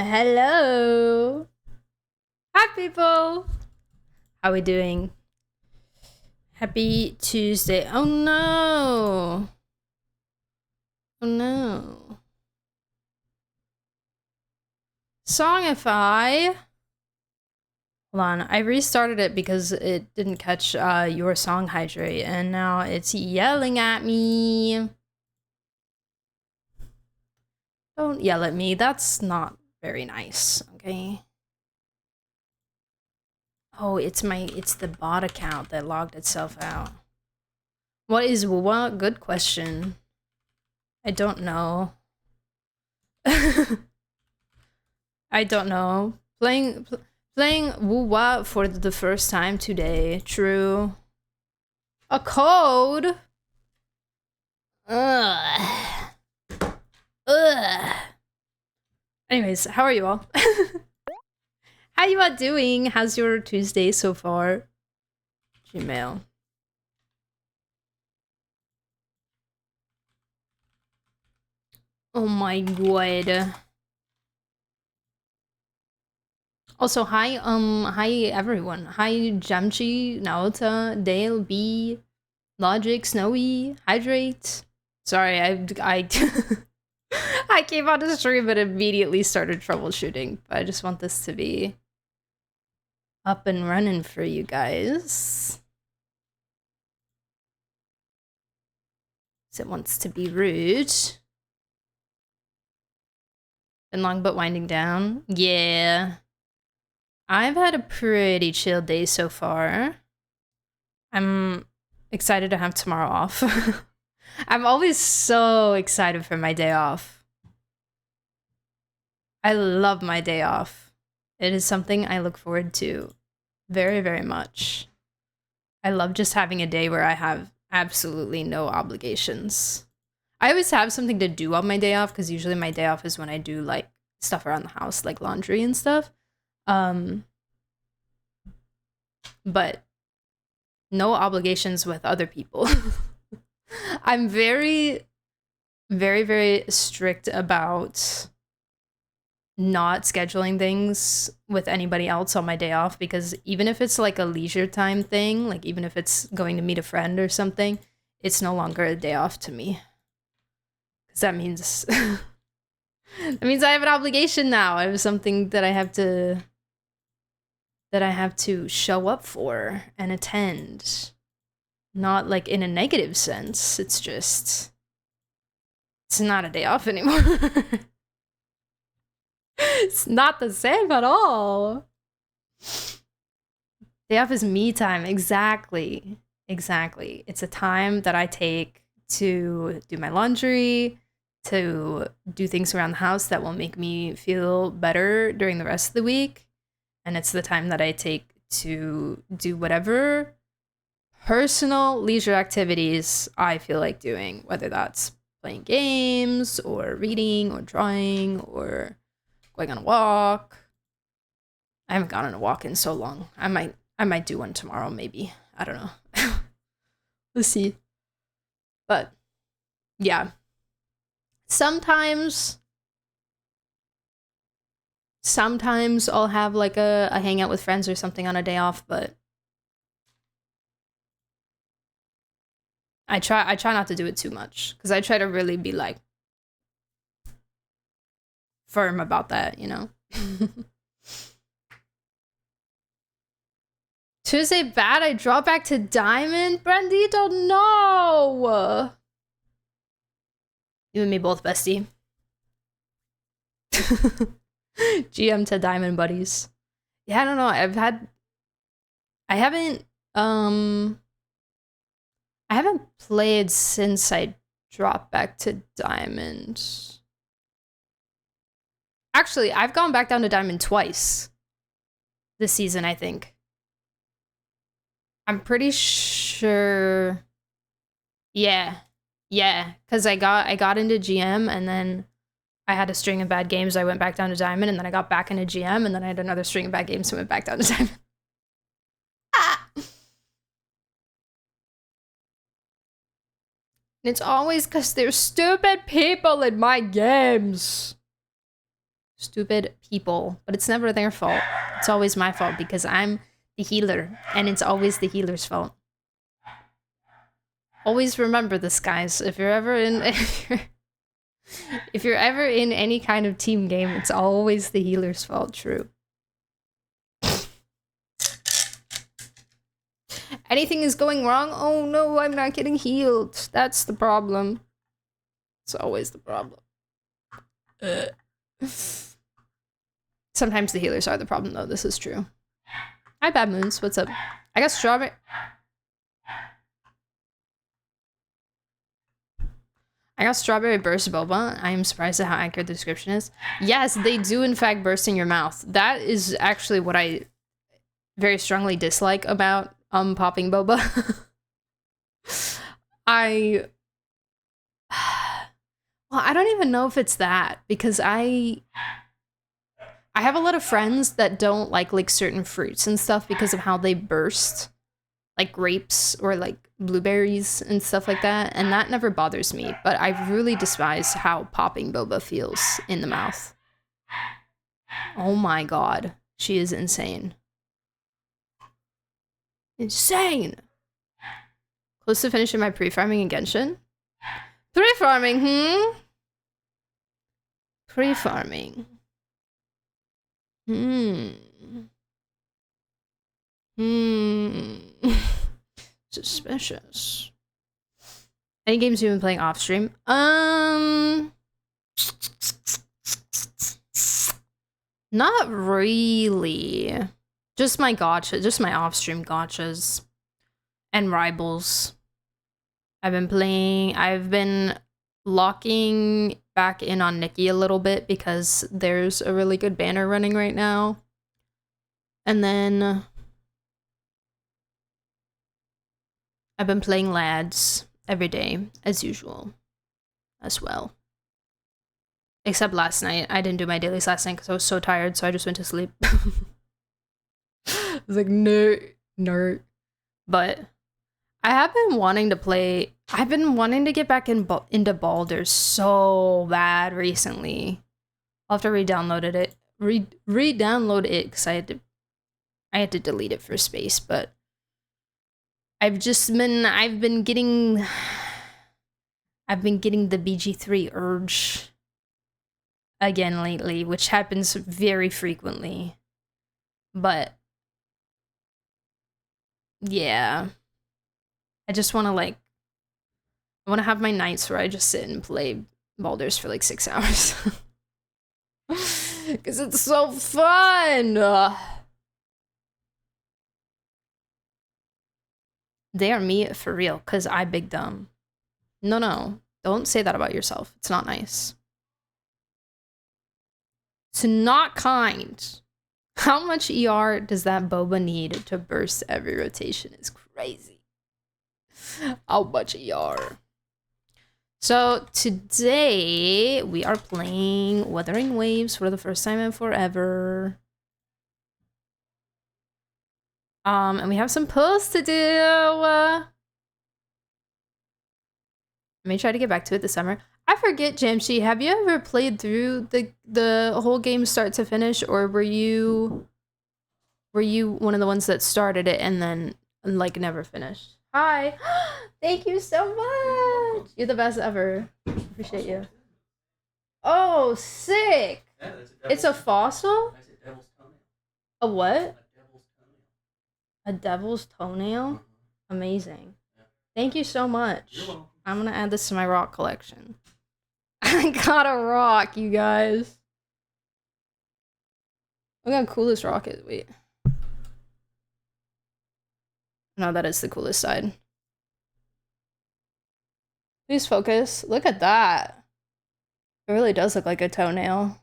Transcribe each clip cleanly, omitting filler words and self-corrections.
Hello. Hi, people. How we doing? Happy Tuesday. Oh no. Oh no. Songify. Hold on. I restarted it because it didn't catch your song hydrate, and now it's yelling at me. Don't yell at me. That's not very nice, okay? Oh, it's the bot account that logged itself out. What is wuwa? Good question. I don't know. I don't know. Playing wuwa for the first time today. True. A code? Ugh. Ugh. Anyways, how are you all? How you all doing? How's your Tuesday so far? Gmail. Oh my god. Also, hi everyone. Hi Jamchi, Naota, Dale, B, Logic, Snowy, Hydrate. Sorry, I I came on the stream and immediately started troubleshooting. But I just want this to be up and running for you guys. So it wants to be rude. Been long but winding down. Yeah. I've had a pretty chill day so far. I'm excited to have tomorrow off. I'm always so excited for my day off. I love my day off. It is something I look forward to very, very much. I love just having a day where I have absolutely no obligations. I always have something to do on my day off because usually my day off is when I do like stuff around the house, like laundry and stuff. But no obligations with other people. I'm very, very, very strict about not scheduling things with anybody else on my day off because even if it's like a leisure time thing, like even if it's going to meet a friend or something, it's no longer a day off to me. Because that means that means I have an obligation now. I have something that I have to show up for and attend. Not like in a negative sense. It's just it's not a day off anymore. It's not the same at all. Day off is me time. Exactly. Exactly. It's a time that I take to do my laundry, to do things around the house that will make me feel better during the rest of the week. And it's the time that I take to do whatever personal leisure activities I feel like doing, whether that's playing games or reading or drawing or going on a walk. I haven't gone on a walk in so long. I might do one tomorrow, maybe. I don't know. Let's see. But yeah. Sometimes I'll have like a hangout with friends or something on a day off, but I try not to do it too much because I try to really be like firm about that, you know. Tuesday bad, I drop back to diamond. Brandito, no. You and me both, bestie. GM to diamond buddies. Yeah, I don't know. I haven't played since I dropped back to diamond. Actually, I've gone back down to diamond twice this season, I think. I'm pretty sure. Yeah, because I got into GM and then I had a string of bad games. I went back down to diamond and then I got back into GM and then I had another string of bad games, so I went back down to diamond. Ah! It's always because there's stupid people in my games. Stupid people. But it's never their fault. It's always my fault because I'm the healer. And it's always the healer's fault. Always remember this, guys. If you're ever in... if you're ever in any kind of team game, it's always the healer's fault. True. Anything is going wrong? Oh no, I'm not getting healed. That's the problem. It's always the problem. Sometimes the healers are the problem, though. This is true. Hi, Bad Moons. What's up? I got strawberry. I got strawberry burst boba. I am surprised at how accurate the description is. Yes, they do in fact burst in your mouth. That is actually what I very strongly dislike about popping boba. Well, I don't even know if it's that, because I have a lot of friends that don't like certain fruits and stuff because of how they burst, like grapes or like blueberries and stuff like that, and that never bothers me, but I really despise how popping boba feels in the mouth. Oh my god, she is insane. Insane! Close to finishing my pre-farming in Genshin? Pre-farming, Pre-farming. Suspicious. Any games you've been playing off stream? Not really. Just my gacha, just my off-stream gachas and rivals. I've been locking back in on Nikki a little bit because there's a really good banner running right now. And then I've been playing lads every day, as usual, as well. Except last night. I didn't do my dailies last night because I was so tired, so I just went to sleep. I was like, no. But I have been wanting to play... I've been wanting to get back into Baldur's so bad recently. I'll have to re-download it. Re-download it because I had to delete it for space, but I've been getting the BG3 urge again lately, which happens very frequently. But yeah, I just want to I want to have my nights where I just sit and play Baldur's for like 6 hours. Because it's so fun! They are me for real, because I big dumb. No. Don't say that about yourself. It's not nice. It's not kind. How much ER does that boba need to burst every rotation is crazy. How much ER? So today we are playing Wuthering Waves for the first time in forever. And we have some pulls to do. Let me try to get back to it this summer. I forget, Jamshi, have you ever played through the whole game start to finish, or were you one of the ones that started it and then like never finished? Hi. Thank you so much. You're the best ever. Appreciate you. Oh, sick. Yeah, it's a fossil? A what? A devil's toenail? Amazing. Thank you so much. I'm gonna add this to my rock collection. I got a rock, you guys. Look how cool this rock is. Wait. No, that is the coolest side. Please focus. Look at that. It really does look like a toenail.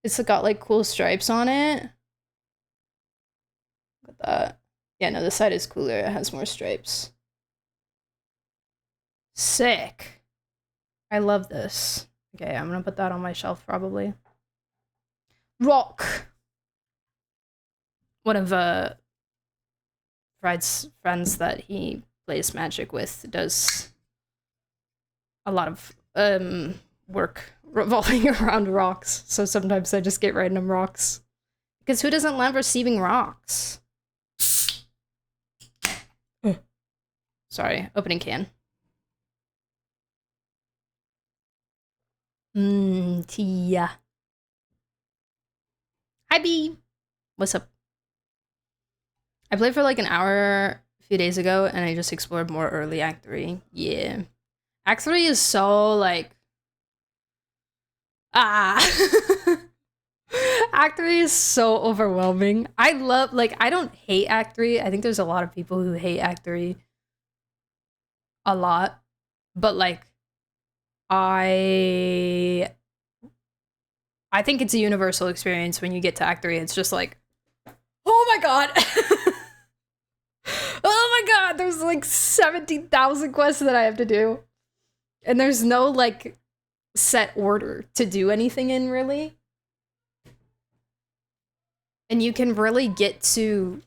It's got like cool stripes on it. Look at that. Yeah, no, this side is cooler. It has more stripes. Sick. I love this. Okay, I'm gonna put that on my shelf probably. Rock. One of Fred's friends that he plays Magic with does a lot of work revolving around rocks, so sometimes I just get random rocks. Because who doesn't love receiving rocks? Sorry, opening can. Tia. Hi, B. What's up? I played for like an hour a few days ago, and I just explored more early Act 3. Yeah. Act 3 is so, like... Act 3 is so overwhelming. I love, like, I don't hate Act 3. I think there's a lot of people who hate Act 3 a lot. But, like, I think it's a universal experience when you get to Act 3. It's just like, oh my god! Oh my god, there's like 17,000 quests that I have to do. And there's no, like, set order to do anything in, really. And you can really get to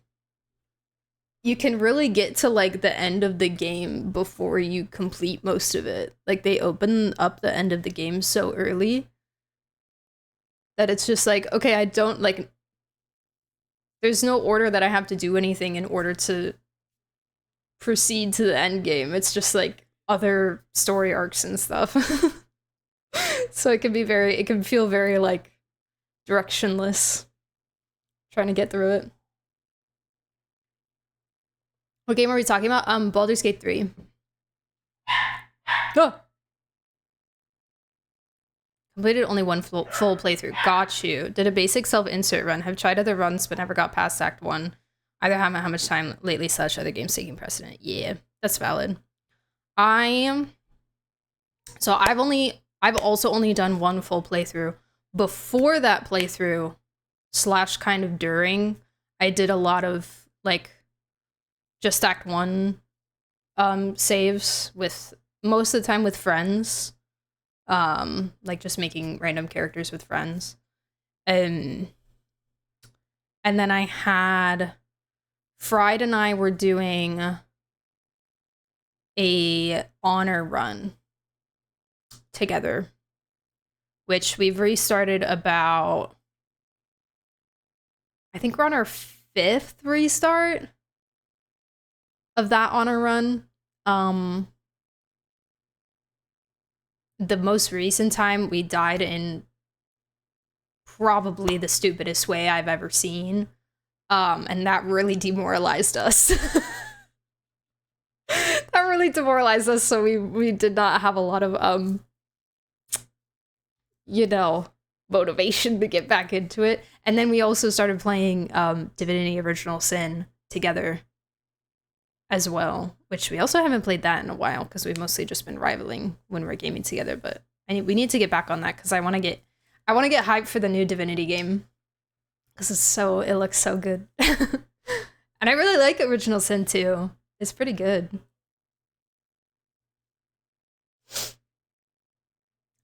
like the end of the game before you complete most of it. Like, they open up the end of the game so early that it's just like, okay, I don't, like, there's no order that I have to do anything in order to proceed to the end game. It's just like other story arcs and stuff. So it can feel very like directionless trying to get through it. What game are we talking about? Baldur's Gate 3. Oh! Completed only one full playthrough. Got you. Did a basic self-insert run. Have tried other runs but never got past Act 1. Either haven't had much time lately, such other games taking precedent. Yeah, that's valid. I've also only done one full playthrough. Before that playthrough, / kind of during, I did a lot of, like, just Act 1 saves with, most of the time with friends. Like, just making random characters with friends. And then I had... Fried and I were doing a honor run together, which we've restarted about, I think we're on our 5th restart of that honor run. The most recent time we died in probably the stupidest way I've ever seen. And that really demoralized us. That really demoralized us, so we did not have a lot of, you know, motivation to get back into it. And then we also started playing Divinity Original Sin together as well, which we also haven't played that in a while because we've mostly just been rivaling when we're gaming together. But we need to get back on that because I want to get hyped for the new Divinity game. Because it looks so good. And I really like Original Sin too. It's pretty good.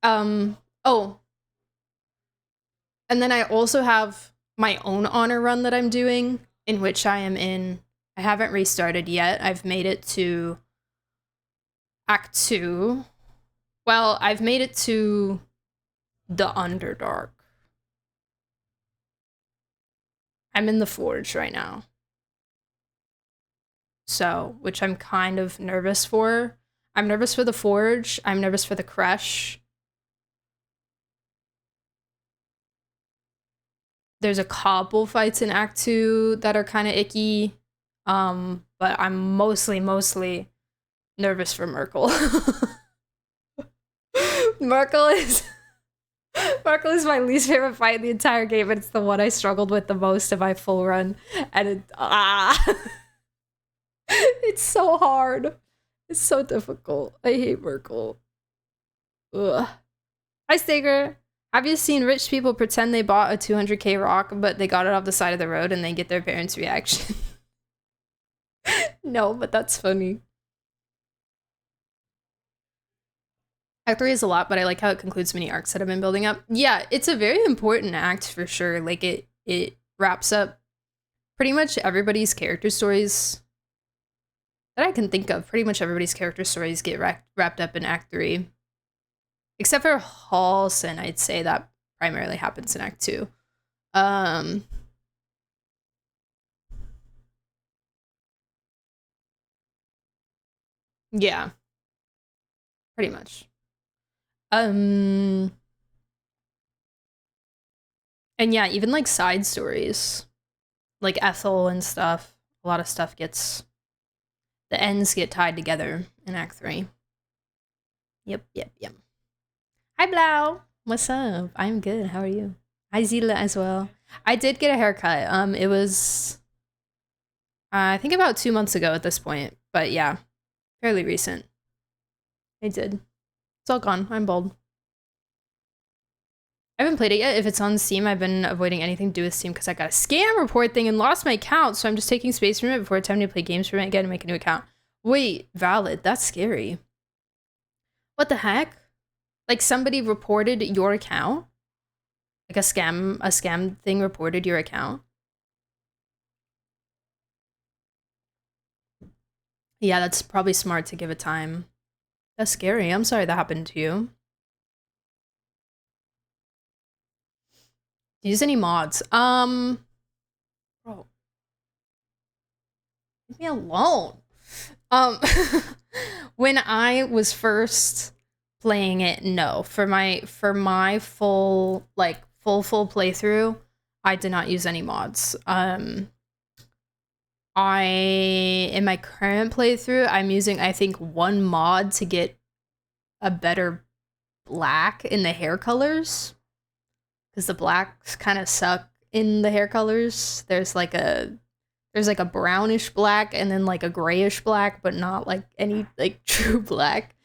Oh. And then I also have my own honor run that I'm doing, in which I haven't restarted yet. I've made it to Act 2. Well, I've made it to the Underdark. I'm in the Forge right now. So, which I'm kind of nervous for. I'm nervous for the Forge. I'm nervous for the Crash. There's a couple fights in Act 2 that are kind of icky. But I'm mostly nervous for Merkel. Merkel is my least favorite fight in the entire game, and it's the one I struggled with the most in my full run. And it's so hard. It's so difficult. I hate Merkel. Ugh. Hi, Stager. Have you seen rich people pretend they bought a 200k rock, but they got it off the side of the road and they get their parents' reaction? No, but that's funny. Act 3 is a lot, but I like how it concludes many arcs that have been building up. Yeah, it's a very important act for sure. Like, it wraps up pretty much everybody's character stories that I can think of. Pretty much everybody's character stories get wrapped up in Act 3. Except for Halson, I'd say that primarily happens in Act 2. Yeah, pretty much. And yeah, even like side stories, like Ethel and stuff. A lot of stuff gets the ends get tied together in Act 3. Yep. Hi, Blau. What's up? I'm good. How are you? Hi, Zila as well. I did get a haircut. It was I think about 2 months ago at this point, but yeah, fairly recent. I did. It's all gone. I'm bald. I haven't played it yet. If it's on Steam, I've been avoiding anything to do with Steam because I got a scam report thing and lost my account, so I'm just taking space from it before attempting to play games from it again and make a new account. Wait, valid. That's scary. What the heck? Like somebody reported your account? Like a scam thing reported your account? Yeah, that's probably smart to give it time. That's scary. I'm sorry that happened to you. Do you use any mods? Bro, leave me alone. Um, when I was first playing it, no. For my full playthrough, I did not use any mods. I in my current playthrough, I'm using I think one mod to get a better black in the hair colors because the blacks kind of suck in the hair colors. There's like a brownish black and then like a grayish black, but not like any like true black.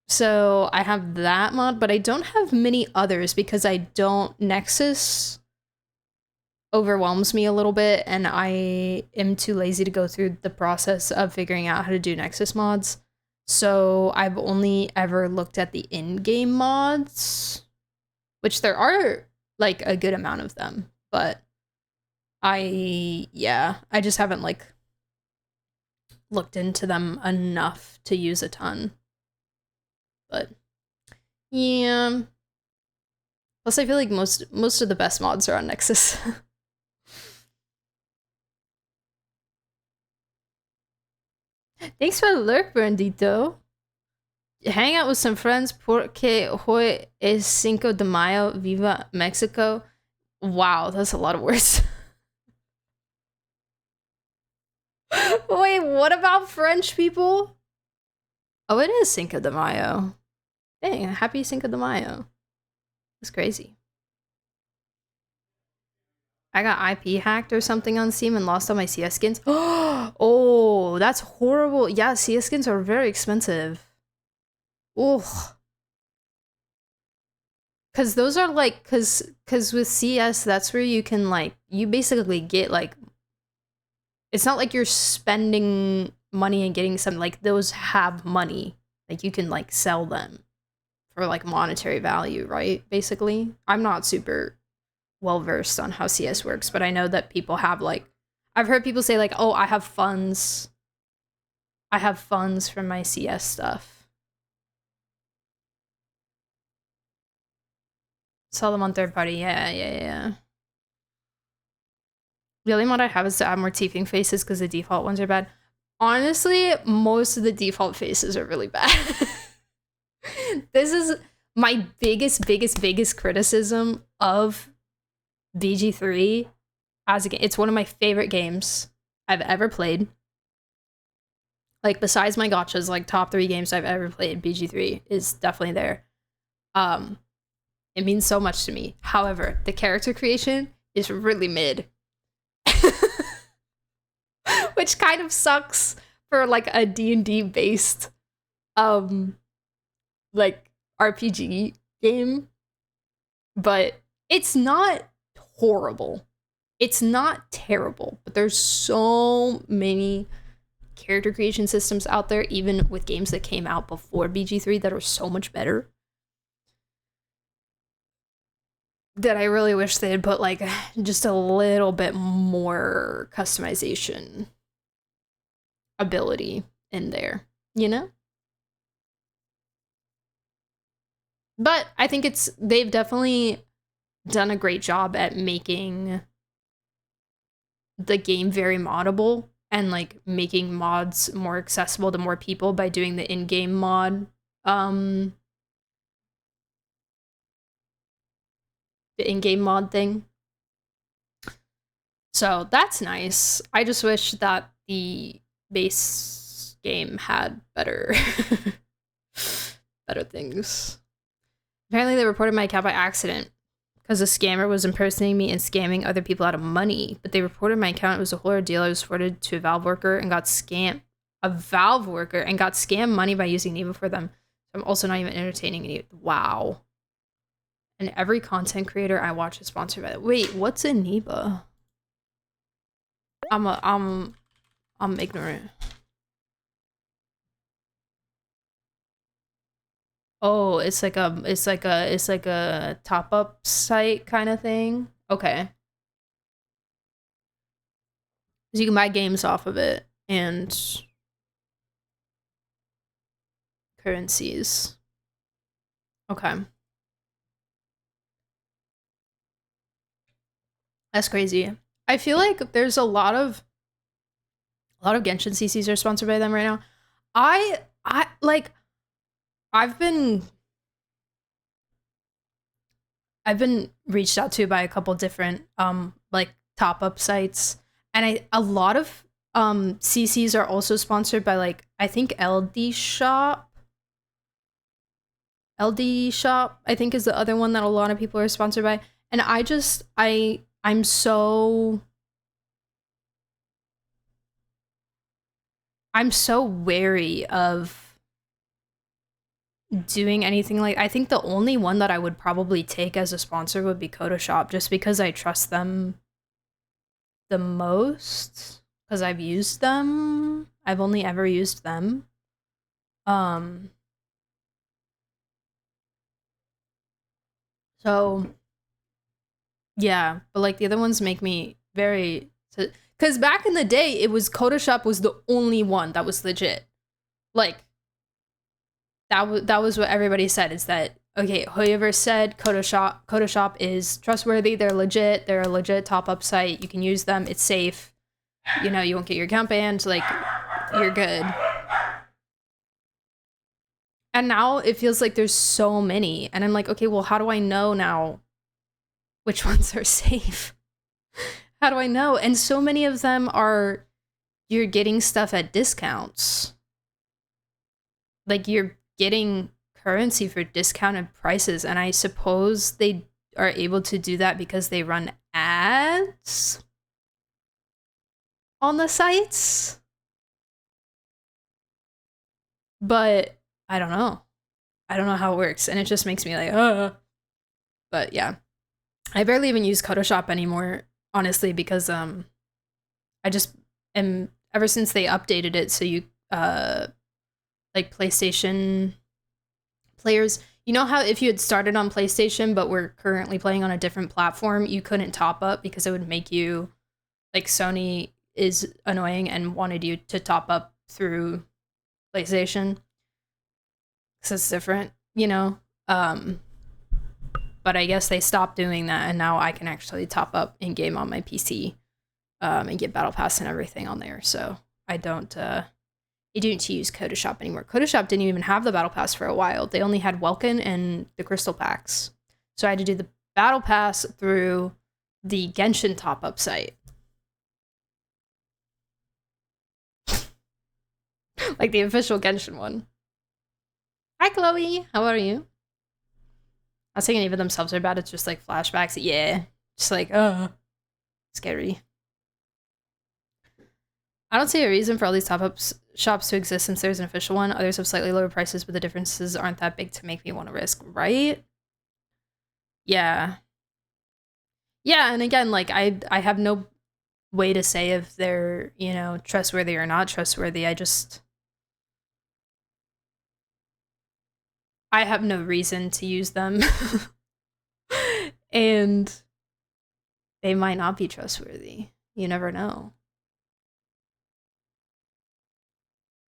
So I have that mod, but I don't have many others because I don't Nexus overwhelms me a little bit and I am too lazy to go through the process of figuring out how to do Nexus mods. So I've only ever looked at the in-game mods, which there are like a good amount of them, but I just haven't like looked into them enough to use a ton. But yeah. Plus I feel like most of the best mods are on Nexus. Thanks for the lurk, Brandito. Hang out with some friends porque hoy es Cinco de Mayo. Viva Mexico. Wow, that's a lot of words. Wait, what about French people? Oh, it is Cinco de Mayo. Dang, happy Cinco de Mayo. That's crazy. I got IP hacked or something on Steam and lost all my CS skins. Oh, that's horrible. Yeah, CS skins are very expensive. Ugh. Cause those are like, cause with CS, that's where you can like, you basically get like, it's not like you're spending money and getting something, like those have money. Like you can like sell them for like monetary value, right? Basically. I'm not super well versed on how CS works, but I know that people have like, I've heard people say like, oh, I have funds from my CS stuff. Sell them on third party. Yeah. The only mod I have is to add more teething faces because the default ones are bad. Honestly, most of the default faces are really bad. This is my biggest criticism of BG3 as a game. It's one of my favorite games I've ever played. Like, besides my gotchas, like, top 3 games I've ever played, BG3 is definitely there. It means so much to me. However, the character creation is really mid. Which kind of sucks for, like, a D&D based, like, RPG game. But it's not horrible. It's not terrible. But there's so many character creation systems out there, even with games that came out before BG3 that are so much better, that I really wish they had put like just a little bit more customization ability in there, you know? But I think they've definitely done a great job at making the game very moddable and like making mods more accessible to more people by doing the in-game mod the in-game mod thing. So that's nice. I just wish that the base game had better better things. Apparently they reported my account by accident because a scammer was impersonating me and scamming other people out of money. But they reported my account. It was a whole ordeal. I was forwarded to a Valve worker and got scammed. A Valve worker and got scammed money by using Neva for them. So I'm also not even entertaining any. Wow. And every content creator I watch is sponsored by that. Wait, what's a Neva? I'm ignorant. Oh, it's like a top-up site kind of thing. Okay. So you can buy games off of it and currencies. Okay. That's crazy. I feel like there's a lot of Genshin CCs are sponsored by them right now. I like I've been reached out to by a couple different like top-up sites, and a lot of CCs are also sponsored by, like, I think LD Shop. LD Shop, I think, is the other one that a lot of people are sponsored by. And I'm so wary of doing anything like. I think the only one that I would probably take as a sponsor would be Shop, just because I trust them the most, because I've used them. I've only ever used them. So yeah, but like the other ones make me very, because back in the day, it was Shop was the only one that was legit. Like that was what everybody said, is that, okay, whoever said Shop is trustworthy, they're legit, they're a legit top-up site, you can use them, it's safe, you know, you won't get your account banned, like, you're good. And now it feels like there's so many, and I'm like, okay, well, how do I know now which ones are safe? How do I know? And so many of them are, you're getting stuff at discounts. Like, you're getting currency for discounted prices, and I suppose they are able to do that because they run ads on the sites. But I don't know. I don't know how it works, and it just makes me like, But yeah, I barely even use Shop anymore, honestly, because I just am, ever since they updated it, so you like PlayStation players, you know how if you had started on PlayStation but were currently playing on a different platform, you couldn't top up because it would make you, like, Sony is annoying and wanted you to top up through PlayStation because it's different, you know? But I guess they stopped doing that, and now I can actually top up in-game on my PC and get Battle Pass and everything on there, so I don't use Shop anymore. Shop didn't even have the Battle Pass for a while. They only had Welkin and the Crystal Packs. So I had to do the Battle Pass through the Genshin top-up site. Like the official Genshin one. Hi, Chloe. How are you? I was thinking even themselves are bad. It's just like flashbacks. Yeah. Just like, scary. I don't see a reason for all these top-up shops to exist since there's an official one. Others have slightly lower prices, but the differences aren't that big to make me want to risk, right? Yeah. Yeah, and again, like, I have no way to say if they're, you know, trustworthy or not trustworthy. I have no reason to use them. And they might not be trustworthy. You never know.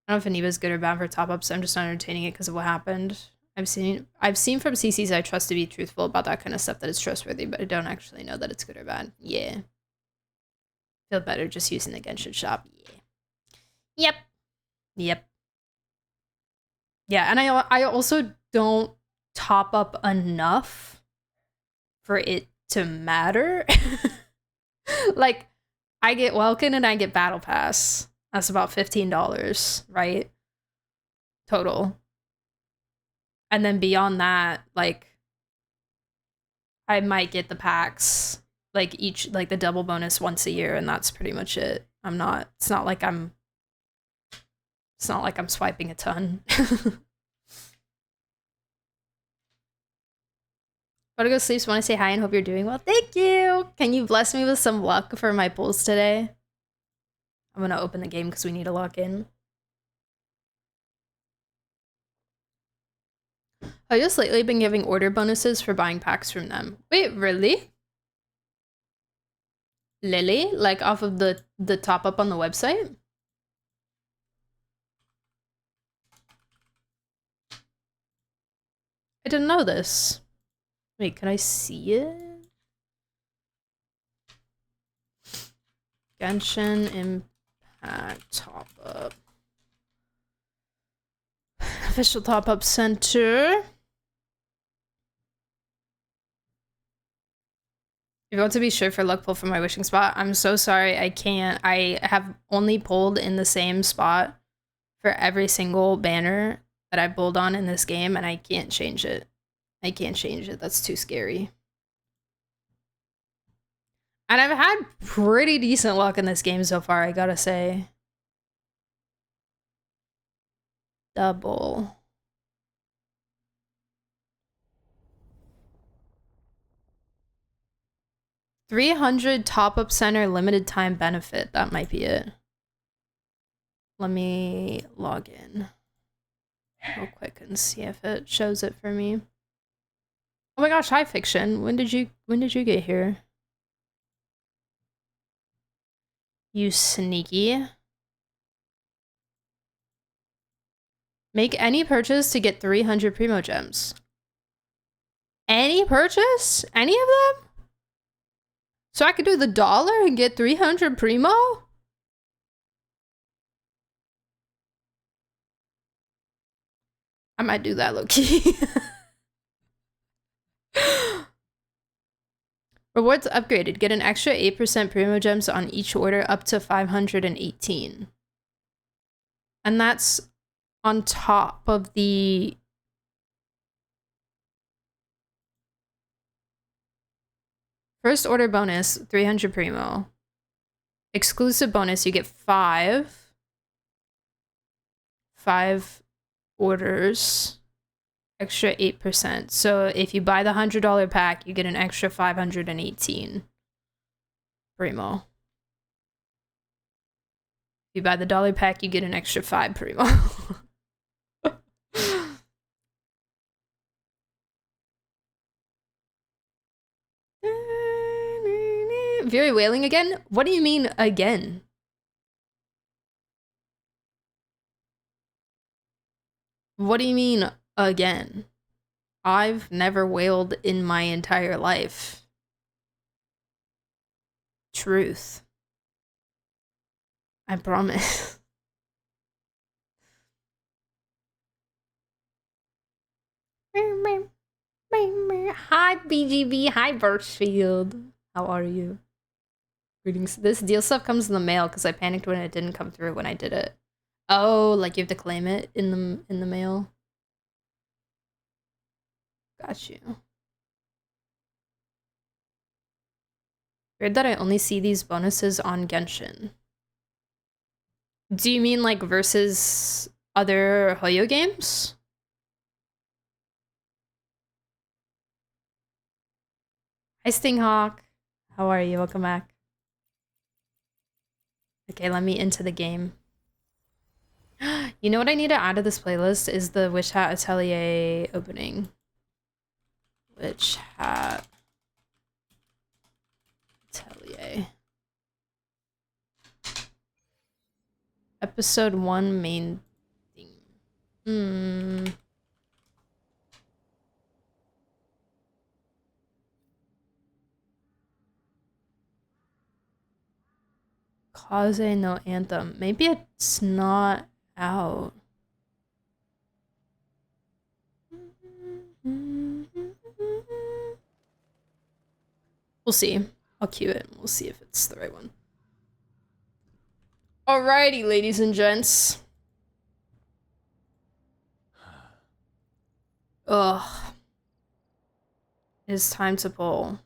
I don't know if Aniba's good or bad for top-ups. I'm just not entertaining it because of what happened. I've seen from CCs I trust to be truthful about that kind of stuff that it's trustworthy, but I don't actually know that it's good or bad. Yeah. Feel better just using the Genshin shop. Yeah. Yep. Yep. Yeah, and I also don't top up enough for it to matter. Like, I get Welkin and I get Battle Pass. That's about $15, right? Total. And then beyond that, like, I might get the packs, like the double bonus once a year, and that's pretty much it. It's not like I'm swiping a ton. Gotta go sleep, so want to say hi and hope you're doing well. Thank you! Can you bless me with some luck for my pulls today? I'm gonna open the game because we need to lock in. I just lately been giving order bonuses for buying packs from them. Wait, really? Lily? Like off of the top up on the website? I didn't know this. Wait, can I see it? Genshin Impact top up. Official top up center. If you want to be sure for luck pull from my wishing spot, I'm so sorry I can't. I have only pulled in the same spot for every single banner that I've pulled on in this game, and I can't change it. I can't change it. That's too scary. And I've had pretty decent luck in this game so far, I gotta say. Double. $300 top-up center limited time benefit. That might be it. Let me log in real quick and see if it shows it for me. Oh my gosh, hi Fiction. When did you get here? You sneaky. Make any purchase to get 300 Primo Gems. Any purchase? Any of them? So I could do the dollar and get 300 Primo? I might do that low-key. Rewards upgraded. Get an extra 8% Primo Gems on each order up to 518. And that's on top of the... First order bonus, 300 Primo. Exclusive bonus, you get 5 orders. Extra 8%. So if you buy the $100 pack, you get an extra 518 Primo. If you buy the dollar pack, you get an extra 5 Primo. Very wailing again? What do you mean again? What do you mean again? I've never wailed in my entire life. Truth. I promise. Hi, BGB. Hi, Birchfield. How are you? Greetings. This deal stuff comes in the mail because I panicked when it didn't come through when I did it. Oh, like you have to claim it in the mail? Got you. Weird that I only see these bonuses on Genshin. Do you mean like versus other Hoyo games? Hi, Stinghawk. How are you? Welcome back. Okay, let me into the game. You know what I need to add to this playlist is the Witch Hat Atelier opening. Witch Hat Atelier. Episode 1 main theme. Pause no Anthem. Maybe it's not out. We'll see. I'll cue it. We'll see if it's the right one. Alrighty, ladies and gents. Ugh. It's time to pull.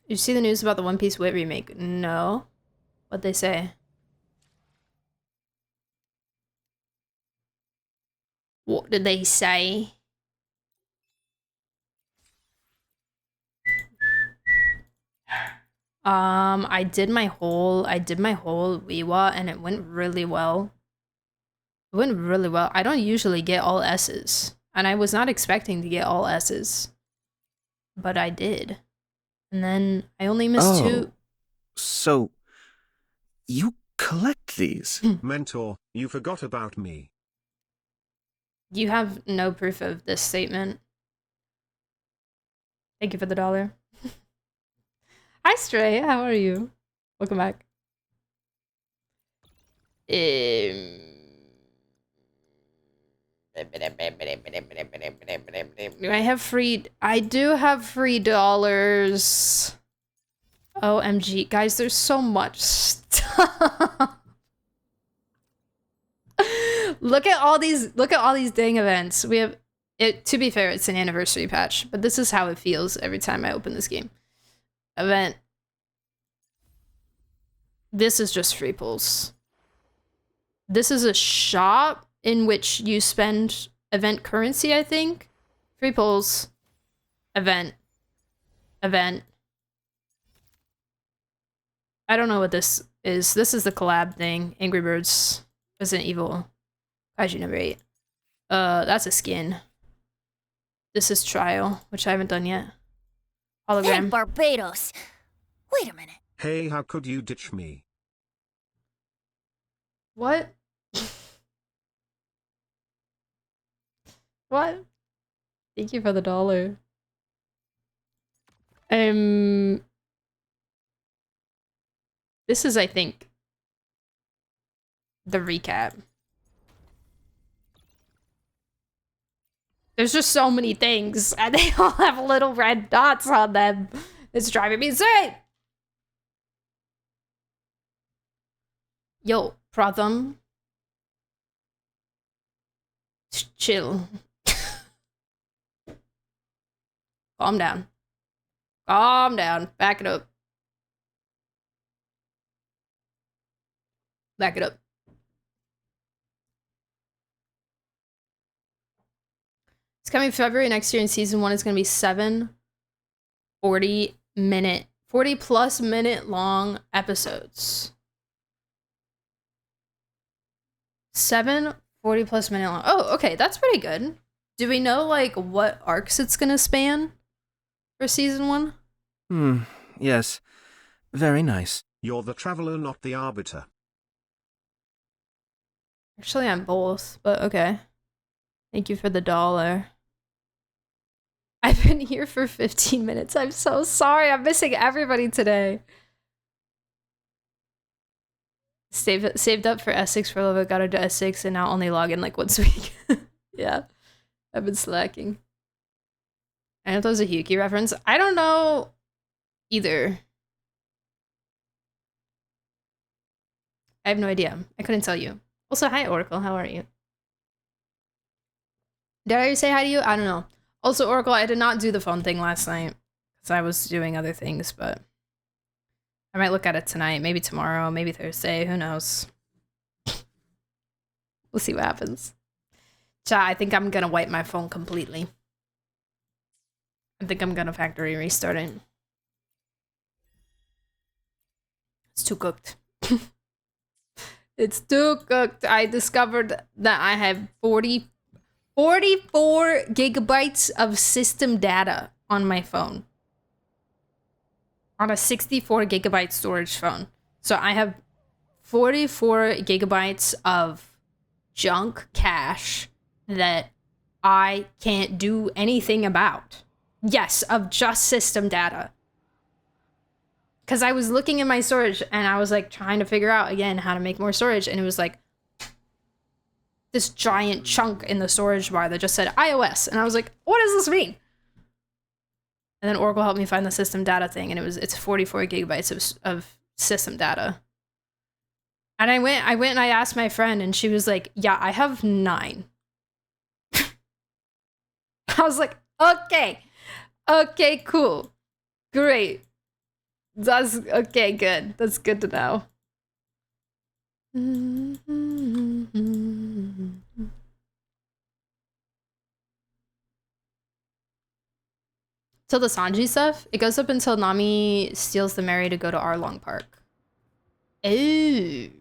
You see the news about the One Piece Wit remake? No. What'd they say? What did they say? I did my whole wuwa and it went really well. It went really well. I don't usually get all S's. And I was not expecting to get all S's. But I did. And then I only missed 2. So, you collect these? Mentor, you forgot about me. You have no proof of this statement. Thank you for the $1. Hi, Stray. How are you? Welcome back. I do have free dollars. OMG. Guys, there's so much stuff. Look at all these dang events. We have it. To be fair, it's an anniversary patch, but this is how it feels every time I open this game. Event. This is just free pulls. This is a shop in which you spend event currency, I think. Free pulls. Event. Event. I don't know what this is. This is the collab thing. Angry Birds. Resident Evil. Kaiju number 8. That's a skin. This is Trial, which I haven't done yet. Hologram. Hey, Barbados. Wait a minute. Hey, how could you ditch me? What? What? Thank you for the $1. This is, I think, the recap. There's just so many things, and they all have little red dots on them. It's driving me insane. Yo, Pratham. Chill. Calm down. Calm down. Back it up. Back it up. It's coming February next year, and season 1 is going to be 7 40 plus minute long episodes. 7 40 plus minute long. Oh, okay, that's pretty good. Do we know like what arcs it's going to span for season 1? Yes. Very nice. You're the traveler, not the arbiter. Actually, I'm both, but okay. Thank you for the $1. I've been here for 15 minutes. I'm so sorry. I'm missing everybody today. Saved up for S6 for a little bit, got into S6, and now only log in like once a week. Yeah, I've been slacking. I know that was a Hyuki reference. I don't know either. I have no idea. I couldn't tell you. Also, hi, Oracle. How are you? Did I say hi to you? I don't know. Also, Oracle, I did not do the phone thing last night because I was doing other things, but I might look at it tonight, maybe tomorrow, maybe Thursday, who knows. We'll see what happens. I think I'm gonna wipe my phone completely. I think I'm gonna factory restart it. It's too cooked. It's too cooked. I discovered that I have 44 gigabytes of system data on my phone. On a 64 gigabyte storage phone. So I have 44 gigabytes of junk cache that I can't do anything about. Yes, of just system data. Because I was looking in my storage and I was like trying to figure out again how to make more storage, and it was like this giant chunk in the storage bar that just said iOS, and I was like, what does this mean? And then Oracle helped me find the system data thing, and it's 44 gigabytes of system data. And I went and I asked my friend, and she was like, yeah, I have 9. I was like, okay, cool, great. That's okay, good. That's good to know. So the Sanji stuff, it goes up until Nami steals the Mary to go to Arlong Park. Ooh.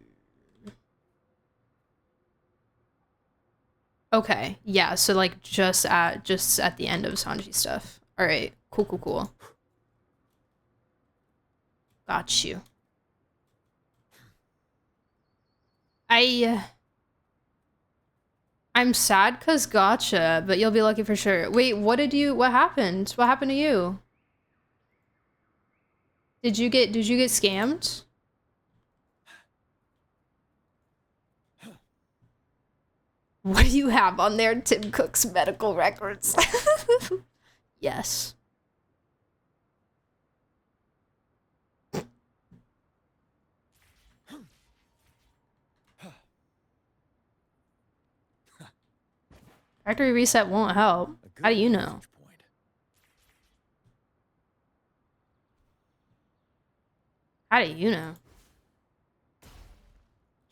Okay, yeah, so like just at the end of Sanji stuff. All right, cool. Got you. I'm sad cause gotcha, but you'll be lucky for sure. Wait, what happened? What happened to you? Did you get scammed? What do you have on there? Tim Cook's medical records. Yes. Factory reset won't help. How do you know? How do you know?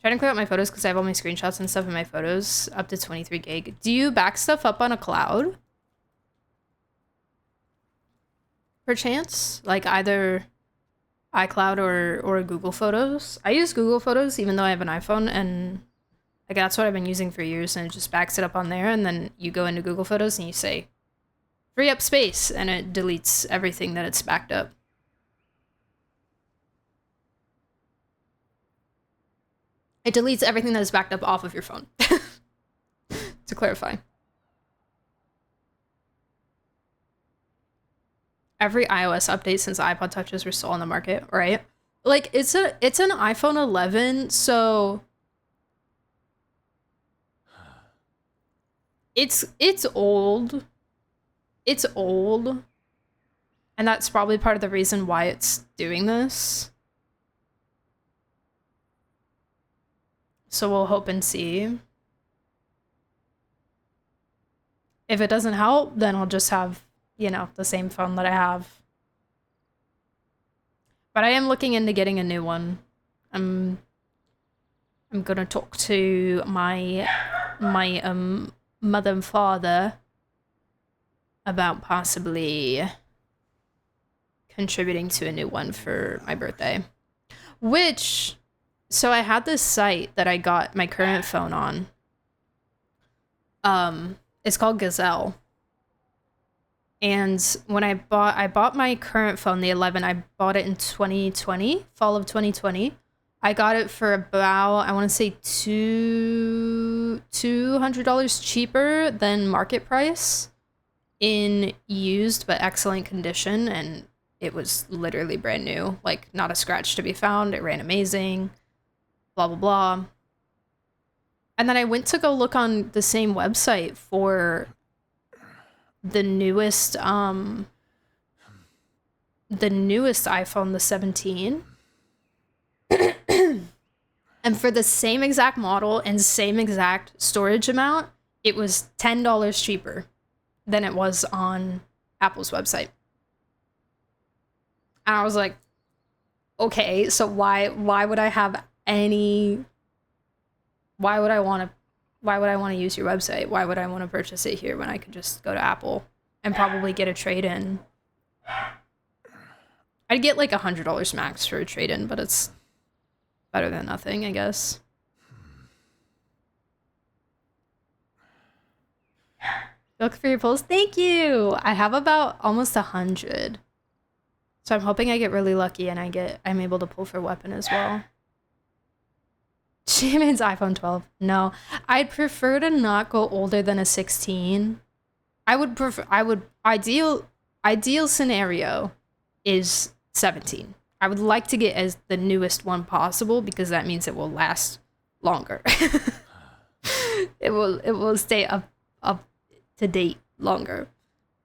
Trying to clear out my photos because I have all my screenshots and stuff in my photos up to 23 gig. Do you back stuff up on a cloud? Perchance? Like either iCloud or Google Photos? I use Google Photos even though I have an iPhone, and like that's what I've been using for years, and it just backs it up on there, and then you go into Google Photos and you say, free up space, and it deletes everything that it's backed up. It deletes everything that is backed up off of your phone. To clarify. Every iOS update since iPod Touches were still on the market, right? Like it's an iPhone 11, so it's old. It's old. And that's probably part of the reason why it's doing this. So we'll hope and see. If it doesn't help, then I'll just have, you know, the same phone that I have. But I am looking into getting a new one. I'm gonna talk to my mother and father about possibly contributing to a new one for my birthday. Which, so I had this site that I got my current phone on. It's called Gazelle. And when I bought my current phone, the 11, I bought it in 2020, fall of 2020. I got it for about, I want to say $200 cheaper than market price in used but excellent condition, and it was literally brand new, like not a scratch to be found. It ran amazing, blah blah blah. And then I went to go look on the same website for the newest iPhone, the 17. And for the same exact model and same exact storage amount, it was $10 cheaper than it was on Apple's website. And I was like, okay, so why would I have any, why would I want to use your website? Why would I want to purchase it here when I could just go to Apple and probably get a trade-in? I'd get like $100 max for a trade-in, but it's better than nothing, I guess. Look for your polls. Thank you. I have about almost 100. So I'm hoping I get really lucky and I'm able to pull for weapon as well. Shaman's iPhone 12. No, I'd prefer to not go older than a 16. Ideal scenario is 17. I would like to get as the newest one possible because that means it will last longer. It will stay up to date longer.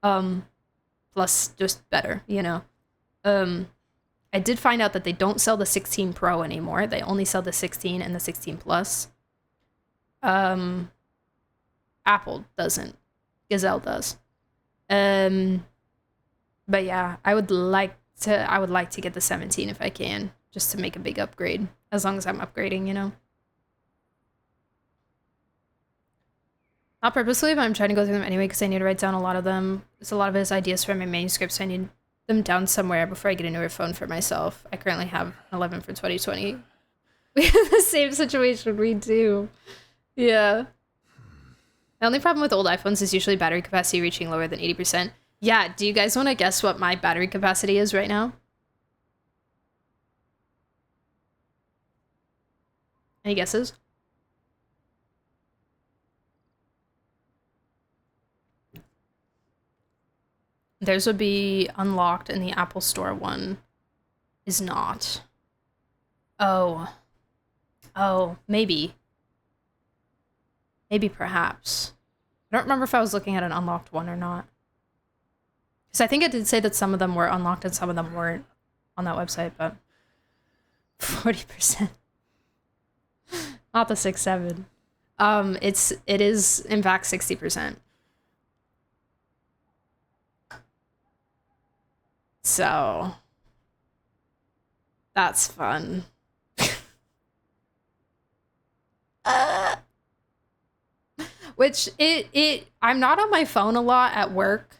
Plus just better, you know. I did find out that they don't sell the 16 Pro anymore. They only sell the 16 and the 16 Plus. Apple doesn't. Gazelle does. But yeah, I would like to get the 17 if I can, just to make a big upgrade. As long as I'm upgrading, you know. Not purposely, but I'm trying to go through them anyway because I need to write down a lot of them. It's a lot of his ideas for my manuscripts, so I need them down somewhere before I get a newer phone for myself. I currently have 11 for 2020. We have the same situation, we do. Yeah. The only problem with old iPhones is usually battery capacity reaching lower than 80%. Yeah, do you guys want to guess what my battery capacity is right now? Any guesses? Theirs would be unlocked and the Apple Store one is not. Oh. Oh, maybe. Maybe perhaps. I don't remember if I was looking at an unlocked one or not. Because I think it did say that some of them were unlocked and some of them weren't on that website, but 40%. Not the 6.7. It is in fact 60%. So that's fun. Which I'm not on my phone a lot at work.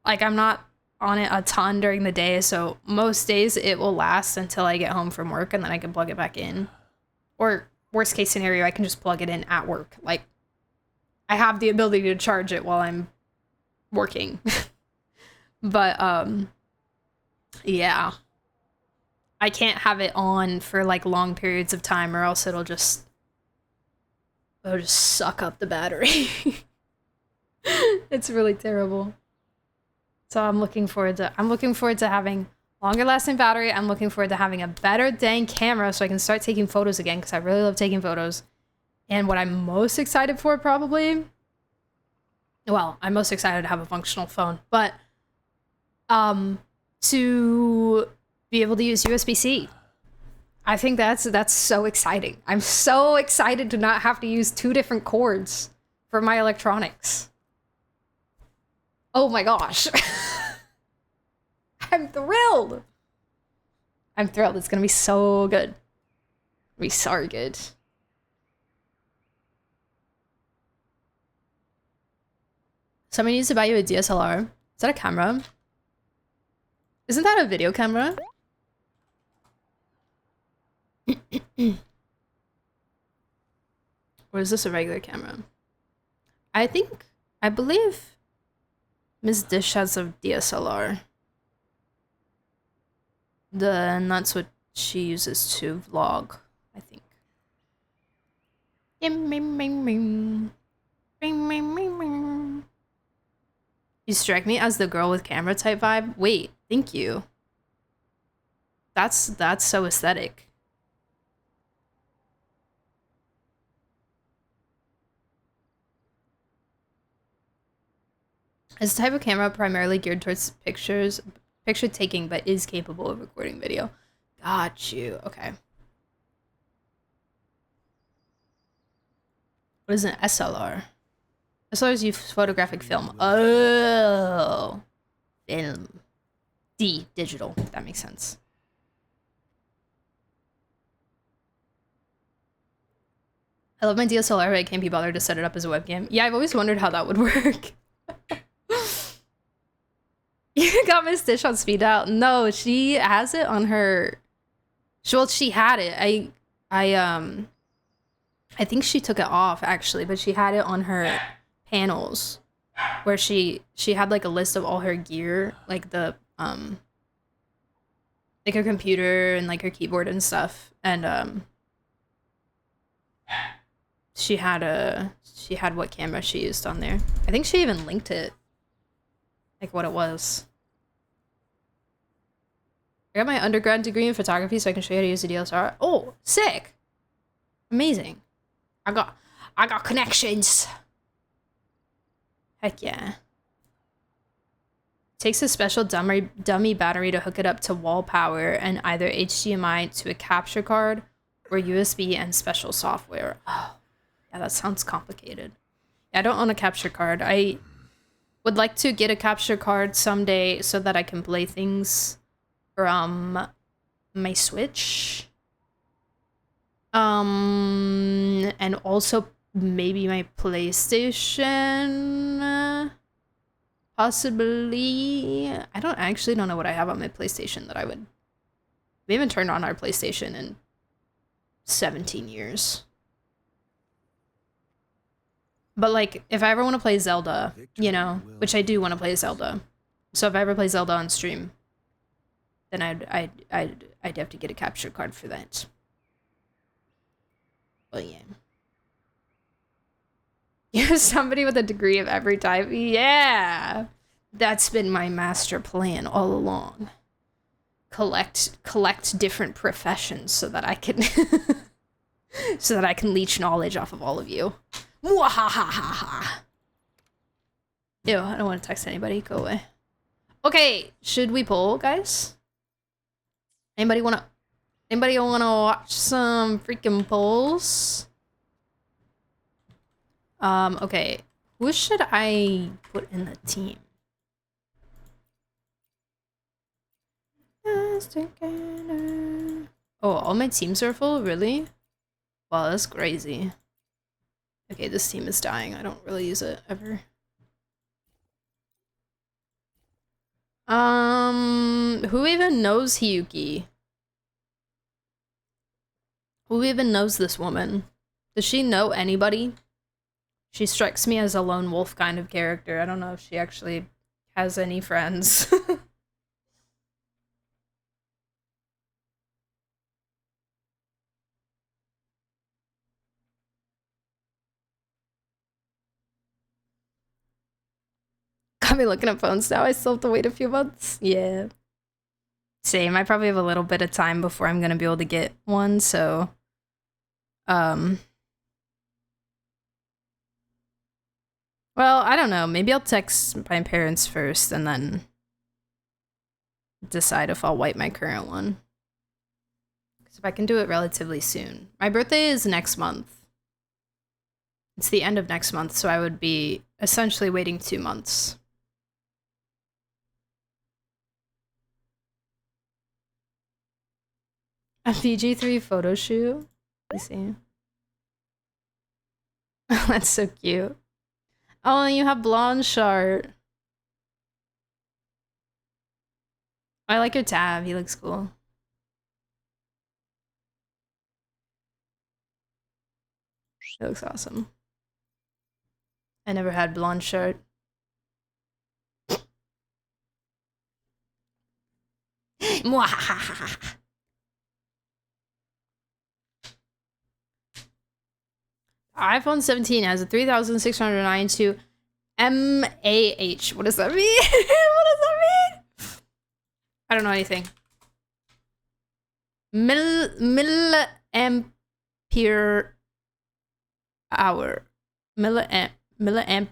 Like I'm not on it a ton during the day, so most days it will last until I get home from work and then I can plug it back in. Or worst case scenario, I can just plug it in at work. Like I have the ability to charge it while I'm working. But yeah, I can't have it on for like long periods of time or else it'll just suck up the battery. It's really terrible. So I'm looking forward to having longer lasting battery. I'm looking forward to having a better dang camera so I can start taking photos again because I really love taking photos. And what I'm most excited for probably, well, I'm most excited to have a functional phone, but to be able to use USB-C. I think that's so exciting. I'm so excited to not have to use 2 different cords for my electronics. Oh my gosh. I'm thrilled. I'm thrilled. It's gonna be so good. It'll be so good. Somebody needs to buy you a DSLR. Is that a camera? Isn't that a video camera? Or is this a regular camera? I believe Miss Dish has a DSLR. And that's what she uses to vlog, I think. You strike me as the girl with camera type vibe. Wait, thank you. That's so aesthetic. It's a type of camera primarily geared towards picture taking, but is capable of recording video. Got you. Okay. What is an SLR? SLRs use photographic film. Oh, film. Digital. That makes sense. I love my DSLR, but I can't be bothered to set it up as a webcam. Yeah, I've always wondered how that would work. You got Miss Dish on speed dial. No, she has it on her. Well, she had it. I think she took it off actually, but she had it on her panels, where she had like a list of all her gear, like the like her computer and like her keyboard and stuff, and she had what camera she used on there. I think she even linked it, like what it was. I got my undergrad degree in photography, so I can show you how to use a DSLR. Oh, sick! Amazing. I got connections. Heck yeah. Takes a special dummy battery to hook it up to wall power and either HDMI to a capture card or USB and special software. Oh, yeah, that sounds complicated. Yeah, I don't own a capture card. I would like to get a capture card someday so that I can play things from my Switch. And also maybe my PlayStation. Possibly. I don't know what I have on my PlayStation that I would. We haven't turned on our PlayStation in 17 years. But like, if I ever want to play Zelda, you know, which I do want to play Zelda. So if I ever play Zelda on stream, then I'd have to get a capture card for that. Well, yeah. You're somebody with a degree of every type. Yeah, that's been my master plan all along. Collect different professions so that I can so that I can leech knowledge off of all of you. Mwahahaha. Ew, I don't want to text anybody. Go away. Okay, should we poll, guys? Anybody wanna watch some freaking polls? Okay. Who should I put in the team? Oh, all my teams are full? Really? Wow, that's crazy. Okay, this team is dying. I don't really use it ever. Who even knows Hiyuki? Who even knows this woman? Does she know anybody? She strikes me as a lone wolf kind of character. I don't know if she actually has any friends. Got me looking at phones now. I still have to wait a few months. Yeah. Same. I probably have a little bit of time before I'm gonna be able to get one, so well, I don't know. Maybe I'll text my parents first and then decide if I'll wipe my current one. Because if I can do it relatively soon. My birthday is next month. It's the end of next month, so I would be essentially waiting 2 months. A PG-3 photo shoot? Let me see. That's so cute. Oh, you have blonde shart. I like your tab. He looks cool. He looks awesome. I never had blonde shart. iPhone 17 has a 3692 mAh. What does that mean? What does that mean? I don't know anything. Milliampere hour. Milliamp.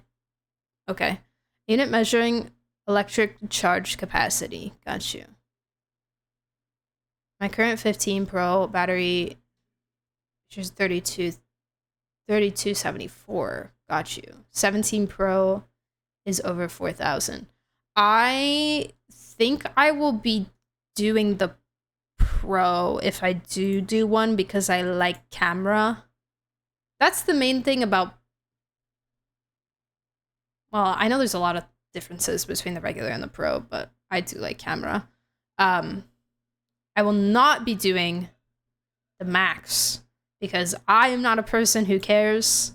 Okay. Unit measuring electric charge capacity. Got you. My current 15 Pro battery is 3274. Got you. 17 Pro is over 4,000. I think I will be doing the Pro if I do one because I like camera. That's the main thing about. Well, I know there's a lot of differences between the regular and the Pro, but I do like camera. I will not be doing the Max because I am not a person who cares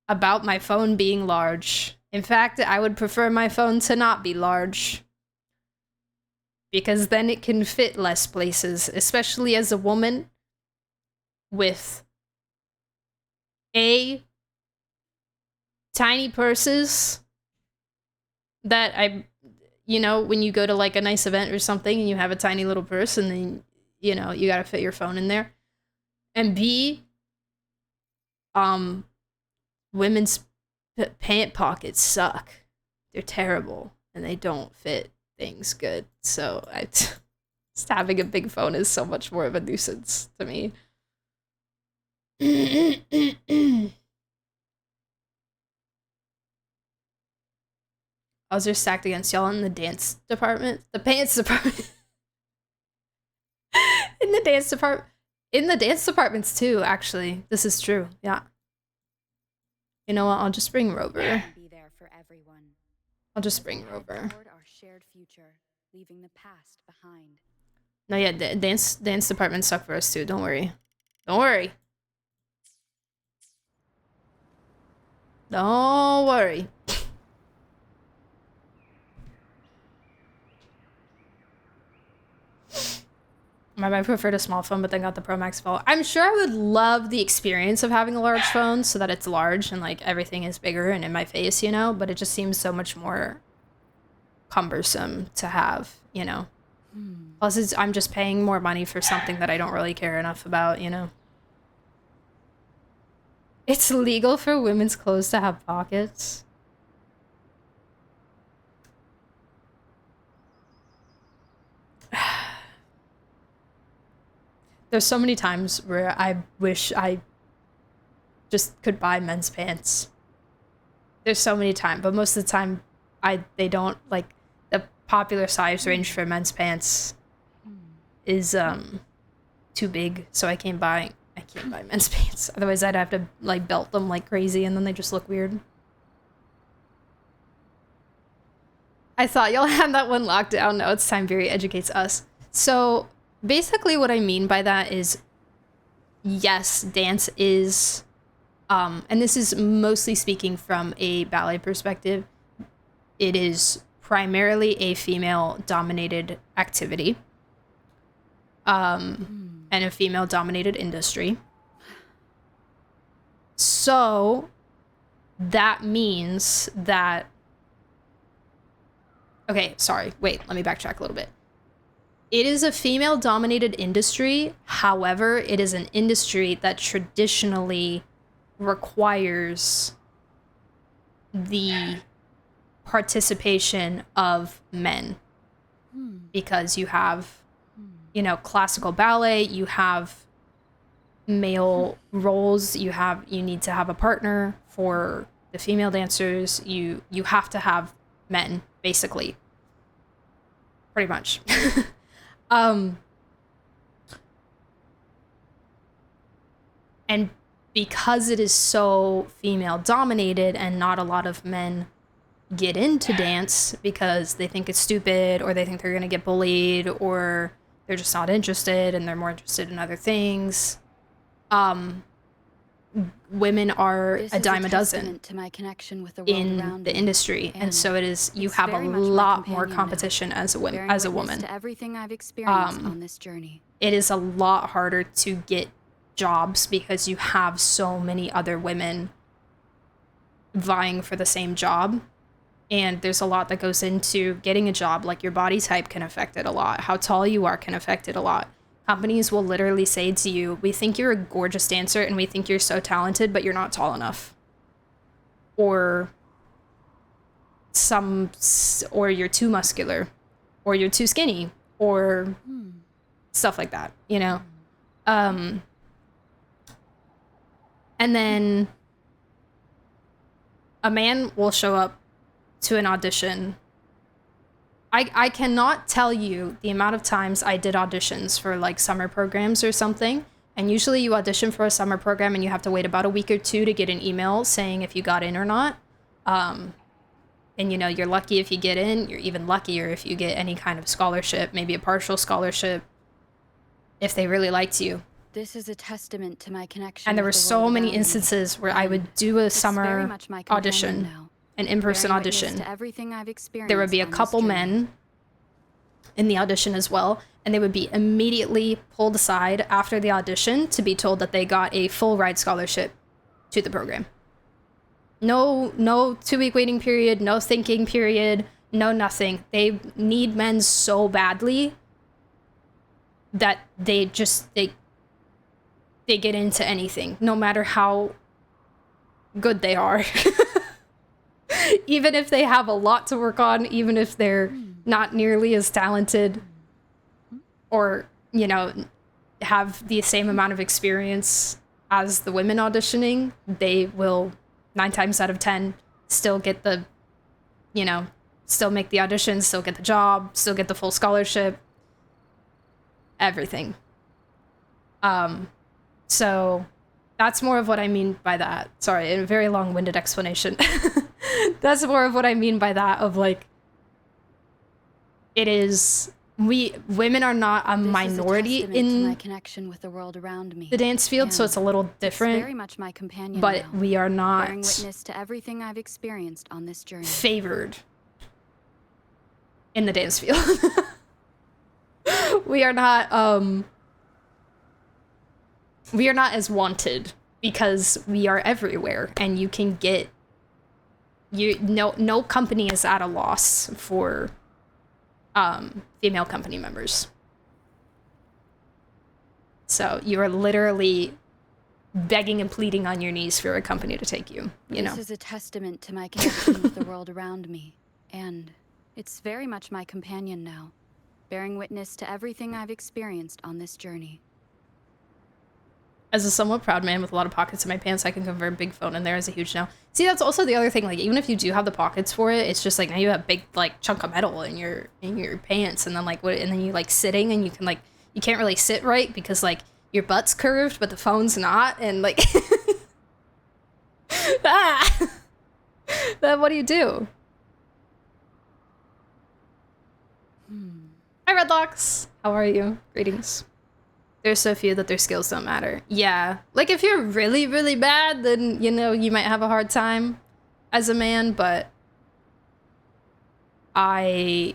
about my phone being large. In fact, I would prefer my phone to not be large because then it can fit less places, especially as a woman with tiny purses that you know, when you go to like a nice event or something and you have a tiny little purse and then, you know, you gotta fit your phone in there. And B, women's pant pockets suck. They're terrible and they don't fit things good. So just having a big phone is so much more of a nuisance to me. Ours are stacked against y'all in the dance department. The pants department. In the dance department. In the dance departments too, actually. This is true. Yeah. You know what? I'll just bring Rover. Be there for everyone. I'll just bring Rover. Toward our shared future, leaving the past behind. No, yeah, dance departments suck for us too. Don't worry. Don't worry. Don't worry. I might prefer a small phone, but then got the Pro Max phone. I'm sure I would love the experience of having a large phone so that it's large and like everything is bigger and in my face, you know, but it just seems so much more cumbersome to have, you know. Plus, I'm just paying more money for something that I don't really care enough about, you know. It's legal for women's clothes to have pockets. There's so many times where I wish I just could buy men's pants. There's so many times, but most of the time they don't, like, the popular size range for men's pants is too big, so I can't buy men's pants. Otherwise I'd have to like belt them like crazy and then they just look weird. I thought y'all had that one locked down. No, it's time Viri educates us. So basically what I mean by that is, yes, dance is, and this is mostly speaking from a ballet perspective, it is primarily a female-dominated activity, and a female-dominated industry. So that means that... Okay, sorry, wait, let me backtrack a little bit. It is a female-dominated industry. However, it is an industry that traditionally requires the participation of men. Because you have, you know, classical ballet, you have male roles, you need to have a partner. For the female dancers, you have to have men, basically. Pretty much. And because it is so female dominated and not a lot of men get into dance because they think it's stupid or they think they're going to get bullied or they're just not interested and they're more interested in other things, women are a dime a dozen to my connection with the world in the industry, and so it is. You have a lot more competition as a woman. To everything I've experienced on this journey, it is a lot harder to get jobs because you have so many other women vying for the same job, and there's a lot that goes into getting a job. Like your body type can affect it a lot. How tall you are can affect it a lot. Companies will literally say to you, we think you're a gorgeous dancer and we think you're so talented, but you're not tall enough. Or you're too muscular, or you're too skinny, or stuff like that, you know? And then a man will show up to an audition. I cannot tell you the amount of times I did auditions for like summer programs or something. And usually you audition for a summer program and you have to wait about a week or two to get an email saying if you got in or not. And you know, you're lucky if you get in. You're even luckier if you get any kind of scholarship, maybe a partial scholarship, if they really liked you. this is a testament to my connection. And there were with the so world many around me. instances where I would do a It's very summer much my companion audition, now, an in-person bearing witness audition. to everything I've experienced There would be a on this couple journey. men in the audition as well, and they would be immediately pulled aside after the audition to be told that they got a full ride scholarship to the program. No 2-week waiting period, no thinking period, no nothing. They need men so badly that they get into anything, no matter how good they are. Even if they have a lot to work on, even if they're not nearly as talented or, you know, have the same amount of experience as the women auditioning, they will 9 times out of 10 still get the, you know, still make the auditions, still get the job, still get the full scholarship, everything. So that's more of what I mean by that. Sorry, a very long-winded explanation. That's more of what I mean by that, of like, it is, women are not a minority in my connection with the world around me. the dance field, so it's a little different. It's very much my companion but now, we are not bearing witness to everything I've experienced on this journey. favored in the dance field. We are not as wanted because we are everywhere, and you can get no company is at a loss for female company members. So you are literally begging and pleading on your knees for a company to take you, you know. This is a testament to my connection with the world around me, and it's very much my companion now, bearing witness to everything I've experienced on this journey. As a somewhat proud man with a lot of pockets in my pants, I can convert big phone in there as a huge no. See, that's also the other thing. Like, even if you do have the pockets for it, it's just like now you have a big like chunk of metal in your pants, and then like what? And then you like sitting, and you can like you can't really sit right because like your butt's curved, but the phone's not, and like Then what do you do? Hi, Redlocks. How are you? Greetings. There's so few that their skills don't matter. Yeah. Like, if you're really, really bad, then, you know, you might have a hard time as a man, but the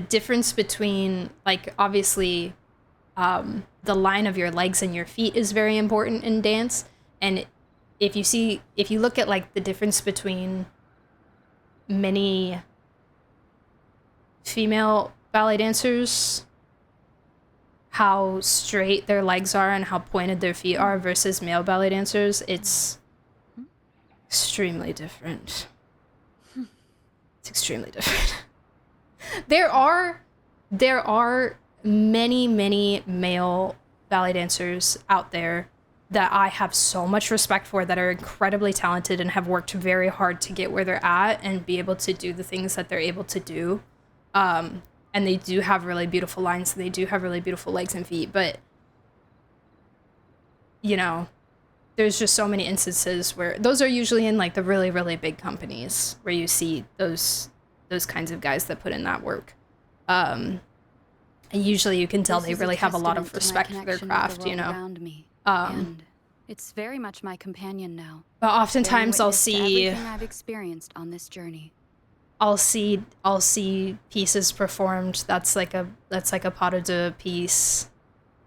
difference between, like, obviously, the line of your legs and your feet is very important in dance, and if you look at, like, the difference between many female ballet dancers, how straight their legs are and how pointed their feet are versus male ballet dancers, it's extremely different. It's extremely different. There are many, many male ballet dancers out there that I have so much respect for, that are incredibly talented and have worked very hard to get where they're at and be able to do the things that they're able to do. And they do have really beautiful lines, and they do have really beautiful legs and feet, but, you know, there's just so many instances where those are usually in, like, the really, really big companies where you see those kinds of guys that put in that work. And usually you can tell they really have a lot of respect for their craft, you know. And it's very much my companion now. But oftentimes I'll see everything I've experienced on this journey. I'll see pieces performed that's like a pas de deux piece,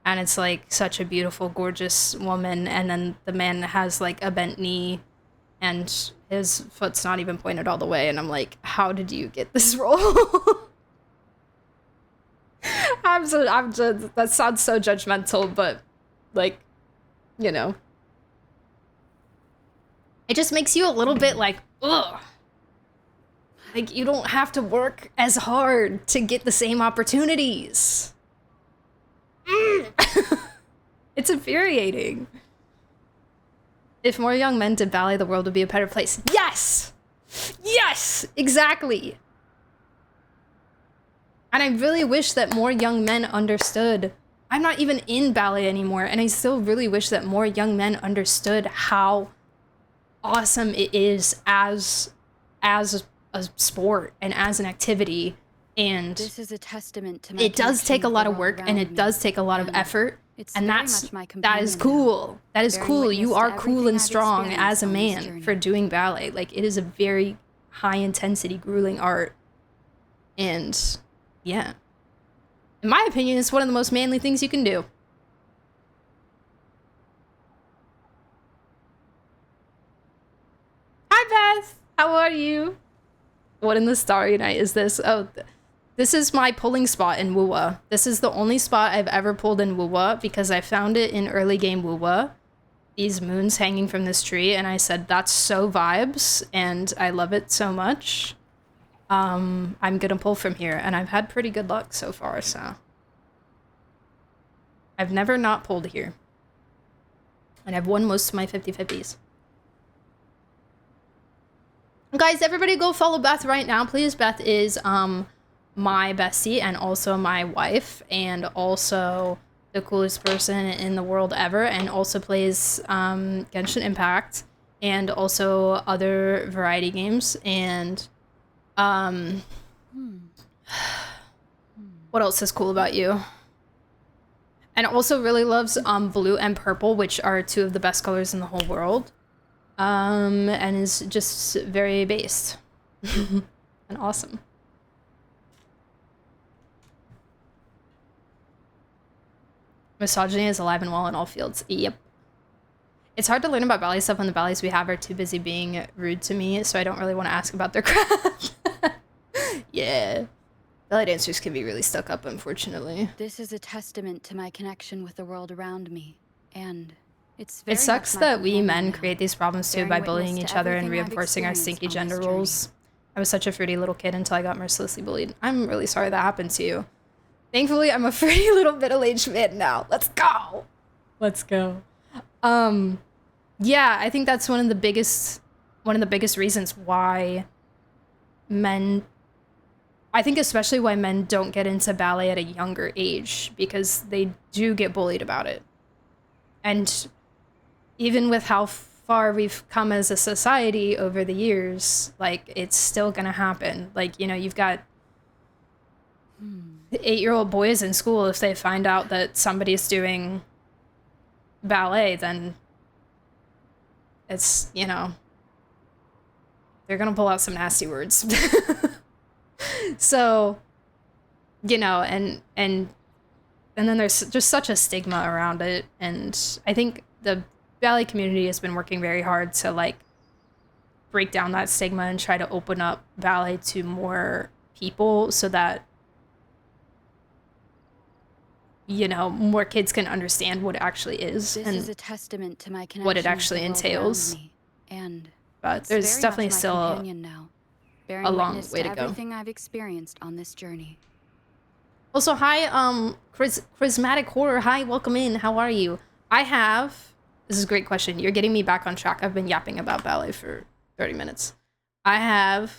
and it's like such a beautiful, gorgeous woman, and then the man has like a bent knee and his foot's not even pointed all the way, and I'm like, how did you get this role? I'm just that sounds so judgmental, but like, you know, it just makes you a little bit like, ugh. Like, you don't have to work as hard to get the same opportunities. It's infuriating. If more young men did ballet, the world would be a better place. Yes! Yes! Exactly! And I really wish that more young men understood. I'm not even in ballet anymore, and I still really wish that more young men understood how awesome it is as a sport and as an activity, and this is a testament to my it does take a lot of work, and it does take a lot of effort, and that is cool. That is cool. You are cool and strong as a man for doing ballet. Like, it is a very high intensity, grueling art, and yeah, in my opinion, it's one of the most manly things you can do. Hi Beth, how are you? What in the Starry Night is this? Oh, this is my pulling spot in wuwa. This is the only spot I've ever pulled in wuwa because I found it in early game wuwa. These moons hanging from this tree, and I said, that's so vibes, and I love it so much. I'm gonna pull from here, and I've had pretty good luck so far, so. I've never not pulled here. And I've won most of my 50-50s. Guys, everybody go follow Beth right now, please. Beth is my bestie and also my wife and also the coolest person in the world ever, and also plays Genshin Impact and also other variety games. And what else is cool about you? And also really loves blue and purple, which are two of the best colors in the whole world. And is just very based and awesome. Misogyny is alive and well in all fields. Yep. It's hard to learn about ballet stuff when the ballets we have are too busy being rude to me, so I don't really want to ask about their craft. Yeah. Ballet dancers can be really stuck up, unfortunately. This is a testament to my connection with the world around me, and it's very It sucks much my that we companion men now, create these problems too bearing by witness bullying to each other and everything I've reinforcing our experienced stinky on gender this journey. roles. I was such a fruity little kid until I got mercilessly bullied. I'm really sorry that happened to you. Thankfully, I'm a fruity little middle-aged man now. Let's go! Let's go. Yeah, I think that's one of the biggest reasons why men, I think especially why men don't get into ballet at a younger age, because they do get bullied about it. And even with how far we've come as a society over the years, like, it's still gonna happen. Like, you know, you've got 8-year-old boys in school, if they find out that somebody's doing ballet, then it's, you know, they're gonna pull out some nasty words. So, you know, and then there's just such a stigma around it, and I think the ballet community has been working very hard to, like, break down that stigma and try to open up ballet to more people so that, you know, more kids can understand what it actually is This and is a testament to my connection what it with the actually world entails. around me, and But it's there's very definitely much my still companion now, bearing a long witness way to go. everything I've experienced on this journey. Also, hi, Charismatic Horror. Hi, welcome in. How are you? This is a great question. You're getting me back on track. I've been yapping about ballet for 30 minutes. I have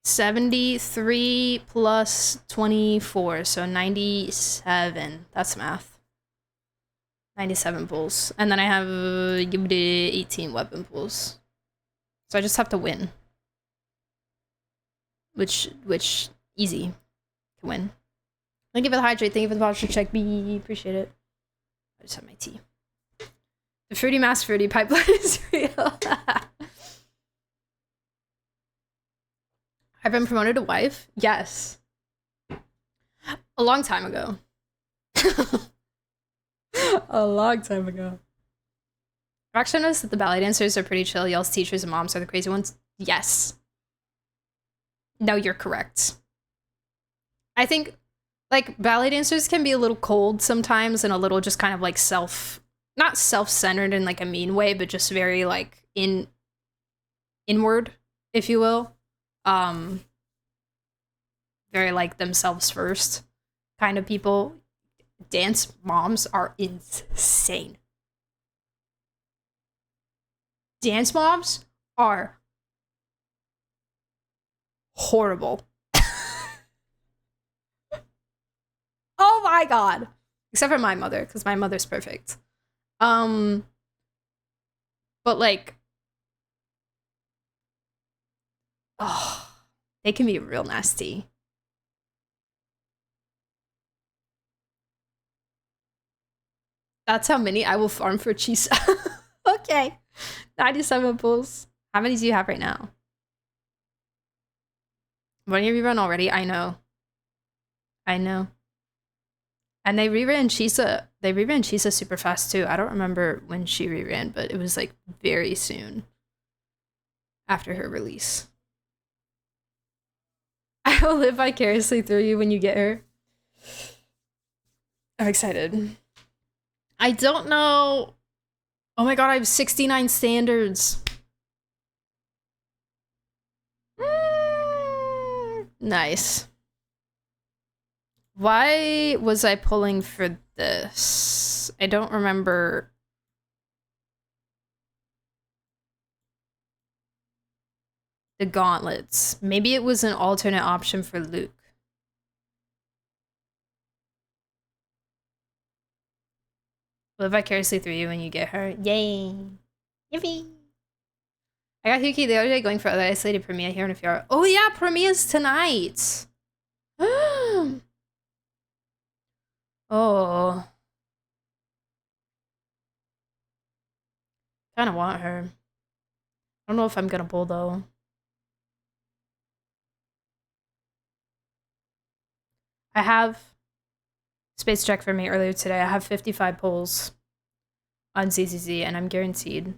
73 plus 24, so 97. That's math. 97 pulls. And then I have 18 weapon pulls. So I just have to win. Which easy to win. Thank you for the hydrate. Thank you for the posture check. B, appreciate it. I just have my tea. The fruity mass fruity pipeline is real. I've been promoted to wife. Yes. A long time ago. A long time ago. I've actually noticed that the ballet dancers are pretty chill. Y'all's teachers and moms are the crazy ones. Yes. No, you're correct. I think, like, ballet dancers can be a little cold sometimes and a little just kind of, like, not self-centered in, like, a mean way, but just very, like, inward, if you will. Very, like, themselves first kind of people. Dance moms are insane. Dance moms are horrible. Oh my god. Except for my mother, because my mother's perfect. But like, oh, they can be real nasty. That's how many I will farm for cheese. Okay. 97 pulls. How many do you have right now? One year rerun already? I know. And they reran Chisa. They reran Chisa super fast too. I don't remember when she reran, but it was like very soon. after her release. I will live vicariously through you when you get her. I'm excited. I don't know. Oh my god, I have 69 standards. Nice. Why was I pulling for this? I don't remember. The gauntlets. Maybe it was an alternate option for Luke. Live vicariously through you when you get her. Yay. Yippee. I got Huki the other day going for other isolated Premiere here in a few hours. Oh yeah, Premiere's tonight. Oh. Kinda want her. I don't know if I'm gonna pull though. I have space check for me earlier today. I have 55 pulls on ZZZ and I'm guaranteed.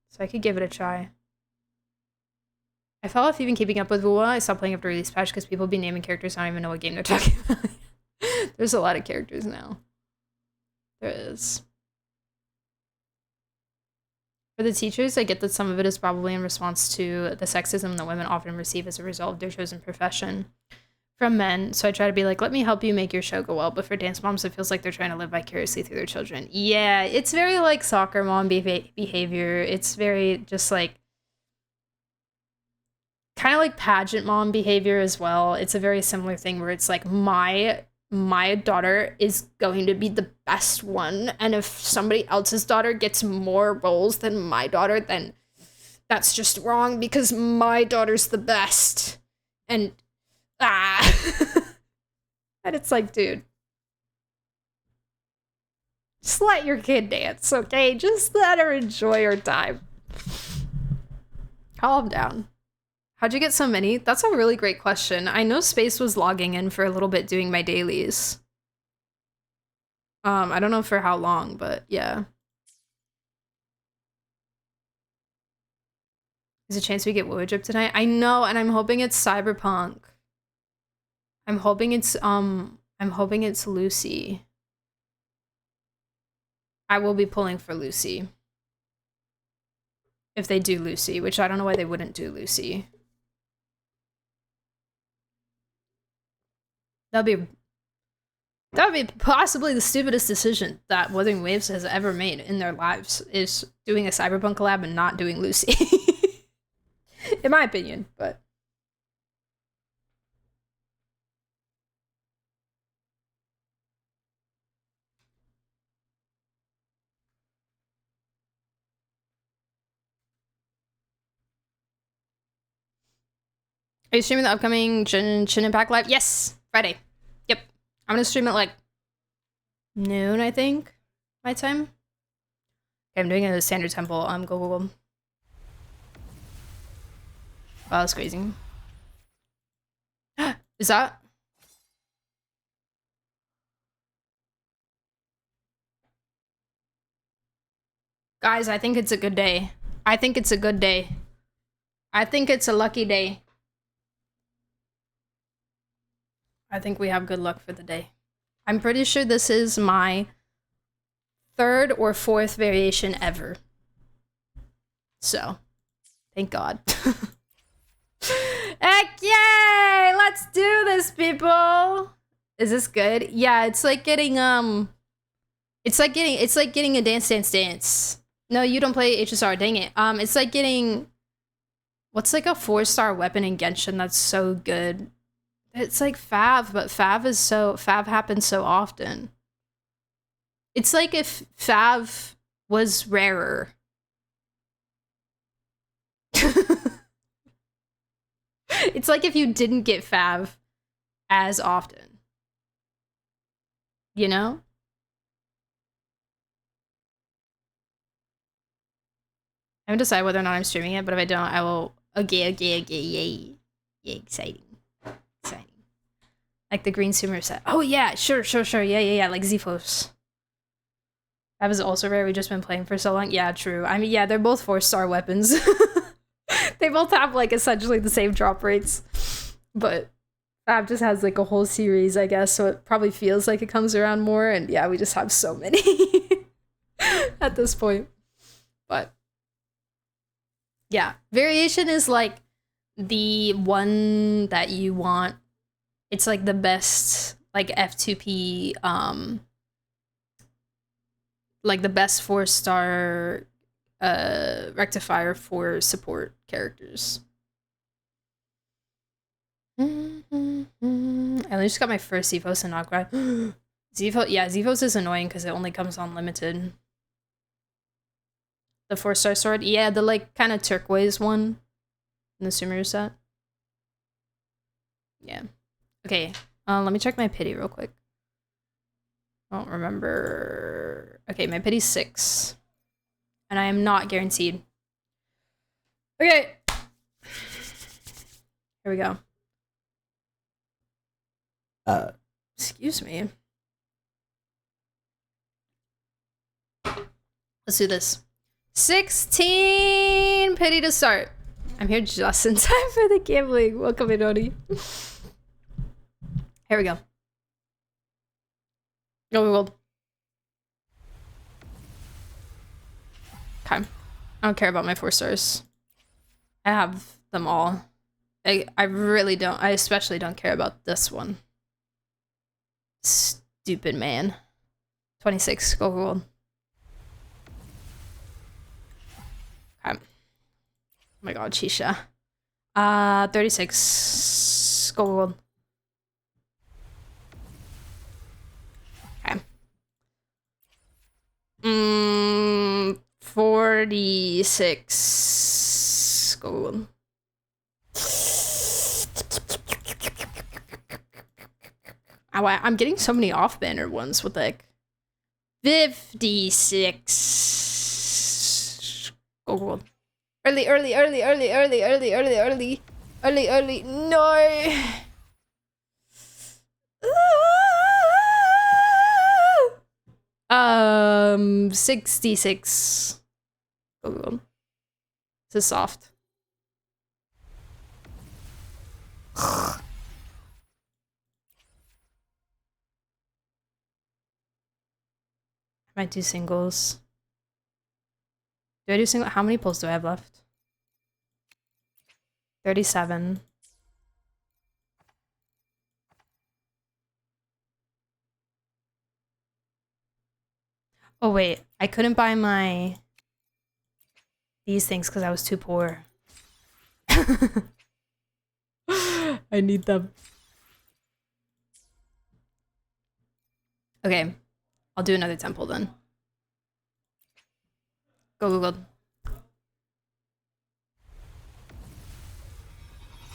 So I could give it a try. I fell off even keeping up with wuwa. I stopped playing after release patch because people be naming characters. I don't even know what game they're talking about. There's a lot of characters now. There is. For the teachers, I get that some of it is probably in response to the sexism that women often receive as a result of their chosen profession from men. So I try to be like, let me help you make your show go well. But for dance moms, it feels like they're trying to live vicariously through their children. Yeah, it's very like soccer mom behavior. It's very just like kind of like pageant mom behavior as well. It's a very similar thing where it's like my daughter is going to be the best one, and if somebody else's daughter gets more roles than my daughter, then that's just wrong because my daughter's the best. And and it's like, dude, just let your kid dance, okay? Just let her enjoy her time. Calm down. How'd you get so many? That's a really great question. I know Space was logging in for a little bit doing my dailies. I don't know for how long, but yeah. There's a chance we get wuwa drip tonight. I know, and I'm hoping it's Cyberpunk. I'm hoping it's Lucy. I will be pulling for Lucy. If they do Lucy, which I don't know why they wouldn't do Lucy. That would be possibly the stupidest decision that Wuthering Waves has ever made in their lives, is doing a Cyberpunk collab and not doing Lucy. In my opinion, but are you streaming the upcoming Shin Impact Live? Yes, Friday. Yep. I'm gonna stream at like noon, I think, my time. Okay, I'm doing a standard temple. Go. Wow, that's crazy. Is that? Guys, I think it's a good day. I think it's a good day. I think it's a lucky day. I think we have good luck for the day. I'm pretty sure this is my third or fourth variation ever. So, thank God. Heck yay! Let's do this, people! Is this good? Yeah, it's like getting, it's like getting a Dance. No, you don't play HSR, dang it. It's like getting, what's like a 4-star weapon in Genshin that's so good? It's like Fav, but Fav happens so often. It's like if Fav was rarer. It's like if you didn't get Fav as often. You know? I haven't decided whether or not I'm streaming it, but if I don't, I will. Okay, yay. Yeah, exciting. Like the green sumer set. Oh yeah, sure. Yeah, like Xephos. That was also rare. We've just been playing for so long. Yeah, true. I mean, yeah, they're both 4-star weapons. They both have like essentially the same drop rates, but Fab just has like a whole series, I guess, so it probably feels like it comes around more. And yeah, we just have so many at this point. But yeah, variation is like the one that you want. It's like the best like F2P like the best 4-star rectifier for support characters. I just got my first Zevos and Nograi. Zevos is annoying because it only comes on limited. The 4-star sword? Yeah, the like kind of turquoise one in the Sumeru set. Yeah. Okay, let me check my pity real quick. I don't remember. Okay, my pity's 6. And I am not guaranteed. Okay. Here we go. Excuse me. Let's do this. 16 pity to start. I'm here just in time for the gambling. Welcome, Inoni. Here we go. Go gold. Okay. I don't care about my 4 stars. I have them all. I really don't. I especially don't care about this one. Stupid man. 26. Go gold. Okay. Oh my god, Chisha. 36. Go gold. Okay. 46. Go gold. I'm getting so many off-banner ones with like 56. Go gold. Early. No. 66. Go gold. This is soft. I might do singles. Do I do single? How many pulls do I have left? 37. Oh wait, I couldn't buy these things because I was too poor. I need them. Okay. I'll do another temple then. Go.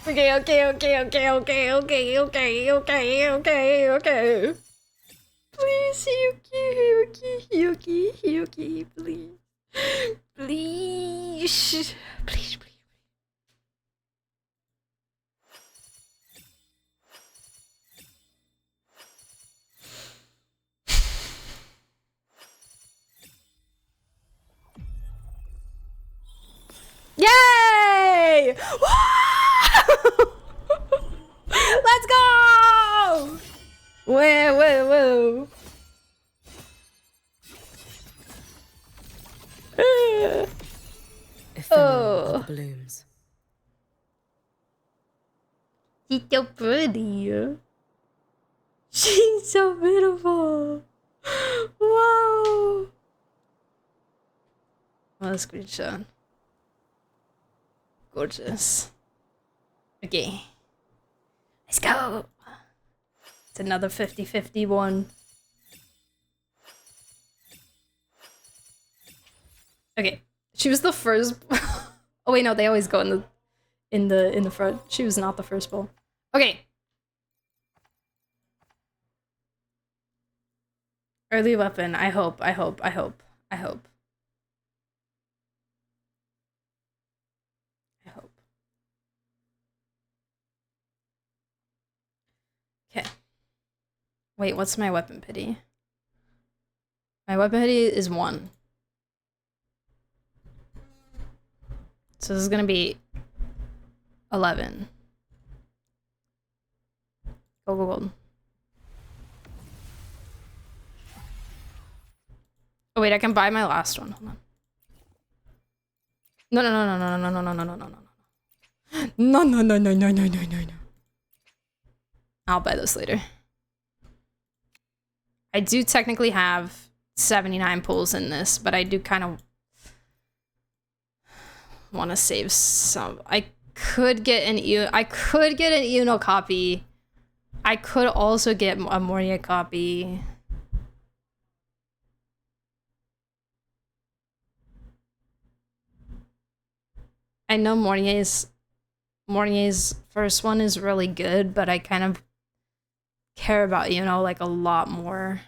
Okay. Please, Yuki, please. Please. Yay! Let's go! Whoa. Ephemeral are the blooms. She's so pretty. She's so beautiful. Wow. What a screenshot. Gorgeous. Okay. Let's go. It's another 50-50 one. Okay. She was the first. Oh wait, no, they always go in the front. She was not the first bowl. Okay. Early weapon. I hope. Okay. Wait, what's my weapon pity? My weapon pity is 1. So this is gonna be 11. Gold. Oh wait, I can buy my last one. Hold on. No. No. I'll buy this later. I do technically have 79 pulls in this, but I do kind of want to save some. I could get an Uno copy. I could also get a Moria copy. I know Mornier's first one is really good, but I kind of care about, you know, like a lot more.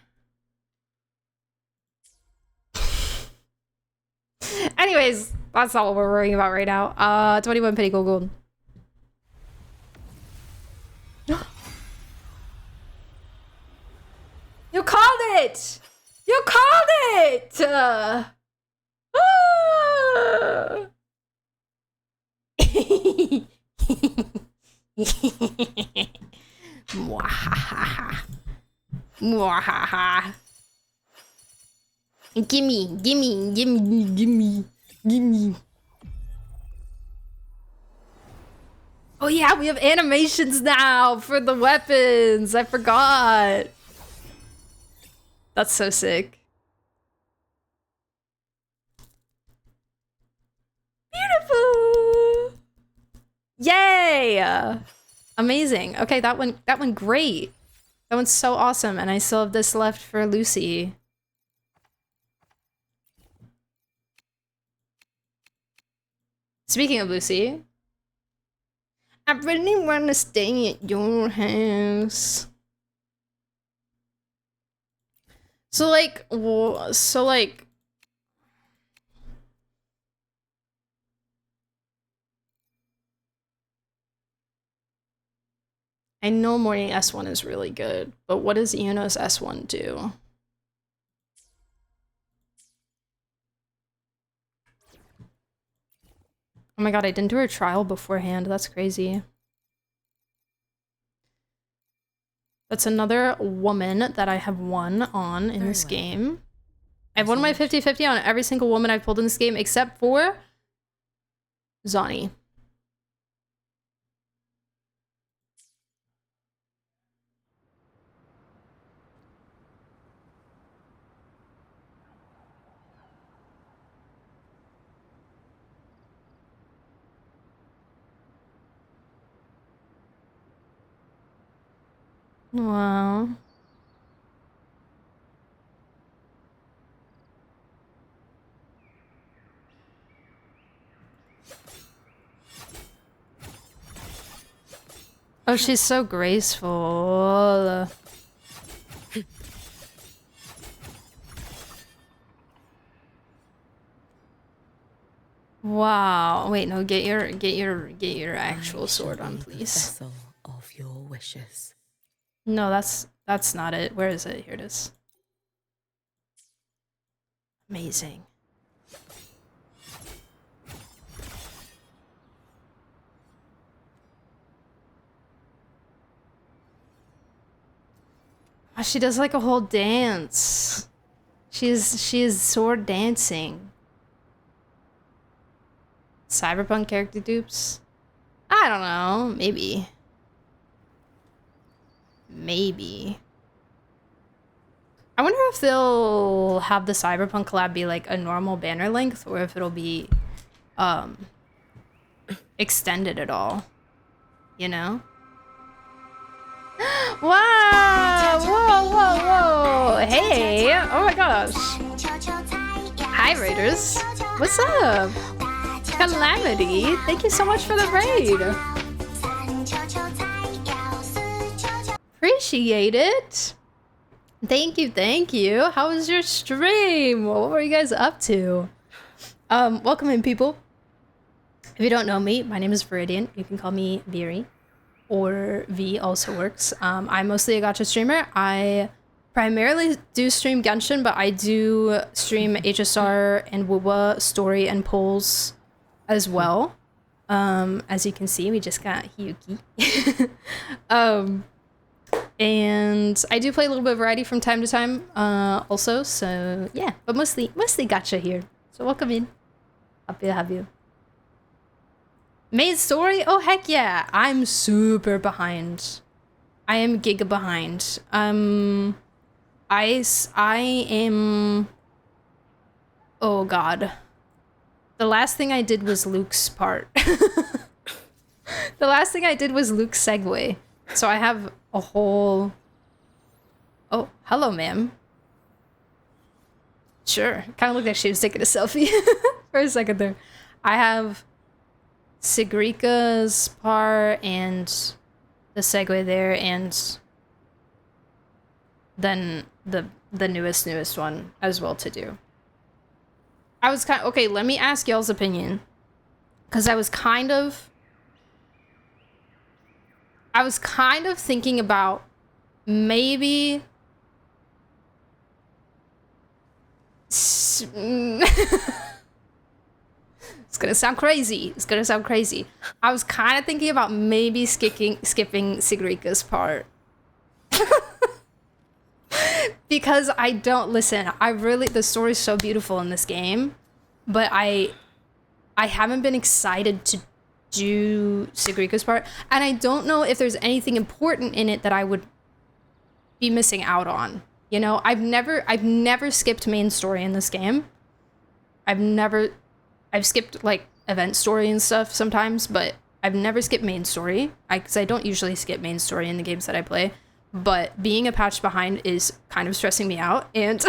Anyways, that's not what we're worrying about right now. 21 penny gold. You called it! You called it! Mwahaha. Mwahaha. Gimme. Oh yeah, we have animations now for the weapons. I forgot. That's so sick. Beautiful. Yay! Amazing. Okay, that one great. That one's so awesome, and I still have this left for Lucy. Speaking of Lucy, I really want to stay at your house. So like, I know Morning S1 is really good, but what does Iono's S1 do? Oh my god, I didn't do her trial beforehand. That's crazy. That's another woman that I have won on in this game. I've won my 50-50 on every single woman I've pulled in this game except for Zani. Wow. Oh, she's so graceful. Wow. Wait, no, get your actual sword on, please. Vessel of your wishes. No, that's not it. Where is it? Here it is. Amazing. Oh, she does like a whole dance. She is sword dancing. Cyberpunk character dupes? I don't know. Maybe. I wonder if they'll have the Cyberpunk collab be like a normal banner length or if it'll be extended at all. You know? Wow! Whoa! Hey! Oh my gosh! Hi, Raiders! What's up? Calamity! Thank you so much for the raid! Appreciate it! Thank you! How was your stream? What were you guys up to? Welcome in, people. If you don't know me, my name is Viridian. You can call me Viri. Or V also works. I'm mostly a gacha streamer. I primarily do stream Genshin, but I do stream HSR and wuwa story and polls as well. As you can see, we just got Hiyuki. And I do play a little bit of variety from time to time, also. So yeah, but mostly gacha here. So welcome in. Happy to have you. Main story? Oh heck yeah! I'm super behind. I am giga behind. I am. Oh god. The last thing I did was Luke's part. The last thing I did was Luke's segue. So I have a whole... Oh, hello, ma'am. Sure. Kind of looked like she was taking a selfie for a second there. I have Sigrika's part and the segue there, and then the newest one as well to do. I was kind of... Okay, let me ask y'all's opinion. Because I was kind of thinking about maybe... It's gonna sound crazy. I was kind of thinking about maybe skipping Sigrika's part. Because I don't... Listen, the story's so beautiful in this game, but I haven't been excited to do Sigrika's part, and I don't know if there's anything important in it that I would be missing out on. You know, I've never skipped main story in this game. I've skipped like event story and stuff sometimes, but I've never skipped main story. Because I don't usually skip main story in the games that I play. But being a patch behind is kind of stressing me out, and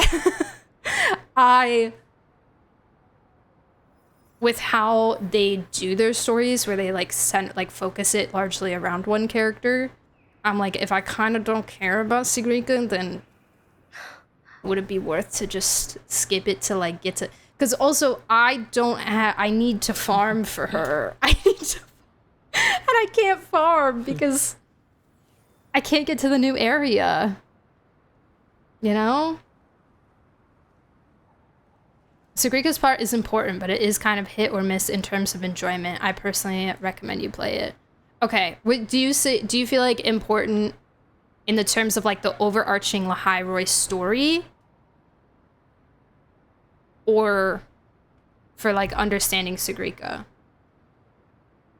with how they do their stories, where they focus it largely around one character, I'm like, if I kind of don't care about Sigrika, then would it be worth to just skip it to like get to? Because also I need to farm for her. And I can't farm because I can't get to the new area. You know? Sigrika's part is important, but it is kind of hit or miss in terms of enjoyment. I personally recommend you play it. Okay, do you feel like important in the terms of like the overarching Lahai Roy story? Or for like understanding Sigrika?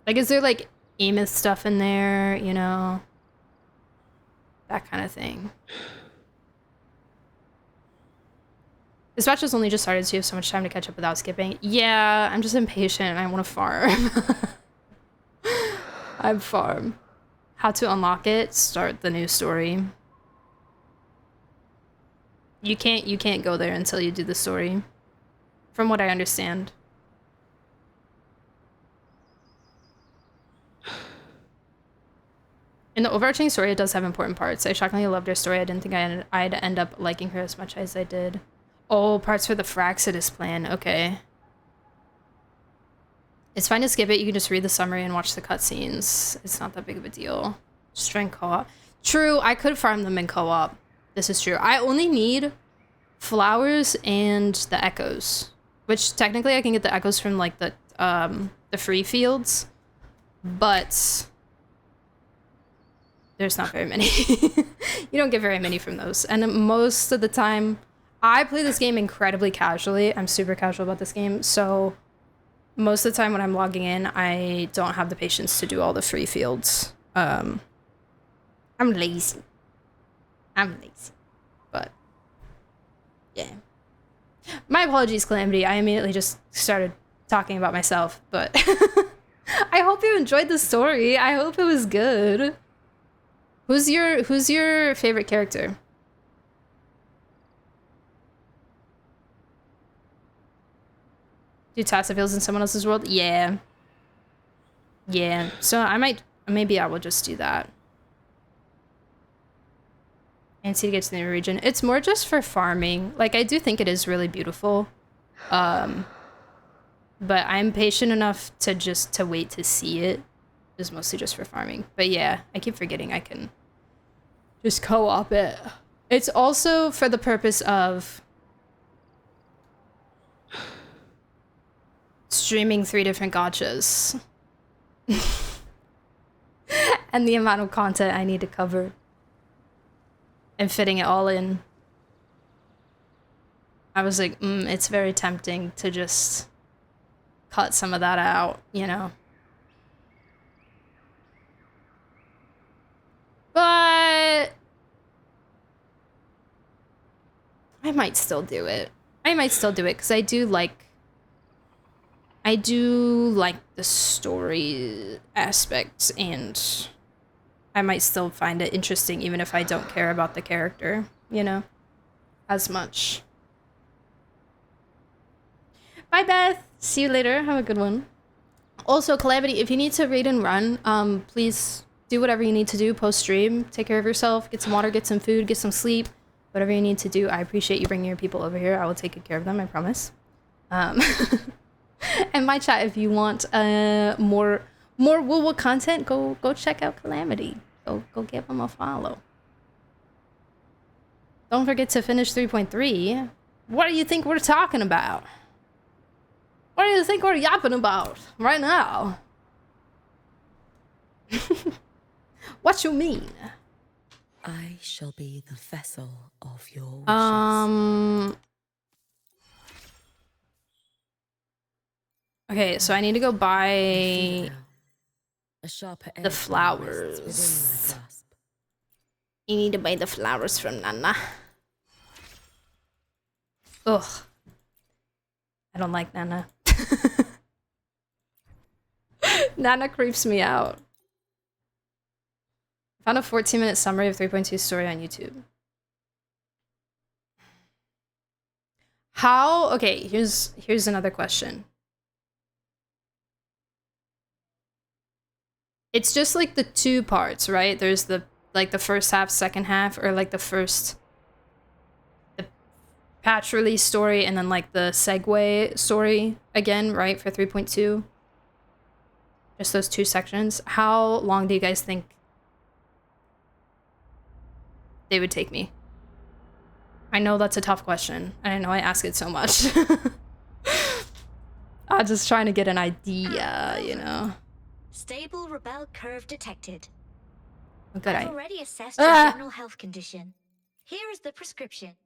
Like, is there like Amith stuff in there, you know? That kind of thing. This match has only just started, so you have so much time to catch up without skipping. Yeah, I'm just impatient and I want to farm. I'm farm. How to unlock it? Start the new story. You can't go there until you do the story, from what I understand. In the overarching story, it does have important parts. I shockingly loved her story. I didn't think I'd end up liking her as much as I did. Oh, parts for the Fraxidus plan. Okay. It's fine to skip it. You can just read the summary and watch the cutscenes. It's not that big of a deal. Just try and co-op. True, I could farm them in co-op. This is true. I only need flowers and the echoes. Which, technically, I can get the echoes from, like, the free fields. But there's not very many. You don't get very many from those. And most of the time, I play this game incredibly casually. I'm super casual about this game. So most of the time when I'm logging in, I don't have the patience to do all the free fields. I'm lazy. But yeah. My apologies, Calamity. I immediately just started talking about myself, but I hope you enjoyed the story. I hope it was good. Who's your favorite character? Do Tassa feels in someone else's world? Yeah. Yeah. So maybe I will just do that. And see to get to the new region. It's more just for farming. Like, I do think it is really beautiful. But I'm patient enough to wait to see it. It's mostly just for farming. But yeah, I keep forgetting I can just co-op it. It's also for the purpose of streaming 3 different gachas. And the amount of content I need to cover and fitting it all in. I was like, it's very tempting to just cut some of that out, you know? But I might still do it. I might still do it because I do like the story aspects, and I might still find it interesting even if I don't care about the character, you know, as much. Bye, Beth. See you later. Have a good one. Also, Calamity, if you need to raid and run, please do whatever you need to do post-stream. Take care of yourself. Get some water, get some food, get some sleep. Whatever you need to do. I appreciate you bringing your people over here. I will take good care of them, I promise. And my chat, if you want more wuwa content, go check out Calamity. Go give them a follow. Don't forget to finish 3.3. What do you think we're talking about? What do you think we're yapping about right now? What you mean? I shall be the vessel of your wishes. Okay, so I need to go buy A sharper the edge flowers. rests within my grasp. You need to buy the flowers from Nana. Ugh. I don't like Nana. Nana creeps me out. I found a 14-minute summary of 3.2 story on YouTube. How? Okay, here's another question. It's just like the two parts, right? There's the first half, second half, or like the patch release story, and then like the segue story again, right? For 3.2. Just those two sections. How long do you guys think they would take me? I know that's a tough question, and I know I ask it so much. I'm just trying to get an idea, you know. Stable rebel curve detected. Good I've idea. already assessed your general health condition. Here is the prescription.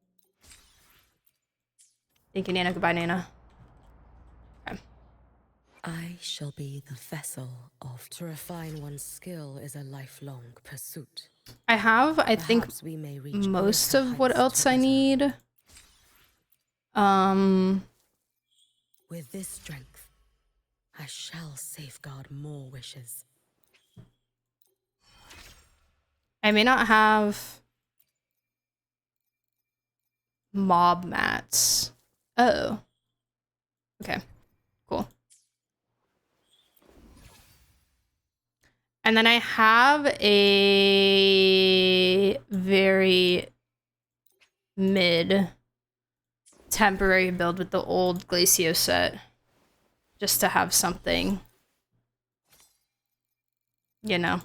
Thank you, Nana. Goodbye, Nana. Okay. I shall be the vessel of. To refine one's skill is a lifelong pursuit. I have, I think, Perhaps we may reach most greater of what heights else I together. need. With this strength, I shall safeguard more wishes. I may not have mob mats. Oh. Okay. Cool. And then I have a very mid temporary build with the old Glacio set. Just to have something. You know.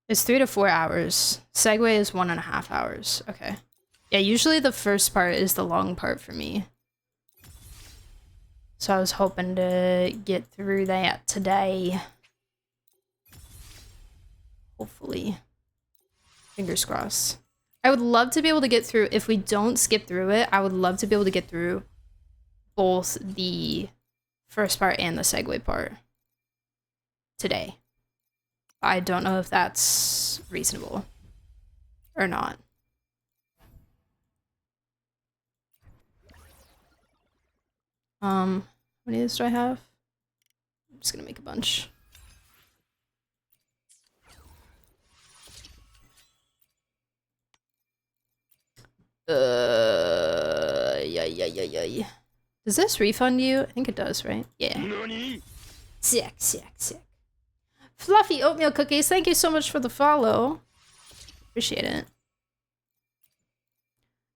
It's 3 to 4 hours. Segway is 1.5 hours. Okay. Yeah, usually the first part is the long part for me. So I was hoping to get through that today. Hopefully. Fingers crossed. I would love to be able to get through, if we don't skip through it, I would love to be able to get through both the first part and the segue part today. I don't know if that's reasonable or not. How many of these do I have? I'm just gonna make a bunch. Yeah. Does this refund you? I think it does, right? Yeah. Sick. Fluffy oatmeal cookies, thank you so much for the follow. Appreciate it.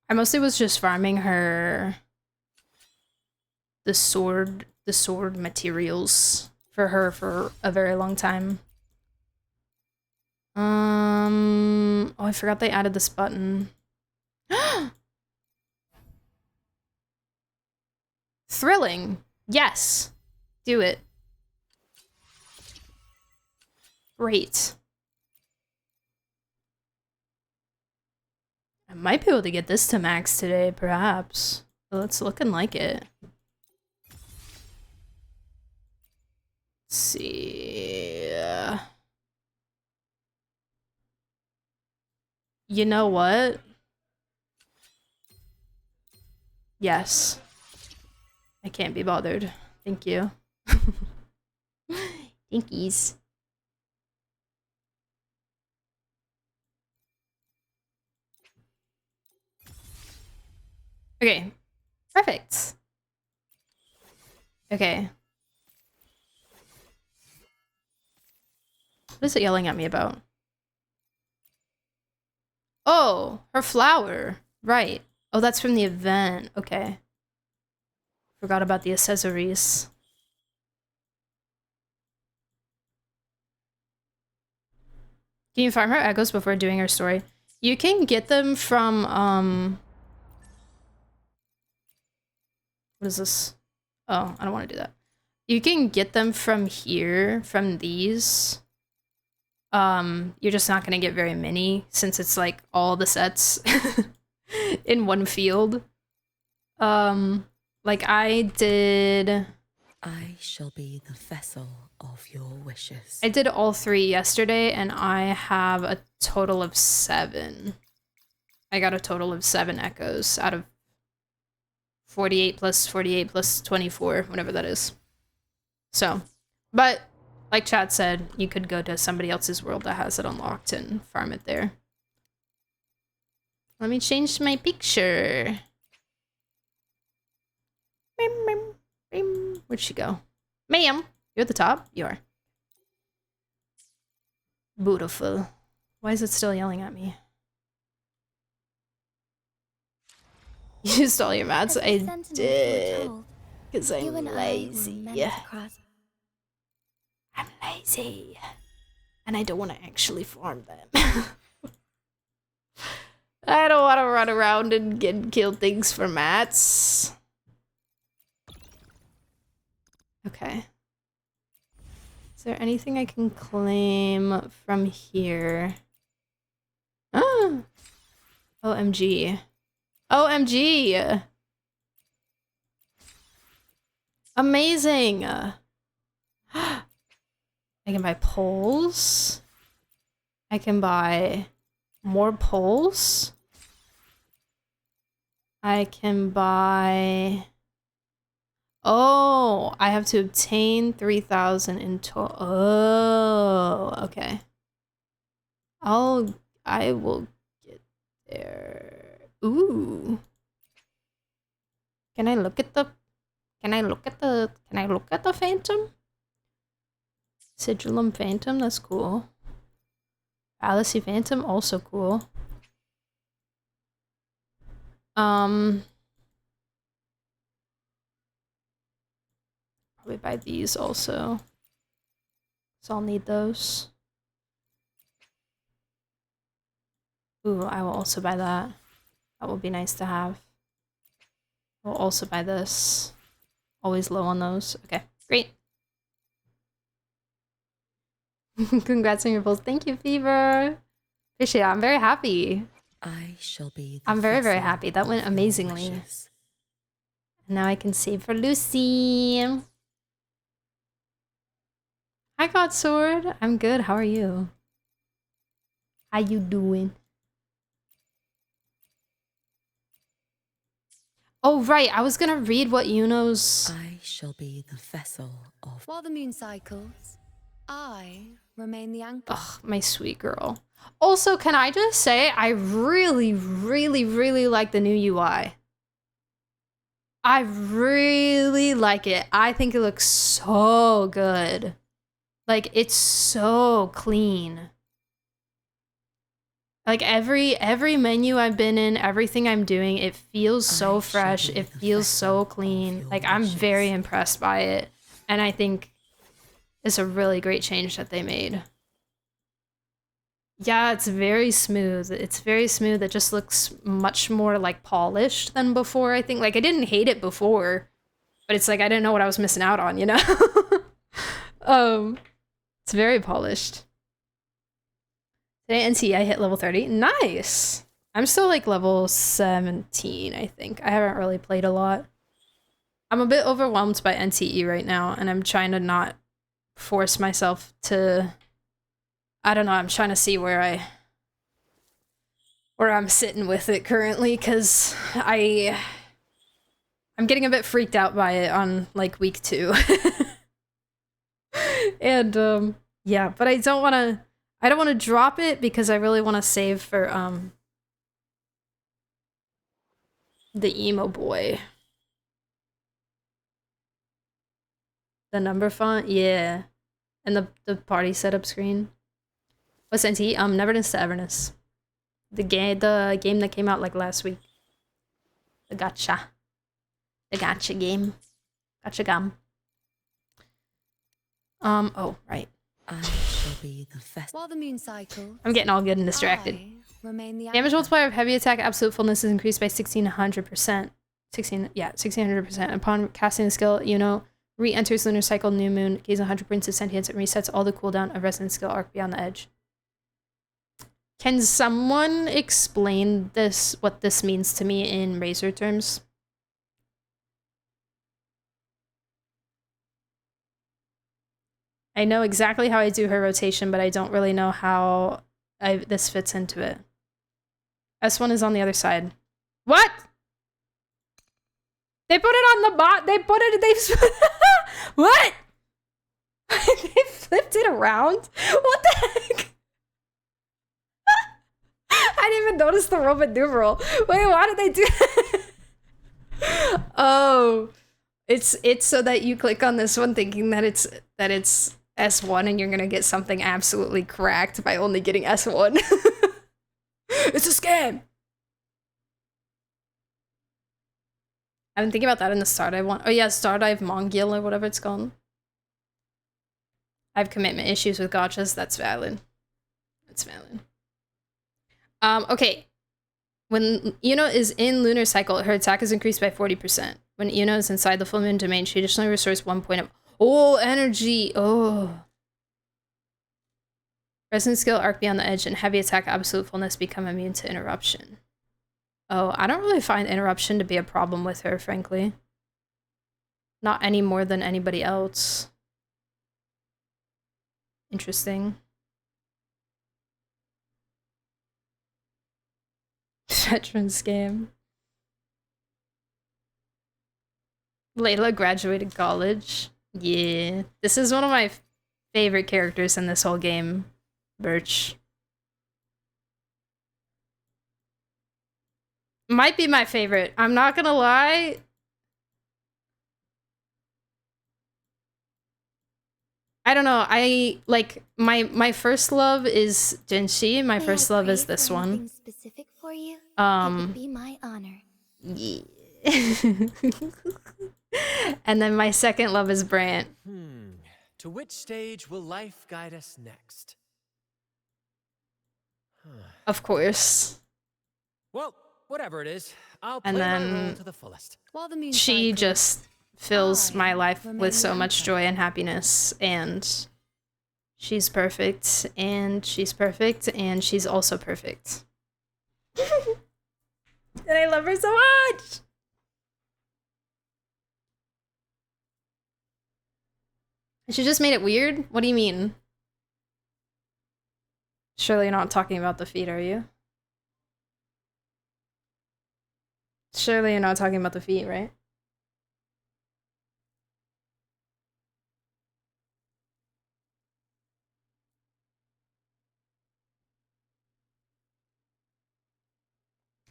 I mostly was just farming her the sword materials for her for a very long time. Oh, I forgot they added this button. thrilling. Yes. Do it. Great. I might be able to get this to max today, perhaps. Well, it's looking like it. Let's see. You know what? Yes. I can't be bothered. Thank you. Thankies. Okay. Perfect. Okay. What is it yelling at me about? Oh, her flower. Right. Oh, that's from the event. Okay. Forgot about the accessories. Can you farm her echoes before doing her story? You can get them from, what is this? Oh, I don't want to do that. You can get them from here, from these. You're just not gonna get very many since it's like all the sets in one field. Like I did... I shall be the vessel of your wishes. I did all 3 yesterday, and I have a total of 7. I got a total of 7 echoes out of 48 plus 24, whatever that is. So, but like Chad said, you could go to somebody else's world that has it unlocked and farm it there. Let me change my picture. Where'd she go? Ma'am, you're at the top? You are. Beautiful. Why is it still yelling at me? You used all your mats? I did. Because I'm lazy. I'm lazy. And I don't want to actually farm them. I don't want to run around and kill things for mats. Okay. Is there anything I can claim from here? Ah! OMG. OMG! Amazing! I can buy poles. I can buy more poles. I can buy... Oh, I have to obtain 3,000 in total. Oh, okay. I will get there. Ooh. Can I look at the Phantom? Sigillum Phantom, that's cool. Fallacy Phantom, also cool. Probably buy these also. So I'll need those. Ooh, I will also buy that. That will be nice to have. I'll also buy this. Always low on those. Okay, great. Congrats on your polls. Thank you, Fever. Appreciate it. I'm very happy. I shall be I'm very, very happy. That went amazingly. Now I can save for Lucy. Hi, Godsword. I'm good. How are you? How you doing? Oh, right. I was gonna read what Yuno's... I shall be the vessel of... While the moon cycles, I remain the anchor. Ugh, my sweet girl. Also, can I just say, I really, really, really like the new UI. I really like it. I think it looks so good. Like, it's so clean. Like, every menu I've been in, everything I'm doing, it feels so fresh. It feels so clean. Like, I'm very impressed by it. And I think it's a really great change that they made. Yeah, it's very smooth. It's very smooth. It just looks much more, like, polished than before, I think. Like, I didn't hate it before. But it's like I didn't know what I was missing out on, you know? It's very polished. Today NC I hit level 30. Nice! I'm still like level 17, I think. I haven't really played a lot. I'm a bit overwhelmed by NTE right now, and I'm trying to not force myself to... I don't know, I'm trying to see where I'm sitting with it currently, because I'm getting a bit freaked out by it on like week 2. And yeah, but I don't want to drop it because I really want to save for the emo boy. The number font, yeah. And the party setup screen. What's NT? Neverness to Everness. The game that came out like last week. The gacha. The gacha game. Gacha gum. Oh, right. I shall be the vessel. While the moon cycles, I'm getting all good and distracted. I remain the Damage anchor. multiplier of heavy attack absolute fullness is increased by 1600%. 1600%. Upon casting the skill, re-enters lunar cycle, new moon, gains 100 points of sentience, and resets all the cooldown of resonant skill arc beyond the edge. Can someone explain this, what this means to me in Razor terms? I know exactly how I do her rotation, but I don't really know how this fits into it. S1 is on the other side. What? They put it on the bot. They put it. What? They flipped it around. What the heck? I didn't even notice the Roman numeral. Wait, why did they do that? Oh, it's so that you click on this one thinking that it's S1 and you're gonna get something absolutely cracked by only getting S1. It's a scam. I've been thinking about that in the Stardive one. Oh yeah, Stardive Mongil or whatever it's called. I have commitment issues with gachas. That's valid. That's valid. Okay. When Yuno is in lunar cycle, her attack is increased by 40%. When Yuno is inside the full moon domain, she additionally restores 1 point of energy. Oh. Resonant skill, arc beyond the edge, and heavy attack absolute fullness become immune to interruption. Oh, I don't really find interruption to be a problem with her, frankly. Not any more than anybody else. Interesting. Veteran scam. Layla graduated college. Yeah. This is one of my favorite characters in this whole game. Birch. Might be my favorite. I'm not gonna lie. I don't know. I like my first love is Jinshi. My first love is this one. Specific for you? It would be my honor. Yeah. And then my second love is Brant. To which stage will life guide us next? Of course. Well, whatever it is, I'll And play my then role to the fullest. While the moon She cycles, just fills my life remain with so the much anchor. joy and happiness, and she's perfect, and she's perfect, and she's also perfect. And I love her so much! She just made it weird? What do you mean? Surely you're not talking about the feet, are you? Surely you're not talking about the feet, right?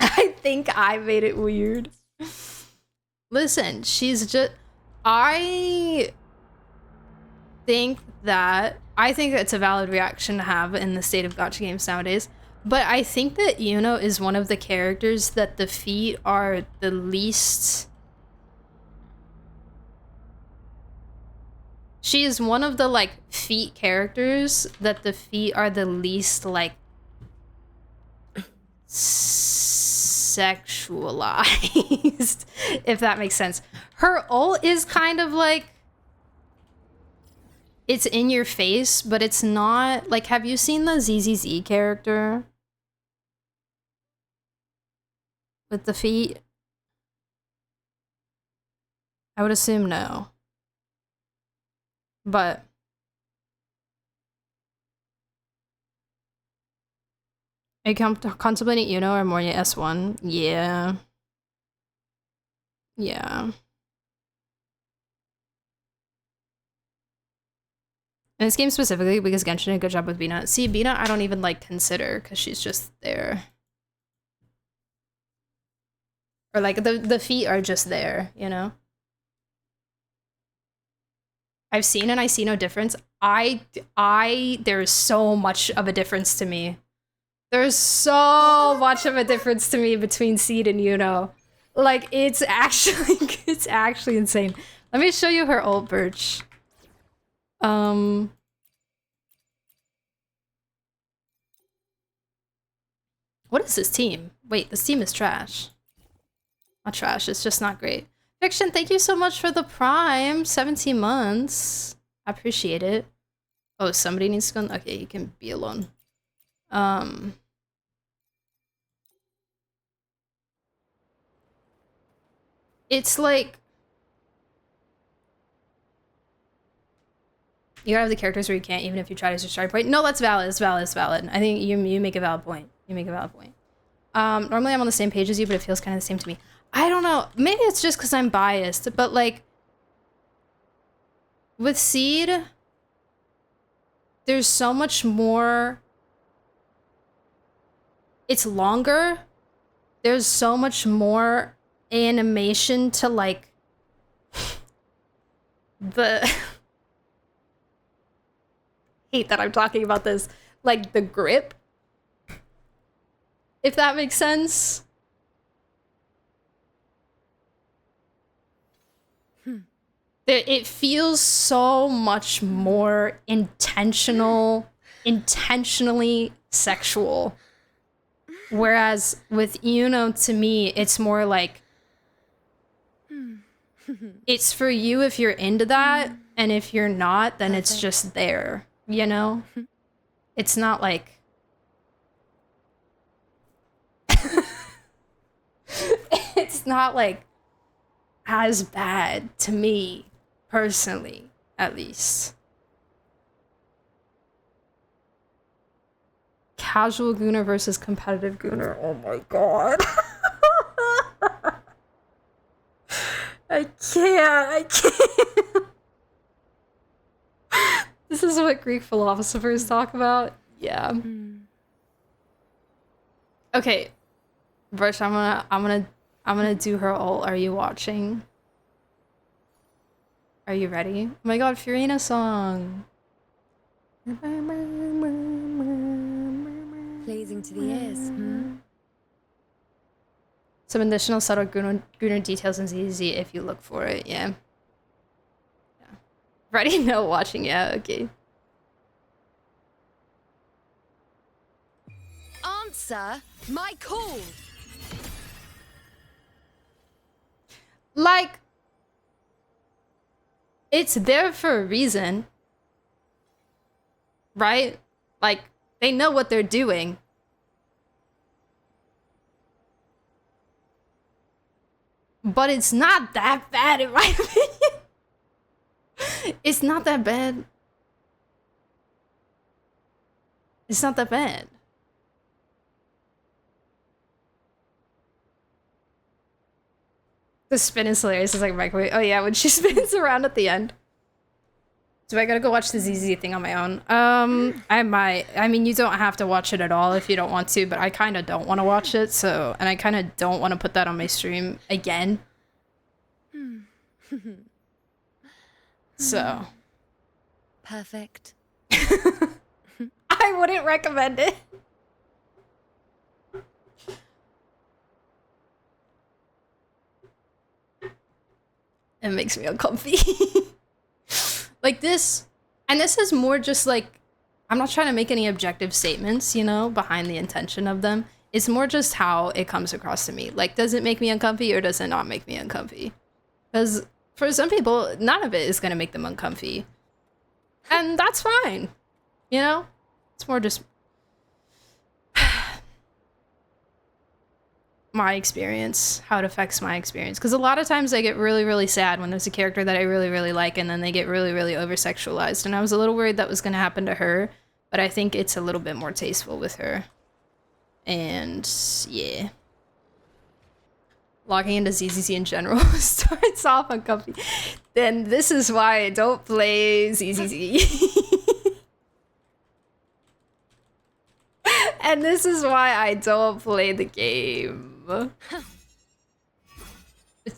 I think I made it weird. Listen, she's just... I think it's a valid reaction to have in the state of gacha games nowadays. But I think that Yuno is one of the characters that the feet are the least... She is one of the, like, feet characters that the feet are the least, like, sexualized, if that makes sense. Her ult is kind of like, it's in your face, but it's not like, have you seen the ZZZ character with the feet? I would assume no, but are you contemplating Uno or Mornia S1? Yeah. Yeah. In this game specifically, because Genshin did a good job with Bina. See, Bina I don't even like consider, because she's just there. Or like, the feet are just there, you know? I've seen and I see no difference. There's so much of a difference to me. There's so much of a difference to me between Seed and Yuno. Like, it's actually insane. Let me show you her ult, Birch. What is this team? Wait, this team is trash. Not trash, it's just not great. Fiction, thank you so much for the Prime. 17 months. I appreciate it. Oh, somebody needs to go. Okay, you can be alone. It's like, you gotta have the characters where you can't, even if you try to use your starting point. No, that's valid. It's valid. It's valid. I think you make a valid point. You make a valid point. Normally I'm on the same page as you, but it feels kind of the same to me. I don't know. Maybe it's just because I'm biased, but like, with Seed, there's so much more. It's longer. There's so much more animation to like the hate that I'm talking about this, like the grip, if that makes sense. It feels so much more intentionally sexual. Whereas with Yuno, to me, it's more like, it's for you if you're into that, and if you're not, then it's just there, you know? It's not like... it's not like as bad to me, personally, at least. Casual Gooner versus competitive Gooner. Oh my god. I can't. This is what Greek philosophers talk about. Yeah. Okay. Birch, I'm gonna do her ult. Are you watching? Are you ready? Oh my god, Furina song. Pleasing to the ears. Some additional subtle Gunnar details in ZZ if you look for it, yeah. Ready? No, watching, yeah, okay. Answer my call. Like, it's there for a reason, right? Like, they know what they're doing. But it's not that bad, in my opinion. It's not that bad. It's not that bad. The spin is hilarious. It's like microwave. Oh yeah, when she spins around at the end. So I gotta go watch the ZZ thing on my own. I might. I mean, you don't have to watch it at all if you don't want to, but I kind of don't want to watch it. So, and I kind of don't want to put that on my stream again. So. Perfect. I wouldn't recommend it. It makes me uncomfy. Like this, and this is more just like, I'm not trying to make any objective statements, you know, behind the intention of them. It's more just how it comes across to me. Like, does it make me uncomfy or does it not make me uncomfy? Because for some people, none of it is going to make them uncomfy. And that's fine. You know? It's more just my experience, how it affects my experience. Because a lot of times I get really, really sad when there's a character that I really, really like and then they get really, really over-sexualized. And I was a little worried that was going to happen to her, but I think it's a little bit more tasteful with her. And yeah. Logging into ZZZ in general starts off uncomfy. Then this is why I don't play ZZZ. And this is why I don't play the game. But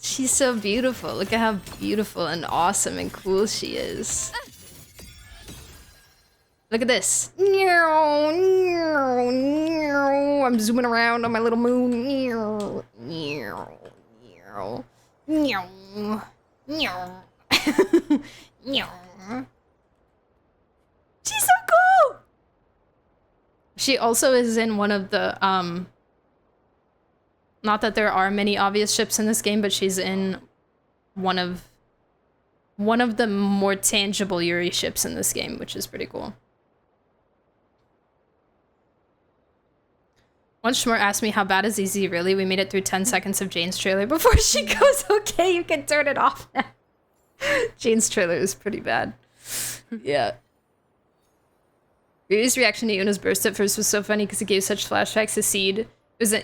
she's so beautiful. Look at how beautiful and awesome and cool she is. Look at this. I'm zooming around on my little moon. She's so cool! She also is in one of the, not that there are many obvious ships in this game, but she's in one of the more tangible Yuri ships in this game, which is pretty cool. Once Schmort asked me how bad is ZZ really, we made it through 10 seconds of Jane's trailer before she goes, okay, you can turn it off now. Jane's trailer is pretty bad. Yeah. Yuri's reaction to Yuna's burst at first was so funny because it gave such flashbacks to Seed.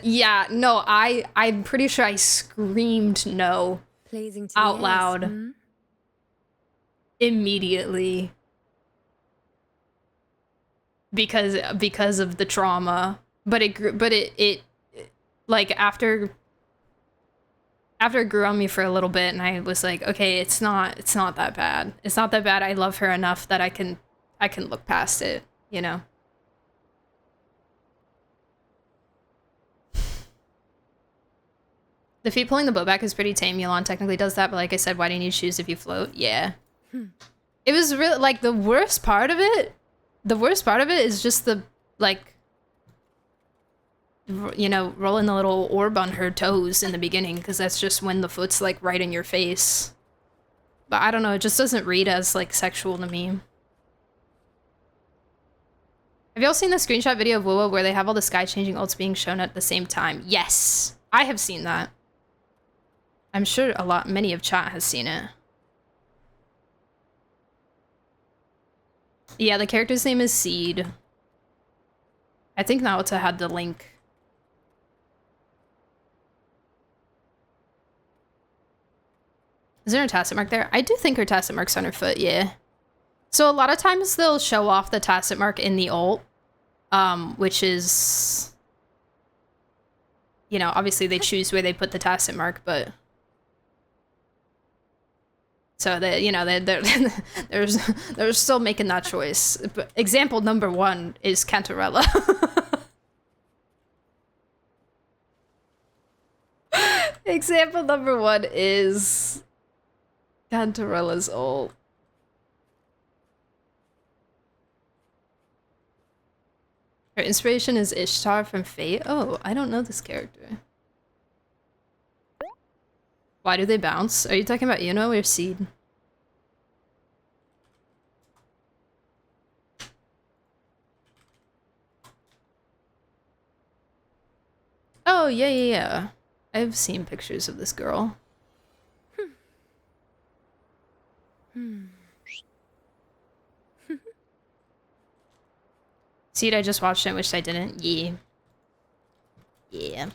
Yeah, no, I'm pretty sure I screamed no out loud immediately because of the trauma. But it like after it grew on me for a little bit, and I was like, okay, it's not that bad. It's not that bad. I love her enough that I can look past it, you know. The feet pulling the boat back is pretty tame. Yolande technically does that, but like I said, why do you need shoes if you float? Yeah. It was really, like, the worst part of it is just the, like, you know, rolling the little orb on her toes in the beginning, because that's just when the foot's, like, right in your face. But I don't know, it just doesn't read as, like, sexual to me. Have y'all seen the screenshot video of wuwa where they have all the sky-changing ults being shown at the same time? Yes! I have seen that. I'm sure many of chat has seen it. Yeah, the character's name is Seed. I think Naota had the link. Is there a tacit mark there? I do think her tacit mark's on her foot, yeah. So a lot of times they'll show off the tacit mark in the ult, which is, you know, obviously they choose where they put the tacit mark, but so they, you know, they're still making that choice. But example number 1 is Cantarella. Example number 1 is Cantarella's ult. Her inspiration is Ishtar from Fate. Oh, I don't know this character. Why do they bounce? Are you talking about Yuno or Seed? Oh, yeah. I've seen pictures of this girl. Seed, I just watched it, wished I didn't. Yeah.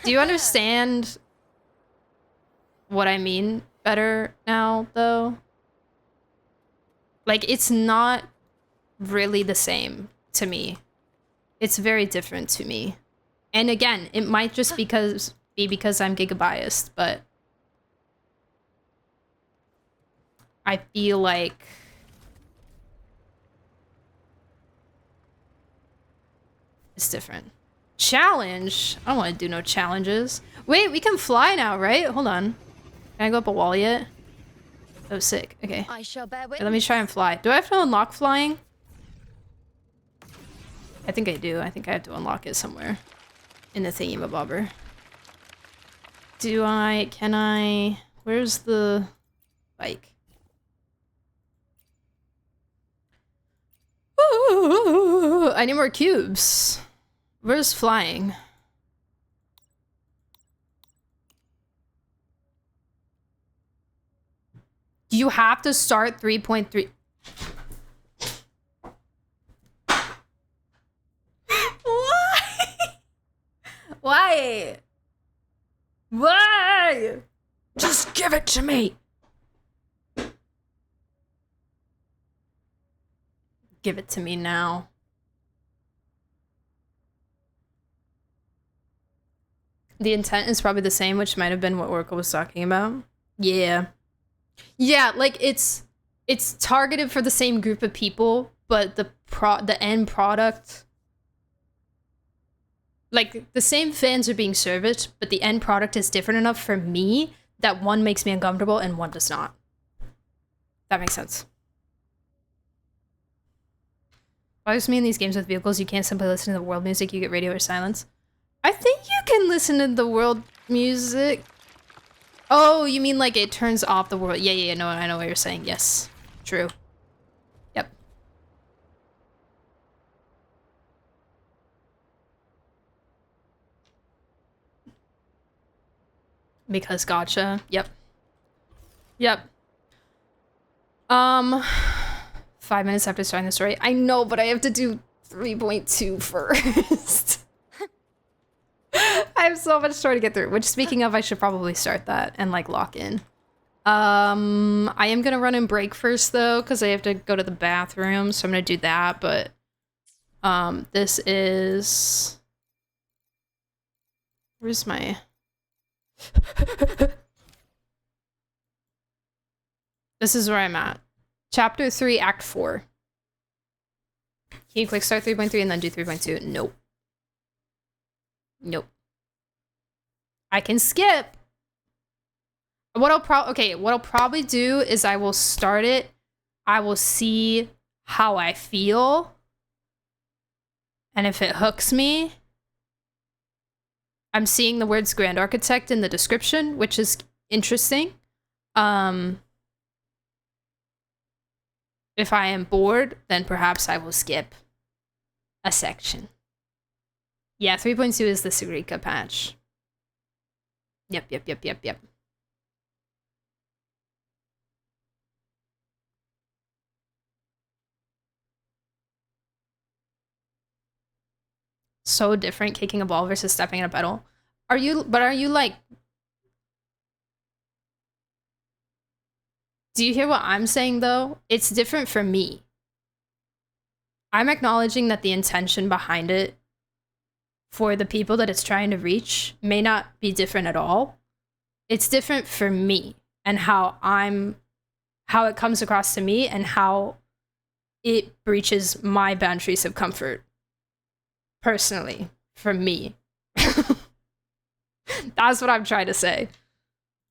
Do you understand what I mean better now, though? Like, it's not really the same to me. It's very different to me. And again, it might just be because I'm giga biased, but I feel like it's different. Challenge? I don't want to do no challenges. Wait, we can fly now, right? Hold on. Can I go up a wall yet? Oh, sick. Okay. I shall bear Let me try and fly. Do I have to unlock flying? I think I do. I think I have to unlock it somewhere in the thingy-mabobber. Can I Where's the bike? Ooh, I need more cubes. Where's flying? You have to start 3.3. Why? Why? Why? Just give it to me. Give it to me now. The intent is probably the same, which might have been what Oracle was talking about. Yeah. Yeah, like it's targeted for the same group of people, but the end product, like the same fans are being serviced, but the end product is different enough for me that one makes me uncomfortable and one does not. That makes sense. Bothers me in these games with vehicles, you can't simply listen to the world music, you get radio or silence. I think you can listen to the world music. Oh, you mean like it turns off the world? Yeah, no, I know what you're saying. Yes, true. Yep. Because gotcha. Yep. 5 minutes after starting the story. I know, but I have to do 3.2 first. I have so much story to get through, which speaking of, I should probably start that and like lock in. I am gonna run and break first though, because I have to go to the bathroom, so I'm gonna do that, but this is... Where's my... This is where I'm at. Chapter 3, Act 4. Can you quick start 3.3 and then do 3.2? Nope. Nope. I can skip. What I'll probably do is I will start it. I will see how I feel. And if it hooks me, I'm seeing the words Grand Architect in the description, which is interesting. If I am bored, then perhaps I will skip a section. Yeah, 3.2 is the Sugrika patch. Yep. So different kicking a ball versus stepping in a pedal. Are you like... Do you hear what I'm saying though? It's different for me. I'm acknowledging that the intention behind it for the people that it's trying to reach may not be different at all. It's different for me and how it comes across to me and how it breaches my boundaries of comfort. Personally, for me. That's what I'm trying to say.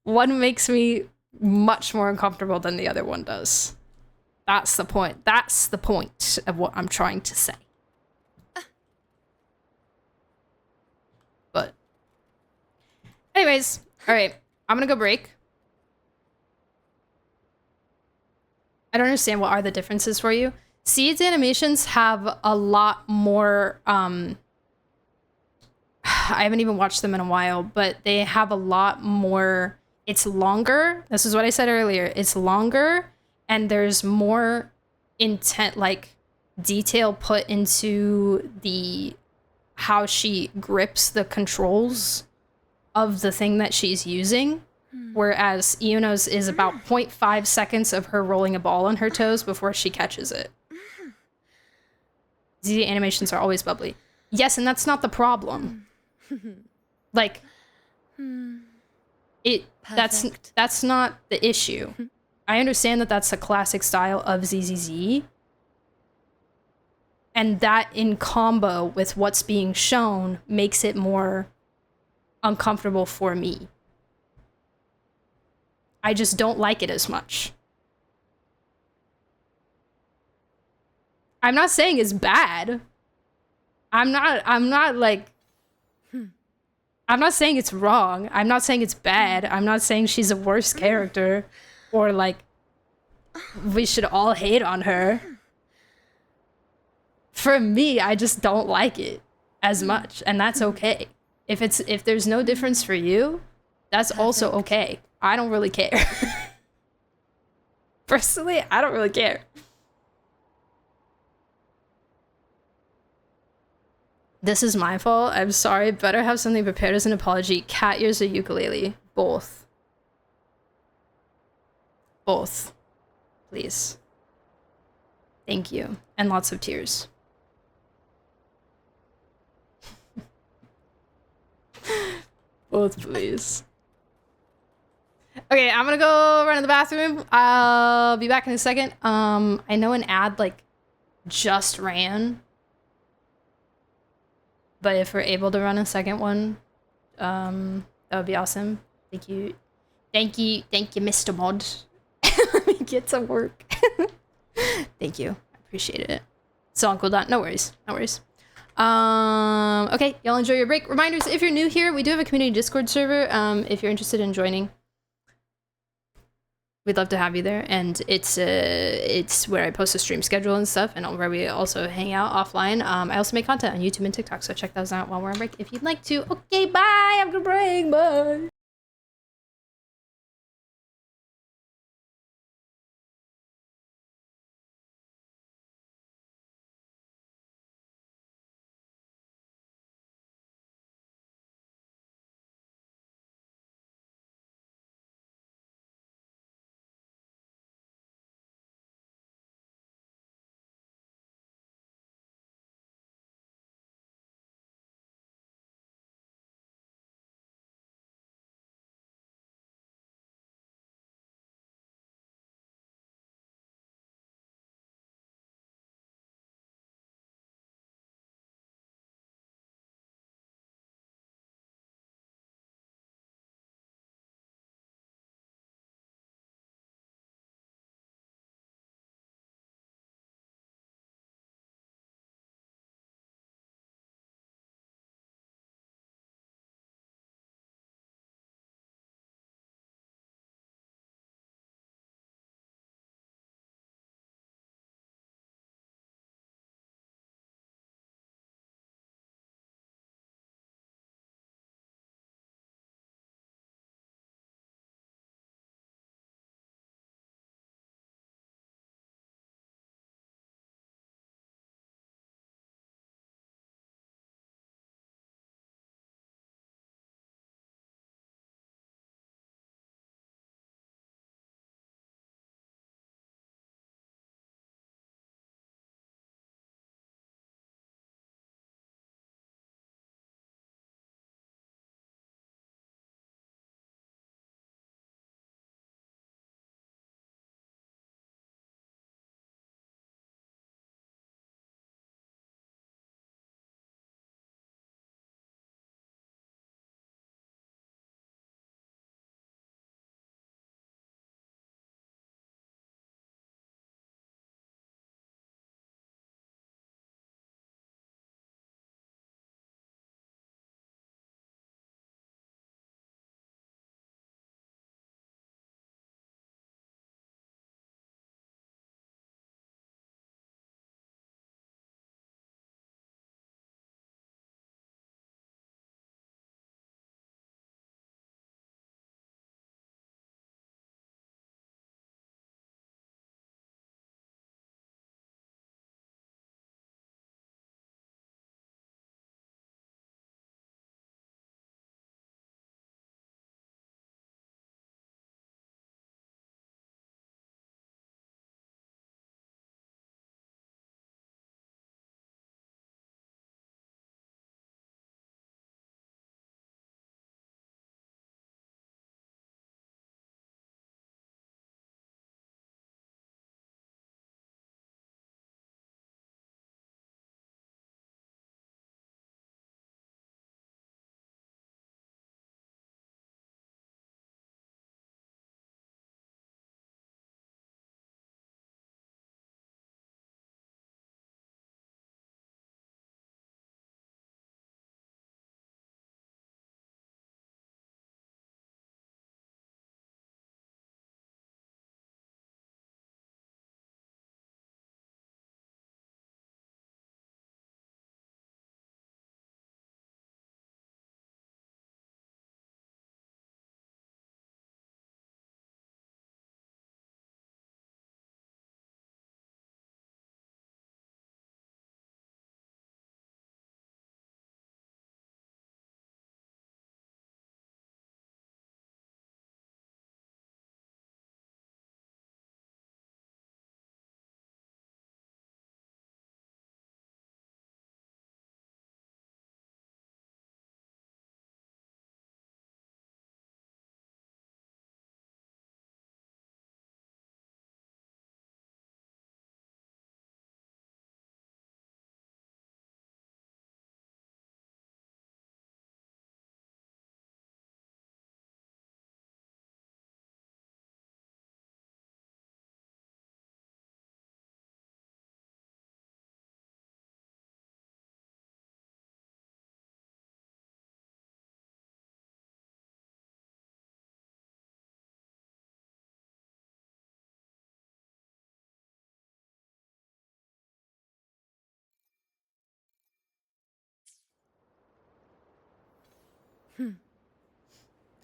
One makes me much more uncomfortable than the other one does. That's the point. That's the point of what I'm trying to say. But anyways, all right, I'm gonna go break. I don't understand, what are the differences for you? Seed's animations have a lot more, I haven't even watched them in a while, but they have a lot more, it's longer. This is what I said earlier. It's longer and there's more intent, like detail put into the, how she grips the controls of the thing that she's using. Whereas Iono's is about 0.5 seconds of her rolling a ball on her toes before she catches it. The animations are always bubbly. Yes, and that's not the problem. Like, that's not the issue. I understand that that's a classic style of ZZZ. And that in combo with what's being shown makes it more uncomfortable for me. I just don't like it as much. I'm not saying it's bad. I'm not like... I'm not saying it's wrong. I'm not saying it's bad. I'm not saying she's a worse character or like we should all hate on her. For me, I just don't like it as much, and that's okay. If there's no difference for you, that's also okay. I don't really care. Personally, I don't really care. This is my fault. I'm sorry. Better have something prepared as an apology. Cat ears or ukulele? Both. Both. Please. Thank you. And lots of tears. Both, please. Okay, I'm gonna go run to the bathroom. I'll be back in a second. I know an ad like just ran, but if we're able to run a second one, that would be awesome. Thank you, Mr. Mod. Let me get to work. Thank you, I appreciate it. Still on cooldown. No worries, no worries. Okay, y'all enjoy your break. Reminders: if you're new here, we do have a community Discord server. If you're interested in joining, we'd love to have you there, and it's where I post a stream schedule and stuff, and where we also hang out offline. I also make content on YouTube and TikTok, so check those out while we're on break if you'd like to. Okay, bye. Have a good break. Bye.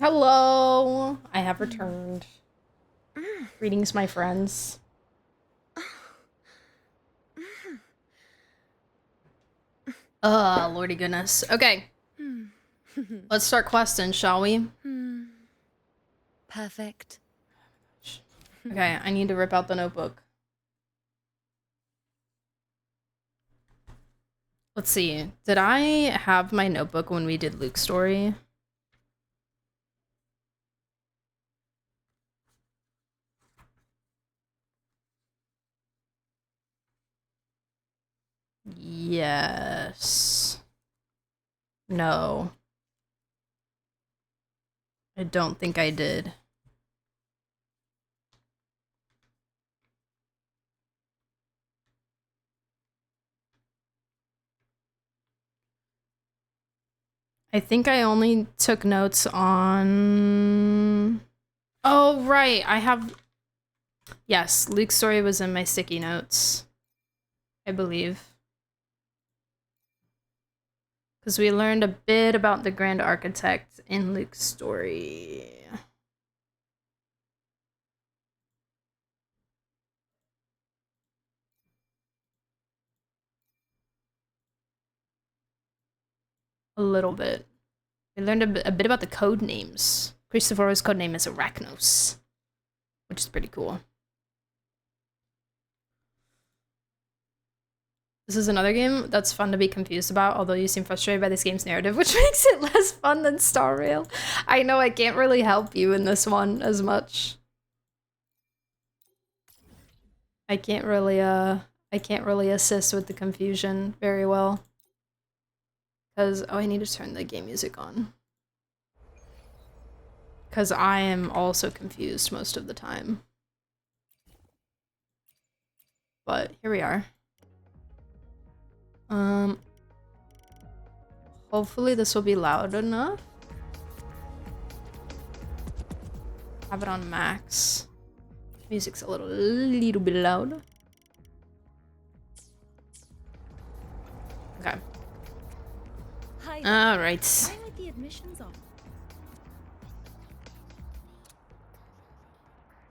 Hello! I have returned. Greetings, my friends. Lordy goodness. Okay. Let's start questing, shall we? Perfect. Okay, I need to rip out the notebook. Let's see. Did I have my notebook when we did Luke's story? Yes. No. I don't think I did. I think I only took notes on... Oh, right. I have... Yes, Luke's story was in my sticky notes. I believe. Because we learned a bit about the Grand Architect in Luke's story. A little bit. We learned a bit about the code names. Christopher's code name is Arachnos, which is pretty cool. This is another game that's fun to be confused about, although you seem frustrated by this game's narrative, which makes it less fun than Star Rail. I know I can't really help you in this one as much. I can't really assist with the confusion very well. Because, oh, I need to turn the game music on. Because I am also confused most of the time. But here we are. Hopefully this will be loud enough. Have it on max. Music's a little bit loud. Okay. All right. Why are the admissions on?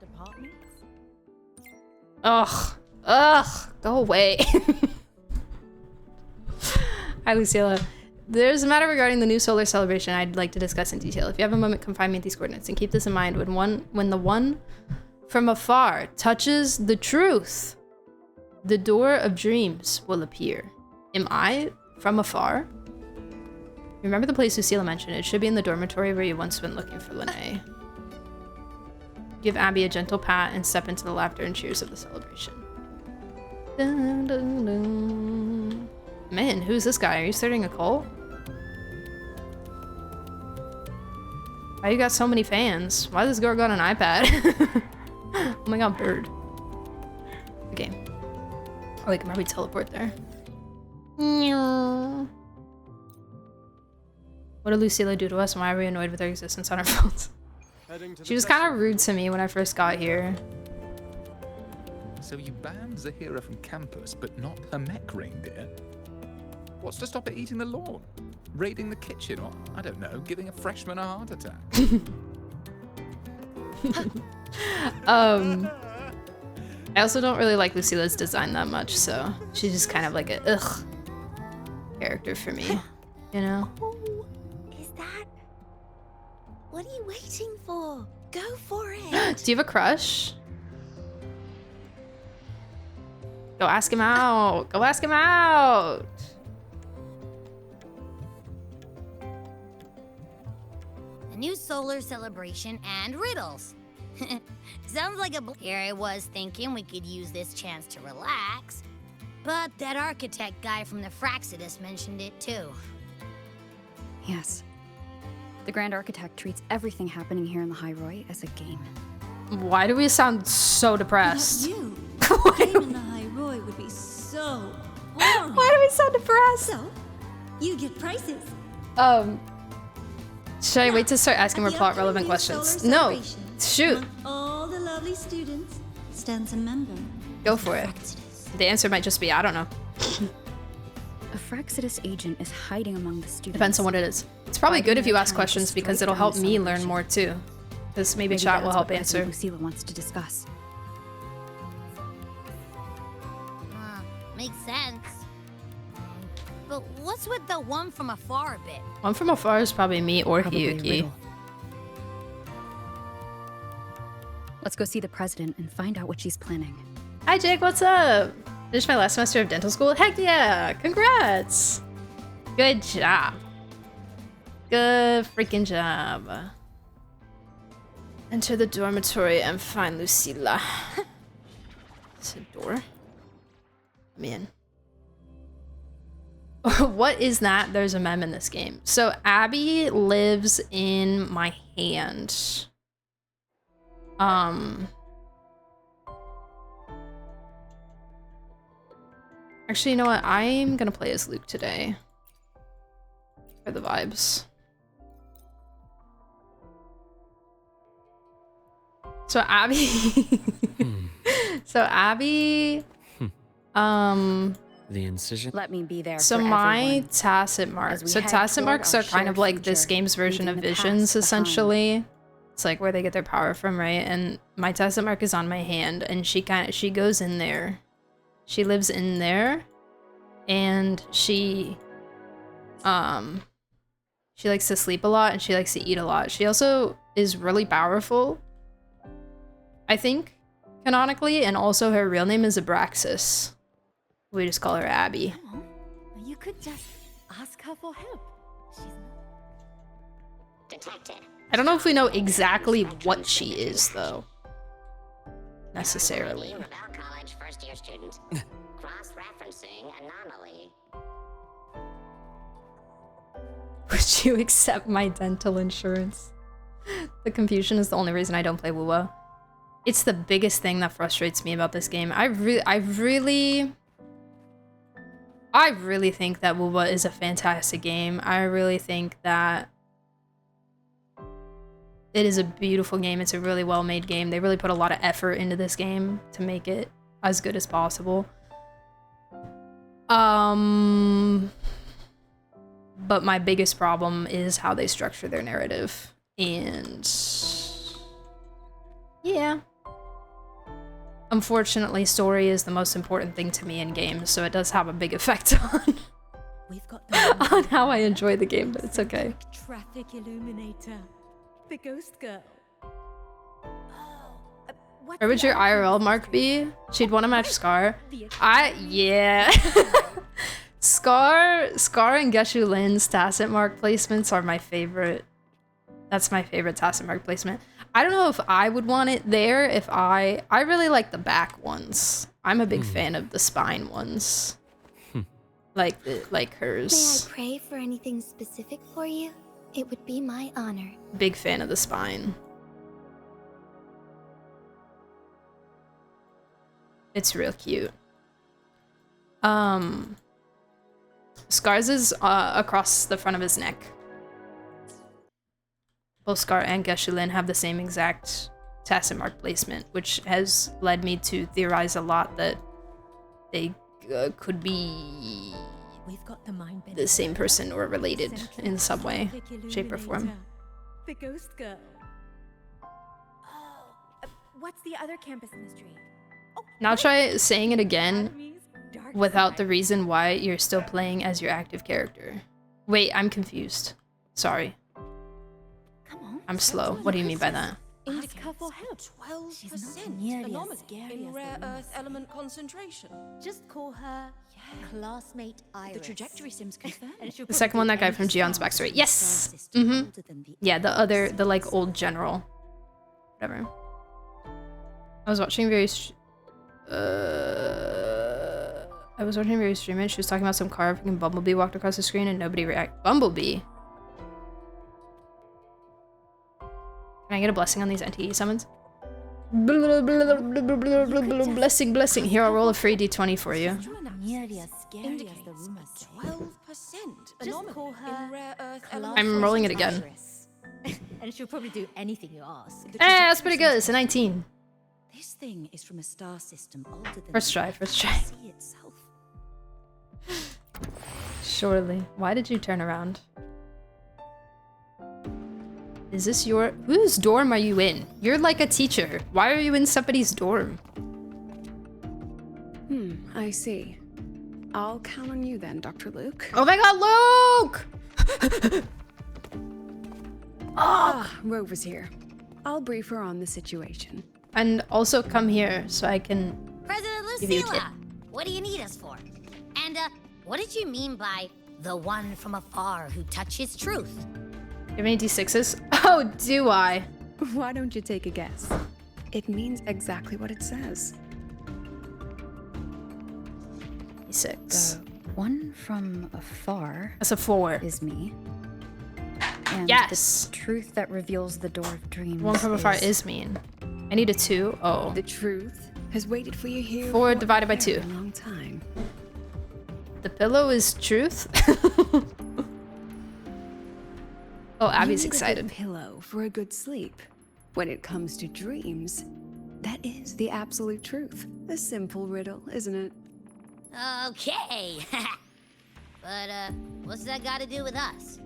Departments? Ugh, go away. Hi, Lucilla. There's a matter regarding the new solar celebration I'd like to discuss in detail. If you have a moment, come find me at these coordinates, and keep this in mind when the one from afar touches the truth, the door of dreams will appear. Am I from afar? Remember the place Lucilla mentioned? It should be in the dormitory where you once went looking for Lene. Give Abby a gentle pat and step into the laughter and cheers of the celebration. Dun, dun, dun. Man, who's this guy? Are you starting a cult? Why you got so many fans? Why this girl got an iPad? Oh my god, bird. Okay. Oh, we can probably teleport there. What did Lucilla do to us, and why are we annoyed with her existence on our phones? She was kind of rude to me when I first got here. So you banned Zahira from campus, but not her mech reindeer? What's to stop it eating the lawn? Raiding the kitchen, or, I don't know, giving a freshman a heart attack? I also don't really like Lucilla's design that much, so she's just kind of like a ugh character for me, you know? Oh, is that... What are you waiting for? Go for it! Do you have a crush? Go ask him out! Go ask him out! A new solar celebration and riddles. Sounds like a... Here I was thinking we could use this chance to relax. But that architect guy from the Fraxidus mentioned it too. Yes. The Grand Architect treats everything happening here in the High Roy as a game. Why do we sound so depressed? You! A game in the High Roy would be so boring. Why do we sound depressed? So, you get prizes. Should I wait to start asking more plot relevant questions? No! Shoot! All the lovely students stands a member. Go for it. The answer might just be, I don't know. A Frexidus agent is hiding among the students. Depends on what it is. It's probably good if you ask questions because it'll help me learn more too. Because maybe chat will help answer. Lucilla wants to discuss. Makes sense. But what's with the one from afar bit? One from afar is probably me or Hiyuki. Let's go see the president and find out what she's planning. Hi Jake, what's up? Finished my last semester of dental school? Heck yeah! Congrats! Good job. Good freaking job. Enter the dormitory and find Lucilla. Is it a door? Man. What is that? There's a mem in this game. So Abby lives in my hand. Actually, you know what? I'm gonna play as Luke today. For the vibes. So Abby... So Abby... The incision? Let me be there. So my tacit marks. So tacit marks are kind of like this game's version of visions, essentially. It's like where they get their power from, right? And my tacit mark is on my hand, and she goes in there. She lives in there, and she likes to sleep a lot, and she likes to eat a lot. She also is really powerful, I think, canonically, and also her real name is Abraxas. We just call her Abby. Oh, you could just ask her for help. She's Detected. I don't know if we know exactly what she is, though. Necessarily. Without college first-year student. Cross-referencing anomaly. Would you accept my dental insurance? The confusion is the only reason I don't play wuwa. It's the biggest thing that frustrates me about this game. I really think that wuwa is a fantastic game. I really think that it is a beautiful game. It's a really well-made game. They really put a lot of effort into this game to make it as good as possible. But my biggest problem is how they structure their narrative. And yeah. Unfortunately, story is the most important thing to me in games, so it does have a big effect on We've got the on how I enjoy the game, but it's okay. traffic illuminator. The ghost girl. Where would your IRL mark be? She'd want to match Scar. Yeah. Scar and Geshu Lin's tacit mark placements are my favorite. That's my favorite tacit mark placement. I don't know if I would want it there if I really like the back ones. I'm a big fan of the spine ones. like hers. May I pray for anything specific for you? It would be my honor. Big fan of the spine. It's real cute. Scar's is across the front of his neck. Both Scar and Geshulin have the same exact tacit mark placement, which has led me to theorize a lot that they could be We've got the mind the same person or related in some way, shape, or form. The ghost girl. Oh, what's the other campus mystery? Oh, Now try saying it again without the reason why you're still playing as your active character. Wait, I'm confused. Sorry. I'm slow. What do you mean by that? Ask her for help. 12% anomaly in rare earth element concentration. Just call her classmate Iris. The trajectory sims confirmed. The second one, that guy from Gion's backstory. Yes! Yeah, the like old general. Whatever. I was watching very streaming. She was talking about some car, freaking Bumblebee walked across the screen and nobody reacted. Bumblebee? Can I get a blessing on these NTE summons? Blessing, blessing. Here, I'll roll a free d20 for you. Nearly as scary as the rumors say. 12% anomaly in rare earth element. I'm rolling it again. And she'll probably do anything you ask. Hey, that's pretty good. It's a 19. This thing is from a star system older than First try, first try. the galaxy itself. Surely. Why did you turn around? Is this your... Whose dorm are you in? You're like a teacher. Why are you in somebody's dorm? I see. I'll count on you then, Dr. Luke. Oh my god, Luke! Rover's here. I'll brief her on the situation. And also come here so I can... President Give you a Lucilla, what do you need us for? And, what did you mean by the one from afar who touches truth? You have any D6s? Oh, do I? Why don't you take a guess? It means exactly what it says. D6. The one from afar That's a 4. is me. And Yes! the truth that reveals the door of dreams. One from afar is mean. I need a 2. Oh. The truth has waited for you here 4 for divided by a 2. very long time. The pillow is truth? Oh, Abby's You need excited. a good pillow for a good sleep. When it comes to dreams, that is the absolute truth. A simple riddle, isn't it? Okay. But, what's that got to do with us?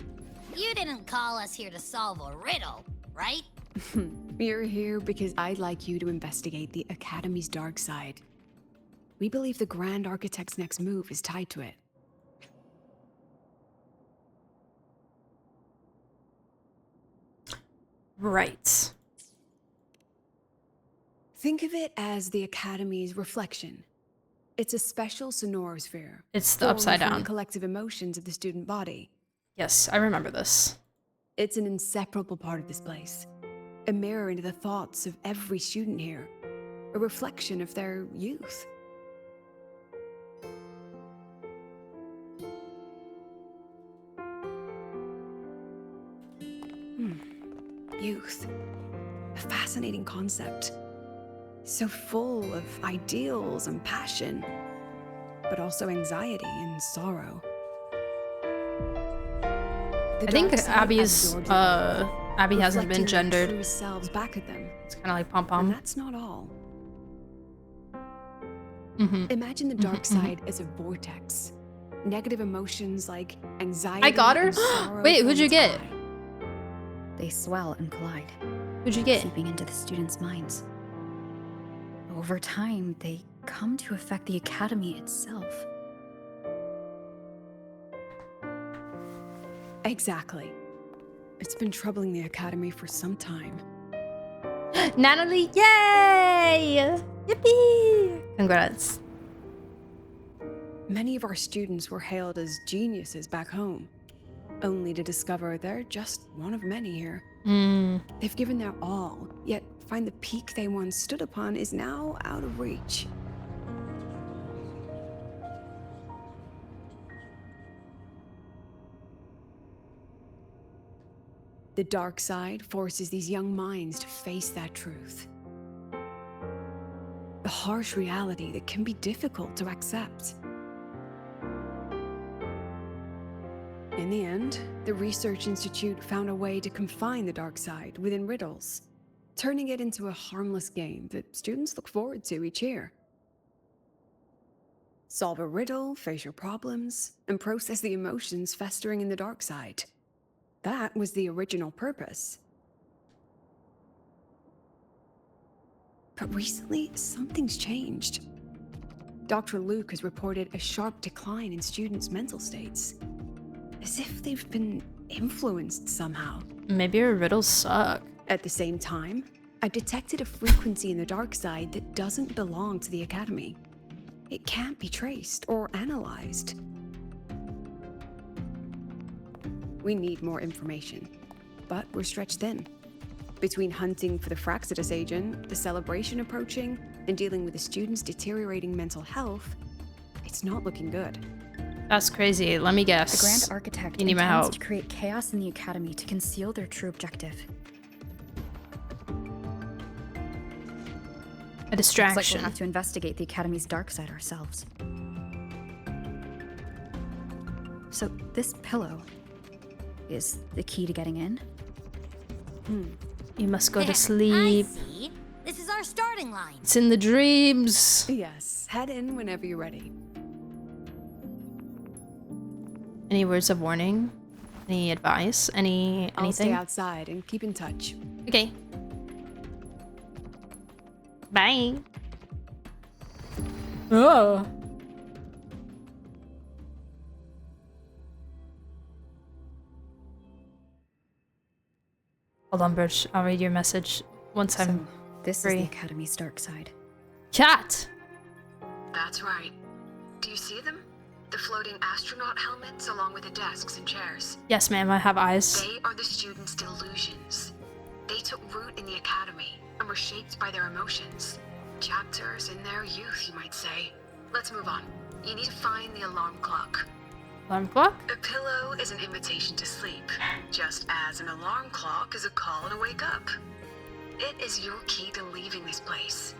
You didn't call us here to solve a riddle, right? You're here because I'd like you to investigate the Academy's dark side. We believe the Grand Architect's next move is tied to it. Right. Think of it as the Academy's reflection. It's a special sonorosphere. It's the formed upside from down. the collective emotions of the student body. Yes, I remember this. It's an inseparable part of this place. A mirror into the thoughts of every student here. A reflection of their youth. Youth. A fascinating concept. So full of ideals and passion, but also anxiety and sorrow. The I think dark side Abby's, absorbs it all, Abby hasn't been reflecting their gendered. true selves back at them. It's kind of like pom And pom. that's not all. Mm-hmm. Imagine the dark side as a vortex. Negative emotions like anxiety. I got her? and sorrow Wait, from who'd you its get? high. They swell and collide, Who'd you get? seeping into the students' minds. Over time, they come to affect the academy itself. Exactly. It's been troubling the academy for some time. Natalie, yay! Yippee! Congrats. Many of our students were hailed as geniuses back home, only to discover they're just one of many here. They've given their all, yet find the peak they once stood upon is now out of reach. The dark side forces these young minds to face that truth. A harsh reality that can be difficult to accept. In the end, the Research Institute found a way to confine the dark side within riddles, turning it into a harmless game that students look forward to each year. Solve a riddle, face your problems, and process the emotions festering in the dark side. That was the original purpose. But recently, something's changed. Dr. Luke has reported a sharp decline in students' mental states, as if they've been influenced somehow. Maybe your riddles suck. At the same time, I detected a frequency in the dark side that doesn't belong to the Academy. It can't be traced or analyzed. We need more information, but we're stretched thin. Between hunting for the Fraxidus agent, the celebration approaching, and dealing with the students' deteriorating mental health, it's not looking good. That's crazy. Let me guess. The Grand Architect You need my intends help. to create chaos in the academy to conceal their true objective. A Looks like distraction. we'll have to investigate the academy's dark side ourselves. So this pillow is the key to getting in? You must go to I sleep. see. This is our starting line. It's in the dreams. Yes, head in whenever you're ready. Any words of warning? Any advice? Anything? I'll stay outside and keep in touch. Okay. Bye. Oh. Hold on, Birch. I'll read your message once I'm This free. is the Academy's dark side. Chat! That's right. Do you see them? The floating astronaut helmets along with the desks and chairs. Yes, ma'am, I have eyes. They are the students' delusions. They took root in the academy and were shaped by their emotions. Chapters in their youth, you might say. Let's move on. You need to find the alarm clock. Alarm clock? A pillow is an invitation to sleep, just as an alarm clock is a call to wake up. It is your key to leaving this place.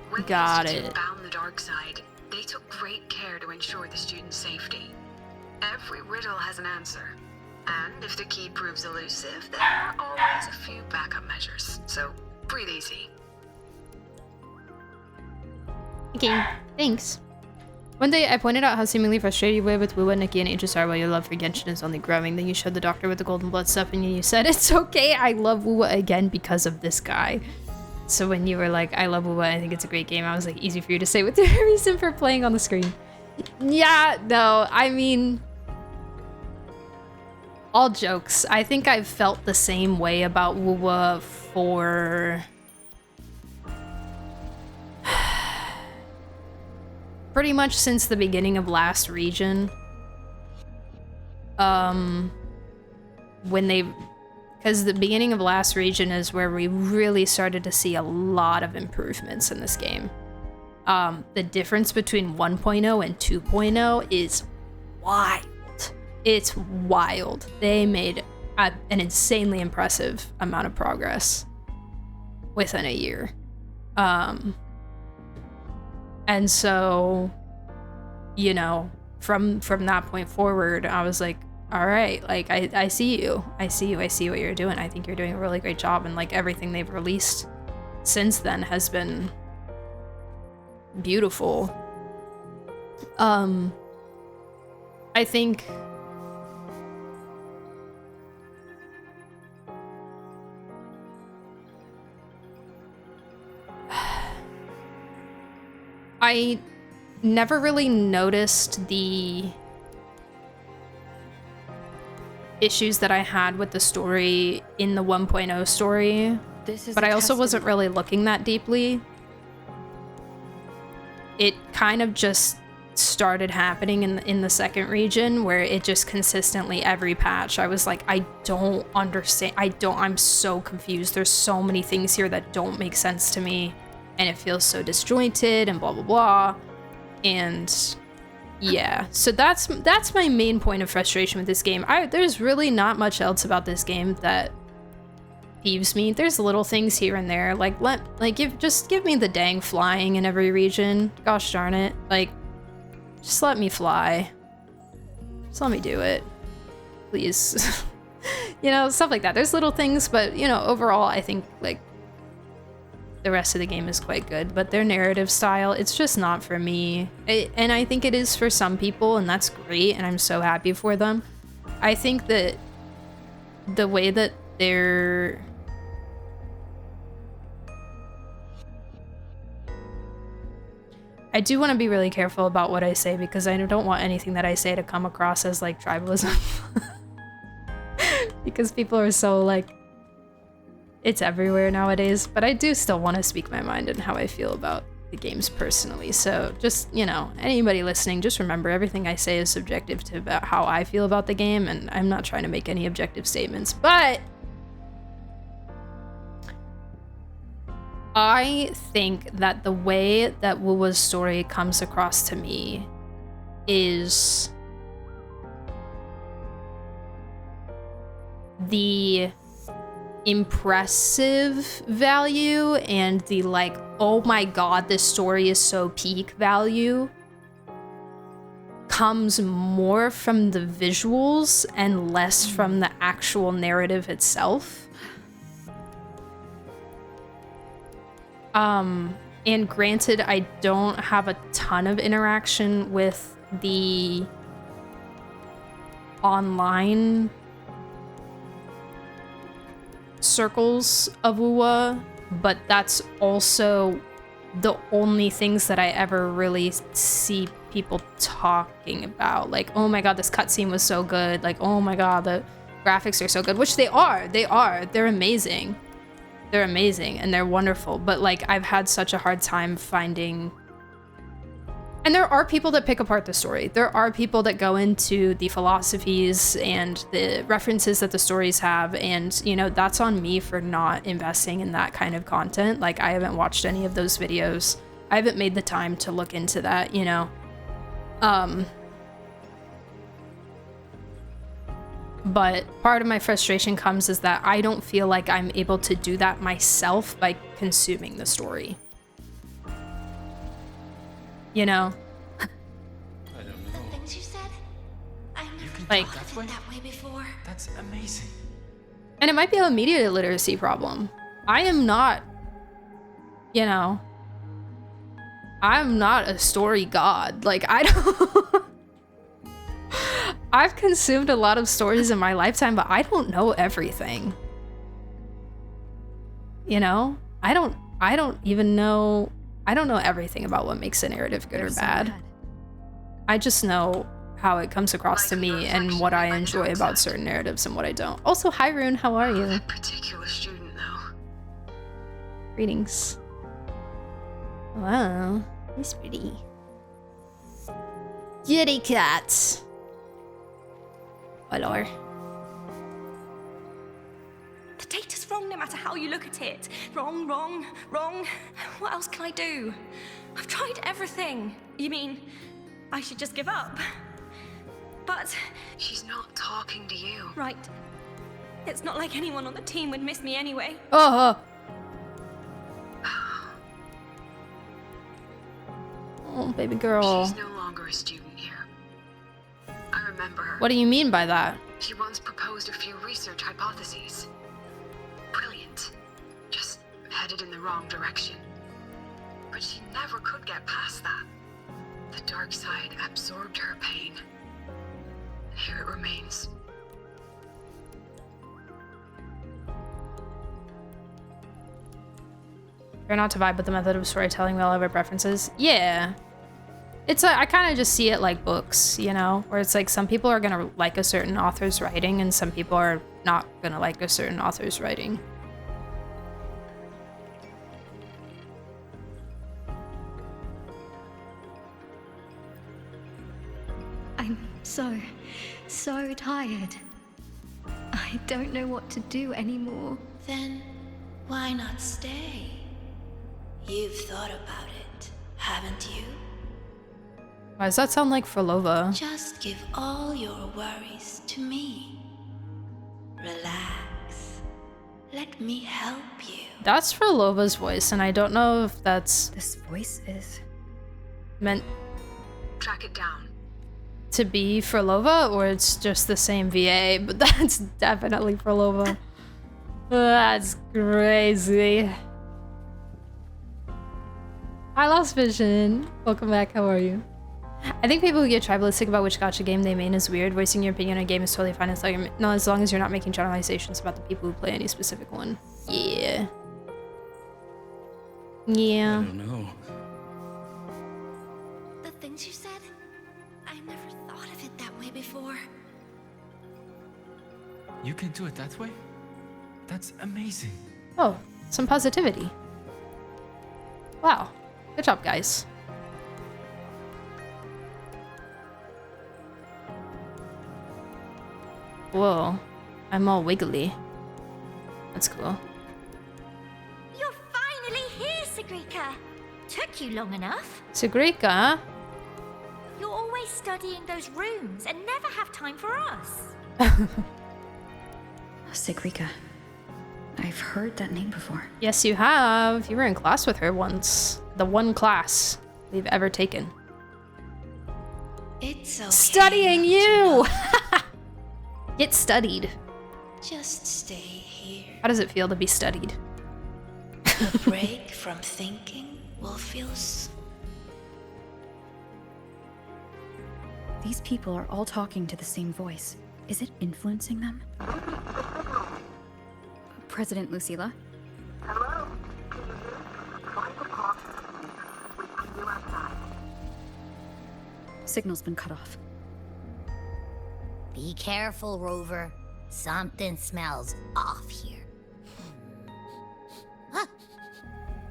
When Got the Institute it. found the dark side, they took great care to ensure the students' safety. Every riddle has an answer. And if the key proves elusive, there are always a few backup measures. So, breathe easy. Okay, thanks. One day, I pointed out how seemingly frustrated you were with wuwa, Nikki, and HSR while your love for Genshin is only growing. Then you showed the doctor with the golden blood stuff, and you said, it's okay, I love wuwa again because of this guy. So when you were like, I love wuwa, I think it's a great game, I was like, easy for you to say with the reason for playing on the screen. Yeah, no, I mean... all jokes. I think I've felt the same way about wuwa for... pretty much since the beginning of last region. When they... because the beginning of last region is where we really started to see a lot of improvements in this game. The difference between 1.0 and 2.0 is wild. It's wild. They made an insanely impressive amount of progress within a year. And so, you know, from that point forward, I was like, all right, like, I see you. I see what you're doing. I think you're doing a really great job. And like everything they've released since then has been beautiful. I think I never really noticed the issues that I had with the story in the 1.0 story, but I also wasn't really looking that deeply. It kind of just started happening in the second region, where it just consistently, every patch, I was like, I don't understand. I'm so confused. There's so many things here that don't make sense to me. And it feels so disjointed and blah, blah, blah. And yeah, so that's my main point of frustration with this game. There's really not much else about this game that peeves me. There's little things here and there, just give me the dang flying in every region. Gosh darn it. Like, just let me fly. Just let me do it. Please. You know, stuff like that. There's little things, but you know, overall, I think like the rest of the game is quite good, but their narrative style, it's just not for me. And I think it is for some people, and that's great, and I'm so happy for them. I think that the way that they're... I do want to be really careful about what I say, because I don't want anything that I say to come across as like tribalism. Because people are so like... it's everywhere nowadays, but I do still want to speak my mind and how I feel about the games personally. So just, you know, anybody listening, just remember everything I say is subjective to about how I feel about the game, and I'm not trying to make any objective statements, but I think that the way that wuwa's story comes across to me is the impressive value and the like, oh my god, this story is so peak value comes more from the visuals and less from the actual narrative itself. And granted, I don't have a ton of interaction with the online circles of wuwa, but that's also the only things that I ever really see people talking about. Like, oh my god, this cutscene was so good. Like, oh my god, the graphics are so good. Which they are. They're amazing. They're amazing and they're wonderful. But like, I've had such a hard time finding... And there are people that pick apart the story. There are people that go into the philosophies and the references that the stories have, and, you know, that's on me for not investing in that kind of content. Like, I haven't watched any of those videos. I haven't made the time to look into that, you know? But part of my frustration comes is that I don't feel like I'm able to do that myself by consuming the story. You know? The things you said, I never Like, thought of it that way before. That's amazing. and it might be a media literacy problem. I am not, you know, I'm not a story god. Like, I don't... I've consumed a lot of stories in my lifetime, but I don't know everything. You know? I don't even know... I don't know everything about what makes a narrative good or bad. I just know how it comes across to me and what I enjoy about certain narratives and what I don't. Also, hi Rune, how are you? That particular student, though. Greetings. Wow, he's pretty. Kitty cat. Hello. The data's wrong no matter how you look at it. Wrong, wrong, wrong. What else can I do? I've tried everything. You mean I should just give up? But... She's not talking to you. Right. It's not like anyone on the team would miss me anyway. Oh. Oh, baby girl. She's no longer a student here. I remember her. What do you mean by that? She once proposed a few research hypotheses. Brilliant. Just headed in the wrong direction. But she never could get past that. The dark side absorbed her pain. And here it remains. You're not to vibe with the method of storytelling, we all have our preferences. Yeah. It's I kind of just see it like books, you know? Where it's like some people are gonna like a certain author's writing and some people are not gonna like a certain author's writing. I'm so tired. I don't know what to do anymore. Then why not stay? You've thought about it, haven't you? Why does that sound like Frolova? Just give all your worries to me. Relax. Let me help you. That's Frolova's voice, and I don't know if that's... This voice is... meant Track it down. to be Frolova, or it's just the same VA, but that's definitely Frolova. That's crazy. Hi, Lost Vision. Welcome back, how are you? I think people who get tribalistic about which gacha game they main is weird. Voicing your opinion on a game is totally fine as long as you're not making generalizations about the people who play any specific one. Yeah. Yeah. I don't know. The things you said, I never thought of it that way before. You can do it that way? That's amazing. Oh, some positivity. Wow. Good job, guys. Whoa. I'm all wiggly. That's cool. You're finally here, Sigrika. Took you long enough. Sigrika? You're always studying those rooms and never have time for us. Sigrika. I've heard that name before. Yes, you have. You were in class with her once. The one class we've ever taken. It's okay. Studying you! Get studied. Just stay here. How does it feel to be studied? A break from thinking will feel These people are all talking to the same voice. Is it influencing them? President Lucilla? Signal's been cut off. Be careful, Rover. Something smells off here. Huh?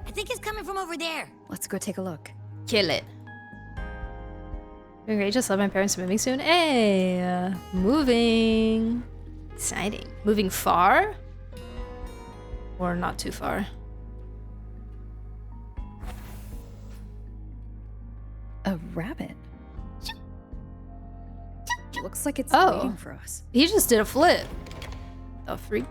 I think it's coming from over there. Let's go take a look. Kill it. Doing great, just love my parents moving soon. Hey, moving. Exciting. Moving far? Or not too far? A rabbit. Looks like it's waiting for us. He just did a flip. The freak.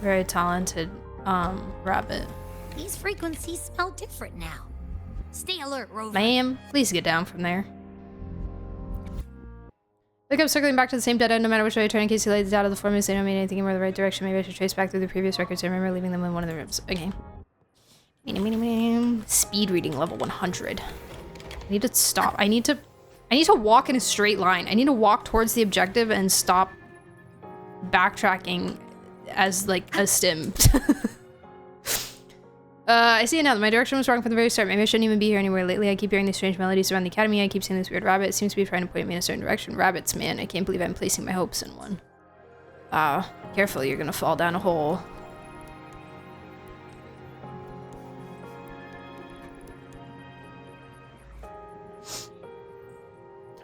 Very talented rabbit. These frequencies smell different now. Stay alert, Rover. Ma'am, please get down from there. Look, I'm circling back to the same dead end no matter which way I turn in case you laid it out of the formulas. They don't mean anything in the right direction. Maybe I should trace back through the previous records. I remember leaving them in one of the rooms. Okay. Speed reading level 100. I need to stop. I need to walk in a straight line. I need to walk towards the objective and stop backtracking as like a stim. I see it now. My direction was wrong from the very start. Maybe I shouldn't even be here anywhere. Lately, I keep hearing these strange melodies around the academy. I keep seeing this weird rabbit. It seems to be trying to point me in a certain direction. Rabbits, man. I can't believe I'm placing my hopes in one. Careful, you're gonna fall down a hole.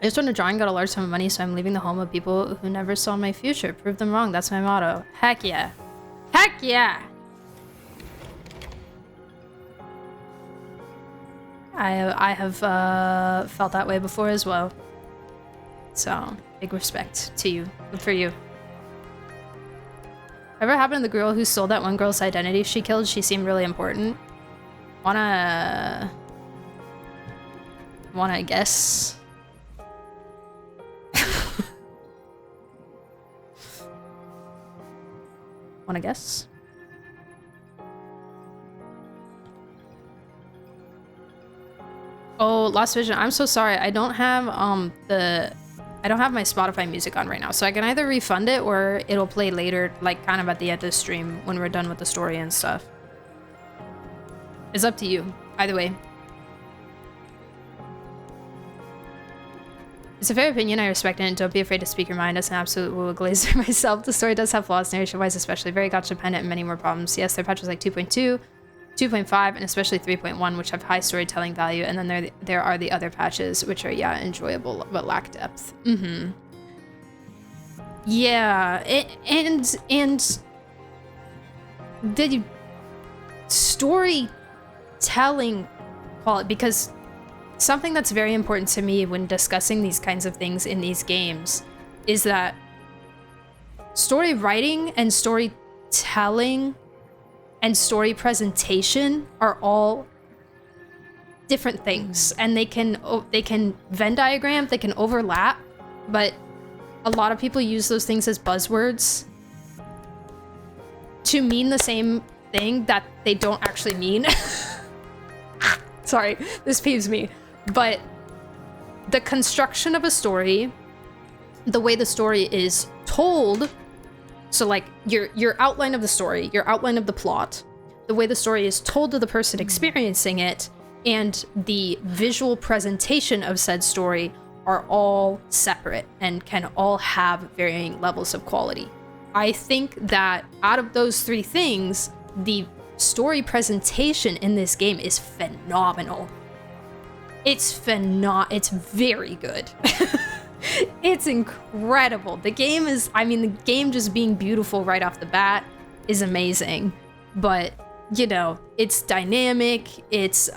I just won a drawing, got a large sum of money, so I'm leaving the home of people who never saw my future. Prove them wrong, that's my motto. Heck yeah. Heck yeah! I have felt that way before as well. So, big respect to you. Good for you. Whatever happened to the girl who stole that one girl's identity she killed? She seemed really important. Wanna guess? Wanna guess? Oh, Lost Vision. I'm so sorry. I don't have my Spotify music on right now, so I can either refund it or it'll play later, like kind of at the end of the stream when we're done with the story and stuff. It's up to you. Either way. It's a fair opinion, I respect it, and don't be afraid to speak your mind. As an absolute woo glazer myself, the story does have flaws, narration-wise especially, very gotcha-dependent and many more problems. Yes, there are patches like 2.2, 2.5, and especially 3.1, which have high storytelling value, and then there are the other patches, which are, yeah, enjoyable, but lack depth. Mm-hmm. Yeah, and the storytelling quality, because something that's very important to me when discussing these kinds of things in these games is that story writing and storytelling and story presentation are all different things, and they can Venn diagram, they can overlap, but a lot of people use those things as buzzwords to mean the same thing that they don't actually mean. Sorry, this peeves me. But the construction of a story, the way the story is told, so like your outline of the story, your outline of the plot, the way the story is told to the person experiencing it, and the visual presentation of said story are all separate and can all have varying levels of quality. I think that out of those three things, the story presentation in this game is phenomenal. It's very good. It's incredible. The game is, the game just being beautiful right off the bat is amazing. But, you know, it's dynamic, it's,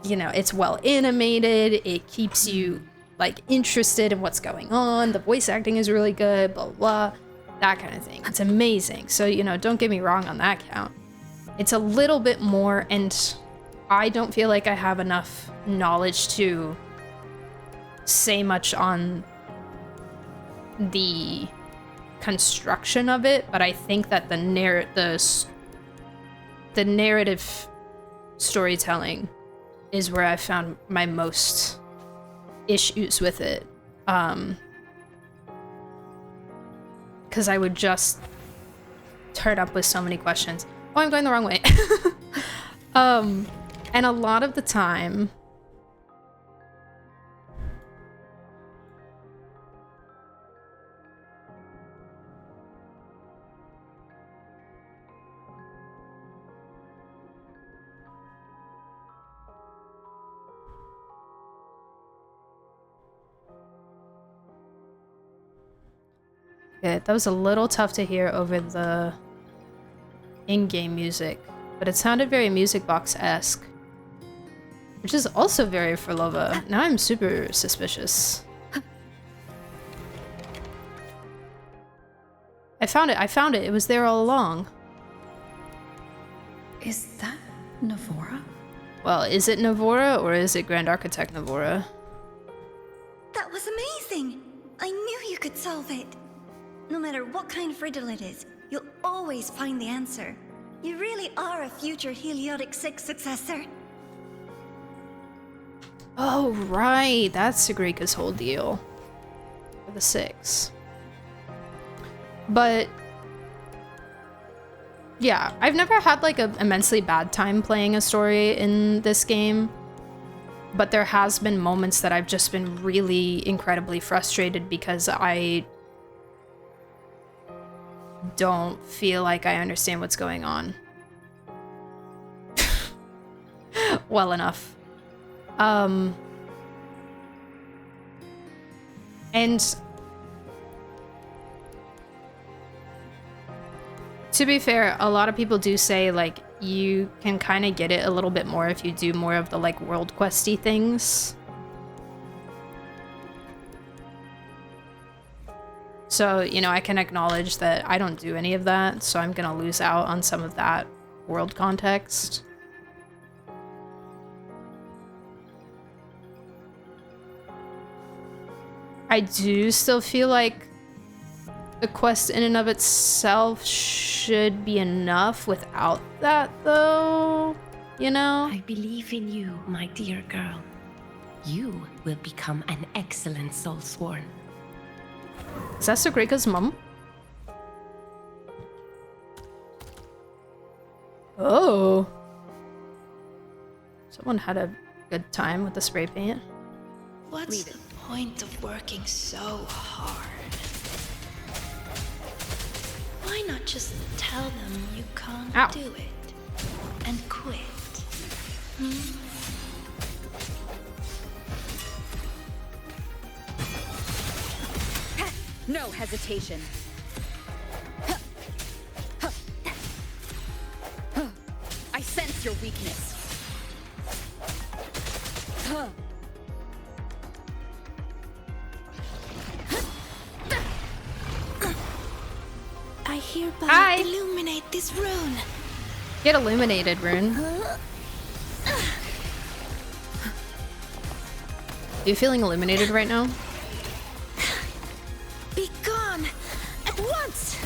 it's well animated, it keeps you, like, interested in what's going on, the voice acting is really good, blah, blah, that kind of thing. It's amazing. So, don't get me wrong on that count. It's a little bit more, and I don't feel like I have enough knowledge to say much on the construction of it, but I think that the narrative storytelling is where I found my most issues with it. Because I would just turn up with so many questions. Oh, I'm going the wrong way. And a lot of the time, okay, that was a little tough to hear over the in-game music, but it sounded very music box-esque, which is also very Frolova. Now I'm super suspicious. I found it. It was there all along. Is that Navora? Well, is it Navora or is it Grand Architect Navora? That was amazing! I knew you could solve it. No matter what kind of riddle it is, you'll always find the answer. You really are a future Heliotic 6 successor. Oh, right. That's Sagrika's whole deal. For the 6. But yeah, I've never had like an immensely bad time playing a story in this game. But there has been moments that I've just been really incredibly frustrated because I don't feel like I understand what's going on well enough. And to be fair, a lot of people do say like you can kind of get it a little bit more if you do more of the like world questy things. So, you know, I can acknowledge that I don't do any of that, so I'm gonna lose out on some of that world context. I do still feel like the quest in and of itself should be enough without that, though, you know? I believe in you, my dear girl. You will become an excellent Soulsworn. Is that Sagrika's mom? Oh. Someone had a good time with the spray paint. What's the point of working so hard? Why not just tell them you can't do it and quit? No hesitation. I sense your weakness. I hereby illuminate this rune. Get illuminated, rune. Are you feeling illuminated right now? Be gone at once.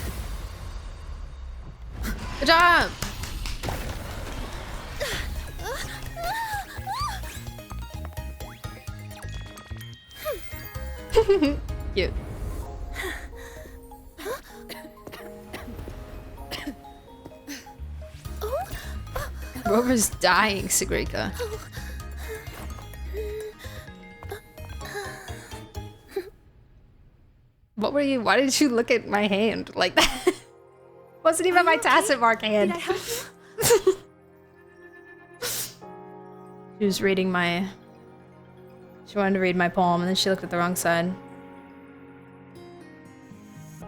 Good job. Cute. Rover's dying, Sagrika. What were you? Why did you look at my hand like that? Wasn't even my tacit mark hand. Did I help you? She was reading my... She wanted to read my poem and then she looked at the wrong side. I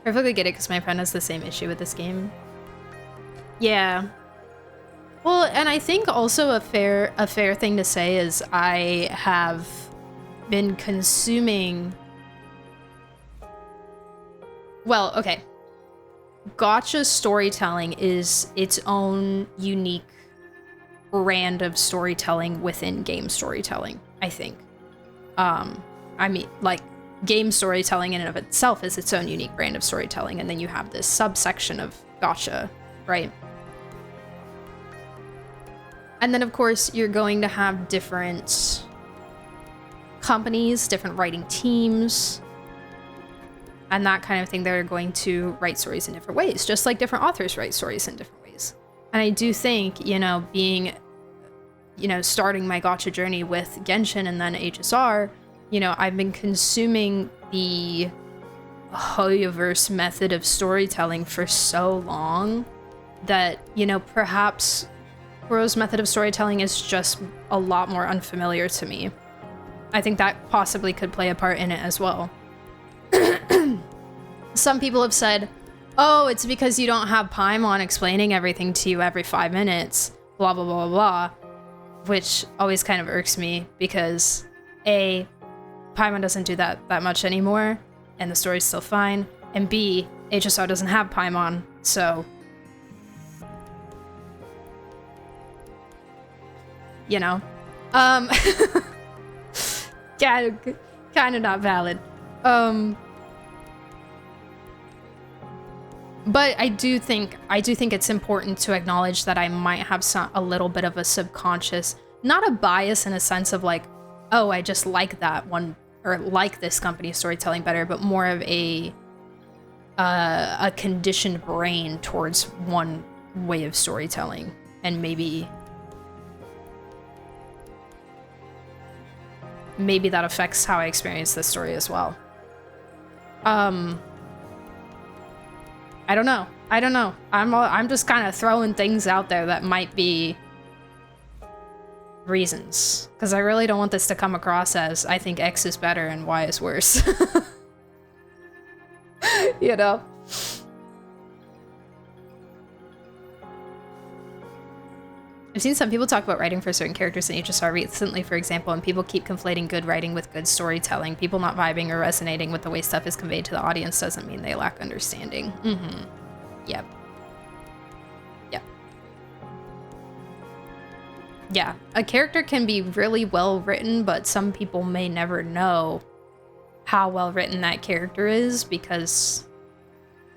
perfectly get it because my friend has the same issue with this game. Yeah. Well, and I think also a fair thing to say is I have been consuming... Well, okay. Gacha storytelling is its own unique brand of storytelling within game storytelling, I think. I mean, like, game storytelling in and of itself is its own unique brand of storytelling, and then you have this subsection of gacha, right? And then, of course, you're going to have different companies, different writing teams, and that kind of thing. They're going to write stories in different ways, just like different authors write stories in different ways. And I do think, you know, being, you know, starting my gacha journey with Genshin and then HSR, you know, I've been consuming the Hoyoverse method of storytelling for so long that, you know, perhaps Kuro's method of storytelling is just a lot more unfamiliar to me. I think that possibly could play a part in it as well. Some people have said, oh, it's because you don't have Paimon explaining everything to you every 5 minutes, blah, blah, blah, blah, which always kind of irks me because A, Paimon doesn't do that much anymore, and the story's still fine, and B, HSR doesn't have Paimon, so, you know, kind of not valid. But I do think it's important to acknowledge that I might have a little bit of a subconscious, not a bias in a sense of like, oh, I just like that one or like this company's storytelling better, but more of a conditioned brain towards one way of storytelling, and maybe that affects how I experience this story as well. I don't know. I'm just kind of throwing things out there that might be reasons, because I really don't want this to come across as I think X is better and Y is worse. You know? I've seen some people talk about writing for certain characters in HSR recently, for example, and people keep conflating good writing with good storytelling. People not vibing or resonating with the way stuff is conveyed to the audience doesn't mean they lack understanding. Mm-hmm. Yep. Yep. Yeah, a character can be really well written, but some people may never know how well written that character is because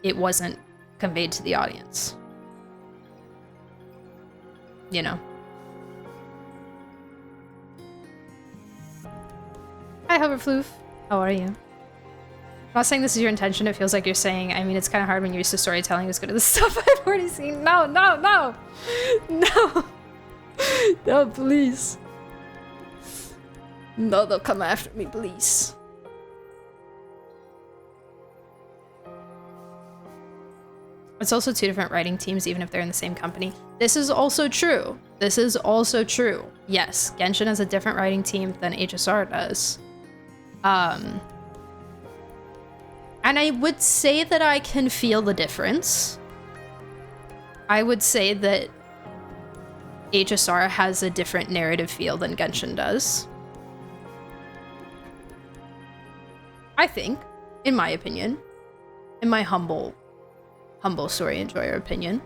it wasn't conveyed to the audience. You know. Hi, Hoverfloof. How are you? I'm not saying this is your intention. It feels like you're saying, I mean, it's kind of hard when you're used to storytelling as good as the stuff I've already seen. No, no, no. No. No, please. No, they'll come after me, please. It's also 2 different writing teams, even if they're in the same company. This is also true. This is also true. Yes, Genshin has a different writing team than HSR does. And I would say that I can feel the difference. I would say that HSR has a different narrative feel than Genshin does. I think, in my opinion. In my humble story enjoyer opinion.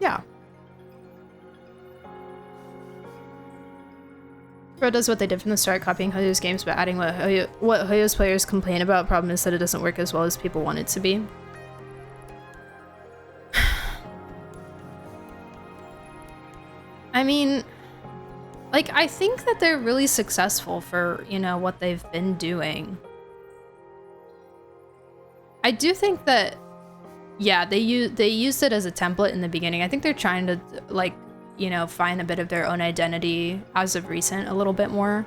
Yeah. Pro does what they did from the start, copying Hoyo's games but adding what Hoyo's players complain about. Problem is that it doesn't work as well as people want it to be. I mean, like, I think that they're really successful for, you know, what they've been doing. I do think that, yeah, they used it as a template in the beginning. I think they're trying to, like, you know, find a bit of their own identity as of recent a little bit more,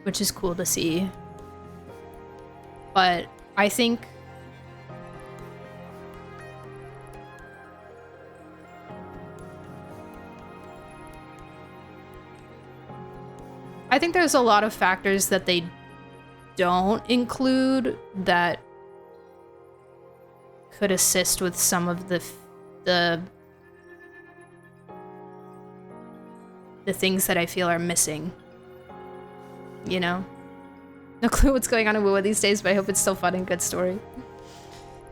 which is cool to see. But I think there's a lot of factors that they don't include that could assist with some of the things that I feel are missing. You know? No clue what's going on in wuwa these days, but I hope it's still fun and good story.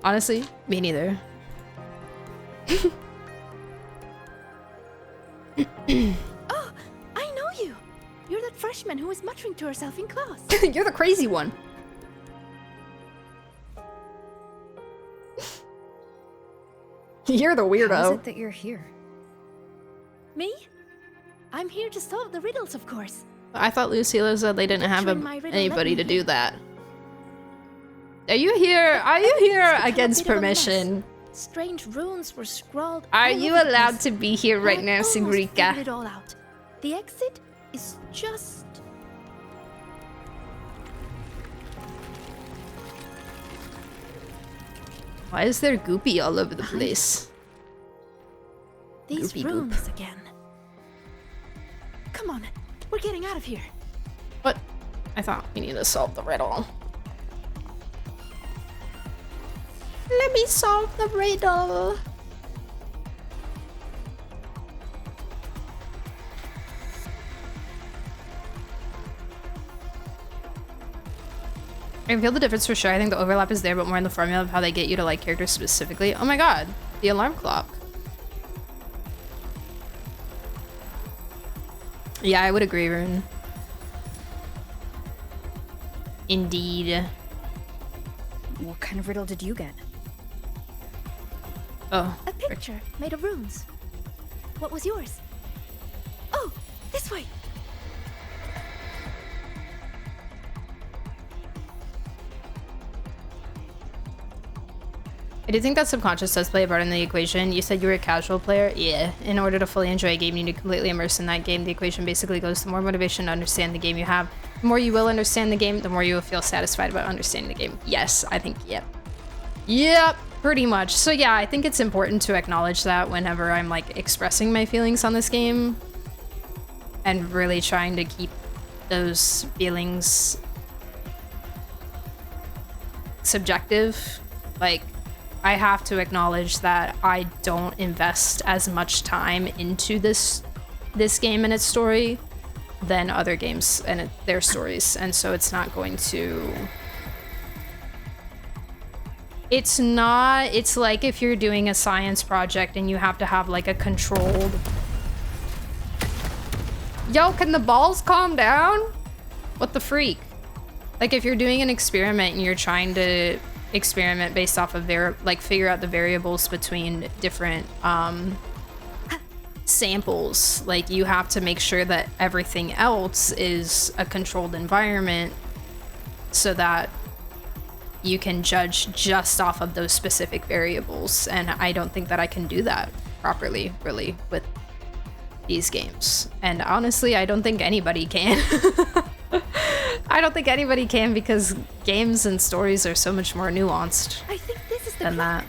Honestly, me neither. Oh, I know you! You're that freshman who was muttering to herself in class. You're the crazy one. You're the How is weirdo. it that you're here? Me? I'm here to solve the riddles, of course. I thought Lucilla said they didn't have Picturing my riddle, anybody let to me do that. Are you here? Are you here become a against bit of a mess. permission? Strange runes were scrawled. Are all you over the allowed place. to be here right I've now, almost figured Sigrika? it all out. The exit is just. Why is there goopy all over the place? These Goopy rooms goop. again. Come on, we're getting out of here. What? I thought we needed to solve the riddle. Let me solve the riddle. I can feel the difference for sure. I think the overlap is there, but more in the formula of how they get you to like characters specifically. Oh my god, the alarm clock. Yeah, I would agree, Rune. Indeed. What kind of riddle did you get? Oh. A picture made of runes. What was yours? Oh, this way. I do think that subconscious does play a part in the equation. You said you were a casual player? Yeah. In order to fully enjoy a game, you need to completely immerse in that game. The equation basically goes the more motivation to understand the game you have, the more you will understand the game, the more you will feel satisfied about understanding the game. Yes, I think, yep. Yep, pretty much. So yeah, I think it's important to acknowledge that whenever I'm like expressing my feelings on this game and really trying to keep those feelings subjective. Like, I have to acknowledge that I don't invest as much time into this game and its story than other games and their stories, and so it's not going to. It's not. It's like if you're doing a science project and you have to have like a controlled. Yo, can the balls calm down? What the freak? Like if you're doing an experiment and you're trying to experiment based off of figure out the variables between different samples, like you have to make sure that everything else is a controlled environment so that you can judge just off of those specific variables, and I don't think that I can do that properly really with these games, and honestly I don't think anybody can. I don't think anybody can, because games and stories are so much more nuanced I think this is the than that.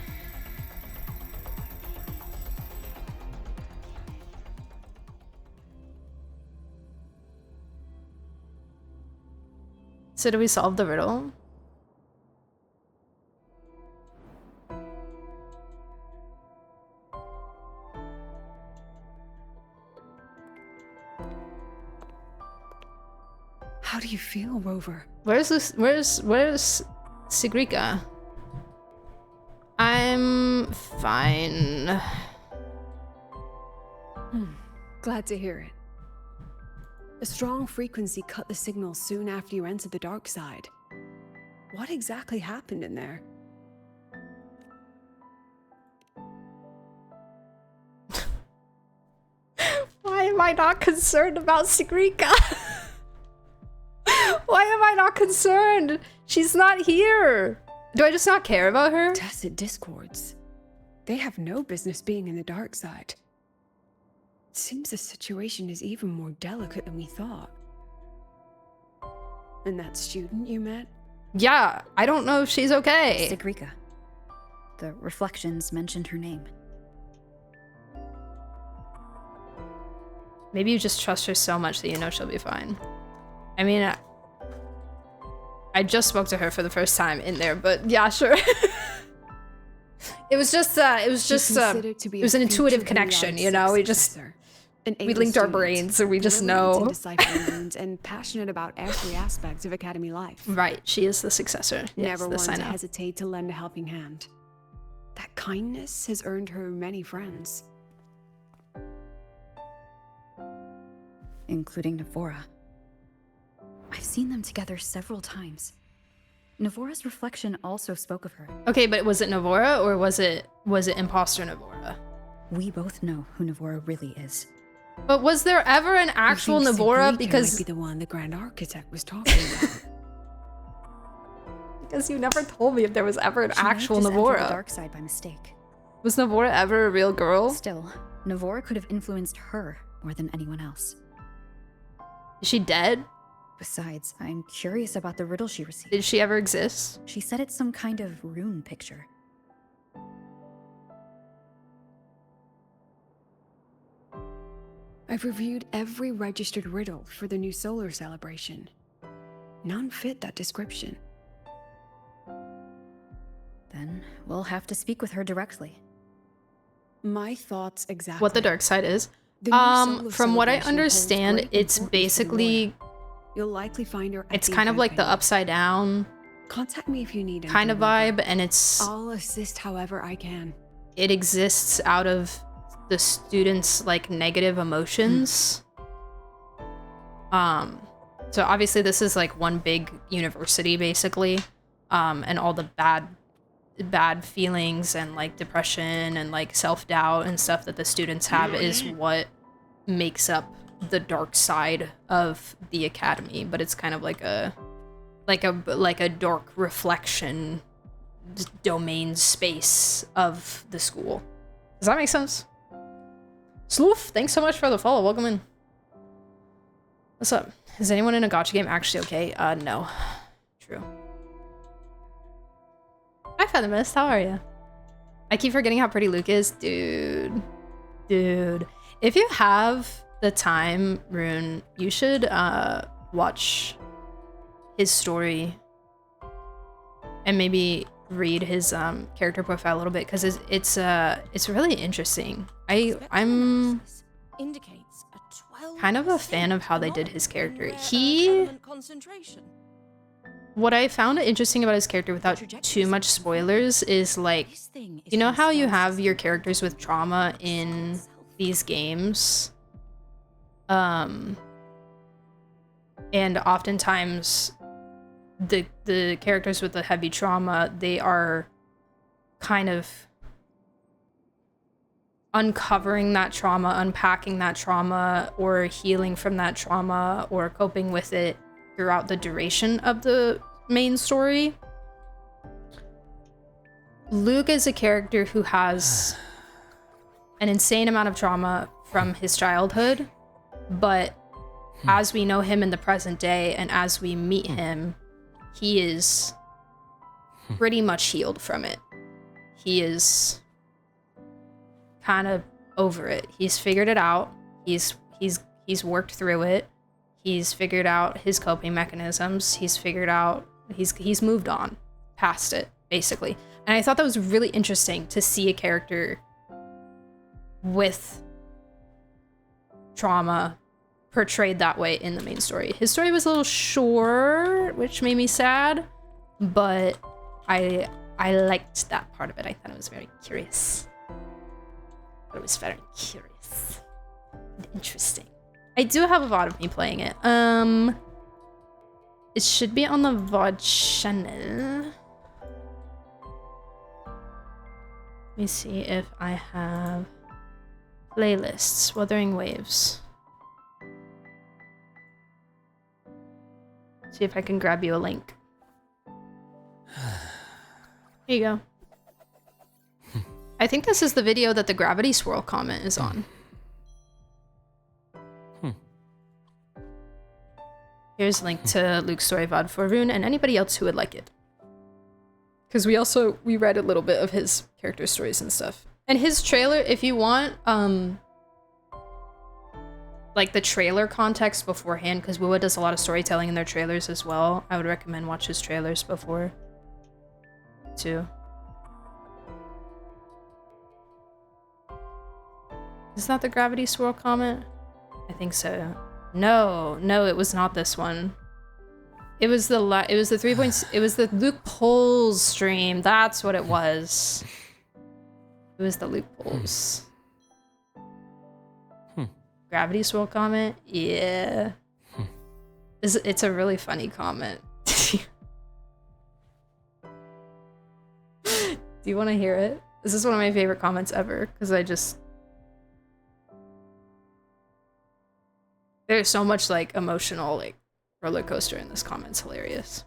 So do we solve the riddle? How do you feel, Rover? Where's Sigrika? I'm fine. Glad to hear it. A strong frequency cut the signal soon after you entered the dark side. What exactly happened in there? Why am I not concerned about Sigrika? Why am I not concerned? She's not here. Do I just not care about her? Tacit discords. They have no business being in the dark side. It seems the situation is even more delicate than we thought. And that student you met? Yeah, I don't know if she's okay. Sigrika. The reflections mentioned her name. Maybe you just trust her so much that you know she'll be fine. I mean, I just spoke to her for the first time in there, but yeah, sure. It was an intuitive connection, you know? We linked our brains, so we just know. And passionate about every aspect of academy life. Right, she is the successor. Yes, Never this one I to know. hesitate to lend a helping hand. That kindness has earned her many friends. Including Navora. I've seen them together several times. Navora's reflection also spoke of her. Okay, but was it Navora or was it imposter Navora? We both know who Navora really is. But was there ever an actual Navora? Because might be the one the Grand Architect was talking about. Because you never told me if there was ever an She might actual just entered Navora. the dark side by mistake. Was Navora ever a real girl? Still, Navora could have influenced her more than anyone else. Is she dead? Besides, I'm curious about the riddle she received. Did she ever exist? She said it's some kind of rune picture. I've reviewed every registered riddle for the new solar celebration. None fit that description. Then we'll have to speak with her directly. My thoughts exactly. What the dark side is? The new solar From what I celebration holds understand, great it's importance for the basically Royal. You'll likely find her. it's kind of like the upside down Contact me if you need kind of vibe, and it's I'll assist however I can. it exists out of the students' like negative emotions. So obviously this is like one big university basically, and all the bad feelings and like depression and like self-doubt and stuff that the students have is what makes up the dark side of the academy. But it's kind of like a dark reflection domain space of the school. Does that make sense? Sloof, thanks so much for the follow. Welcome in. What's up? Is anyone in a gacha game actually okay? No. True. Hi, Feathermist. How are you? I keep forgetting how pretty Luke is. Dude. If you have the time, Rune, you should watch his story and maybe read his character profile a little bit, because it's really interesting. I'm kind of a fan of how they did his character. What I found interesting about his character, without too much spoilers, is like, you know how you have your characters with trauma in these games? And oftentimes the characters with the heavy trauma, they are kind of uncovering that trauma, unpacking that trauma, or healing from that trauma, or coping with it throughout the duration of the main story. Luke is a character who has an insane amount of trauma from his childhood, but as we know him in the present day and as we meet him, he is pretty much healed from it. He is kind of over it. He's figured it out. He's worked through it. He's figured out his coping mechanisms. He's moved on past it, basically. And I thought that was really interesting to see a character with trauma portrayed that way in the main story. His story was a little short, which made me sad, but I liked that part of it. I thought it was very curious. It was very curious and interesting. I do have a VOD of me playing it. It should be on the VOD channel. Let me see if I have playlists. Wuthering Waves. See if I can grab you a link. Here you go. I think this is the video that the gravity swirl comment is on. Here's a link to Luke's story VOD for Rune and anybody else who would like it. Because we read a little bit of his character stories and stuff. And his trailer, if you want, like the trailer context beforehand, because wuwa does a lot of storytelling in their trailers as well. I would recommend watch his trailers before, too. Is that the gravity swirl comment? I think so. No, it was not this one. It was the 3 points. It was the Luke Polls stream. That's what it was. It was the Luke Polls. Gravity swirl comment? Yeah. It's a really funny comment. Do you want to hear it? This is one of my favorite comments ever, because there's so much like emotional like roller coaster in this comment. It's hilarious.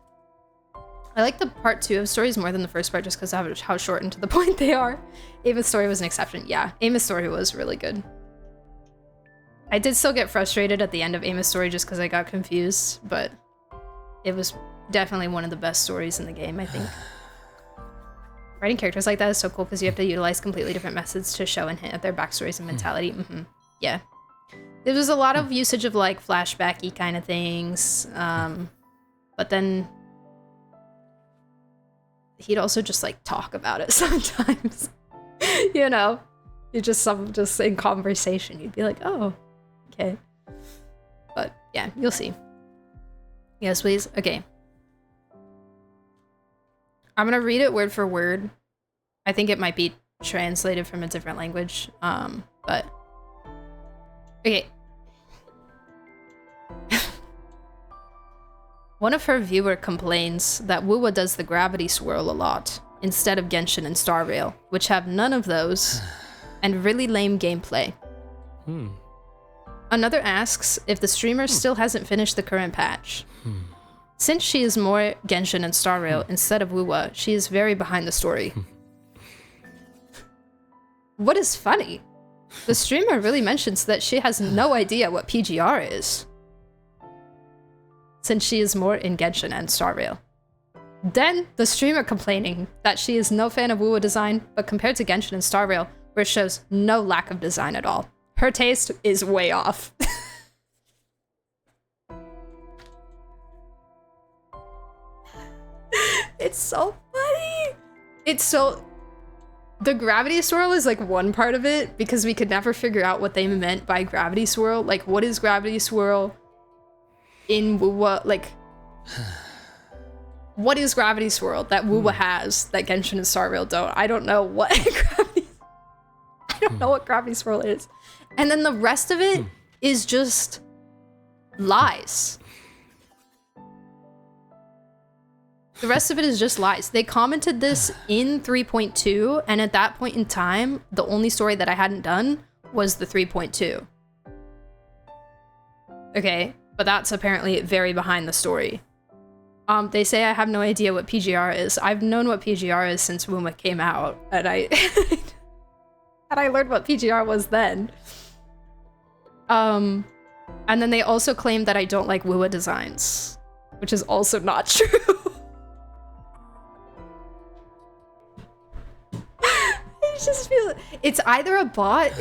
I like the part 2 of stories more than the first part just because of how short and to the point they are. Ava's story was an exception. Yeah, Ava's story was really good. I did still get frustrated at the end of Ava's story just because I got confused, but it was definitely one of the best stories in the game, I think. Writing characters like that is so cool because you have to utilize completely different methods to show and hint at their backstories and mentality. Yeah. There was a lot of usage of like flashbacky kind of things, but then he'd also just like talk about it sometimes. You know, you just in conversation, you'd be like, oh, okay. But yeah, you'll see. Yes, please. Okay. I'm gonna read it word for word. I think it might be translated from a different language, but okay. One of her viewer complains that wuwa does the gravity swirl a lot, instead of Genshin and Star Rail, which have none of those, and really lame gameplay. Another asks if the streamer still hasn't finished the current patch. Since she is more Genshin and Star Rail instead of wuwa, she is very behind the story. What is funny? The streamer really mentions that she has no idea what PGR is, since she is more in Genshin and Star Rail. Then, the streamer complaining that she is no fan of wuwa design, but compared to Genshin and Star Rail, where it shows no lack of design at all. Her taste is way off. It's so funny! It's so... The gravity swirl is like one part of it, because we could never figure out what they meant by gravity swirl. Like, what is gravity swirl in wuwa? Like, what is gravity swirl that wuwa has that Genshin and Star Rail don't? I don't know what gravity... I don't know what gravity swirl is. And then the rest of it is just lies. The rest of it is just lies. They commented this in 3.2, and at that point in time, the only story that I hadn't done was the 3.2. Okay, but that's apparently very behind the story. They say I have no idea what PGR is. I've known what PGR is since wuwa came out, and I learned what PGR was then. And then they also claim that I don't like wuwa designs, which is also not true. I just feel it's either a bot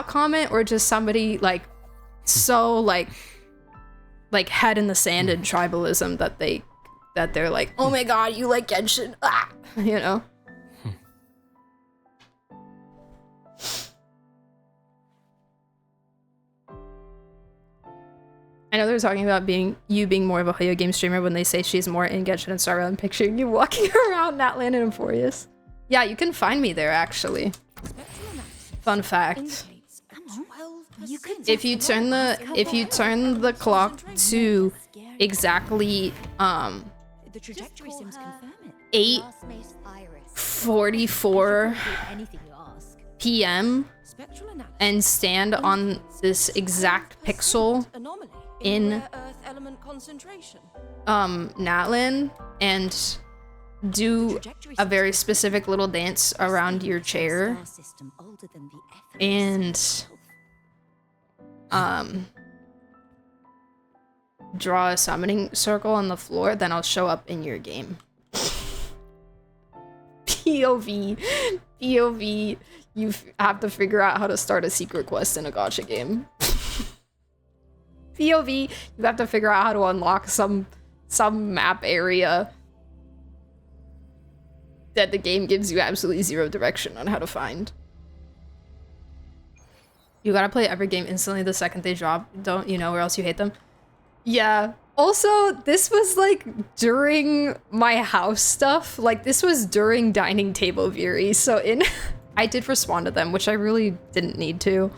comment or just somebody like so like head in the sand in tribalism that they're like, oh my god, you like Genshin, ah! You know. I know they're talking about being more of a Hoyo game streamer when they say she's more in Genshin and Star Rail. I'm picturing you walking around Natlan and Euphorius. Yeah, you can find me there, actually. Fun fact. If you turn the clock to exactly 8:44 p.m. and stand on this exact pixel in Natlan and do a very specific little dance around your chair and draw a summoning circle on the floor, then I'll show up in your game. POV, you have to figure out how to start a secret quest in a gacha game. POV, you have to figure out how to unlock some map area that the game gives you absolutely zero direction on how to find. You gotta play every game instantly the second they drop, don't you know, or else you hate them? Yeah. Also, this was like during my house stuff. Like this was during dining table Viri, so I did respond to them, which I really didn't need to.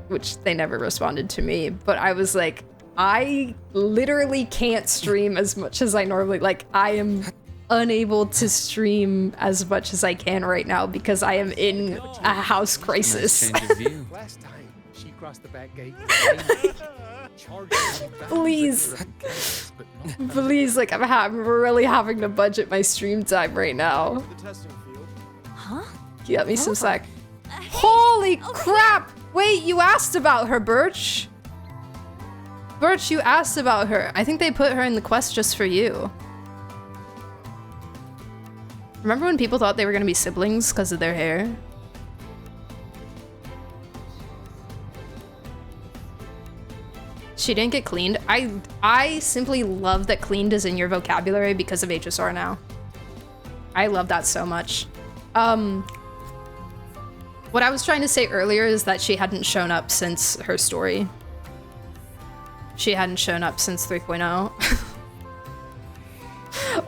Which they never responded to me, but I was like, I literally can't stream as much as I normally, like, I am unable to stream as much as I can right now because I am in a house crisis. Nice change of view. Last time she crossed the back gate. Please. Please, like I'm really having to budget my stream time right now. Huh? Get me some slack. Holy crap! Wait, you asked about her, Birch. Birch, you asked about her. I think they put her in the quest just for you. Remember when people thought they were gonna be siblings because of their hair? She didn't get cleaned. I simply love that cleaned is in your vocabulary because of HSR now. I love that so much. What I was trying to say earlier is that she hadn't shown up since her story. She hadn't shown up since 3.0.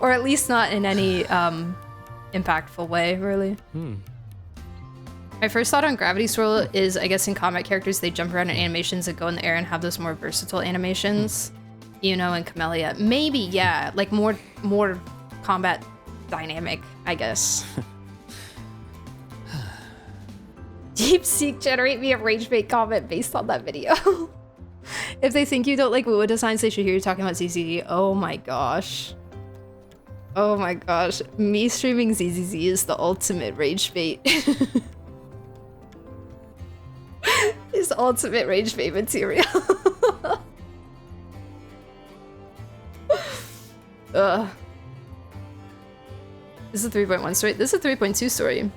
Or at least not in any impactful way, really. My first thought on Gravity Swirl is, I guess in combat characters, they jump around in animations that go in the air and have those more versatile animations. You know, and Camellia. Maybe, yeah. Like more combat dynamic, I guess. DeepSeek generate me a rage bait comment based on that video. If they think you don't like wuwa designs, they should hear you talking about ZZZ. Oh my gosh. Oh my gosh. Me streaming ZZZ is the ultimate rage bait. It's ultimate rage bait material. Ugh. This is a 3.1 story. This is a 3.2 story.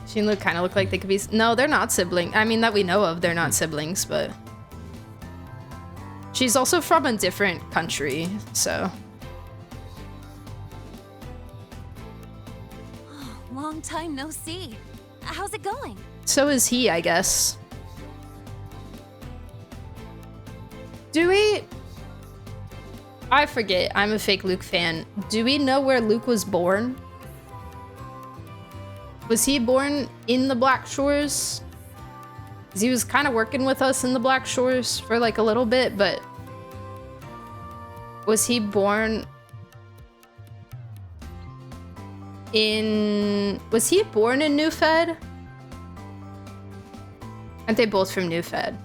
She and Luke kind of look like they could be. No, they're not siblings. I mean, that we know of, they're not siblings, but she's also from a different country, so. Long time no see. How's it going? So is he, I guess. Do we? I forget. I'm a fake Luke fan. Do we know where Luke was born? Was he born in the Black Shores? 'Cause he was kind of working with us in the Black Shores for like a little bit, but was he born in... Was he born in New Fed? Aren't they both from New Fed?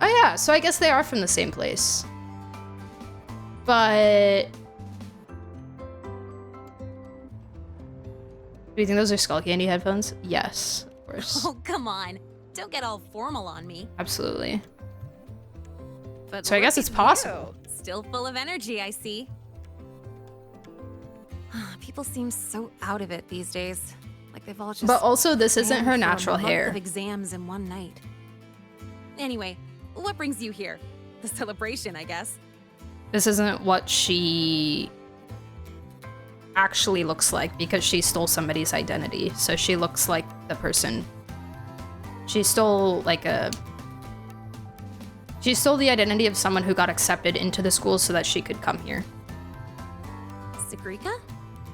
Oh yeah, so I guess they are from the same place. But... Do you think those are Skull Candy headphones? Yes, of course. Oh, come on. Don't get all formal on me. Absolutely. But So I guess it's look at possible. you. Still full of energy, I see. People seem so out of it these days. Like they've all just... But also, this isn't crammed her for a natural month hair. of exams in one night. Anyway, what brings you here? The celebration, I guess. This isn't what she actually looks like because she stole somebody's identity. So she looks like the person. She stole like a... She stole the identity of someone who got accepted into the school so that she could come here. Sagrika?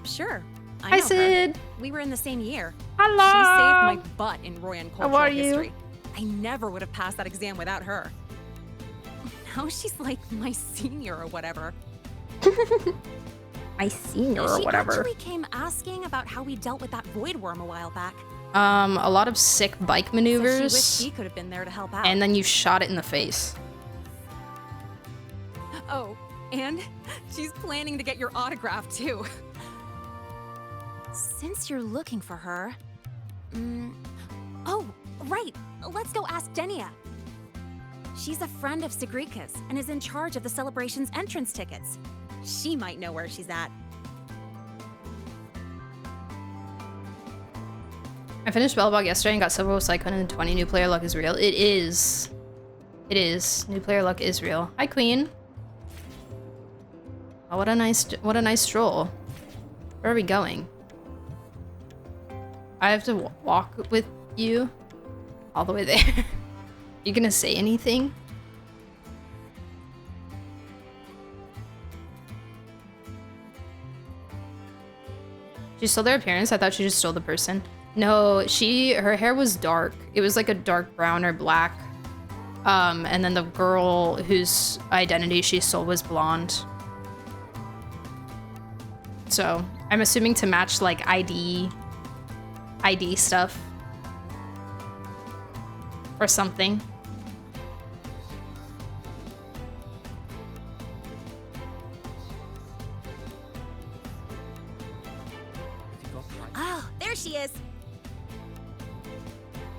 Sure. I Hi, know her. Sid. We were in the same year. Hello. She saved my butt in Royan cultural How are you? history. I never would have passed that exam without her. Now she's like my senior or whatever. My senior or She whatever. actually came asking about how we dealt with that void worm a while back. A lot of sick bike Said maneuvers. she wished he could have been there to help out. And then you shot it in the face. Oh, and she's planning to get your autograph too. Since you're looking for her... Oh, right. Let's go ask Denia. She's a friend of Sagrika's and is in charge of the celebration's entrance tickets. She might know where she's at. I finished Bellbog yesterday and got Silver with Cyclone and 20 new player luck is real. It is. It is. New player luck is real. Hi, Queen. Oh, what a nice stroll. Where are we going? I have to walk with you all the way there. You gonna say anything? She stole their appearance? I thought she just stole the person. No, her hair was dark. It was like a dark brown or black. And then the girl whose identity she stole was blonde. So I'm assuming to match like ID stuff or something. Oh, there she is.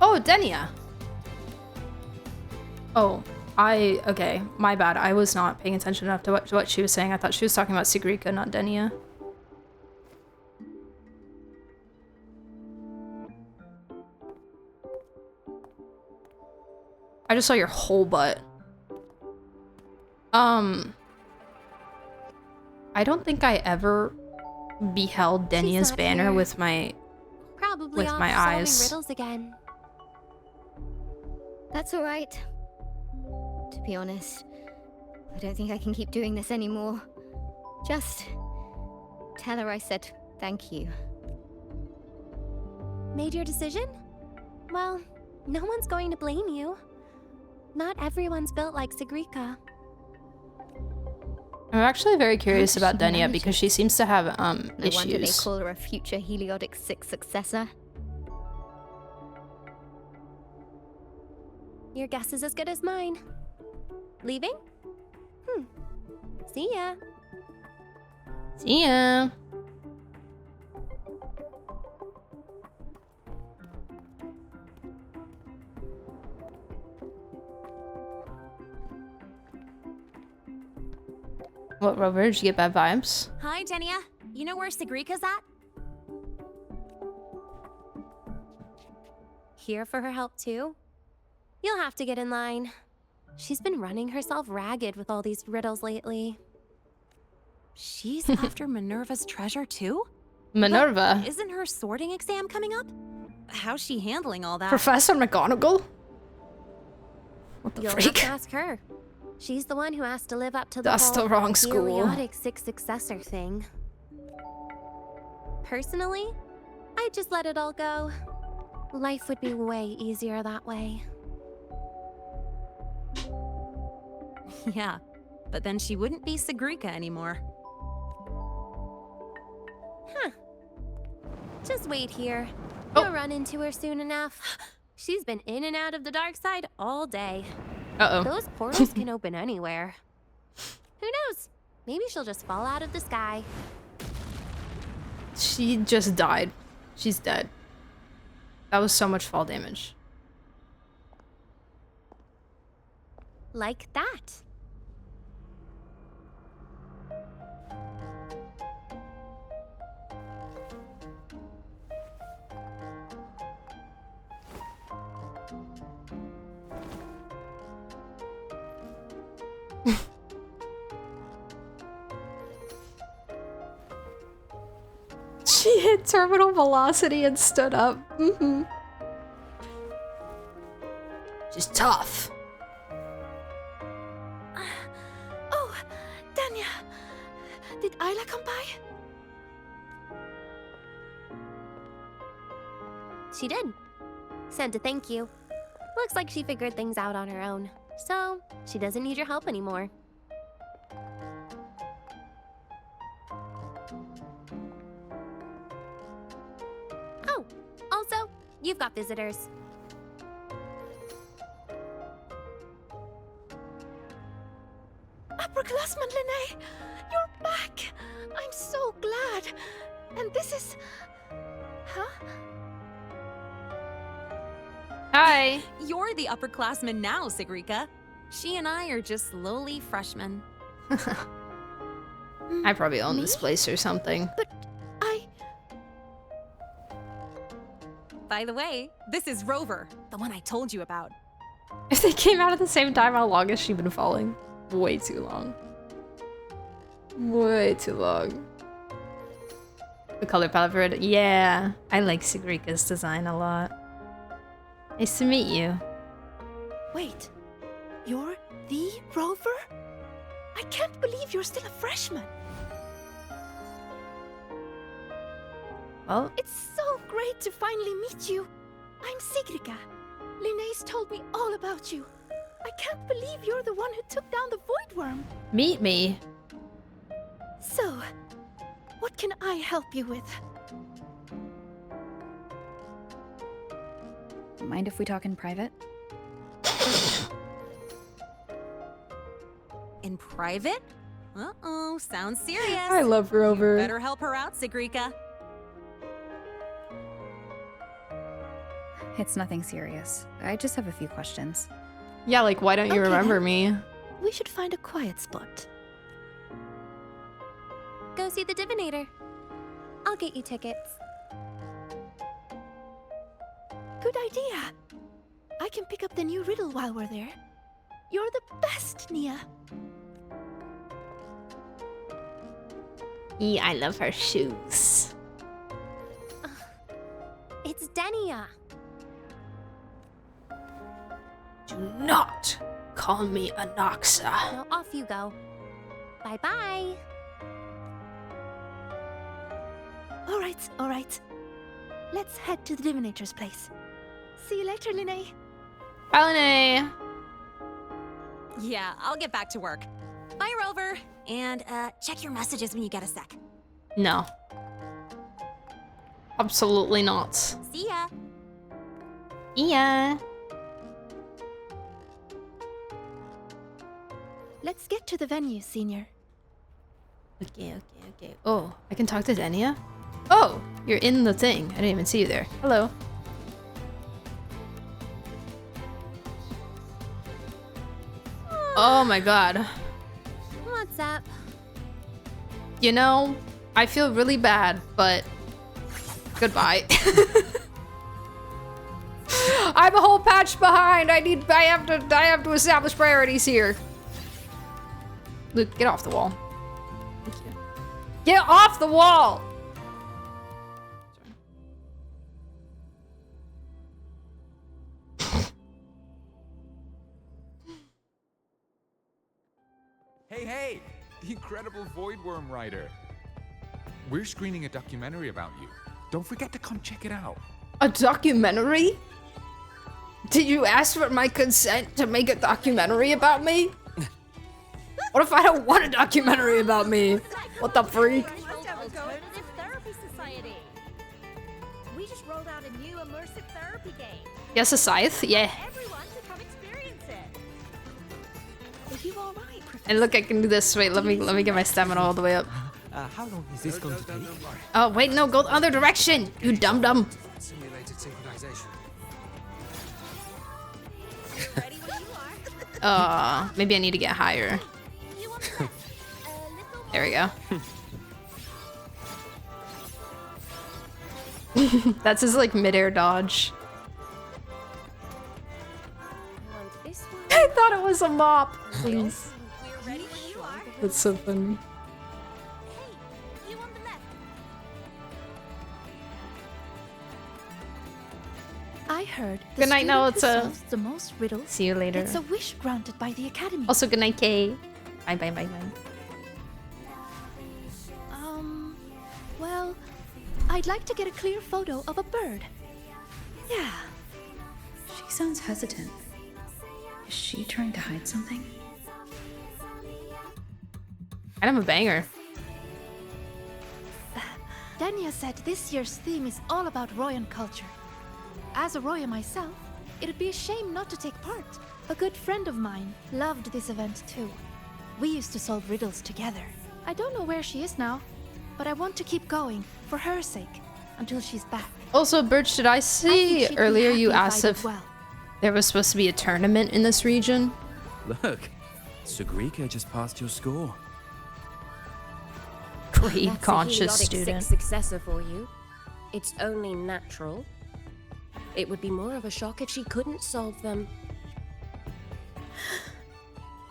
Oh, Denia. Oh, okay, my bad. I was not paying attention enough to what she was saying. I thought she was talking about Sigrika, not Denia. I just saw your whole butt. I don't think I ever beheld Denia's banner here. with my Probably off solving eyes. riddles again. That's all right. To be honest, I don't think I can keep doing this anymore. Just tell her I said thank you. Made your decision? Well, no one's going to blame you. Not everyone's built like Sigrika. I'm actually very curious about she Denia manage because it? she seems to have No wonder they issues. call her a future Heliotic 6 successor. Your guess is as good as mine. Leaving? See ya. See ya. What, Rover? Did you get bad vibes? Hi, Denia. You know where Sigrika's at? Here for her help too? You'll have to get in line. She's been running herself ragged with all these riddles lately. She's after Minerva's treasure too? Minerva? But isn't her sorting exam coming up? How's she handling all that? Professor McGonagall? What the You'll have freak? to ask her. She's the one who has to live up to the That's whole the wrong school. periodic 6 successor thing. Personally, I'd just let it all go. Life would be way easier that way. Yeah, but then she wouldn't be Sigrika anymore. Huh. Just wait here. Oh. You'll run into her soon enough. She's been in and out of the dark side all day. Uh-oh. Those portals can open anywhere. Who knows? Maybe she'll just fall out of the sky. She just died. She's dead. That was so much fall damage. Like that. She hit terminal velocity and stood up. Mm-hmm. She's tough. Oh, Danya. Did Isla come by? She did. Sent a thank you. Looks like she figured things out on her own. So, she doesn't need your help anymore. Oh, also, you've got visitors. Upperclassman Linnae, you're back! I'm so glad! And this is... Huh? Hi. You're the upperclassman now, Sigrika. She and I are just lowly freshmen. I probably own this place or something. By the way, this is Rover, the one I told you about. If they came out at the same time, how long has she been falling? Way too long. Way too long. The color palette for it. Yeah, I like Sigrika's design a lot. Nice to meet you. Wait, you're the Rover? I can't believe you're still a freshman. Well, It's so great to finally meet you. I'm Sigrika. Linnaeus told me all about you. I can't believe you're the one who took down the void worm. meet me. So, what can I help you with? Mind if we talk in private? In private? Uh-oh, sounds serious. I love Rover. Better help her out, Sigrika. It's nothing serious. I just have a few questions. Yeah, like, why don't you Okay, remember then. me? We should find a quiet spot. Go see the divinator. I'll get you tickets. Good idea. I can pick up the new riddle while we're there. You're the best, Nia. Yeah, I love her shoes. It's Denia. Do not call me Anoxa. Now off you go. Bye-bye. All right. Let's head to the divinator's place. See you later, Linnae. Bye, Linnae. Yeah, I'll get back to work. Bye, Rover. And, check your messages when you get a sec. No. Absolutely not. See ya. Yeah. Let's get to the venue, Senior. Okay. Oh, I can talk to Denia? Oh, you're in the thing. I didn't even see you there. Hello. Oh my god. What's up? You know, I feel really bad, but goodbye. I'm a whole patch behind. I have to establish priorities here. Luke, get off the wall. Thank you. Get off the wall! Hey! The incredible Voidworm Rider. We're screening a documentary about you. Don't forget to come check it out. A documentary? Did you ask for my consent to make a documentary about me? What if I don't want a documentary about me? What the freak? Alternative therapy society. We just rolled out a new immersive therapy game. Yes, a scythe? Yeah. Everyone to come experience it. Are you all right, Professor? And look, I can do this. Wait, let me get my stamina all the way up. How long is this going to take? Oh, wait, no, go the other direction, you dum-dum. Simulated synchronization. Maybe I need to get higher. There we go. That's his, like, mid-air dodge. I thought it was a mop. Please. That's so funny. I heard the Good night, student who Naota. solves the most riddles See you later. gets a wish granted by the Academy. Also, good night, Kay. Bye. Well, I'd like to get a clear photo of a bird. Yeah. She sounds hesitant. Is she trying to hide something? I'm a banger. Dania said this year's theme is all about Royan culture. As a Roya myself, it'd be a shame not to take part. A good friend of mine loved this event too. We used to solve riddles together. I don't know where she is now, but I want to keep going, for her sake, until she's back. Also, Birch, did I see she'd be earlier you happy if I asked did if well. there was supposed to be a tournament in this region? Look, Sigrika just passed your score. Greed That's conscious a heliotic student. 6 successor for you. It's only natural. It would be more of a shock if she couldn't solve them.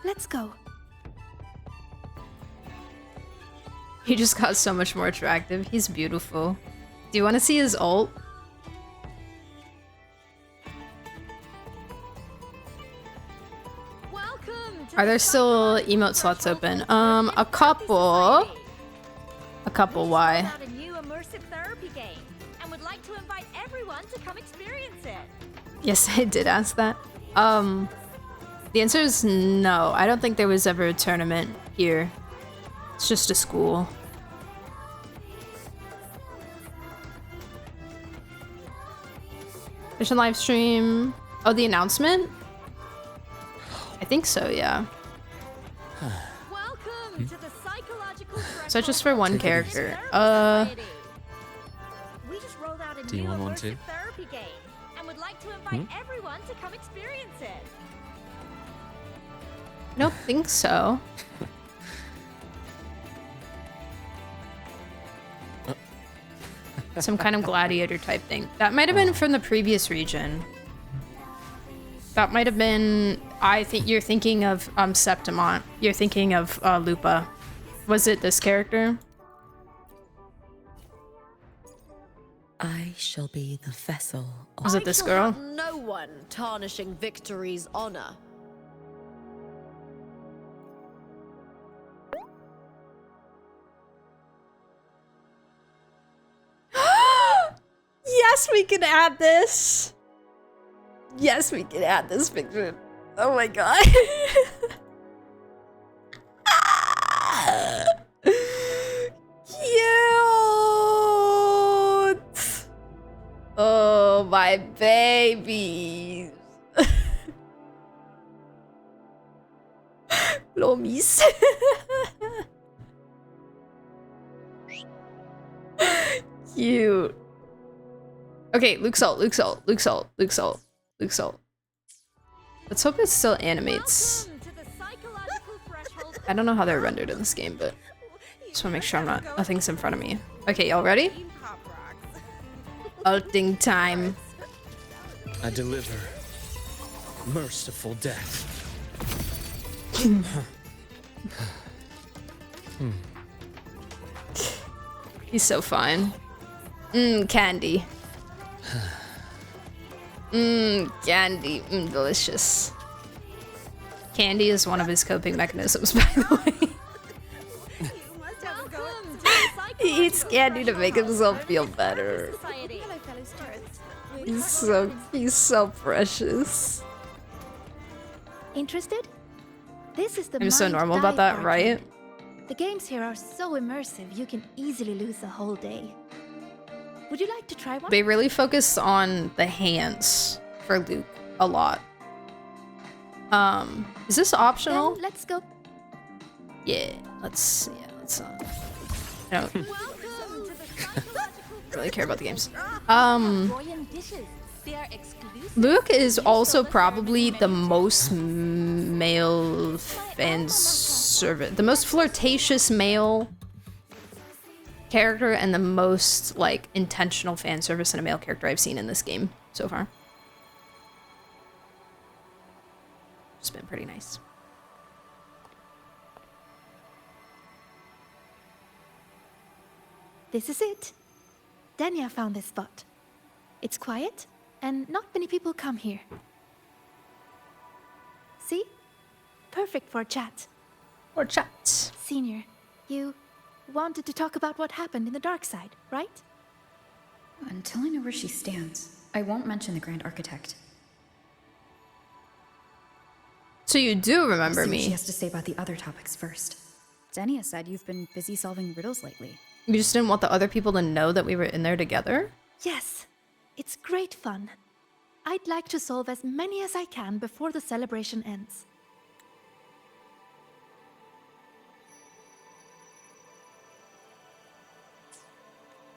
Let's go. He just got so much more attractive. He's beautiful. Do you want to see his ult? Are there still emote slots open? A couple. A couple, why? A new immersive therapy game. everyone to come experience it. Yes, I did ask that. The answer is no. I don't think there was ever a tournament here. It's just a school. There's a live stream. Oh, the announcement? I think so, yeah. Welcome to the psychological So just for one character. We just rolled out a Do you new want one too? immersive therapy game and would like to invite everyone to come experience it. I don't think so. Some kind of gladiator type thing. That might have been from the previous region. That might have been... I think you're thinking of Septimont. You're thinking of Lupa. Was it this character? I shall be the vessel of... Was it this girl? No one tarnishing victory's honor. Yes, we can add this. Yes, we can add this picture. Oh my god. Cute. Oh, my babies. Lomis. Cute. Okay, Luke Salt, Luke Salt, Luke Salt, Luke Salt, Luke Salt. Let's hope it still animates. I don't know how they're rendered in this game, but just wanna make sure nothing's in front of me. Okay, y'all ready? Ulting time. I deliver merciful death. He's so fine. Candy. Candy. Delicious. Candy is one of his coping mechanisms, by the way. He eats candy to make himself feel better. He's so precious. Interested? This is the I'm so Mind normal about Dive that, Bar right? game. The games here are so immersive, you can easily lose a whole day. Would you like to try one? They really focus on the hands for Luke a lot. Is this optional? Then let's go. Yeah, let's I don't really care about the games. Luke is also probably the most male fan service, the most flirtatious male character and the most like intentional fan service in a male character I've seen in this game so far. It's been pretty nice. This is it. Dania found this spot. It's quiet, and not many people come here. See? Perfect for a chat. Or chat. Senior, you wanted to talk about what happened in the dark side, right? Until I know where she stands, I won't mention the Grand Architect. So you do remember I'll see what me. she has to say about the other topics first. Denia said you've been busy solving riddles lately. You just didn't want the other people to know that we were in there together? Yes, it's great fun. I'd like to solve as many as I can before the celebration ends.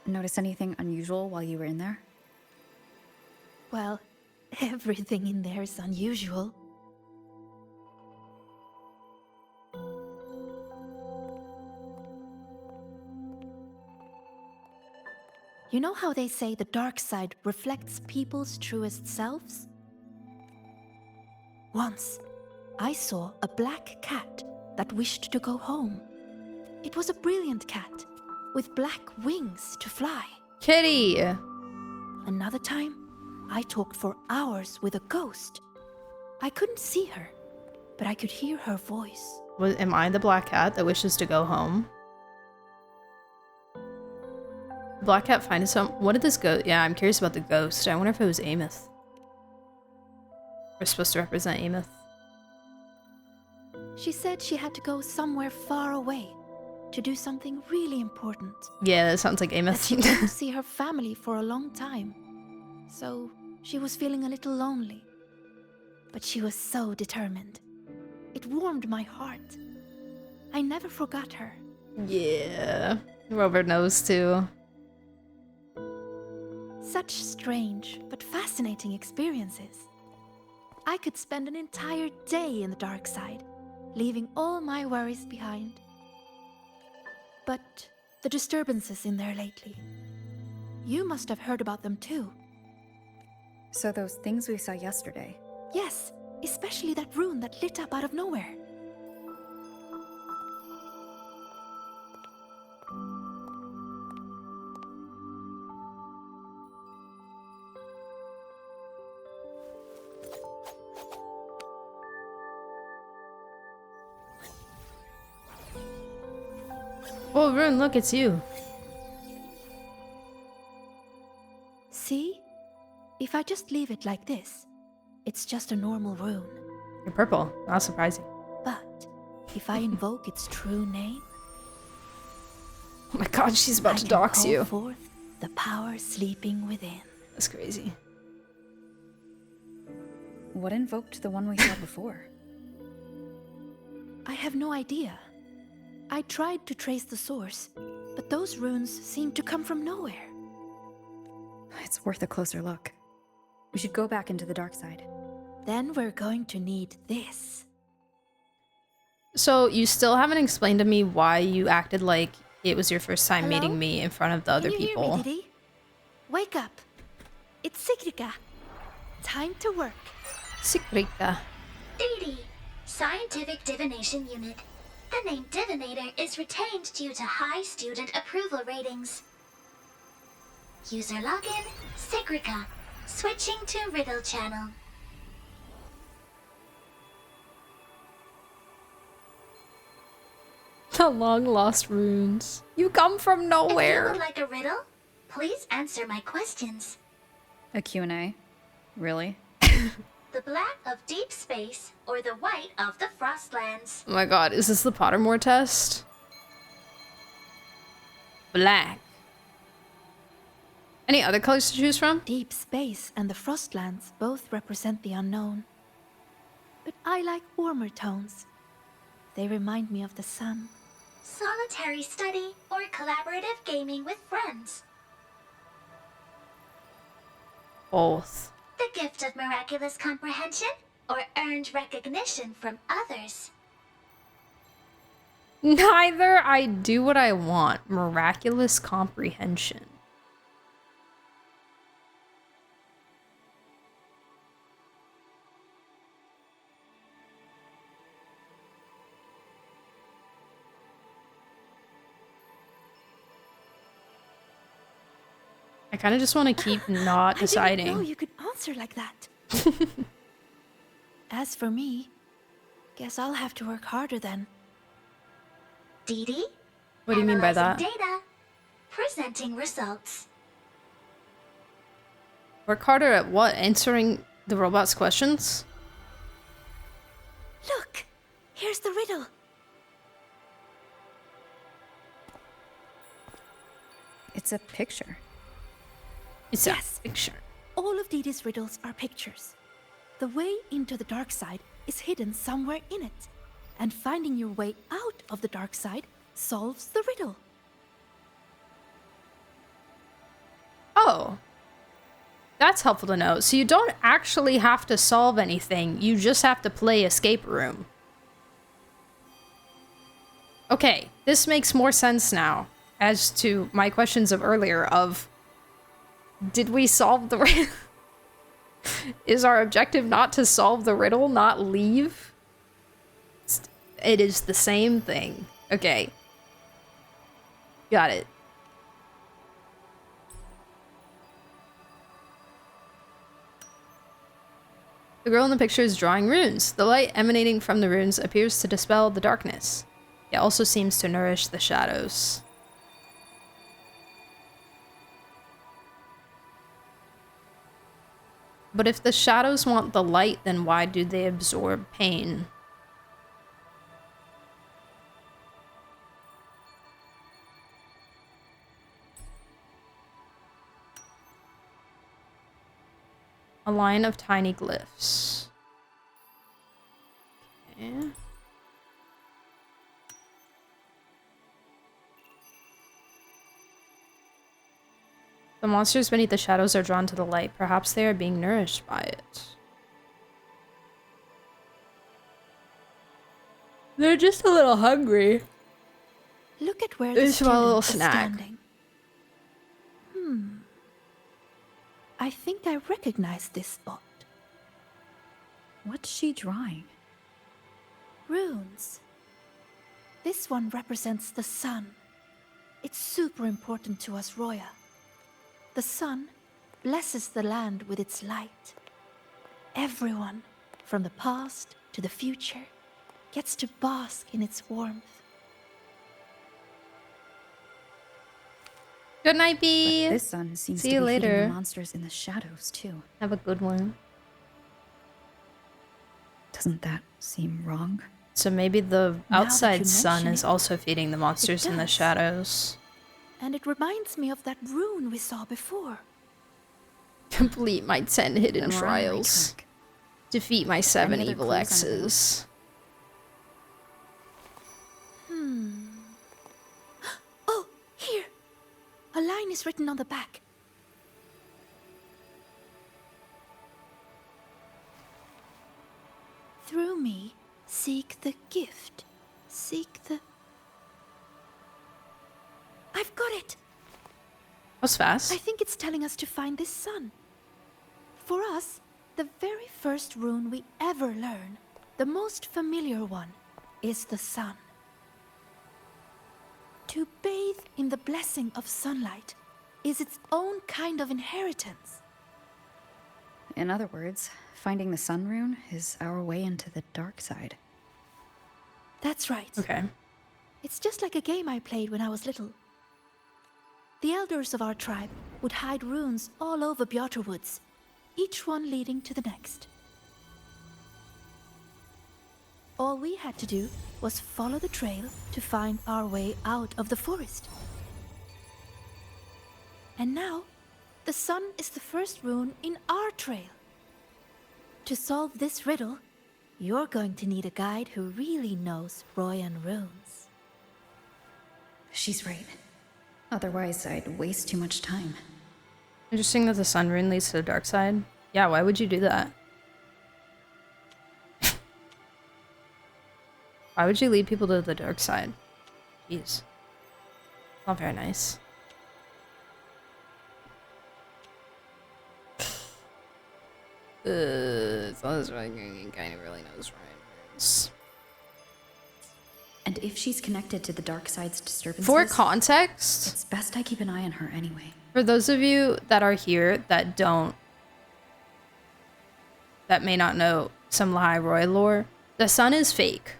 Notice anything unusual while you were in there? Well, everything in there is unusual. You know how they say the dark side reflects people's truest selves? Once, I saw a black cat that wished to go home. It was a brilliant cat, with black wings to fly. Kitty! Another time, I talked for hours with a ghost. I couldn't see her, but I could hear her voice. Am I the black cat that wishes to go home? Black Cat find some. What did this ghost? Yeah, I'm curious about the ghost. I wonder if it was Ameth. We're supposed to represent Ameth. She said she had to go somewhere far away to do something really important. Yeah, that sounds like That Ameth. she didn't see her family for a long time. So she was feeling a little lonely. But she was so determined. It warmed my heart. I never forgot her. Yeah, Robert knows too. Such strange but fascinating experiences. I could spend an entire day in the dark side, leaving all my worries behind. But the disturbances in there lately. You must have heard about them too. So those things we saw yesterday. Yes, especially that rune that lit up out of nowhere. Oh, Rune, look, it's you. See? If I just leave it like this, it's just a normal rune. You're purple. Not surprising. But if I invoke its true name, oh my god, she's about to dox call you. forth the power sleeping within. That's crazy. What invoked the one we saw before? I have no idea. I tried to trace the source, but those runes seem to come from nowhere. It's worth a closer look. We should go back into the dark side. Then we're going to need this. So, you still haven't explained to me why you acted like it was your first time Hello? meeting me in front of the other Can you people. hear me, Diddy? Wake up. It's Sigrika. Time to work. Sigrika. DD, Scientific Divination Unit. The name Divinator is retained due to high student approval ratings. User login, Sigrika. Switching to Riddle Channel. The long lost runes. You come from If you nowhere. would like a riddle, please answer my questions. A Q&A? Really? The black of deep space or the white of the Frostlands? Oh my god, is this the Pottermore test? Black. Any other colors to choose from? Deep space and the Frostlands both represent the unknown. But I like warmer tones. They remind me of the sun. Solitary study or collaborative gaming with friends? Both. The gift of miraculous comprehension or earned recognition from others? Neither. I do what I want. Miraculous comprehension. I kind of just want to keep not deciding. I didn't know you could answer like that. As for me, guess I'll have to work harder then. DD? What do you mean by that? Data. Presenting results. Work harder at what? Answering the robot's questions? Look! Here's the riddle. It's a picture. It's a picture. All of Didi's riddles are pictures. The way into the dark side is hidden somewhere in it. And finding your way out of the dark side solves the riddle. Oh. That's helpful to know. So you don't actually have to solve anything. You just have to play escape room. Okay, this makes more sense now as to my questions of earlier of did we solve the riddle? Is our objective not to solve the riddle, not leave? It is the same thing. Okay. Got it. The girl in the picture is drawing runes. The light emanating from the runes appears to dispel the darkness. It also seems to nourish the shadows. But if the shadows want the light, then why do they absorb pain? A line of tiny glyphs. Okay. The monsters beneath the shadows are drawn to the light. Perhaps they are being nourished by it. They're just a little hungry. Look at where They the just want a little student is snack. standing. I think I recognize this spot. What's she drawing? Runes. This one represents the sun. It's super important to us, Roya. The sun blesses the land with its light. Everyone, from the past to the future, gets to bask in its warmth. Good night, Bee. But this sun seems See to you be feeding later. the monsters in the shadows too. Have a good one. Doesn't that seem wrong? So maybe the Now that outside you sun mention is it, also feeding the monsters in the does. shadows. And it reminds me of that rune we saw before. Complete my 10 hidden Then we're on the right trials. track. Defeat my 7 Any other evil clues on the exes. Oh, here! A line is written on the back. Through me, seek the gift. Seek the... I've got it! That was fast. I think it's telling us to find this sun. For us, the very first rune we ever learn, the most familiar one, is the sun. To bathe in the blessing of sunlight is its own kind of inheritance. In other words, finding the sun rune is our way into the dark side. That's right. Okay. It's just like a game I played when I was little. The elders of our tribe would hide runes all over Bjorter Woods, each one leading to the next. All we had to do was follow the trail to find our way out of the forest. And now, the sun is the first rune in our trail. To solve this riddle, you're going to need a guide who really knows Royan runes. She's right. Otherwise, I'd waste too much time. Interesting that the sun rune leads to the dark side. Yeah, why would you do that? Why would you lead people to the dark side? Jeez. Not very nice. So this kind of really knows right. And if she's connected to the dark side's disturbances... For context, it's best I keep an eye on her anyway. for those of you that are here that may not know some Lahai Roy lore, the sun is fake.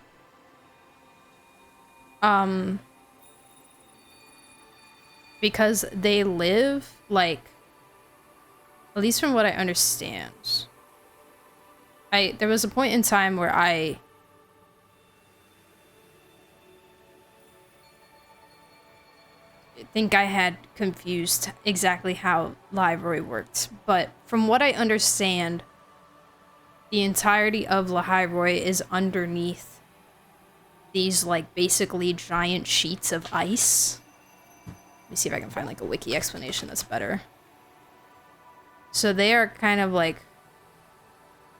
Because they live, like, at least from what I understand. There was a point in time where I think I had confused exactly how Library worked, but from what I understand, the entirety of Lahai Roy is underneath these, like, basically giant sheets of ice. Let me see if I can find, like, a wiki explanation that's better. So they are kind of, like,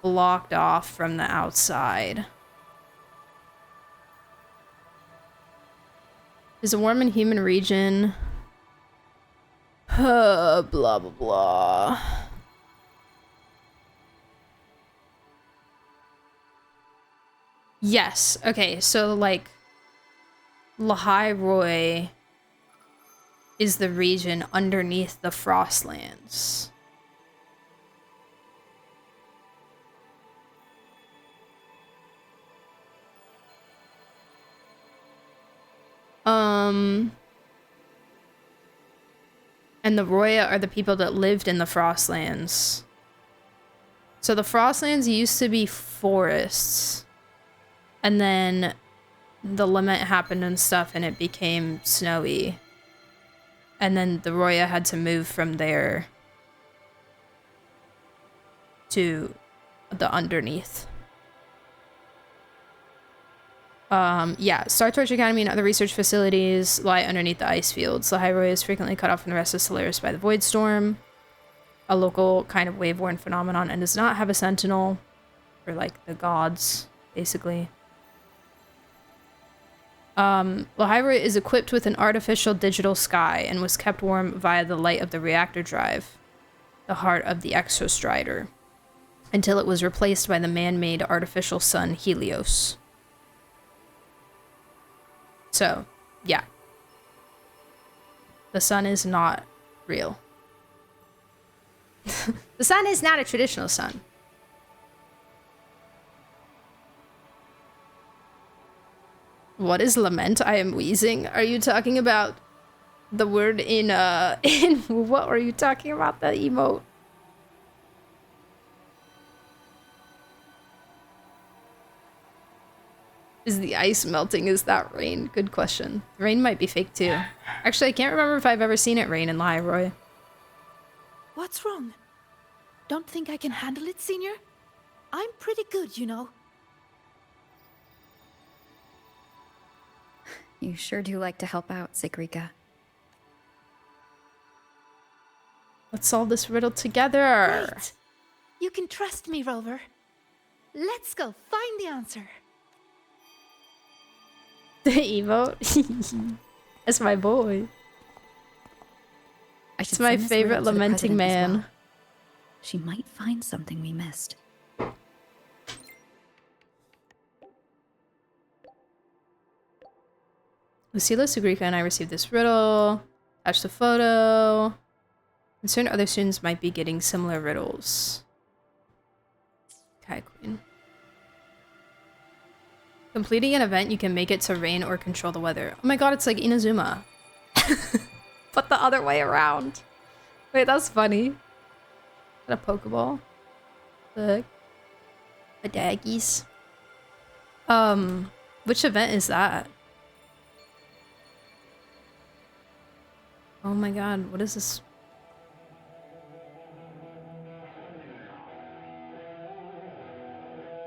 blocked off from the outside. Is a warm and humid region. Blah, blah, blah. Yes. Okay, so, like, Lahai Roy is the region underneath the Frostlands. And the Roya are the people that lived in the Frostlands. So the Frostlands used to be forests. And then the lament happened and stuff and it became snowy. And then the Roya had to move from there to the underneath. Yeah, Star Torch Academy and other research facilities lie underneath the ice fields. The High Roya is frequently cut off from the rest of Solaris by the Void Storm, a local kind of wave-worn phenomenon, and does not have a sentinel, or like the gods, basically. Lahaira is equipped with an artificial digital sky and was kept warm via the light of the reactor drive, the heart of the Exostrider, until it was replaced by the man-made artificial sun Helios. So, yeah. The sun is not real. The sun is not a traditional sun. What is lament? I am wheezing. Are you talking about the word in what are you talking about? The emote? Is the ice melting? Is that rain? Good question. Rain might be fake too. Actually, I can't remember if I've ever seen it rain in Lyroy. What's wrong? Don't think I can handle it, Senior? I'm pretty good, you know. You sure do like to help out, Sigrika. Let's solve this riddle together. Great. You can trust me, Rover. Let's go find the answer. The emote? That's my boy. It's my favorite lamenting man. Well. She might find something we missed. Lucila, Sugrika, and I received this riddle. Attached the photo. Concerned other students might be getting similar riddles. Kai Queen. Completing an event, you can make it to rain or control the weather. Oh my god, it's like Inazuma. But the other way around. Wait, that's funny. Got a Pokeball. Look. A Daggies. Which event is that? Oh my god, what is this?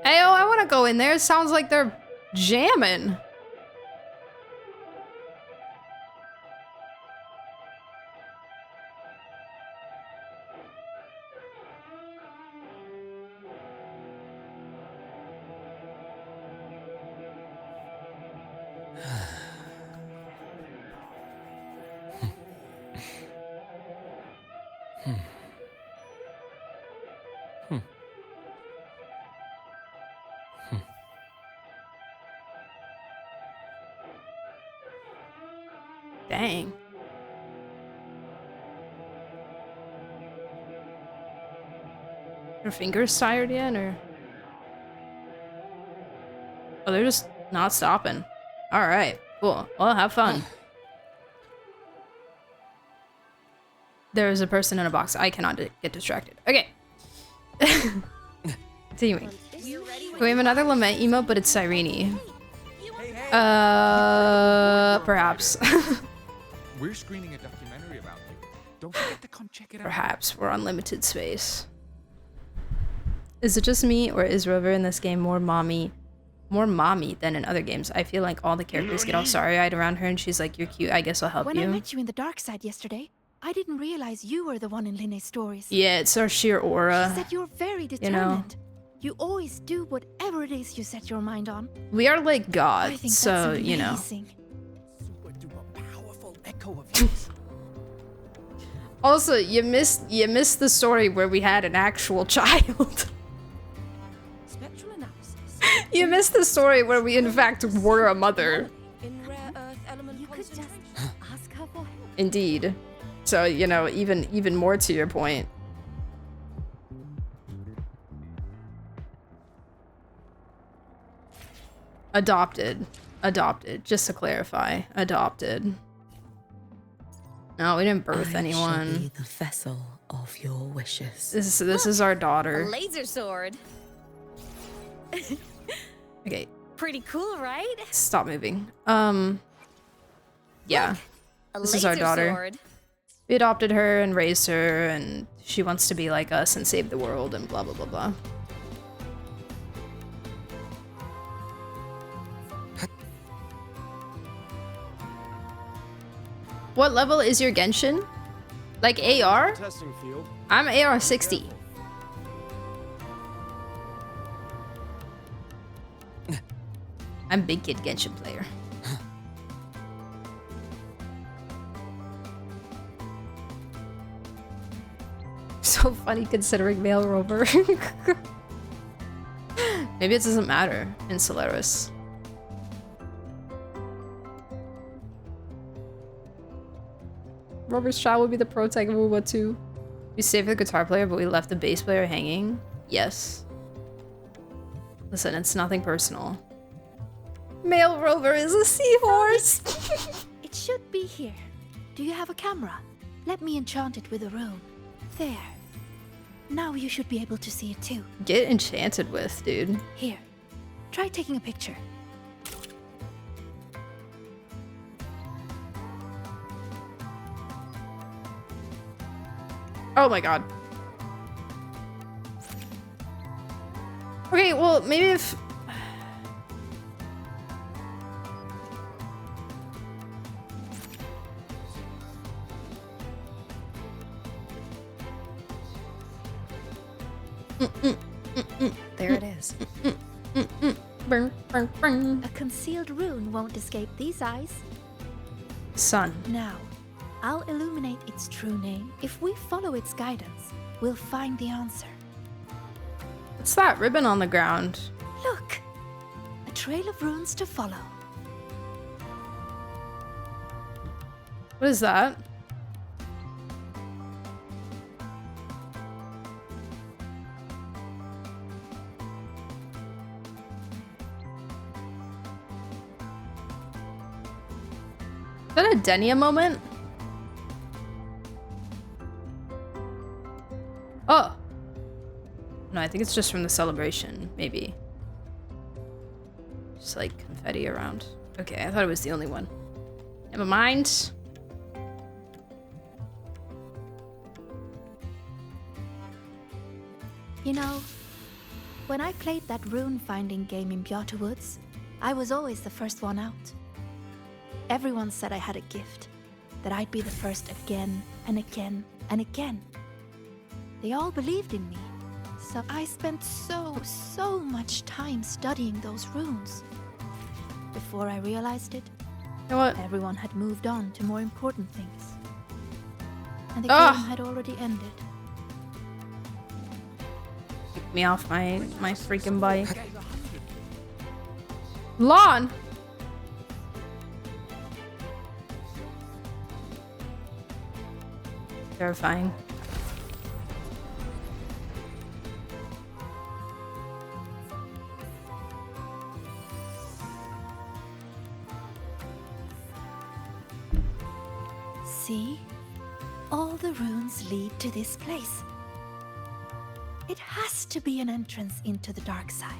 Hey, oh, I want to go in there. It sounds like they're jamming. Dang. Her fingers tired yet, or? Oh, they're just not stopping. All right, cool. Well, have fun. There is a person in a box. I cannot get distracted. Okay. Continuing. We have another lament emote, but it's Cyrene. Perhaps. We're screening a documentary about you. Don't forget to come check it out. Perhaps we're on limited space. Is it just me, or is Rover in this game more mommy than in other games? I feel like all the characters get all starry-eyed around her, and she's like, "You're cute. I guess I'll help you." When I met you in the dark side yesterday, I didn't realize you were the one in Linne's stories. Yeah, it's our sheer aura. She said you're very determined. You know? You always do whatever it is you set your mind on. We are like I gods, think so that's you know. amazing. Also, you missed the story where we had an actual child. Spectral analysis. You missed the story where we in fact were a mother. You could just ask her for help. Indeed. So, you know, even more to your point. Adopted, just to clarify. Adopted. No, we didn't birth I shall anyone. be the vessel of your wishes. This is our A daughter. laser sword. Okay, Pretty cool, right? stop moving. Yeah. A This is our laser daughter. sword. We adopted her and raised her, and she wants to be like us and save the world and blah blah blah blah. What level is your Genshin? Like AR? Testing field. I'm AR 60. I'm big kid Genshin player. So funny considering male rover. Maybe it doesn't matter in Solaris. Rover's child would be the pro tag of wuwa too. We saved the guitar player, but we left the bass player hanging. Yes. Listen, it's nothing personal. Male rover is a seahorse. It should be here. Do you have a camera? Let me enchant it with a rune. There. Now you should be able to see it too. Get enchanted with, dude. Here. Try taking a picture. Oh my god. Okay, well, maybe if... There it is. A concealed rune won't escape these eyes. Sun. Now, I'll illuminate its true name. If we follow its guidance, we'll find the answer. What's that ribbon on the ground? Look! A trail of runes to follow. What is that? Is that a Denia moment? Oh! No, I think it's just from the celebration, maybe. Just like confetti around. Okay, I thought it was the only one. Never mind. You know, when I played that rune-finding game in Bjarte Woods, I was always the first one out. Everyone said I had a gift, that I'd be the first again and again and again. They all believed in me, so I spent so much time studying those runes. Before I realized it, you know what? Everyone had moved on to more important things. And the Ugh. game had already ended. Kick me off my freaking bike. Lawn! Terrifying. See? All the runes lead to this place. It has to be an entrance into the dark side.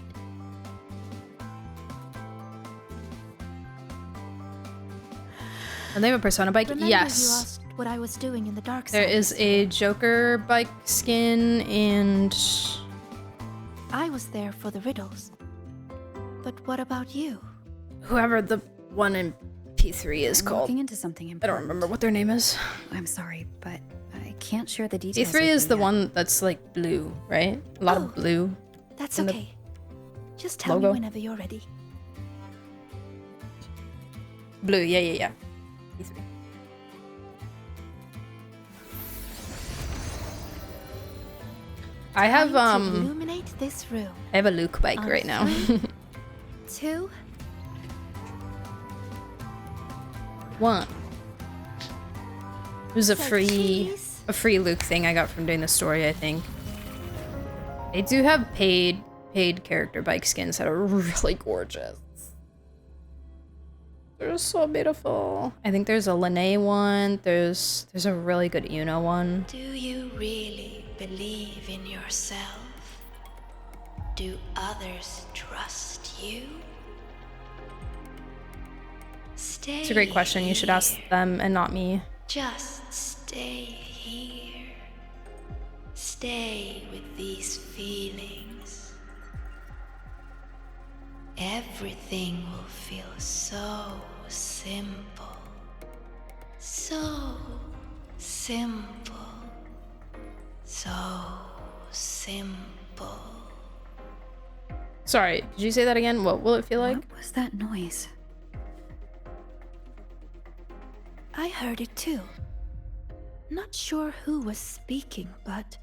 And they have a Persona bike? Remember Yes. you asked what I was doing in the dark side? There is a Joker bike skin and... I was there for the riddles. But what about you? whoever the one in P3 is I'm called. looking into something I important. don't remember what their name is. I'm sorry, but I can't share the details. P3 is with the you yet. one that's like blue, right? A lot of blue. That's in the okay. Just tell logo. me whenever you're ready. Blue, yeah. P3. I have Time to illuminate this room. I have a Luke bike On right now. 3, 2, 1. It was a So free Luke thing I got from doing the story, I think. They do have paid character bike skins that are really gorgeous. They're so beautiful. I think there's a Lene one. There's a really good Una one. Do you really believe in yourself? Do others trust you? Stay It's a great question. You should ask them and not me. Just stay here. Stay with these feelings. Everything will feel so simple. So simple. So simple. Sorry, did you say that again? What will it feel like? What was that noise? I heard it too. Not sure who was speaking, but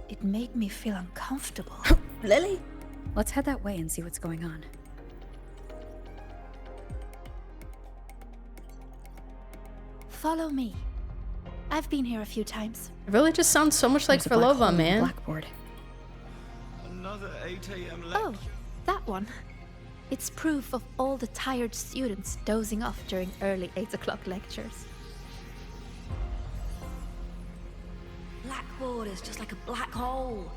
it made me feel uncomfortable. Lily? Let's head that way and see what's going on. Follow me. I've been here a few times. It really just sounds so much like Forlova, man. Blackboard. Another 8 a.m. Oh, that one. It's proof of all the tired students dozing off during early 8 o'clock lectures. Blackboard is just like a black hole,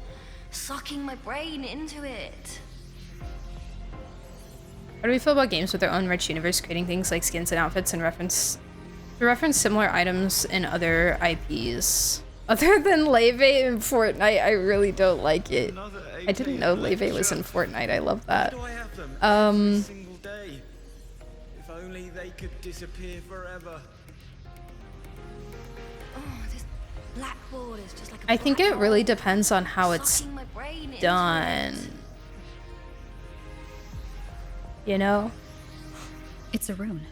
sucking my brain into it. How do we feel about games with their own rich universe, creating things like skins and outfits and reference similar items in other IPs? Other than Leve in Fortnite, I really don't like it. I didn't know Leve was in Fortnite. I love that. Single day. If only they could disappear forever. Oh, this blackboard is just like a I think black it really hole, depends on how it's sucking my brain into done. it. You know? It's a rune.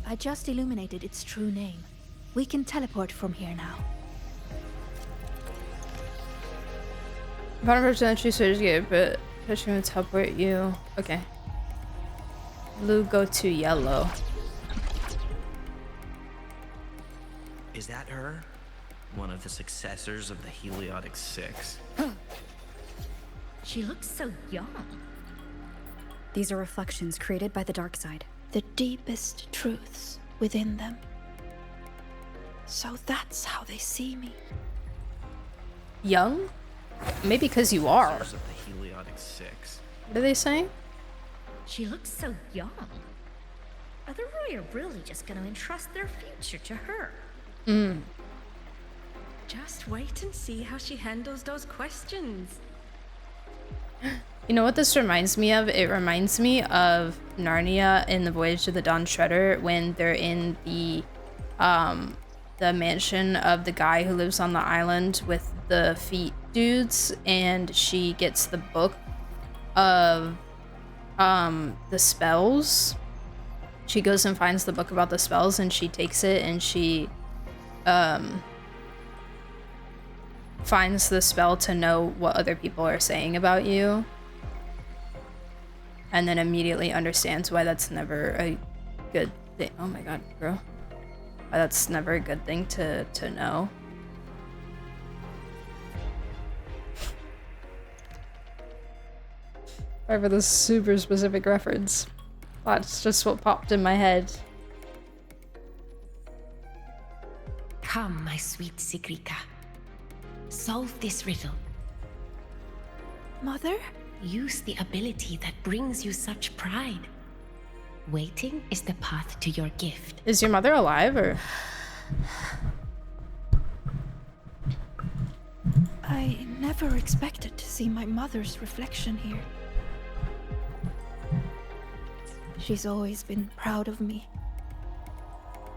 I just illuminated its true name. We can teleport from here now. Bottom person actually so good, but pushing to teleport you. Okay. Blue go to yellow. Is that her? One of the successors of the Heliotic Six? She looks so young. These are reflections created by the dark side. The deepest truths within them. So that's how they see me. Young? Maybe because you are. Of the Heliotic Six. What are they saying? She looks so young. Are the Royal really just gonna entrust their future to her? Just wait and see how she handles those questions. You know what this reminds me of? It reminds me of Narnia in the Voyage of the Dawn Treader when they're in the mansion of the guy who lives on the island with the feet dudes, and she gets the book of the spells. She goes and finds the book about the spells, and she takes it and she finds the spell to know what other people are saying about you, and then immediately understands why that's never a good thing. Oh my god, bro. Why that's never a good thing to know. Sorry for this super specific reference. That's just what popped in my head. Come, my sweet Sigrika. Solve this riddle. Mother? Use the ability that brings you such pride. Waiting is the path to your gift. Is your mother alive, or? I never expected to see my mother's reflection here. She's always been proud of me.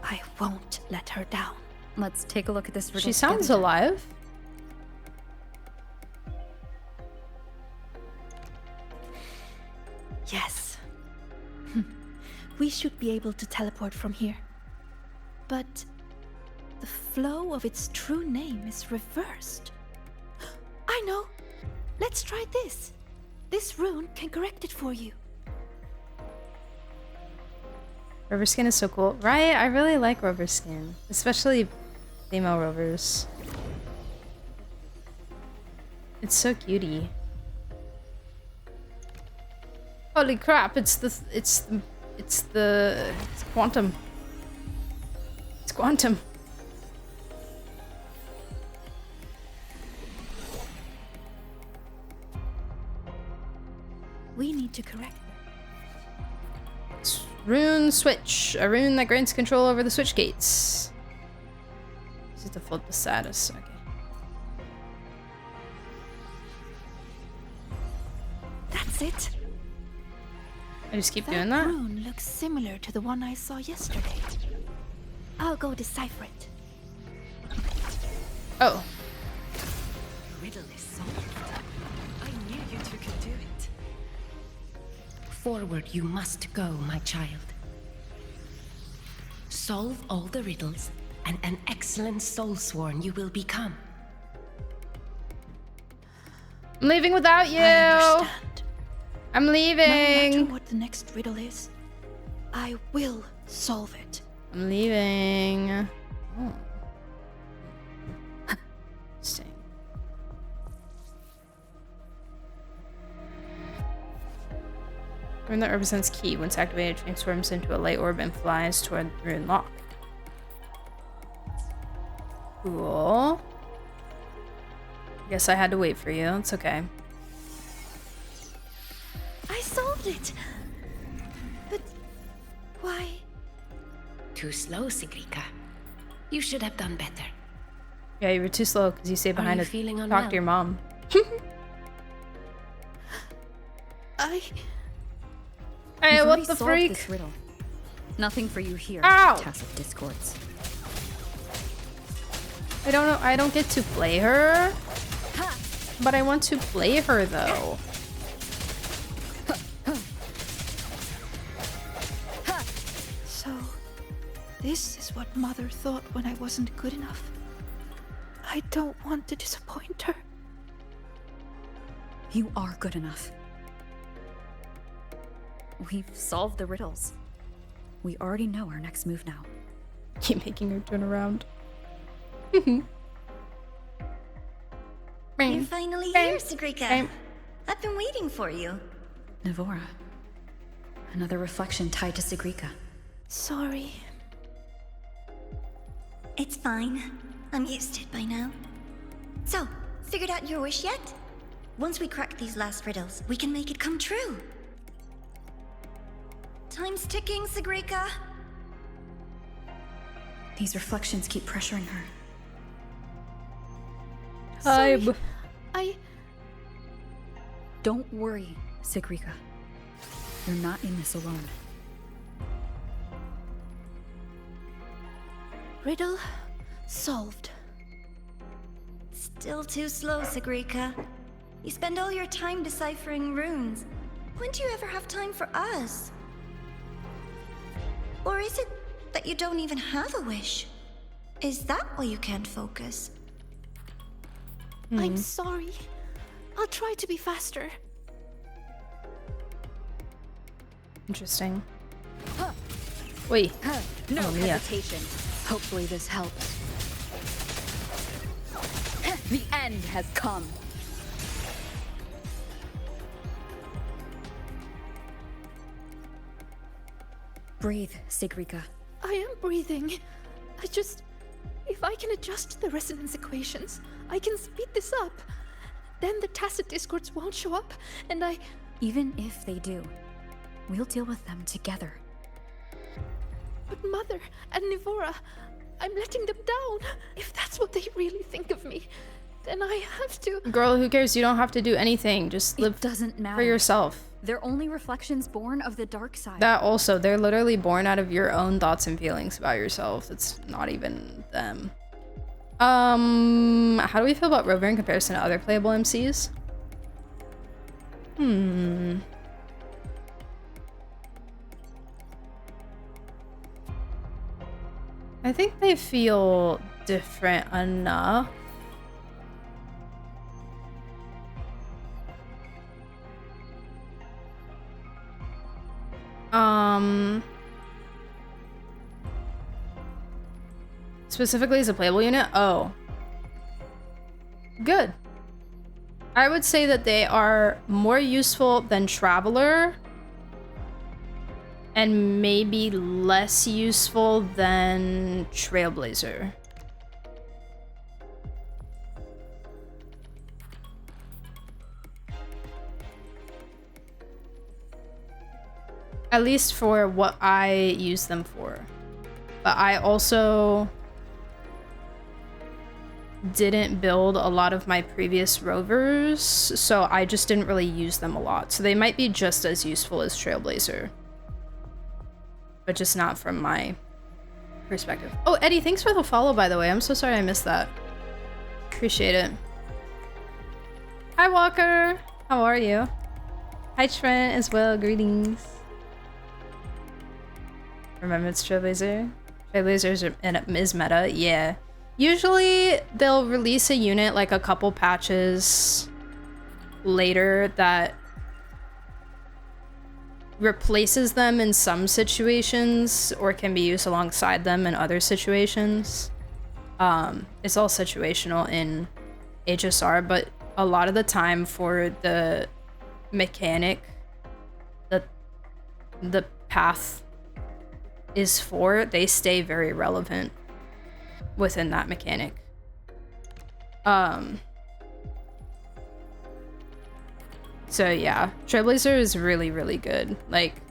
I won't let her down. Let's take a look at this riddle. She sounds together. alive. Yes. We should be able to teleport from here. But the flow of its true name is reversed. I know! Let's try this. This rune can correct it for you. Rover skin is so cool. Right? I really like rover skin. Especially female rovers. It's so cutie. Holy crap, it's the It's quantum. It's quantum. We need to correct. Rune switch. A rune that grants control over the switch gates. This is to flip the status. Okay. That's it. I just keep doing that. That rune looks similar to the one I saw yesterday. I'll go decipher it. Oh. Riddle is solved. I knew you two could do it. Forward you must go, my child. Solve all the riddles, and an excellent soulsworn you will become. I'm leaving without you. I understand. I'm leaving. No matter what the next riddle is, I will solve it. I'm leaving. Oh. Interesting. Rune that represents key. Once activated, transforms into a light orb and flies toward the rune lock. Cool. Guess I had to wait for you. It's okay. I solved it! But why? Too slow, Sigrika. You should have done better. Yeah, you were too slow because you stayed behind to talk to your mom. Hey, You've what already the solved freak? This riddle. Nothing for you here, Ow! Tacit Discords. I don't know. I don't get to play her. But I want to play her though. So, this is what Mother thought when I wasn't good enough. I don't want to disappoint her. You are good enough. We've solved the riddles. We already know our next move now. Keep making her turn around. You're finally here, Sigrika. I've been waiting for you. Navora. Another reflection tied to Sigrika. Sorry. It's fine. I'm used to it by now. So, figured out your wish yet? Once we crack these last riddles, we can make it come true. Time's ticking, Sigrika. These reflections keep pressuring her. Sorry. Don't worry, Sigrika. You're not in this alone. Riddle solved. Still too slow, Sigrika. You spend all your time deciphering runes. When do you ever have time for us? Or is it that you don't even have a wish? Is that why you can't focus? I'm sorry. I'll try to be faster. Interesting. Wait. No Oh, Mia. hesitation. Hopefully this helps. The end has come. Breathe, Sigrika. I am breathing. If I can adjust the resonance equations, I can speed this up. Then the tacit discords won't show up, and Even if they do, we'll deal with them together. But Mother and Navora, I'm letting them down. If that's what they really think of me, then I have to. Girl, who cares? You don't have to do anything. Just live doesn't matter. for yourself. They're only reflections born of the dark side. That also, they're literally born out of your own thoughts and feelings about yourself. It's not even them. How do we feel about Rover in comparison to other playable MCs? I think they feel different enough. Specifically as a playable unit? Oh. Good. I would say that they are more useful than Traveler. and maybe less useful than Trailblazer. At least for what I use them for. But I also didn't build a lot of my previous rovers, so I just didn't really use them a lot. So they might be just as useful as Trailblazer, but just not from my perspective. Oh, Eddie, thanks for the follow, by the way. I'm so sorry I missed that. Appreciate it. Hi, Walker. How are you? Hi, Trent, as well. Greetings. Remember, it's Trailblazer. Trailblazer is meta, yeah. Usually, they'll release a unit like a couple patches later that replaces them in some situations or can be used alongside them in other situations. It's all situational in HSR, but a lot of the time for the mechanic that the path is for, they stay very relevant within that mechanic. So yeah, Trailblazer is really, really good. Like,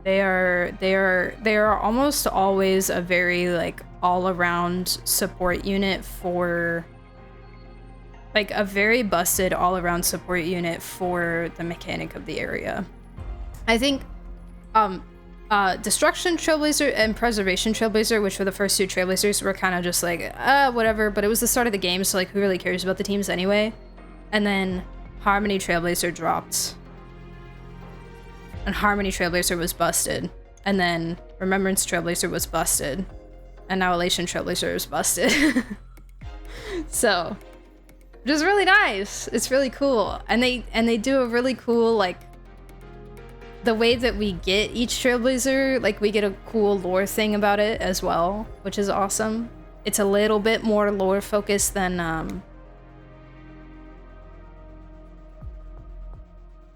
they are almost always a very like all-around support unit for, like, a very busted all-around support unit for the mechanic of the area. I think Destruction Trailblazer and Preservation Trailblazer, which were the first two Trailblazers, were kind of just like, whatever, but it was the start of the game, so like, who really cares about the teams anyway? And then Harmony Trailblazer dropped. And Harmony Trailblazer was busted. And then Remembrance Trailblazer was busted. And now Elation Trailblazer is busted. So, which is really nice. It's really cool. And they do a really cool, like, the way that we get each Trailblazer, like, we get a cool lore thing about it as well, which is awesome. It's a little bit more lore focused than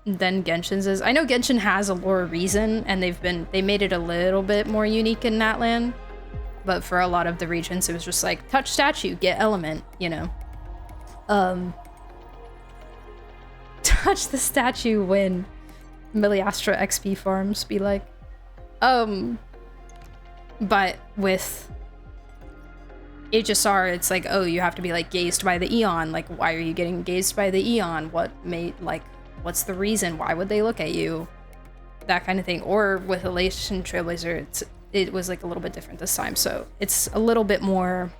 Genshin's is. I know Genshin has a lore reason, and they made it a little bit more unique in Natlan, but for a lot of the regions, it was just like, touch statue, get element, you know. Touch the statue, win. Miliastra XP farms be like. But with HSR, it's like, oh, you have to be like gazed by the Eon. Like, why are you getting gazed by the Eon? What made, like, what's the reason? Why would they look at you? That kind of thing. Or with Elation Trailblazer, it was like a little bit different this time. So it's a little bit more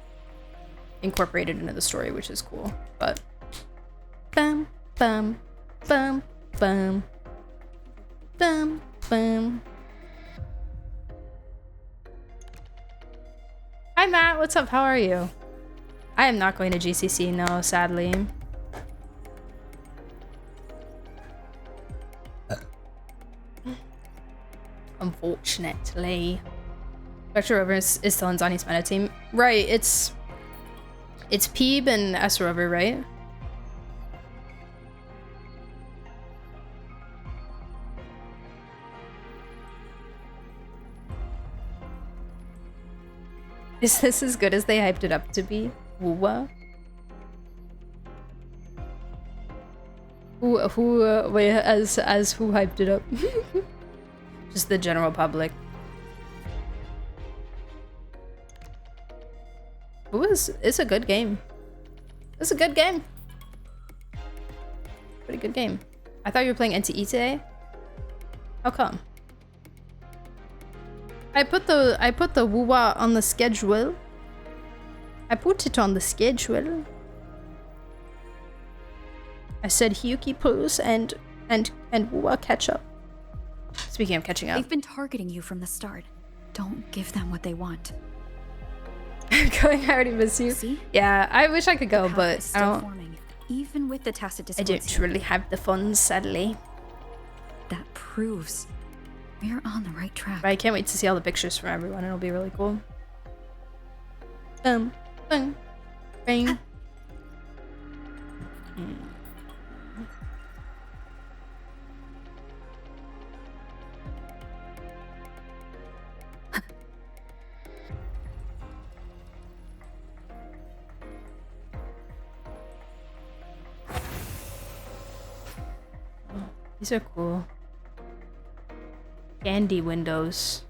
incorporated into the story, which is cool. But bum bum bum bum bum bum. Hi Matt, what's up? How are you? I am not going to GCC, no, sadly. Unfortunately. Vector Rover is still on Zani's meta team. Right, it's Peeb and S Rover, right? Is this as good as they hyped it up to be? Wuwa? Wait, as who hyped it up? Just the general public. It's a good game. It's a good game. Pretty good game. I thought you were playing NTE today. How come? I put the wuwa on the schedule. I put it on the schedule. I said Hyuki pose and wuwa catch up. Speaking of catching up. They've been targeting you from the start. Don't give them what they want. Going, I already miss you. See? Yeah, I wish I could go, but I don't. Forming, even with the tacit I don't really have the funds, sadly. That proves we're on the right track. But I can't wait to see all the pictures from everyone. It'll be really cool. Bang. These are cool. Candy windows.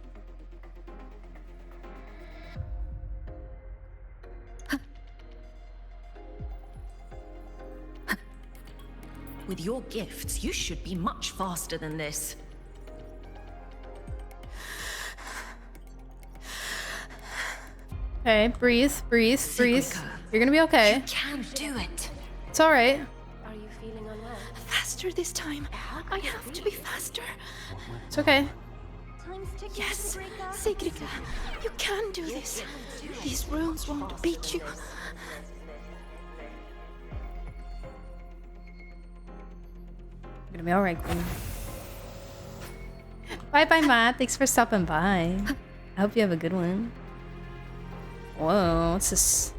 With your gifts, you should be much faster than this. Okay, breathe, breathe, breathe. You're gonna be okay. You can do it. It's alright. Are you feeling unwell? Faster this time. I have to be faster. It's okay. Yes, Sigrika, you can do this. These runes won't beat you. You're gonna be alright, Queen. Bye bye, Matt. Thanks for stopping by. I hope you have a good one. Whoa, what's this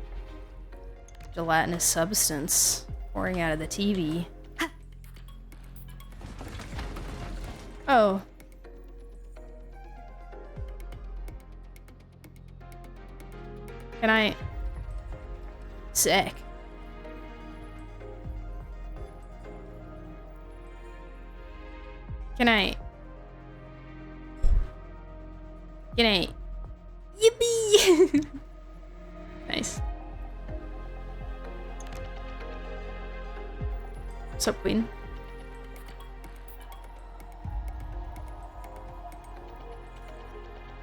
gelatinous substance pouring out of the TV? Oh. Can I? Sick. Can I? Yippee! Nice. What's up, Queen?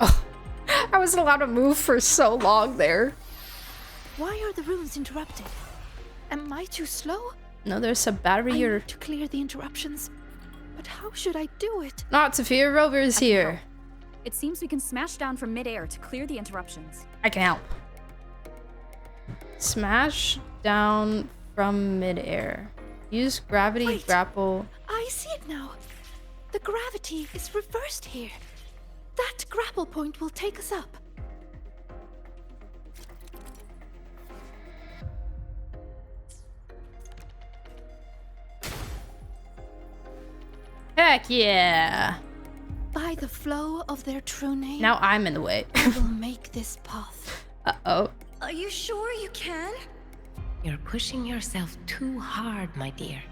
Oh, I wasn't allowed to move for so long there. Why are the runes interrupted? Am I too slow? No, there's a battery I here. need to clear the interruptions. But how should I do it? Not Sophia Rover's here. It seems we can smash down from midair to clear the interruptions. I can help. Smash down from midair. Use gravity grapple. I see it now. The gravity is reversed here. That grapple point will take us up. Heck yeah! By the flow of their true name. Now I'm in the way. I will make this path. Uh-oh. Are you sure you can? You're pushing yourself too hard, my dear.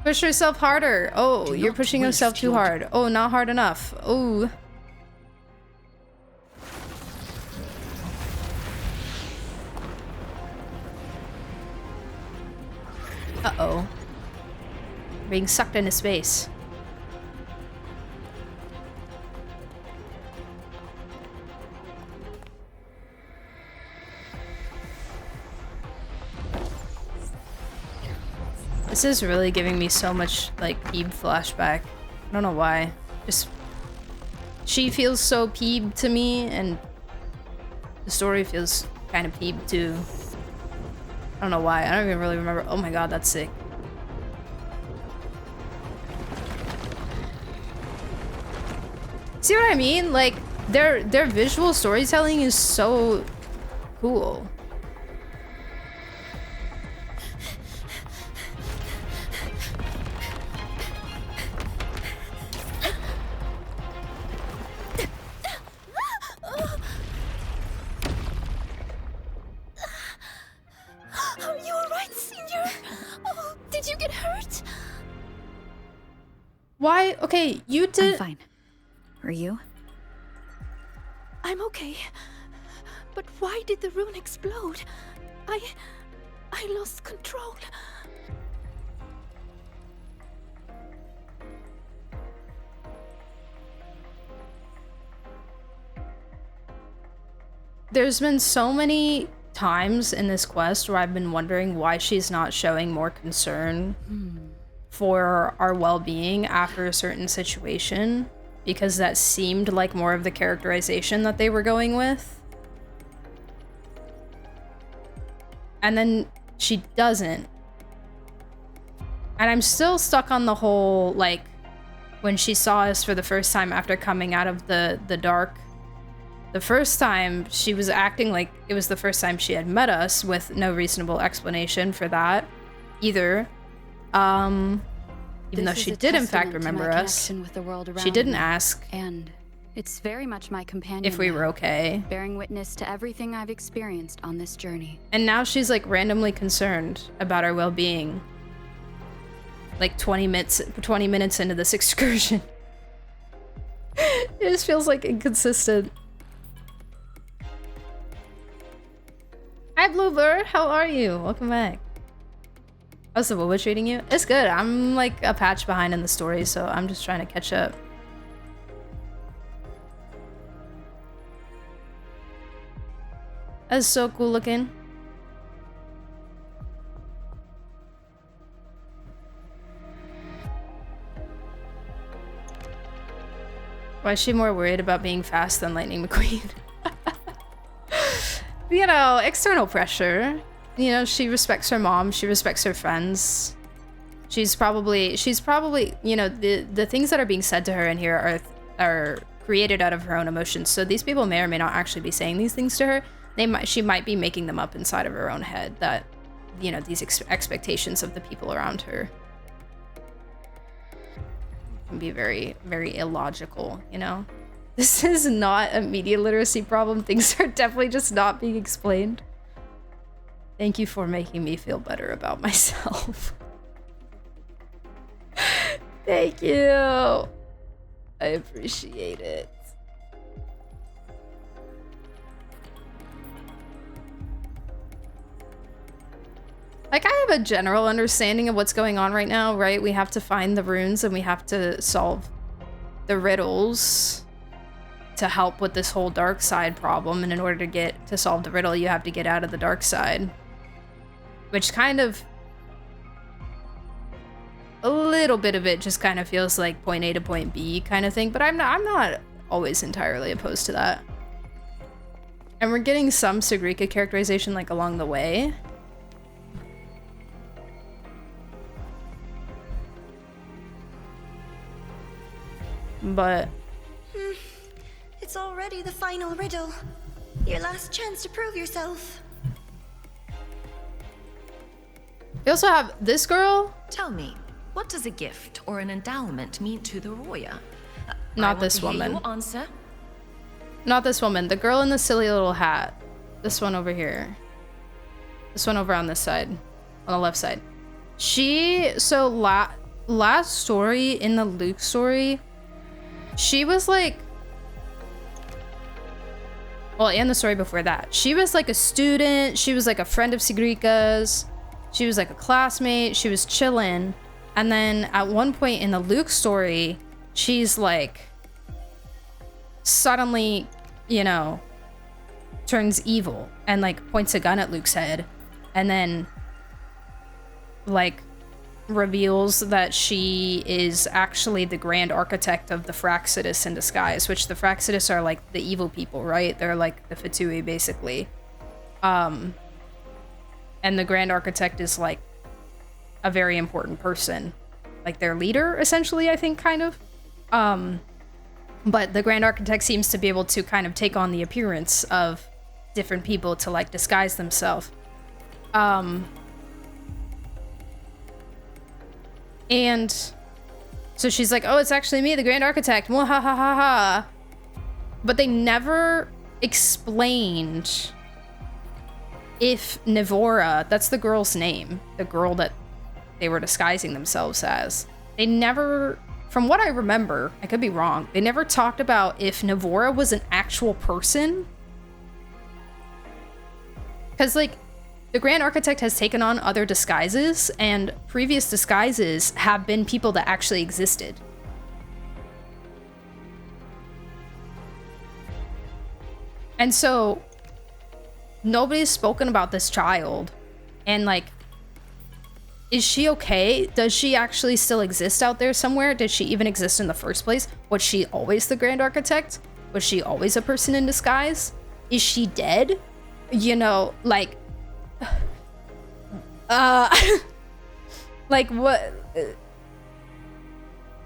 Push yourself harder. Oh, you're pushing yourself too hard. Oh, not hard enough. Oh. Uh-oh. Being sucked into space. This is really giving me so much, like, Peeb flashback. I don't know why. Just... She feels so Peeb to me, and... the story feels kind of Peeb, too. I don't know why. I don't even really remember. Oh my god, that's sick. See what I mean? Like, their visual storytelling is so cool. Are you alright, Senior? Oh, did you get hurt? Why? Okay, you did. I'm fine. Are you? I'm okay. But why did the rune explode? I lost control. There's been so many times in this quest where I've been wondering why she's not showing more concern for our well-being after a certain situation, because that seemed like more of the characterization that they were going with. And then she doesn't. And I'm still stuck on the whole, like, when she saw us for the first time after coming out of the dark. The first time, she was acting like it was the first time she had met us, with no reasonable explanation for that. either. Even though she did in fact remember us, with the world around she didn't me, ask and it's very much my companion if we now, were okay. bearing witness to everything I've experienced on this journey. And now she's like randomly concerned about our well-being. Like 20 minutes into this excursion. It just feels like inconsistent. Hi Bluebird, how are you? Welcome back. How's the wuwa treating you? It's good. I'm like a patch behind in the story, so I'm just trying to catch up. That's so cool looking. Why is she more worried about being fast than Lightning McQueen? You know, external pressure. You know, she respects her mom, she respects her friends. She's probably, you know, the things that are being said to her in here are created out of her own emotions. So these people may or may not actually be saying these things to her. She might be making them up inside of her own head, that, you know, these expectations of the people around her can be very, very illogical, you know? This is not a media literacy problem. Things are definitely just not being explained. Thank you for making me feel better about myself. Thank you. I appreciate it. Like, I have a general understanding of what's going on right now, right? We have to find the runes and we have to solve the riddles to help with this whole dark side problem. And in order to solve the riddle, you have to get out of the dark side. Which kind of... a little bit of it just kind of feels like point A to point B kind of thing. But I'm not always entirely opposed to that. And we're getting some Sigrika characterization, like, along the way. But... It's already the final riddle. Your last chance to prove yourself. We also have this girl. Tell me, what does a gift or an endowment mean to the Roya? Not this woman. Your answer. Not this woman. The girl in the silly little hat. This one over here. This one over on this side. On the left side. She... So, last story, in the Luke story, she was like... Well, and the story before that. She was like a student. She was like a friend of Sigrika's. She was like a classmate. She was chilling. And then at one point in the Luke story, she's like... suddenly, you know, turns evil. And like points a gun at Luke's head. And then... like... reveals that she is actually the Grand Architect of the Fraxidus in disguise, which the Fraxidus are like the evil people, right? They're like the Fatui, basically. And the Grand Architect is like a very important person. Like their leader, essentially, I think, kind of. But the Grand Architect seems to be able to kind of take on the appearance of different people to like disguise themselves. And so she's like, oh, it's actually me, the Grand Architect. Mwahahaha. But they never explained if Nivora, that's the girl's name, the girl that they were disguising themselves as. They never, from what I remember, I could be wrong, they never talked about if Nivora was an actual person. Because, like, the Grand Architect has taken on other disguises, and previous disguises have been people that actually existed. And so, nobody's spoken about this child, and like, is she okay? Does she actually still exist out there somewhere? Did she even exist in the first place? Was she always the Grand Architect? Was she always a person in disguise? Is she dead? You know, like... like what?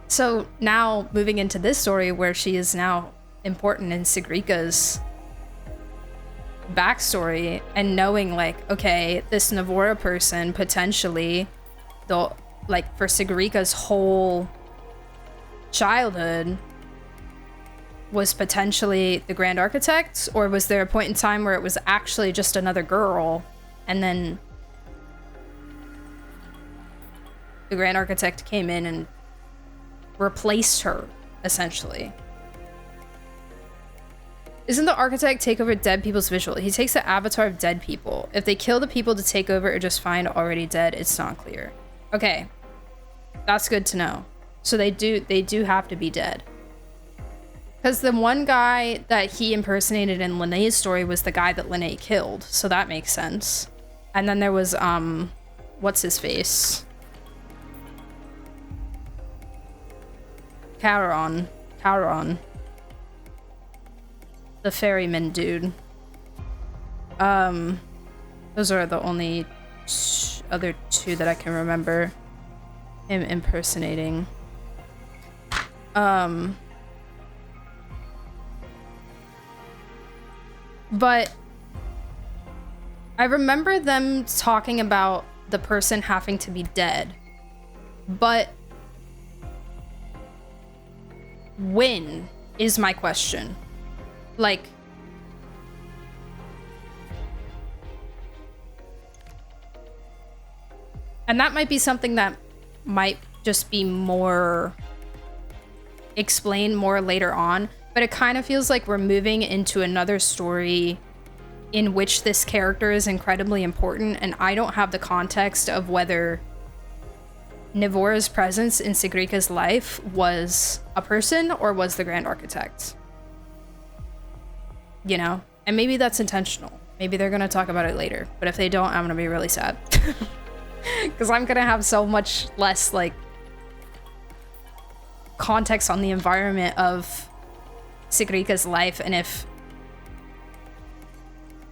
So now moving into this story where she is now important in Sigrika's backstory and knowing like, okay, this Navora person potentially for Sigarika's whole childhood was potentially the Grand Architect, or was there a point in time where it was actually just another girl and then the Grand Architect came in and replaced her, essentially? Isn't the Architect take over dead people's visual? He takes the avatar of dead people. If they kill the people to take over or just find already dead, it's not clear. Okay. That's good to know. So they do have to be dead. Because the one guy that he impersonated in Linnea's story was the guy that Linnea killed, so that makes sense. And then there was, what's his face? Charon. The ferryman dude. Those are the only other two that I can remember him impersonating. But I remember them talking about the person having to be dead. But when is my question? Like, and that might be something that might just be more explained more later on, but it kind of feels like we're moving into another story in which this character is incredibly important, and I don't have the context of whether Nivora's presence in Sigrika's life was a person or was the Grand Architect. You know? And maybe that's intentional. Maybe they're gonna talk about it later, but if they don't, I'm gonna be really sad. Because I'm gonna have so much less, like, context on the environment of Sigrika's life, and if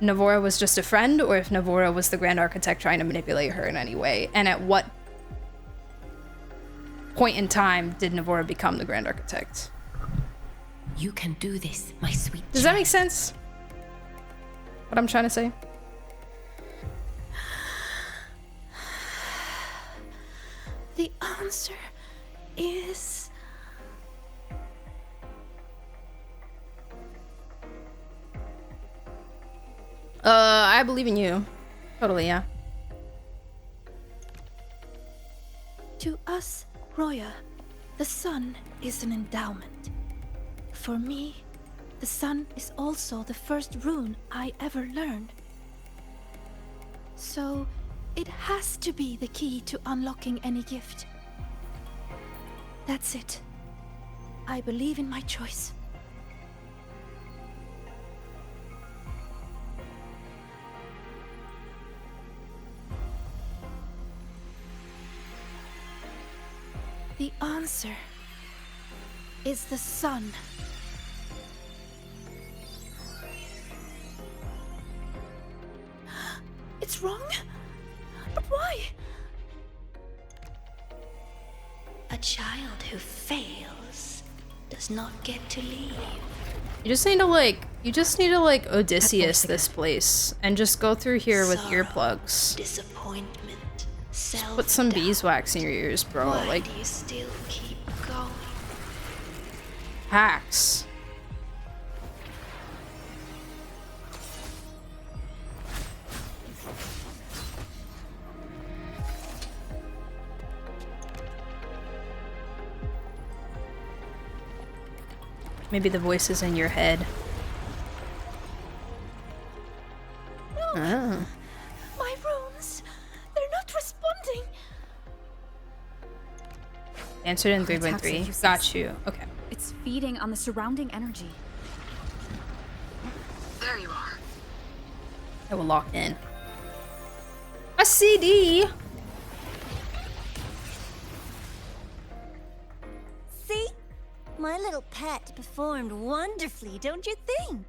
Nivora was just a friend, or if Nivora was the Grand Architect trying to manipulate her in any way, and at what point in time did Nivora become the Grand Architect? You can do this, my sweet Does that make sense? What I'm trying to say? The answer is... I believe in you. Totally, yeah. To us, Roya, the sun is an endowment. For me, the sun is also the first rune I ever learned. So, it has to be the key to unlocking any gift. That's it. I believe in my choice. The answer is the sun. It's wrong? But why? A child who fails does not get to leave. You just need to like Odysseus this place and just go through here with earplugs. Disappointment. Just put some beeswax in your ears, bro. Why Like, do you still keep going? hacks. Maybe the voice is in your head. Oh. My runes, they're not responding. Answered in 3.3. Got you. Okay. It's feeding on the surrounding energy. There you are. I will lock in. A CD. See? My little pet performed wonderfully, don't you think?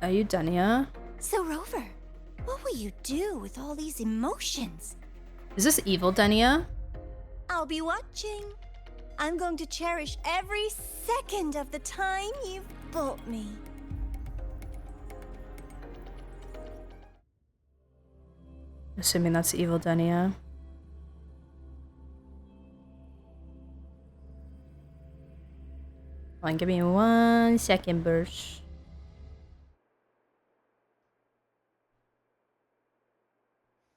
Are you Denia? So, Rover, what will you do with all these emotions? Is this evil Denia? I'll be watching. I'm going to cherish every second of the time you've bought me. Assuming that's evil Denia. Hold on, give me 1 second, Bursch.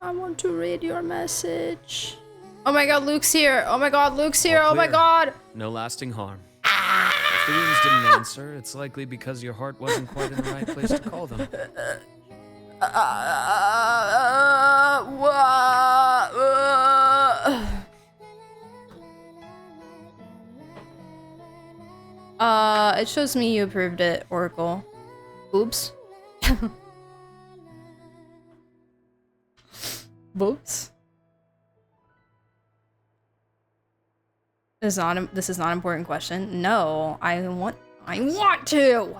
I want to read your message. Oh my god, Luke's here. Oh my god, Luke's here. Oh my god. No lasting harm. If the runes didn't answer, it's likely because your heart wasn't quite in the right place to call them. It shows me you approved it, Oracle. Oops. Whoops. This is not an important question. No, I want to.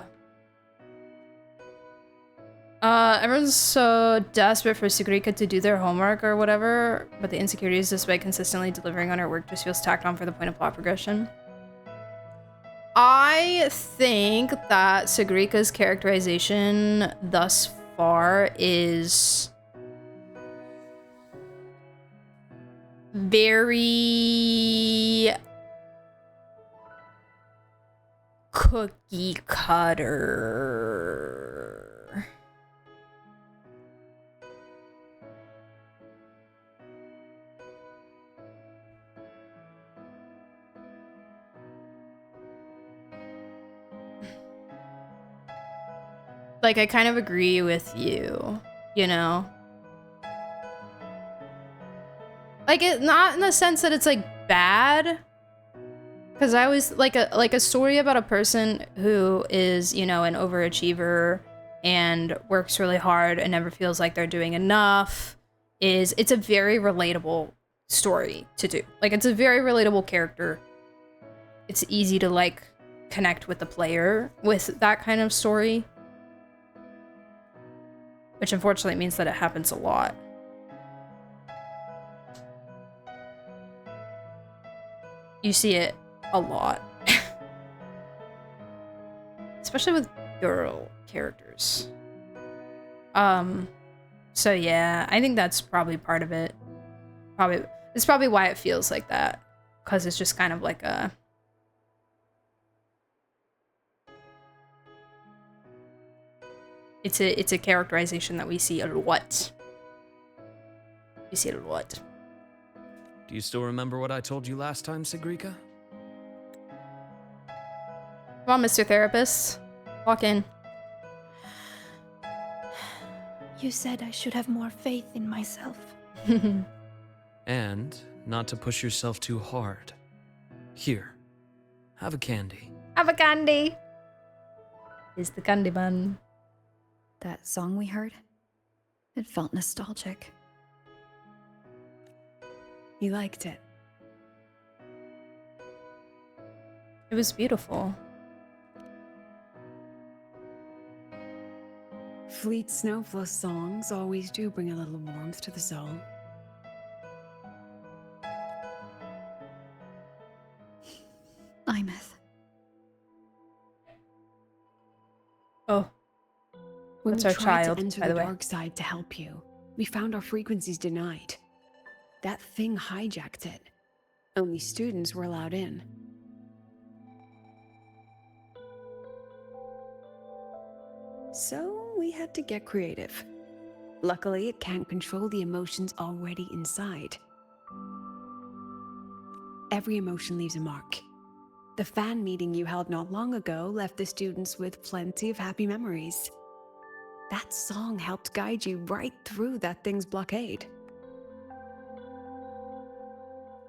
Everyone's so desperate for Sugrika to do their homework or whatever, but the insecurities despite consistently delivering on her work just feels tacked on for the point of plot progression. I think that Sugrika's characterization thus far is very cookie cutter. Like, I kind of agree with you, you know? Like, it not in the sense that it's like bad, because I was like a story about a person who is, you know, an overachiever and works really hard and never feels like they're doing enough. It's a very relatable story to do. Like, it's a very relatable character. It's easy to like connect with the player with that kind of story, which unfortunately means that it happens a lot. You see it a lot. Especially with girl characters. So yeah, I think that's probably part of it. It's probably why it feels like that. Because it's just kind of like a... It's a characterization that we see a lot. We see it a lot. Do you still remember what I told you last time, Sigrika? Come on, Mr. Therapist. Walk in. You said I should have more faith in myself. And not to push yourself too hard. Here, have a candy. Have a candy. Is the candy man. That song we heard, it felt nostalgic. You liked it? It was beautiful. Fleet Snowflow songs always do bring a little warmth to the soul. Imeth. Oh. When That's we our tried child, to enter by the the way. dark side to help you, we found our frequencies denied. That thing hijacked it. Only students were allowed in. So we had to get creative. Luckily, it can't control the emotions already inside. Every emotion leaves a mark. The fan meeting you held not long ago left the students with plenty of happy memories. That song helped guide you right through that thing's blockade.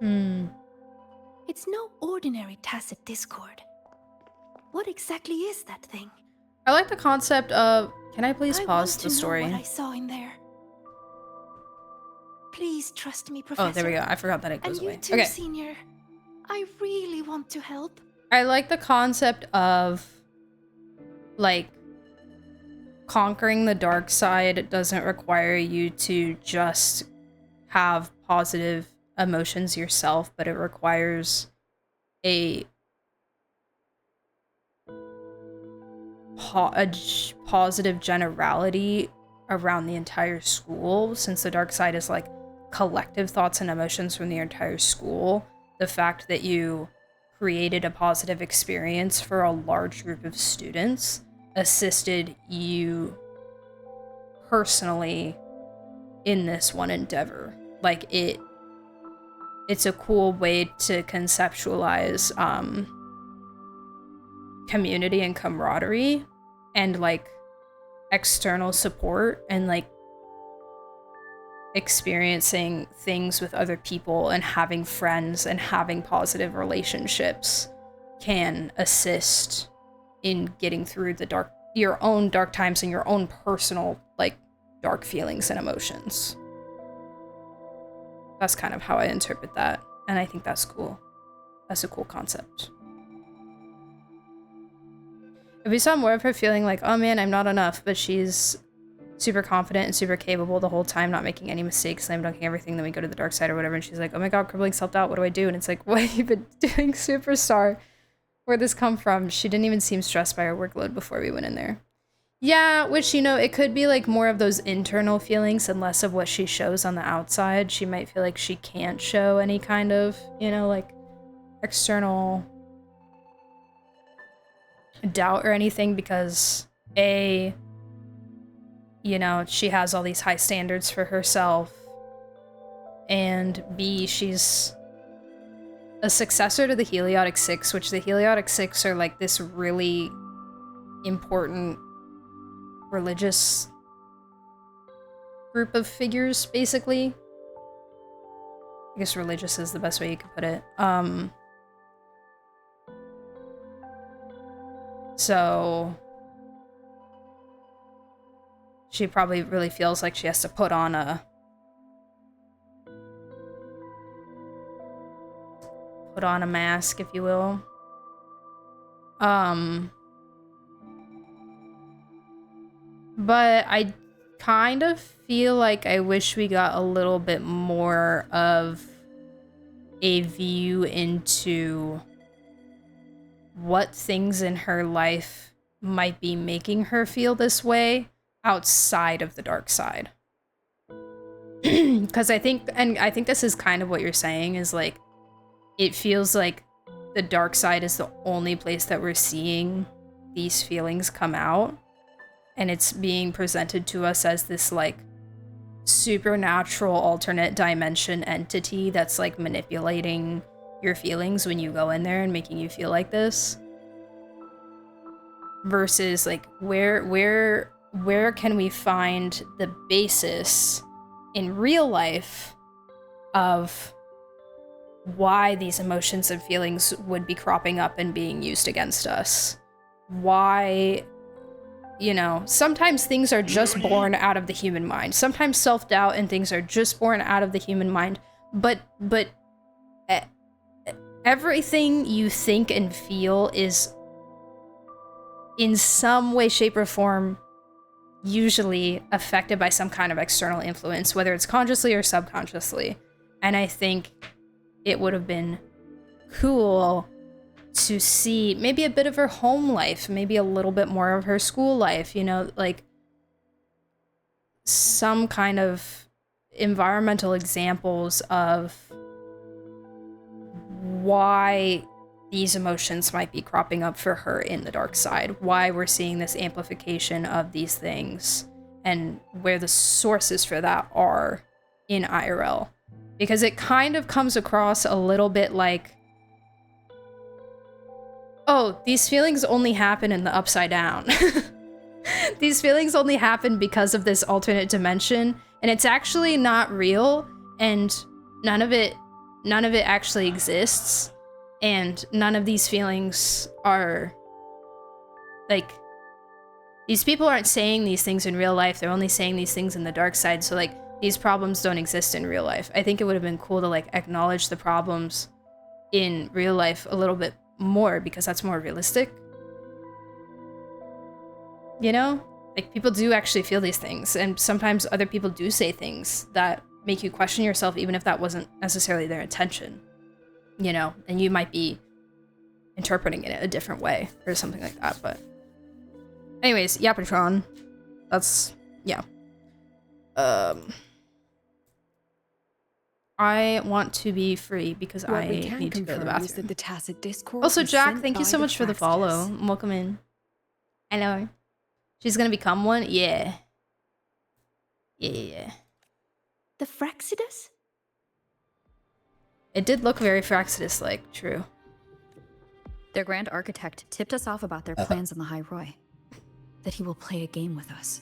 It's no ordinary tacit discord. What exactly is that thing? I like the concept of... Can I please pause the story? What I saw in there. Please trust me, Professor. Oh, there we go. I forgot that it goes and away. You too, Okay. Senior. I really want to help. I like the concept of, like, conquering the dark side doesn't require you to just have positive emotions yourself, but it requires a positive generality around the entire school. Since the dark side is like collective thoughts and emotions from the entire school, the fact that you created a positive experience for a large group of students, assisted you personally in this one endeavor. Like, it's a cool way to conceptualize community and camaraderie and like external support and like experiencing things with other people and having friends and having positive relationships can assist in getting through your own dark times and your own personal like dark feelings and emotions. That's kind of how I interpret that, and I think that's cool. That's a cool concept. If we saw more of her feeling like, oh man, I'm not enough, but she's super confident and super capable the whole time, not making any mistakes, slam dunking everything, then we go to the dark side or whatever, and she's like, oh my god, crippling self-doubt, what do I do? And it's like, what have you been doing, superstar? Where'd this come from? She didn't even seem stressed by her workload before we went in there. Yeah, which, you know, it could be like more of those internal feelings and less of what she shows on the outside. She might feel like she can't show any kind of, you know, like external doubt or anything because A, you know, she has all these high standards for herself, and B, she's a successor to the Heliotic Six, which the Heliotic Six are like this really important religious group of figures, basically. I guess religious is the best way you could put it. So she probably really feels like she has to put on a mask, if you will. But I kind of feel like I wish we got a little bit more of a view into what things in her life might be making her feel this way outside of the dark side. Because I think this is kind of what you're saying, is like, it feels like the dark side is the only place that we're seeing these feelings come out. And it's being presented to us as this like supernatural alternate dimension entity that's like manipulating your feelings when you go in there and making you feel like this. Versus like where can we find the basis in real life of why these emotions and feelings would be cropping up and being used against us? Why, you know, sometimes things are just born out of the human mind. Sometimes self-doubt and things are just born out of the human mind. But everything you think and feel is in some way, shape, or form usually affected by some kind of external influence, whether it's consciously or subconsciously. And I think it would have been cool to see maybe a bit of her home life, maybe a little bit more of her school life, you know, like some kind of environmental examples of why these emotions might be cropping up for her in the dark side, why we're seeing this amplification of these things, and where the sources for that are in IRL. Because it kind of comes across a little bit like, oh, these feelings only happen in the upside down. These feelings only happen because of this alternate dimension, and it's actually not real, and none of it actually exists, and none of these feelings are, like, these people aren't saying these things in real life, they're only saying these things in the dark side, so, like, these problems don't exist in real life. I think it would have been cool to, like, acknowledge the problems in real life a little bit more, because that's more realistic. You know? Like, people do actually feel these things, and sometimes other people do say things that make you question yourself, even if that wasn't necessarily their intention. You know? And you might be interpreting it a different way, or something like that, but... Anyways, yeah, Patron. That's... yeah. I want to be free because What I we can need to go to the confirm is bathroom. that the tacit discord Also, was Jack, sent thank you by so much for the follow. Praxetus. Welcome in. Hello. She's gonna become one? Yeah. Yeah. The Fraxidus? It did look very Fraxidus-like, true. Their grand architect tipped us off about their plans on the High Roy. That he will play a game with us.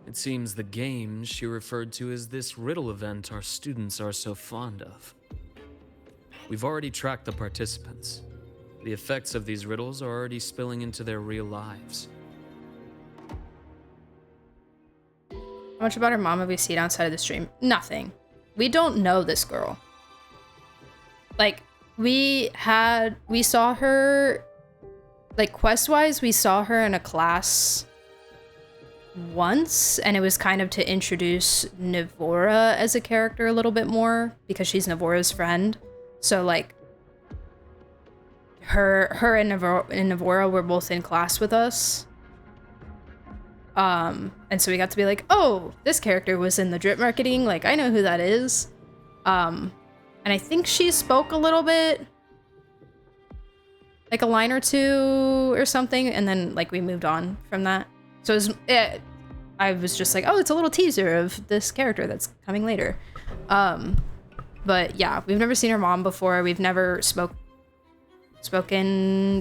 It seems the game she referred to as this riddle event our students are so fond of. We've already tracked the participants. The effects of these riddles are already spilling into their real lives. How much about her mom have we seen outside of the stream? Nothing. We don't know this girl. Like, we saw her, like, quest-wise, we saw her in a class once, and it was kind of to introduce Navora as a character a little bit more, because she's Navora's friend. So, like, her and Navora were both in class with us. And so we got to be like, oh, this character was in the drip marketing, like, I know who that is. And I think she spoke a little bit, like a line or two or something, and then, like, we moved on from that. So I was just like, oh, it's a little teaser of this character that's coming later. But yeah, we've never seen her mom before. We've never spoken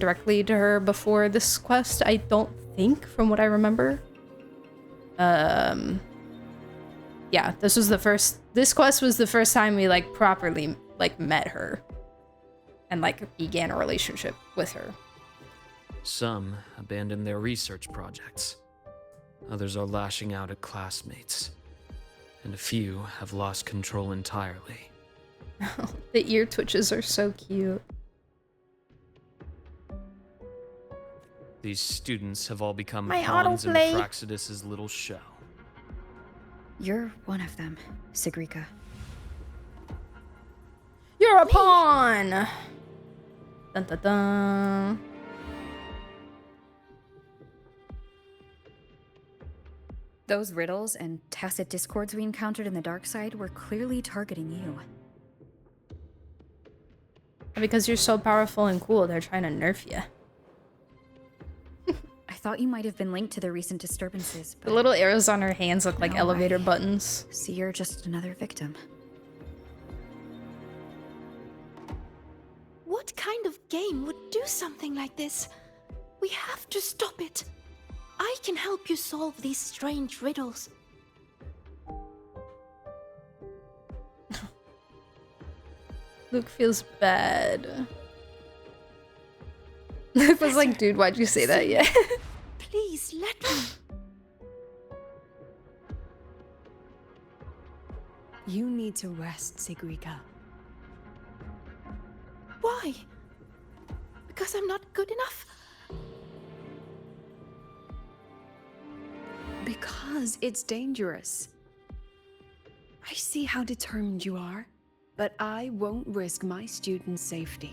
directly to her before this quest, I don't think, from what I remember. Yeah, this quest was the first time we, like, properly, like, met her and, like, began a relationship with her. Some abandoned their research projects. Others are lashing out at classmates. And a few have lost control entirely. The ear twitches are so cute. These students have all become My pawns in autoplay. Praxetus' little show. You're one of them, Sigrika. You're a pawn! Dun dun dun. Those riddles and tacit discords we encountered in the dark side were clearly targeting you. Because you're so powerful and cool, they're trying to nerf you. I thought you might have been linked to the recent disturbances, but The little arrows on her hands look like No, elevator I buttons. see you're just another victim. What kind of game would do something like this? We have to stop it. I can help you solve these strange riddles. Luke feels bad. Luke was like, dude, why'd you say that? Yeah. Please let me. You need to rest, Sigrika. Why? Because I'm not good enough? Because it's dangerous. I see how determined you are, but I won't risk my students' safety.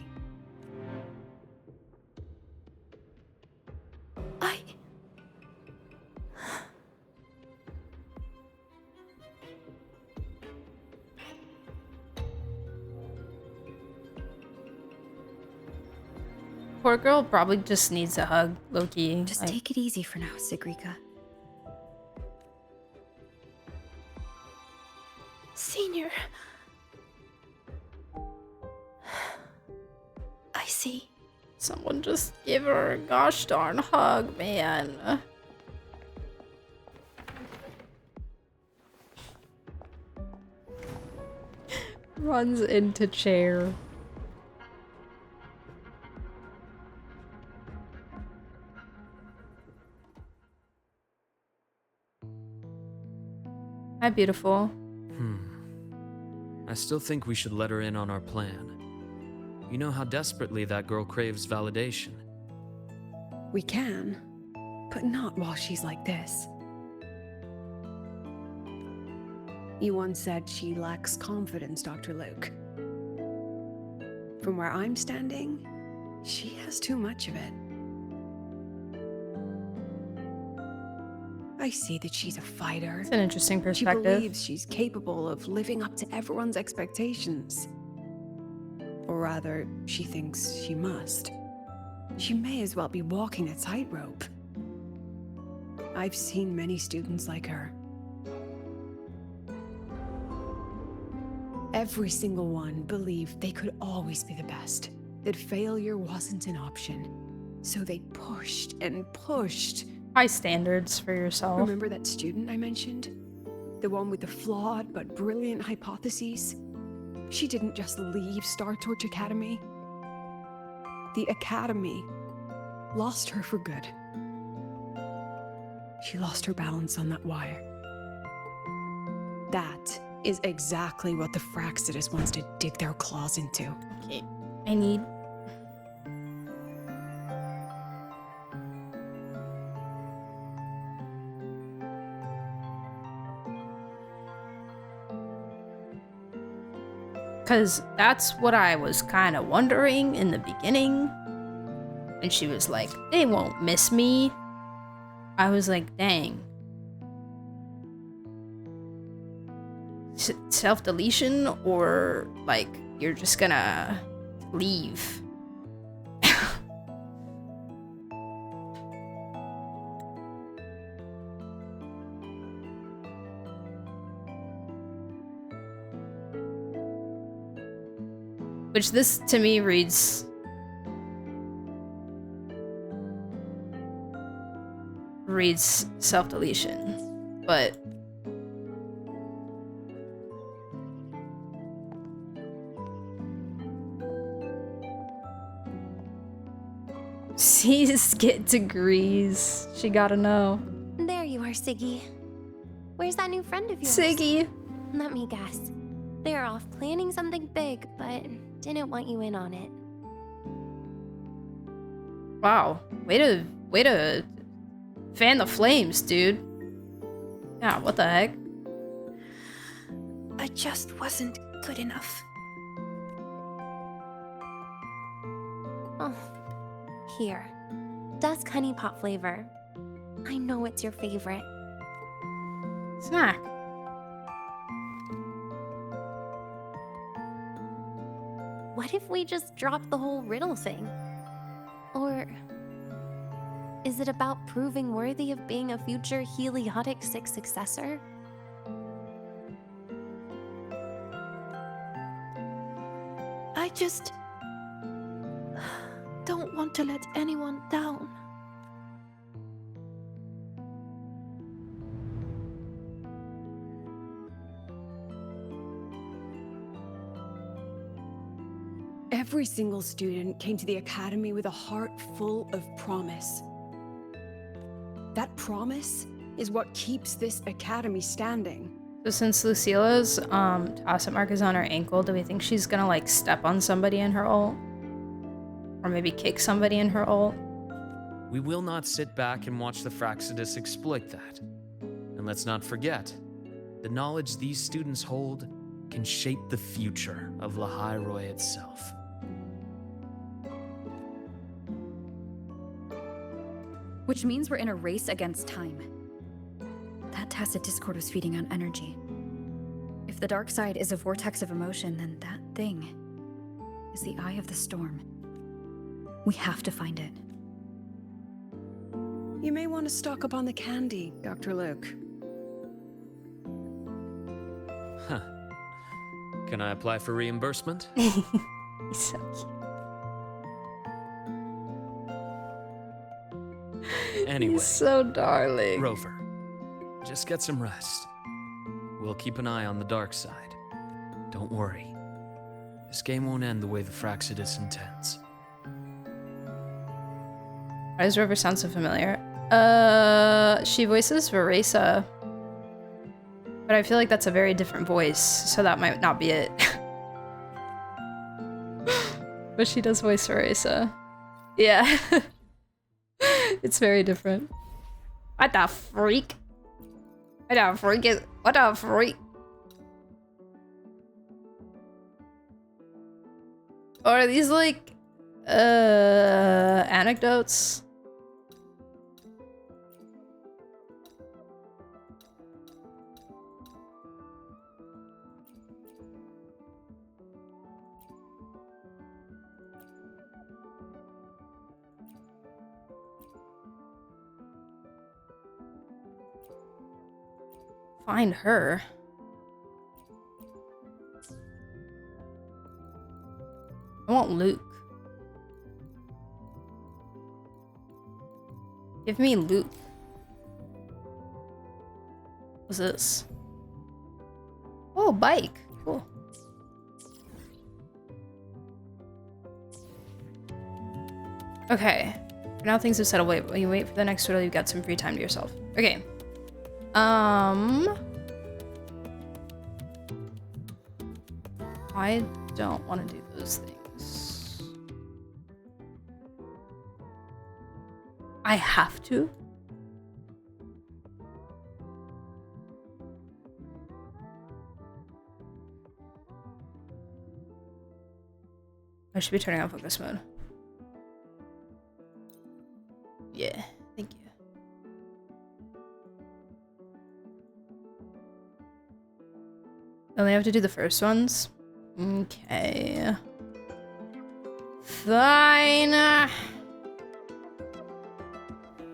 Poor girl probably just needs a hug, low-key. Just take it easy for now, Sigrika. Senior. I see. Someone just give her a gosh darn hug, man. Runs into chair. Hi, beautiful. I still think we should let her in on our plan. You know how desperately that girl craves validation. We can, but not while she's like this. You once said she lacks confidence, Dr. Luke. From where I'm standing, she has too much of it. I see that she's a fighter. It's an interesting She perspective. believes she's capable of living up to everyone's expectations. Or rather, she thinks she must. She may as well be walking a tightrope. I've seen many students like her. Every single one believed they could always be the best, that failure wasn't an option. So they pushed and pushed. High standards for yourself. Remember that student I mentioned? The one with the flawed but brilliant hypotheses? She didn't just leave Star Torch Academy. The Academy lost her for good. She lost her balance on that wire. That is exactly what the Fraxidus wants to dig their claws into. Okay, I need... Because that's what I was kind of wondering in the beginning. And she was like, they won't miss me. I was like, dang. Self-deletion, or like you're just gonna leave? Which this to me reads self-deletion, but C's get degrees. She gotta know. There you are, Siggy. Where's that new friend of yours? Siggy. Let me guess. They're off planning something big, but didn't want you in on it. Wow. Way to fan the flames, dude. Yeah, what the heck? I just wasn't good enough. Oh, here. Dusk honey pot flavor. I know it's your favorite. Snack. What if we just drop the whole riddle thing? Or is it about proving worthy of being a future Heliotic 6 successor? I just don't want to let anyone down. Every single student came to the academy with a heart full of promise. That promise is what keeps this academy standing. So since Lucila's tacit mark is on her ankle, do we think she's gonna like step on somebody in her ult? Or maybe kick somebody in her ult? We will not sit back and watch the Fraxidus exploit that. And let's not forget, the knowledge these students hold can shape the future of Lahairoi itself. Which means we're in a race against time. That tacit discord was feeding on energy. If the dark side is a vortex of emotion, then that thing is the eye of the storm. We have to find it. You may want to stock up on the candy, Dr. Luke. Huh. Can I apply for reimbursement? He's so cute. Anyway, He's so darling. Rover, just get some rest. We'll keep an eye on the dark side. Don't worry. This game won't end the way the Fraxidus intends. Why does Rover sound so familiar? She voices Veresa. But I feel like that's a very different voice, so that might not be it. But she does voice Veresa. Yeah. It's very different. What the freak? What the freak is... What the freak? Or are these like... anecdotes? find her. I want Luke. Give me Luke. What's this? Oh, bike. Cool. Okay. For now things have settled. Wait, when you wait for the next riddle, you've got some free time to yourself. Okay. I don't want to do those things. I have to. I should be turning on focus mode. Yeah, thank you. Only have to do the first ones? Okay. Fine.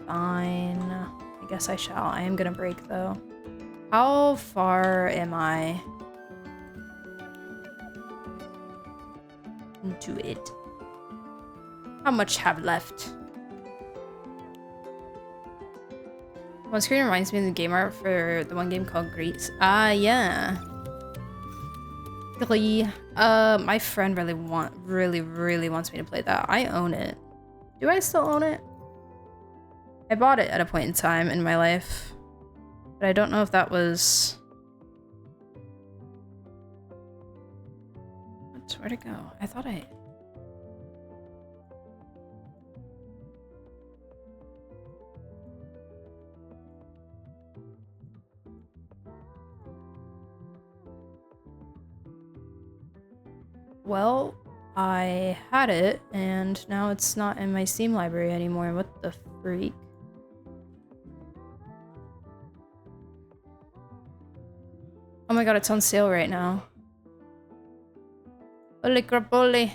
Fine. I guess I shall. I am gonna break though. How far am I into it? How much have left? One screen reminds me of the game art for the one game called Grease. Ah, yeah. My friend really wants me to play that. I own it. Do I still own it? I bought it at a point in time in my life, but I don't know if that was... Where'd it go? I thought I... Well, I had it, and now it's not in my Steam library anymore. What the freak? Oh my god, it's on sale right now. Holy crap, holy.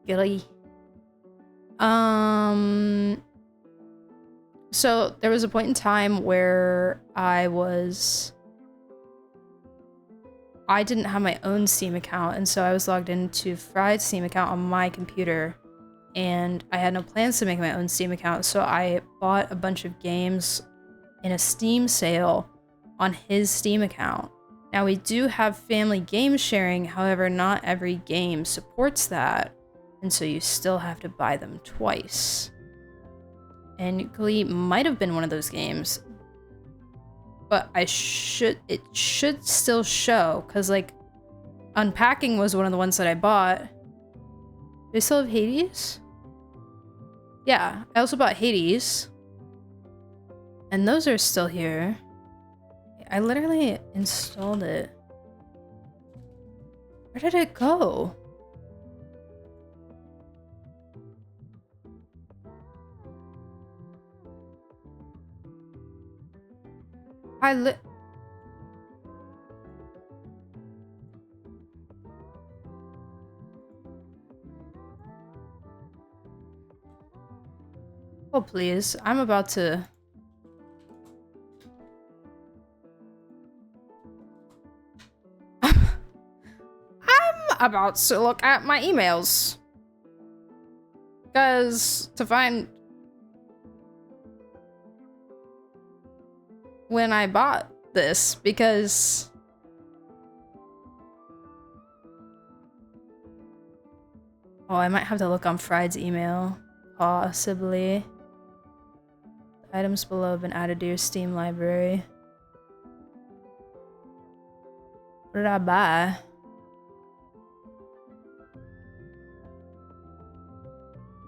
Gilly. So there was a point in time where I didn't have my own Steam account, and so I was logged into Fried's Steam account on my computer, and I had no plans to make my own Steam account, so I bought a bunch of games in a Steam sale on his Steam account. Now we do have family game sharing, however, not every game supports that, and so you still have to buy them twice. And Glee might have been one of those games, but it should still show, because like Unpacking was one of the ones that I bought. Do they still have Hades? Yeah, I also bought Hades. And those are still here. I literally installed it. Where did it go? Oh, please. I'm about to... I'm about to look at my emails. Because to find... when I bought this, because... Oh, I might have to look on Fried's email. Possibly. Items below have been added to your Steam library. What did I buy?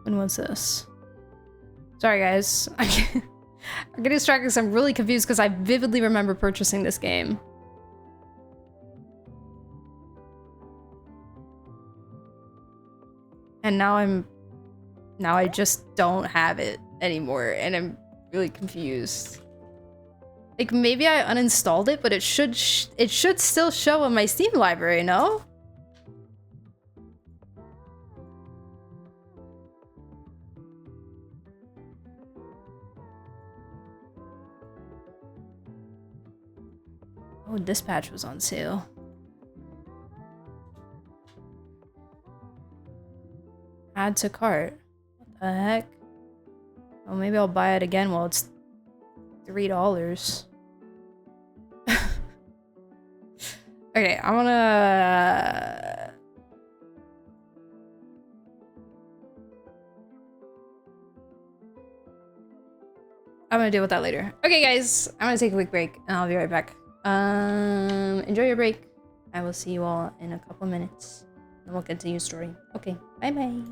When was this? Sorry guys. I'm getting distracted because I'm really confused because I vividly remember purchasing this game. And now I just don't have it anymore, and I'm really confused. Like, maybe I uninstalled it, but it should still show in my Steam library, no? Oh, Dispatch was on sale. Add to cart. What the heck? Oh, maybe I'll buy it again while it's $3. Okay, I'm gonna... I'm gonna deal with that later. Okay, guys, I'm gonna take a quick break and I'll be right back. Enjoy your break. I will see you all in a couple minutes. And we'll continue story. Okay, bye-bye.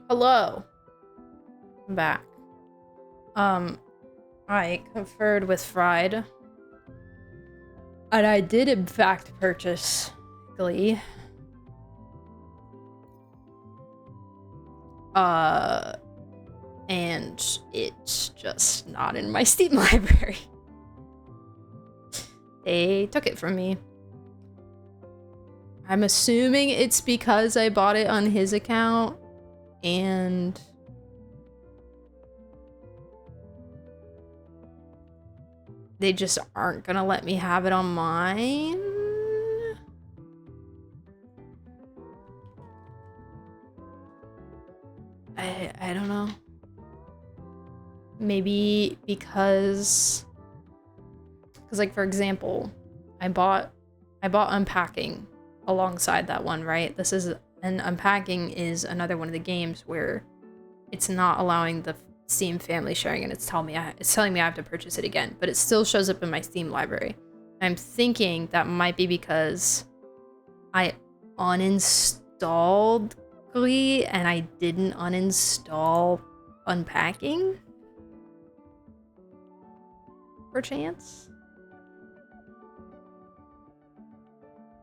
Hello. I'm back. I conferred with Fried. And I did in fact purchase Glee. And it's just not in my Steam library. They took it from me. I'm assuming it's because I bought it on his account and they just aren't gonna let me have it on mine. I don't know. Maybe because like for example, I bought Unpacking alongside that one, right? And Unpacking is another one of the games where it's not allowing the Steam family sharing, and it's telling me I have to purchase it again, but it still shows up in my Steam library. I'm thinking that might be because I uninstalled Glee and I didn't uninstall Unpacking? Perchance?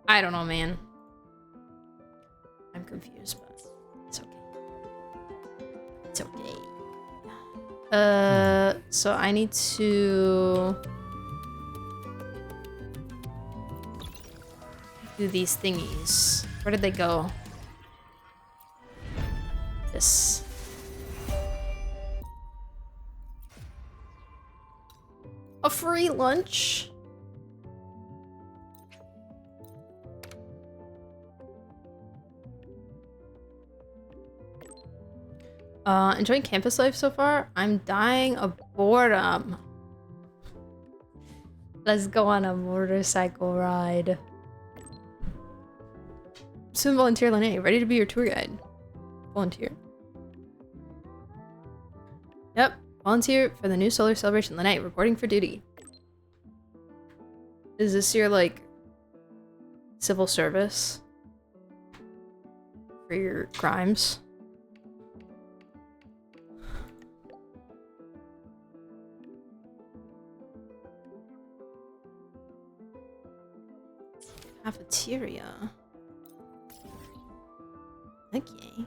I don't know, man. I'm confused, but it's okay. It's okay. So I need to do these thingies. Where did they go? This. A free lunch? Enjoying campus life so far? I'm dying of boredom. Let's go on a motorcycle ride. Soon volunteer Lene, ready to be your tour guide. Volunteer. Yep, volunteer for the new solar celebration Lene, reporting for duty. Is this your, like, civil service? For your crimes? Cafeteria. Okay.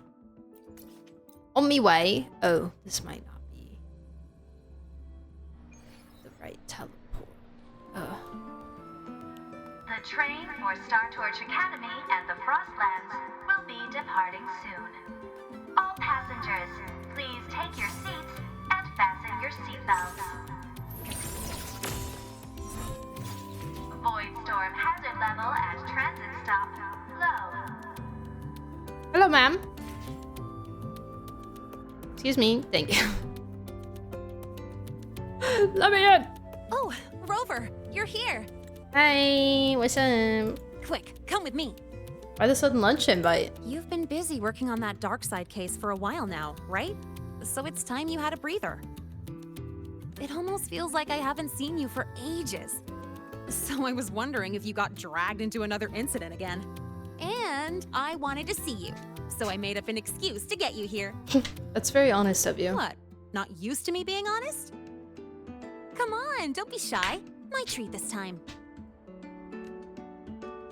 On me way. Oh, this might not be the right teleport. The train for Star Torch Academy and the Frostlands will be departing soon. All passengers, please take your seats and fasten your seatbelts. Void storm hazard level at transit stop low. Hello, ma'am. Excuse me. Thank you. Let me in. Oh, Rover, you're here. Hi, what's up? Quick, come with me. Why the sudden lunch invite? You've been busy working on that dark side case for a while now, right? So it's time you had a breather. It almost feels like I haven't seen you for ages. So I was wondering if you got dragged into another incident again. And I wanted to see you, so I made up an excuse to get you here. That's very honest of you. What? Not used to me being honest? Come on, don't be shy. My treat this time.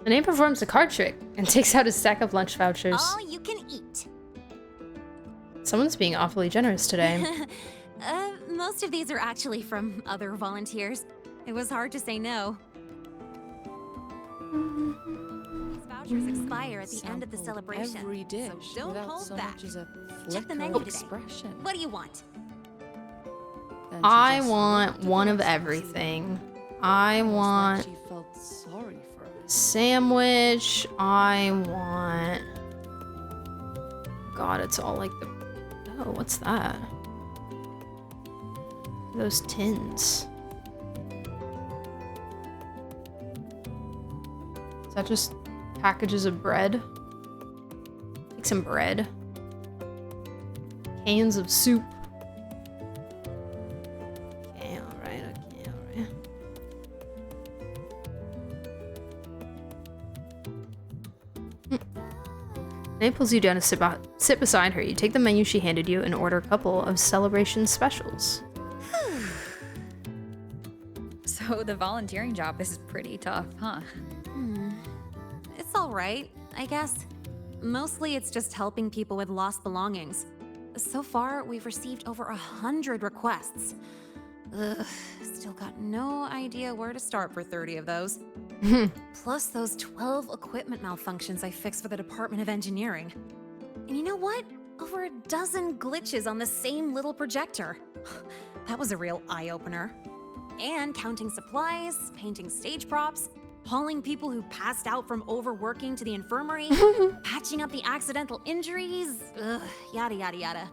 The name performs a card trick and takes out a stack of lunch vouchers. All you can eat. Someone's being awfully generous today. Most of these are actually from other volunteers. It was hard to say no. These vouchers expire at the end of the celebration. Every dish so don't hold so back. much as a Check the flicker menu of today. expression. What do you want? Then she I just want looked at one the of rest everything. I Almost want like she felt sorry for us. sandwich. I want... God, it's all like the... Oh, what's that? Those tins. Is that just packages of bread? Take some bread. Cans of soup. Okay, alright, okay, alright. Renee pulls you down to sit beside her. You take the menu she handed you and order a couple of celebration specials. So the volunteering job is pretty tough, huh? It's all right, I guess. Mostly it's just helping people with lost belongings. So far, we've received over 100 requests. Ugh, still got no idea where to start for 30 of those. Plus those 12 equipment malfunctions I fixed for the Department of Engineering. And you know what? Over a dozen glitches on the same little projector. That was a real eye-opener. And counting supplies, painting stage props, hauling people who passed out from overworking to the infirmary, patching up the accidental injuries, yada yada yada.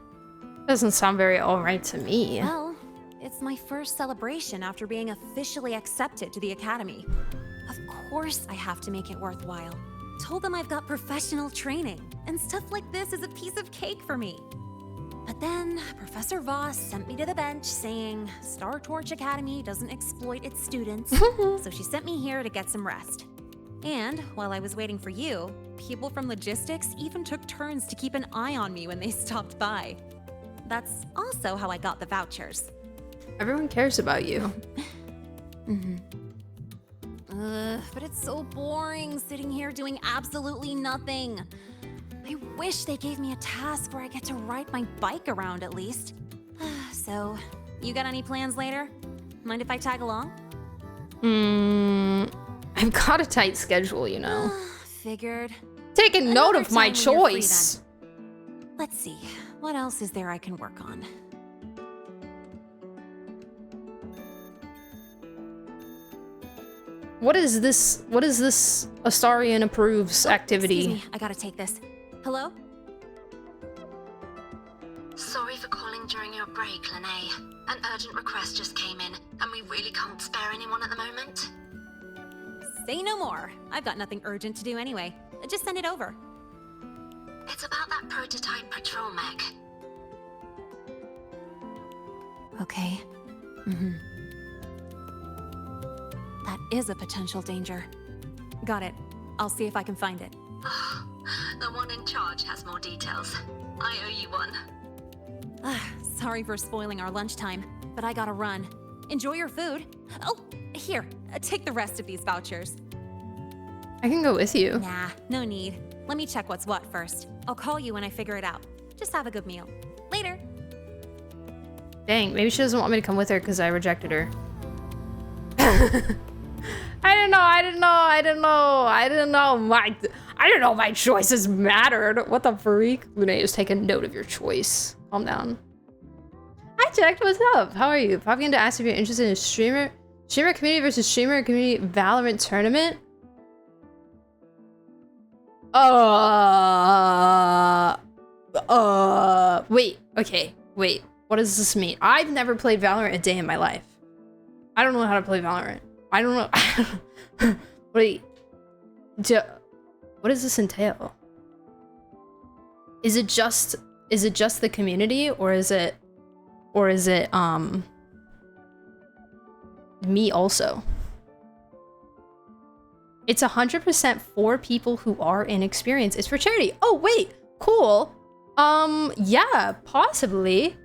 Doesn't sound very alright to me. Well, it's my first celebration after being officially accepted to the academy. Of course I have to make it worthwhile. Told them I've got professional training, and stuff like this is a piece of cake for me. But then Professor Voss sent me to the bench saying Star Torch Academy doesn't exploit its students, so she sent me here to get some rest. And while I was waiting for you, people from logistics even took turns to keep an eye on me when they stopped by. That's also how I got the vouchers. Everyone cares about you. But it's so boring sitting here doing absolutely nothing. I wish they gave me a task where I get to ride my bike around at least. So, you got any plans later? Mind if I tag along? I've got a tight schedule, you know. Figured. Taking note Another of my time when you're free choice. then. Let's see, what else is there I can work on? What is this? What is this Astarian approves activity? Excuse me, I gotta take this. Hello? Sorry for calling during your break, Lene. An urgent request just came in, and we really can't spare anyone at the moment. Say no more. I've got nothing urgent to do anyway. Just send it over. It's about that prototype patrol mech. Okay. That is a potential danger. Got it. I'll see if I can find it. The one in charge has more details. I owe you one. Sorry for spoiling our lunchtime, but I gotta run. Enjoy your food. Oh, here, take the rest of these vouchers. I can go with you. Nah, no need. Let me check what's what first. I'll call you when I figure it out. Just have a good meal. Later. Dang, maybe she doesn't want me to come with her because I rejected her. I didn't know my choices mattered. What the freak? Lune, just take a note of your choice. Calm down. Hi, Jack. What's up? How are you? Popping in to ask if you're interested in a streamer community versus streamer community Valorant tournament. Wait. Okay. Wait. What does this mean? I've never played Valorant a day in my life. I don't know how to play Valorant. I don't know. Wait. What does this entail? Is it just the community, or is it me also? It's 100% for people who are inexperienced. It's for charity. Oh wait, cool. Yeah, possibly.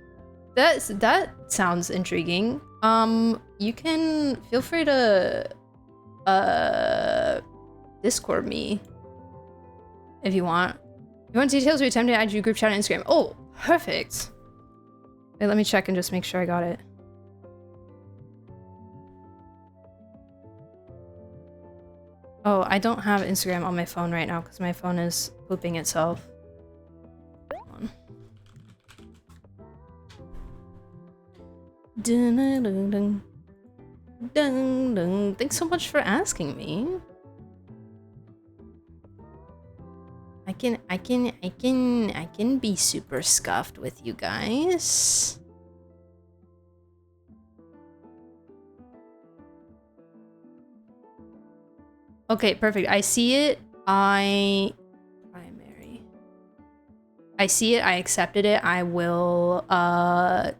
That sounds intriguing. You can feel free to Discord me if you want. If you want details, we attempt to add you group chat on Instagram. Oh, perfect. Wait, let me check and just make sure I got it. Oh, I don't have Instagram on my phone right now because my phone is pooping itself. Dun, dun, dun, dun. Dun, dun. Thanks so much for asking me. I can be super scuffed with you guys. Okay, perfect. I see it. I see it. I accepted it. I will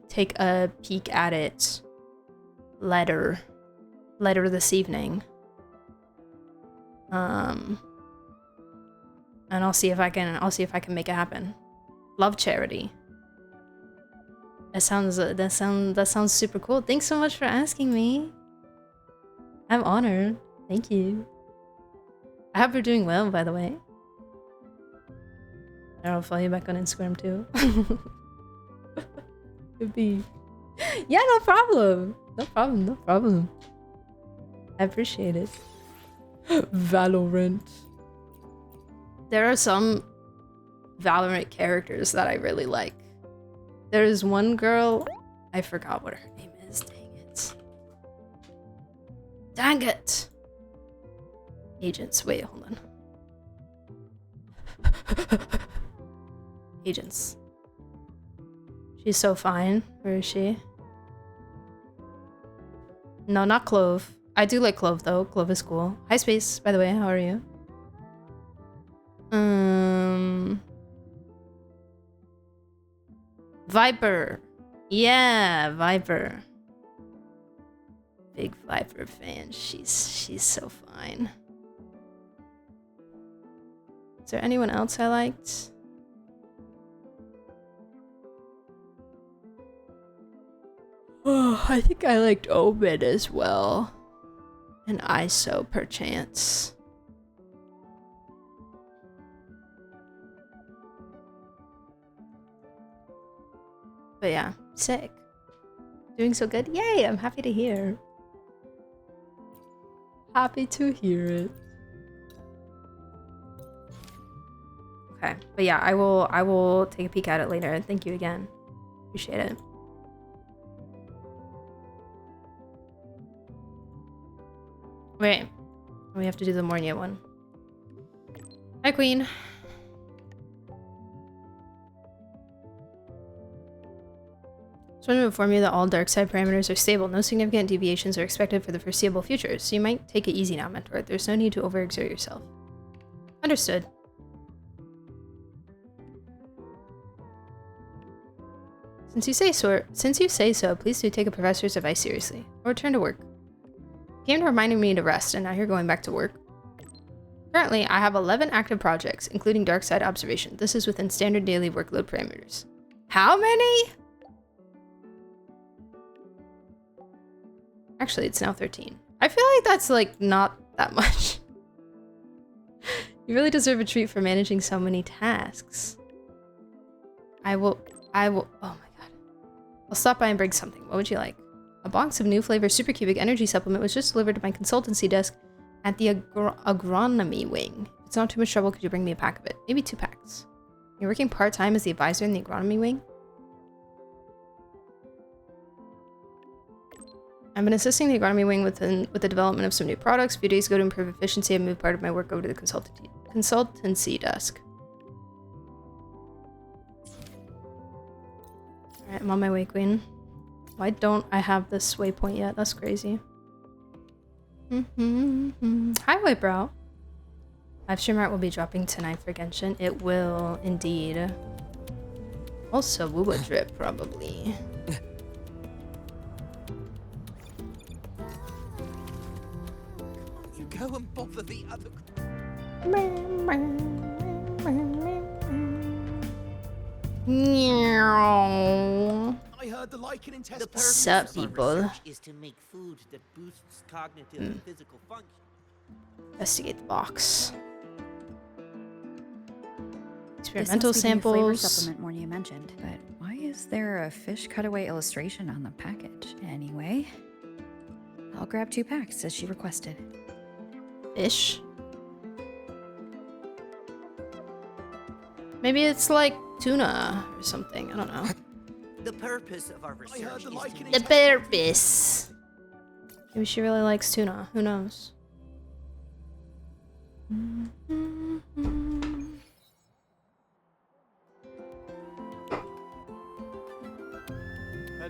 take a peek at it later this evening. And I'll see if I can make it happen. Love charity. That sounds super cool. Thanks so much for asking me. I'm honored. Thank you. I hope you're doing well, by the way. I'll follow you back on Instagram too. Could be. Yeah, no problem. No problem, no problem. I appreciate it. Valorant. There are some Valorant characters that I really like. There's one girl, I forgot what her name is, dang it. Dang it! Agents, wait, hold on. Agents. She's so fine. Where is she? No, not Clove. I do like Clove though. Clove is cool. Hi Space, by the way, how are you? Viper. Yeah, Viper. Big Viper fan. She's so fine. Is there anyone else I liked? Oh, I think I liked Omen as well. And ISO perchance. But yeah, sick. Doing so good? Yay, I'm happy to hear. Happy to hear it. Okay, but yeah, I will take a peek at it later. Thank you again. Appreciate it. Wait, we have to do the Mornia one. Hi, Queen. Just wanted to inform you that all dark side parameters are stable. No significant deviations are expected for the foreseeable future, so you might take it easy now, Mentor. There's no need to overexert yourself. Understood. Since you say so, please do take a professor's advice seriously, or return to work. You came to reminding me to rest, and now you're going back to work. Currently, I have 11 active projects, including dark side observation. This is within standard daily workload parameters. How many? Actually, it's now 13. I feel like that's like not that much. You really deserve a treat for managing so many tasks. I will, oh my god. I'll stop by and bring something. What would you like? A box of new flavor supercubic energy supplement was just delivered to my consultancy desk at the agronomy wing. If it's not too much trouble, could you bring me a pack of it? Maybe 2 packs. You're working part-time as the advisor in the agronomy wing? I've been assisting the agronomy wing with the development of some new products. A few days ago, to improve efficiency, I moved part of my work over to the consultancy desk. Alright, I'm on my way, Queen. Why don't I have this waypoint yet? That's crazy. Hi, Whitebrow. Livestream art will be dropping tonight for Genshin. It will indeed. Also, wuwa drip, probably. Go and bother the other. I heard the lichen in test. What's up, people? Is to make food that boosts cognitive and physical function. Investigate the box. This Experimental must be the new flavor samples. supplement Mornia mentioned, but why is there a fish cutaway illustration on the package? Anyway, I'll grab 2 packs as she requested. Fish? Maybe it's like tuna or something. I don't know. The purpose of our research is to The purpose. Maybe she really likes tuna. Who knows?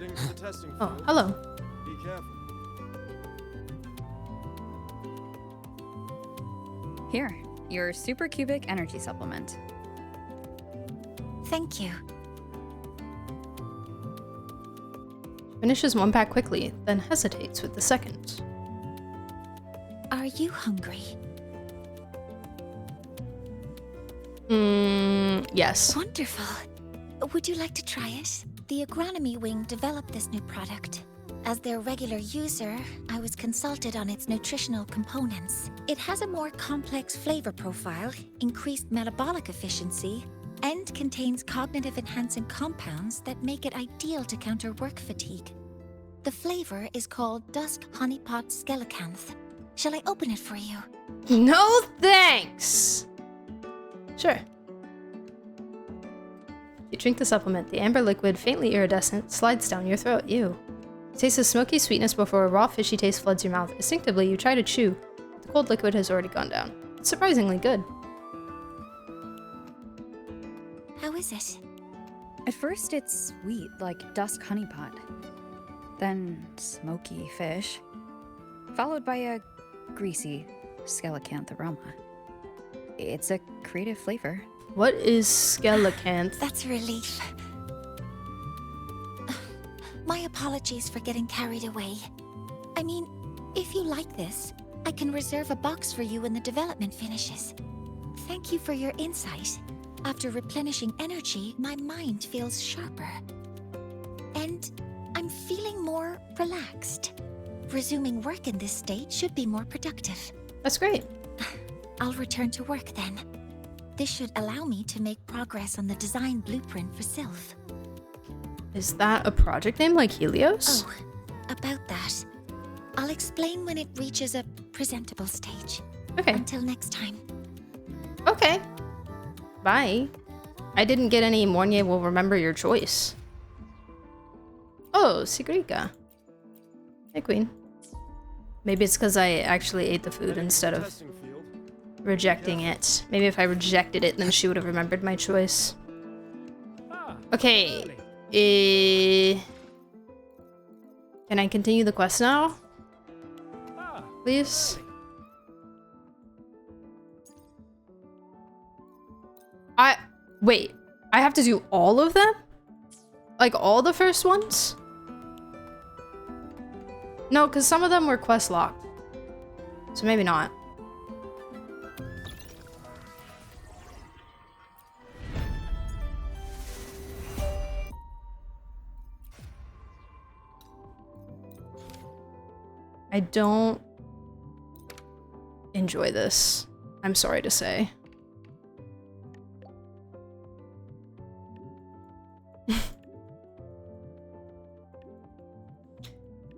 heading to the testing Oh, field. hello. Be careful. Here, your supercubic energy supplement. Thank you. Finishes 1 pack quickly, then hesitates with the second. Are you hungry? Yes. Wonderful. Would you like to try it? The agronomy wing developed this new product. As their regular user, I was consulted on its nutritional components. It has a more complex flavor profile, increased metabolic efficiency, and contains cognitive enhancing compounds that make it ideal to counter work fatigue. The flavor is called Dusk Honeypot Skelecanth. Shall I open it for you? No thanks! Sure. You drink the supplement. The amber liquid, faintly iridescent, slides down your throat. Ew. It tastes of smoky sweetness before a raw fishy taste floods your mouth. Instinctively, you try to chew, but the cold liquid has already gone down. It's surprisingly good. How is it? At first, it's sweet, like dusk honeypot. Then smoky fish. Followed by a greasy skelecanth aroma. It's a creative flavor. What is skelecanth? That's a relief. My apologies for getting carried away. I mean, if you like this, I can reserve a box for you when the development finishes. Thank you for your insight. After replenishing energy, my mind feels sharper. And I'm feeling more relaxed. Resuming work in this state should be more productive. That's great. I'll return to work then. This should allow me to make progress on the design blueprint for Sylph. Is that a project name like Helios? Oh, about that. I'll explain when it reaches a presentable stage. Okay. Until next time. Okay. Bye. I didn't get any Mornier will remember your choice. Oh, Sigrika. Hey, Queen. Maybe it's because I actually ate the food instead of rejecting it. Maybe if I rejected it, then she would have remembered my choice. Okay. Can I continue the quest now? Please? Wait. I have to do all of them? Like all the first ones? No, because some of them were quest locked. So maybe not. I don't enjoy this. I'm sorry to say.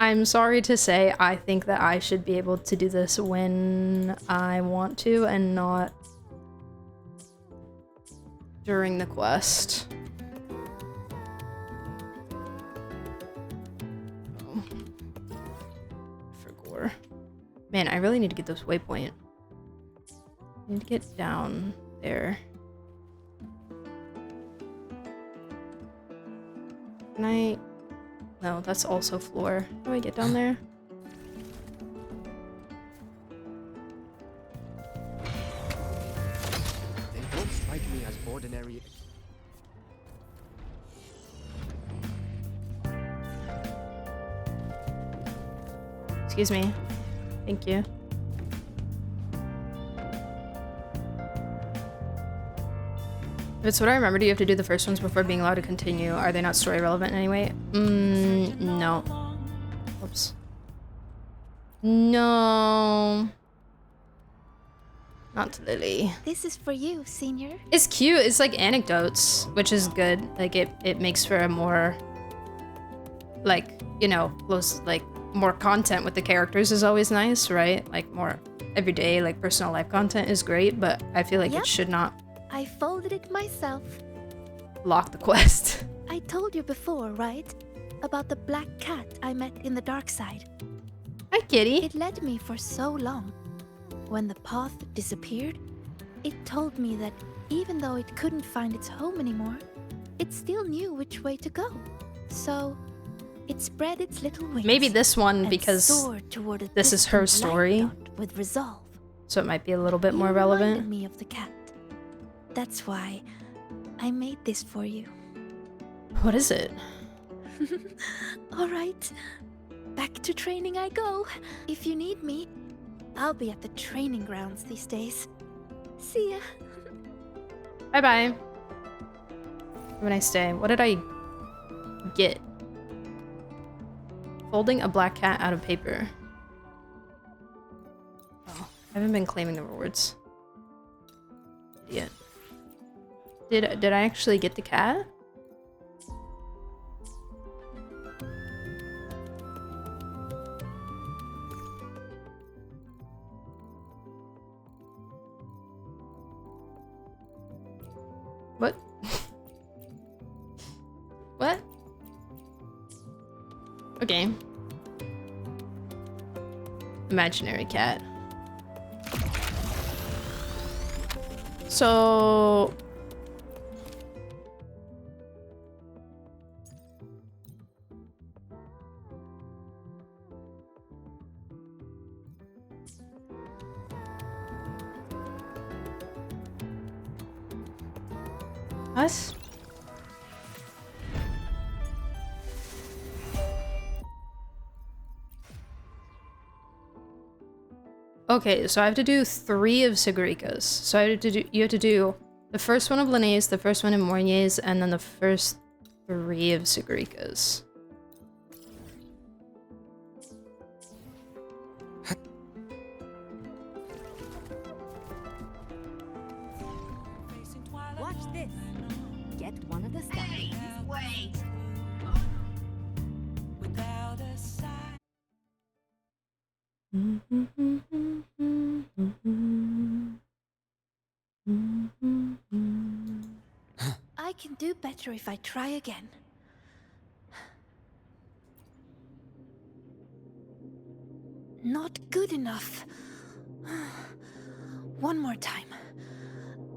I'm sorry to say, I think that I should be able to do this when I want to and not during the quest. Oh. For gore. Man, I really need to get this waypoint. I need to get down there. Can I... No, that's also floor. How do I get down there? They don't strike me as ordinary. Excuse me. Thank you. If it's what I remember, do you have to do the first ones before being allowed to continue? Are they not story relevant in any way? No. Oops. No. Not Lily. This is for you, senior. It's cute. It's like anecdotes, which is good. Like it makes for a more, like, you know, close, like more content with the characters is always nice, right? Like more everyday, like personal life content is great, but I feel like it should not I folded it myself. lock the quest. I told you before, right? About the black cat I met in the dark side. Hi, kitty. It led me for so long. When the path disappeared, it told me that even though it couldn't find its home anymore, it still knew which way to go. So, it spread its little wings. Maybe this one and because soared toward a this is her distant story, light dot with resolve. so it might be a little bit more You relevant. reminded me of the cat. That's why I made this for you. What is it? All right, back to training I go. If you need me, I'll be at the training grounds these days. See ya. Bye-bye. Have a nice day. What did I get? Folding a black cat out of paper. Oh, I haven't been claiming the rewards. Idiot. Did I actually get the cat? What? What? Okay. Imaginary cat. So... Us? Okay, so I have to do 3 of Sigarica's. So I have to do, you have to do the first one of Linnaeus, the first one of Mornier's, and then the first 3 of Sigarica's. Watch this. Get one of the stockings. Wait. Without a sign. I can do better if I try again. Not good enough. One more time.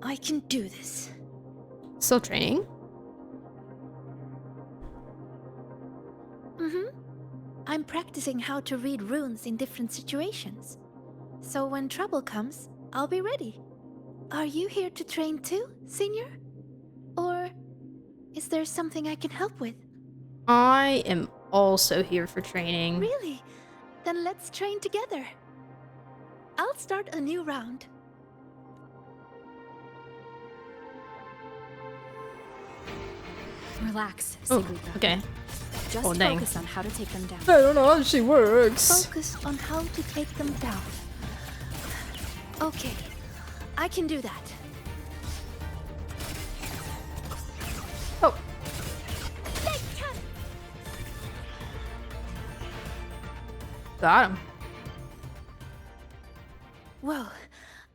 I can do this. Still training? Mm-hmm. I'm practicing how to read runes in different situations. So when trouble comes, I'll be ready. Are you here to train too, Senior? Or is there something I can help with? I am also here for training. Really? Then let's train together. I'll start a new round. Relax, Oh, Sigrica. okay. Just Oh, dang. focus on how to take them down. I don't know how she works. Focus on how to take them down. Okay, I can do that. Oh. Got him. Well,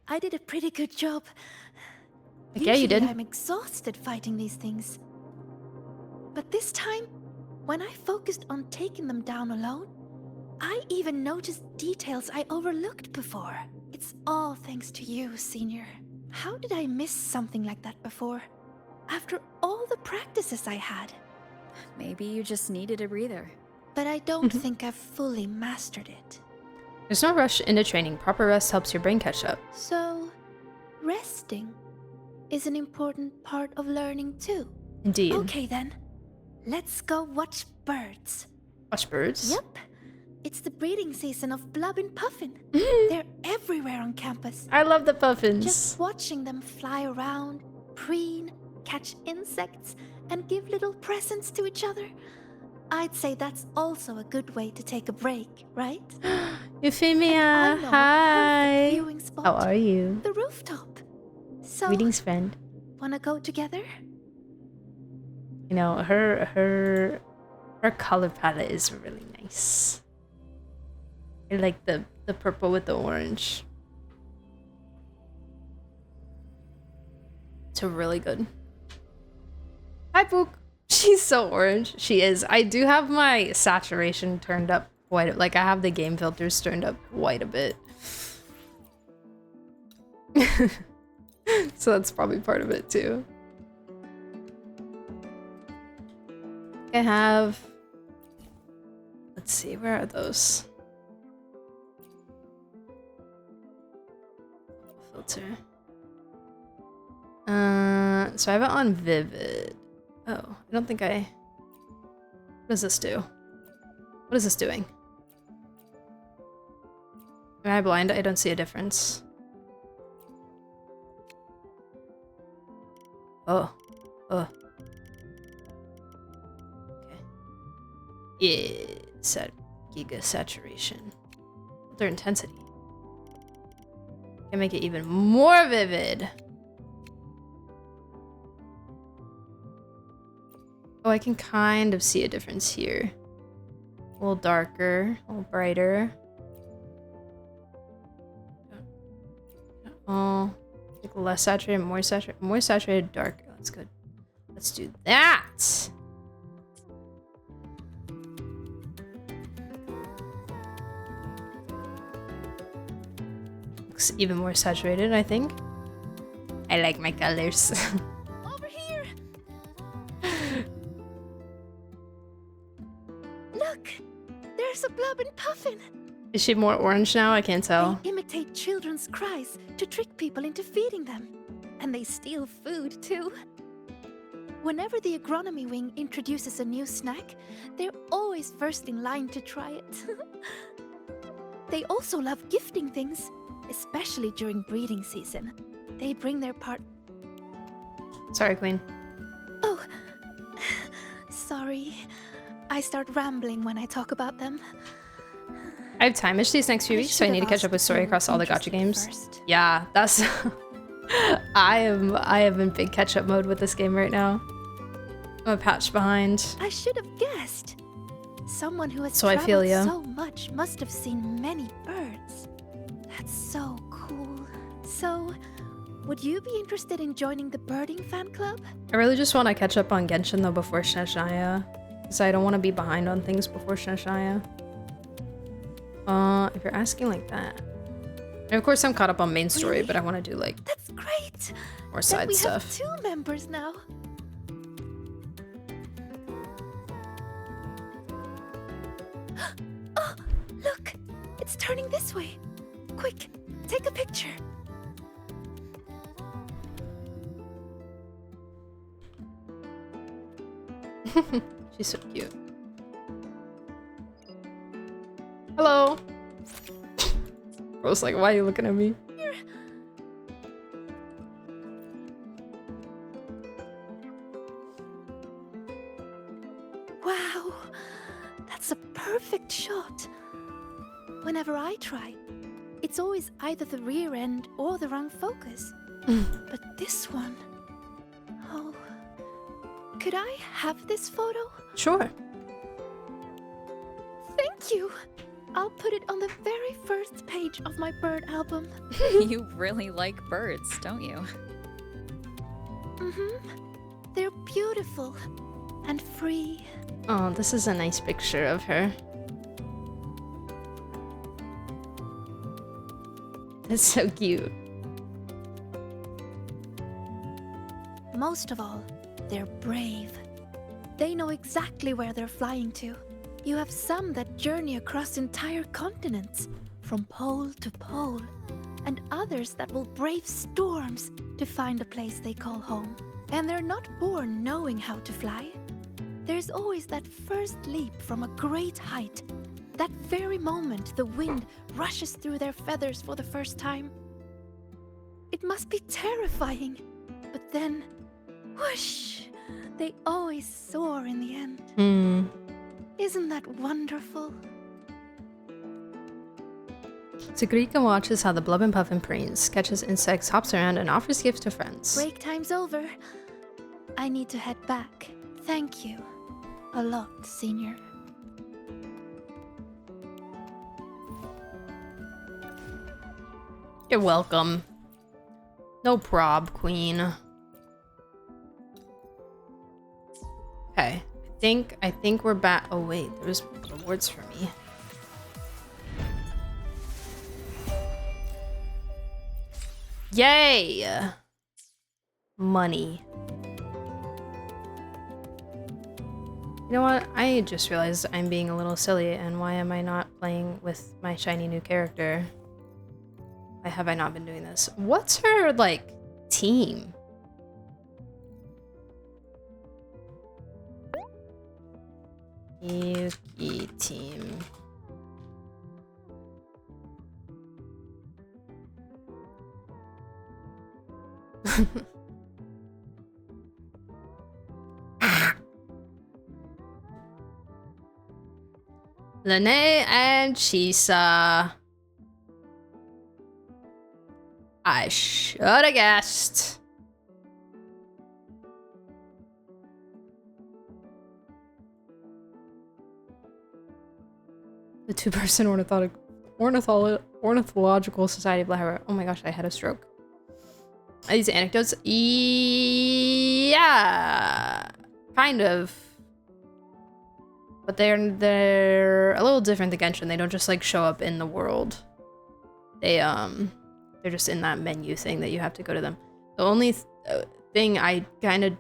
I did a pretty good job. Yeah, you did. I'm exhausted fighting these things. But this time, when I focused on taking them down alone, I even noticed details I overlooked before. It's all thanks to you, Senior. How did I miss something like that before? After all the practices I had. Maybe you just needed a breather. But I don't think I've fully mastered it. There's no rush into training. Proper rest helps your brain catch up. So, resting is an important part of learning too. Indeed. Okay then, let's go watch birds. Watch birds? Yep. It's the breeding season of Blub and Puffin. They're everywhere on campus. I love the puffins. Just watching them fly around, preen, catch insects, and give little presents to each other. I'd say that's also a good way to take a break, right? Euphemia, hi. Viewing spot, How are you? the rooftop. So, Greetings, friend. wanna go together? You know, her color palette is really nice. I like the purple with the orange. It's really good. Hi, Pook. She's so orange. She is. I do have my saturation turned up quite. Like I have the game filters turned up quite a bit. So that's probably part of it too. I have. Let's see. Where are those? Filter. So I have it on Vivid. Oh, I don't think I... What does this do? What is this doing? Am I blind? I don't see a difference. Oh. Okay. Yeah. Set giga saturation. Filter intensity. Can make it even more vivid. Oh, I can kind of see a difference here. A little darker, a little brighter. Oh, like less saturated, more saturated, darker. That's good. Let's do that. Looks even more saturated, I think. I like my colors. Over here! Look! There's a blob and puffin! Is she more orange now? I can't tell. They imitate children's cries to trick people into feeding them. And they steal food, too. Whenever the agronomy wing introduces a new snack, they're always first in line to try it. They also love gifting things, especially during breeding season. They bring their part... Sorry, Queen. Oh, sorry. I start rambling when I talk about them. I have time these next few weeks, so I need to catch up with story across all the gacha games. First. Yeah, that's... I am in big catch-up mode with this game right now. I'm a patch behind. I should have guessed. Someone who has So I traveled feel ya. so much must have seen many birds. That's so cool. So, would you be interested in joining the birding fan club? I really just want to catch up on Genshin though before Shinshaya, because I don't want to be behind on things before Shinshaya. If you're asking like that. And of course I'm caught up on main story, Really? but I want to do like That's great. more Then side we stuff. have 2 members now. Oh, look! It's turning this way. Quick, take a picture. She's so cute. Hello. I was like, why are you looking at me? Here. Wow, that's a perfect shot. Whenever I try, it's always either the rear end or the wrong focus. But this one... Oh... Could I have this photo? Sure. Thank you! I'll put it on the very first page of my bird album. You really like birds, don't you? Mm-hmm. They're beautiful and free. Oh, this is a nice picture of her. That's so cute. Most of all, they're brave. They know exactly where they're flying to. You have some that journey across entire continents, from pole to pole, and others that will brave storms to find a place they call home. And they're not born knowing how to fly. There's always that first leap from a great height. That very moment the wind rushes through their feathers for the first time. It must be terrifying, but then, whoosh, they always soar in the end. Isn't that wonderful? So Grika watches how the blub and puffin preens, catches insects, hops around, and offers gifts to friends. Break time's over. I need to head back. Thank you. A lot, Senior. You're welcome. No prob, Queen. Okay. I think we're back. Oh wait, there's rewards for me. Yay! Money. You know what? I just realized I'm being a little silly, and why am I not playing with my shiny new character? Why have I not been doing this? What's her, like, team? Yuki team. Lene and Chisa. I should have guessed. The two-person ornithological society of Lahara. Oh my gosh, I had a stroke. Are these anecdotes? Yeah, kind of. But they're a little different than Genshin. They don't just like show up in the world. They're just in that menu thing that you have to go to them. The only thing I kind of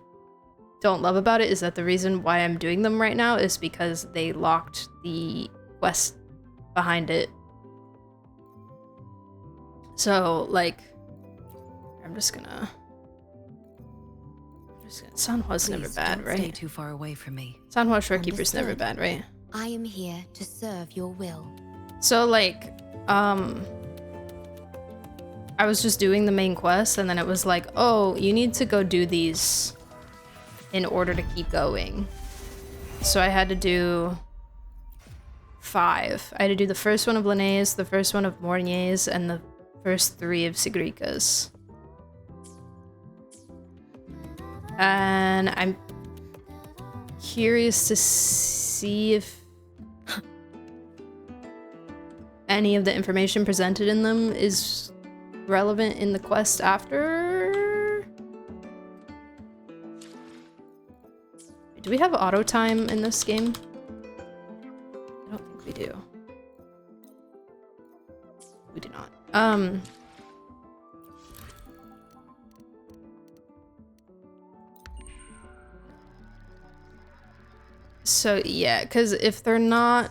don't love about it is that the reason why I'm doing them right now is because they locked the quest behind it. So like, I'm just gonna Sanhua's never bad, right? Stay too far away from me. Sanhua Shorekeeper's never bad, right? I am here to serve your will. So like, I was just doing the main quest and then it was like, oh, you need to go do these in order to keep going. So I had to do 5. I had to do the first one of Linnaeus, the first one of Mornier's, and the first 3 of Sigrika's. And I'm curious to see if any of the information presented in them is relevant in the quest after. Do we have auto time in this game? I don't think we do. We do not. So yeah, because if they're not,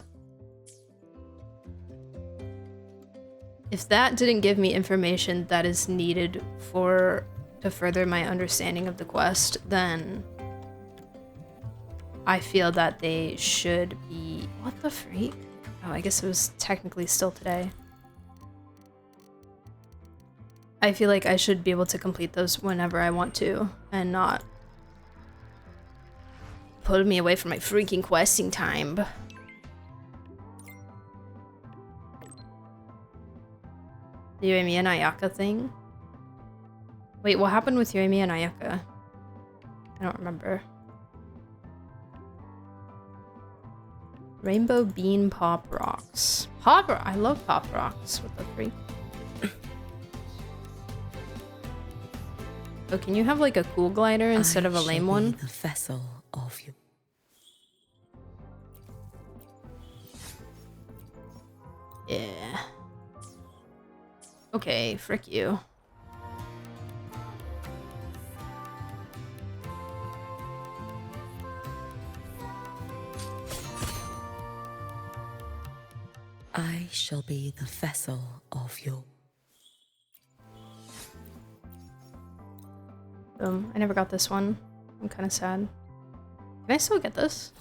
if that didn't give me information that is needed to further my understanding of the quest, then I feel that they should be... What the freak? Oh, I guess it was technically still today. I feel like I should be able to complete those whenever I want to, and not pull me away from my freaking questing time. The Yuemi and Ayaka thing? Wait, what happened with Yuemi and Ayaka? I don't remember. Rainbow Bean Pop Rocks. I love Pop Rocks. What the freak? Oh, can you have like a cool glider instead of a lame one? The vessel of you. Yeah. Okay, frick you. I shall be the vessel of you. I never got this one. I'm kind of sad. Can I still get this?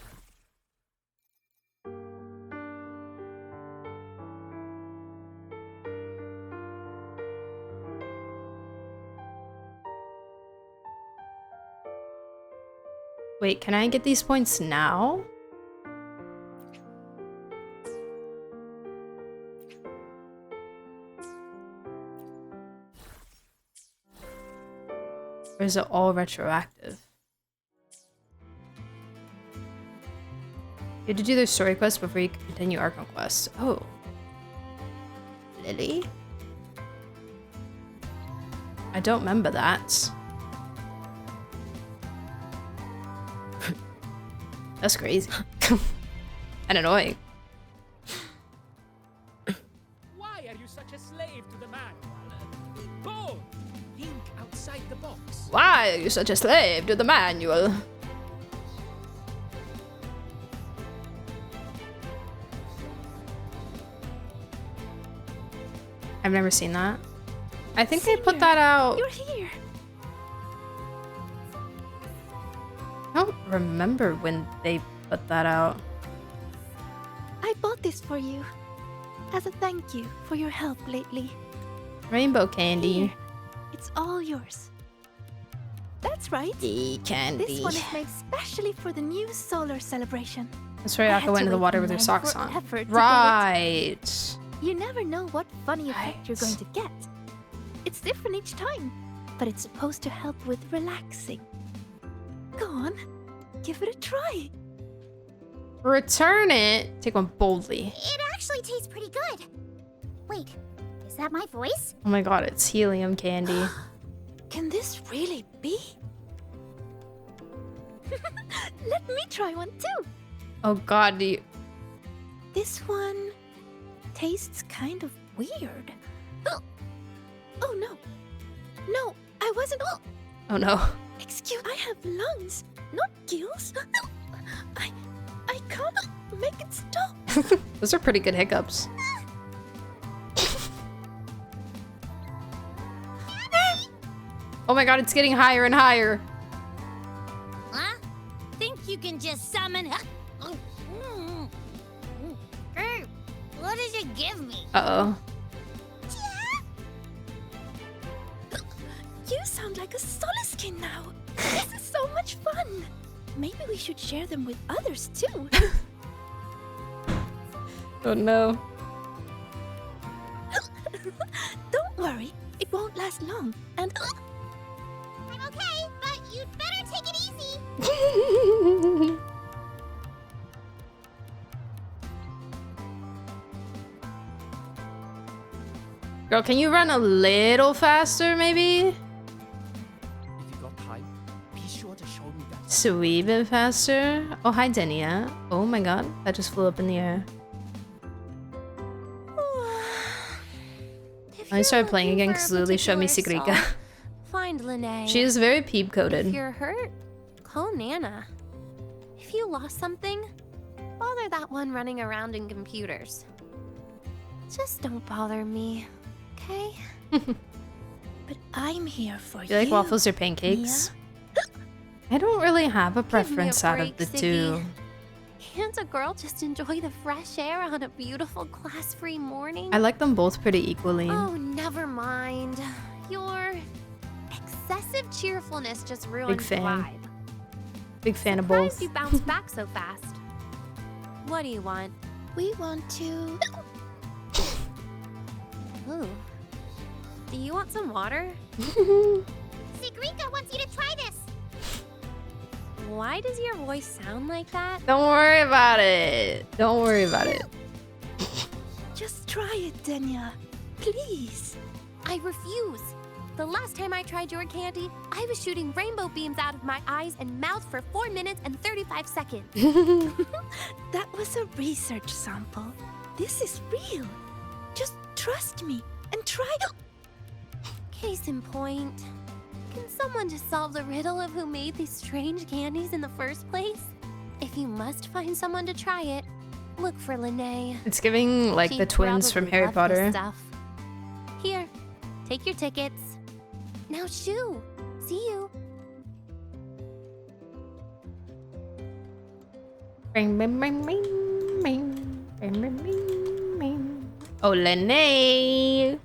Wait, can I get these points now? Or is it all retroactive? You had to do their story quest before you can continue Archon quest. Oh. Lily? I don't remember that. That's crazy. And annoying. Why are you such a slave to the manual? Go! Think outside the box. Why are you such a slave to the manual? I've never seen that. I think they put that out. You're here. I don't remember when they put that out. I bought this for you as a thank you for your help lately. Rainbow candy. Here. It's all yours. That's right. The candy. This one is made specially for the new solar celebration. That's right, I Akka had went to into the wait water with her in line socks on. forever to get it. Right. You never know what funny effect you're going to get. It's different each time, but it's supposed to help with relaxing. Go on, give it a try. Return it. Take one boldly. It actually tastes pretty good. Wait, is that my voice? Oh my god, it's helium candy. Can this really be? Let me try one too. Oh god, do you... This one tastes kind of weird. Oh no. No, I wasn't. Oh no. Excuse, I have lungs, not gills. I can't make it stop. Those are pretty good hiccups. Oh my god, it's getting higher and higher. Huh? Think you can just summon? What does it give me? Uh-oh. You sound like a Soliskin now. This is so much fun. Maybe we should share them with others too. Oh no. Don't worry, it won't last long. And I'm okay, but you'd better take it easy. Girl, can you run a little faster, maybe? If you got time, be sure to show me that. Sweet bit faster. Oh, hi, Denia. Oh my god, that just flew up in the air. I started playing again because Lily showed me Sigrika. Find Lene. She is very peep If coded. you're hurt, call Nana. If you lost something, bother that one running around in computers. Just don't bother me, okay? but I'm here for Do you like waffles or pancakes? I don't really have a preference out of the two. Can't a girl just enjoy the fresh air on a beautiful class-free morning? I like them both pretty equally. Oh, never mind. Your excessive cheerfulness just ruined Big fan. the vibe. Big fan of Surprised both. you bounced back so fast. What do you want? We want to. Ooh. Do you want some water? Sigrika wants you to try this. Why does your voice sound like that? Don't worry about it. Don't worry about it. Just try it, Denia. Please. I refuse. The last time I tried your candy, I was shooting rainbow beams out of my eyes and mouth for 4 minutes and 35 seconds. That was a research sample. This is real. Just trust me and try. Case in point. Can someone just solve the riddle of who made these strange candies in the first place? If you must find someone to try it, look for Lene. It's giving like the twins from Harry Potter. Here, take your tickets. Now shoo. See you. Oh, Lene.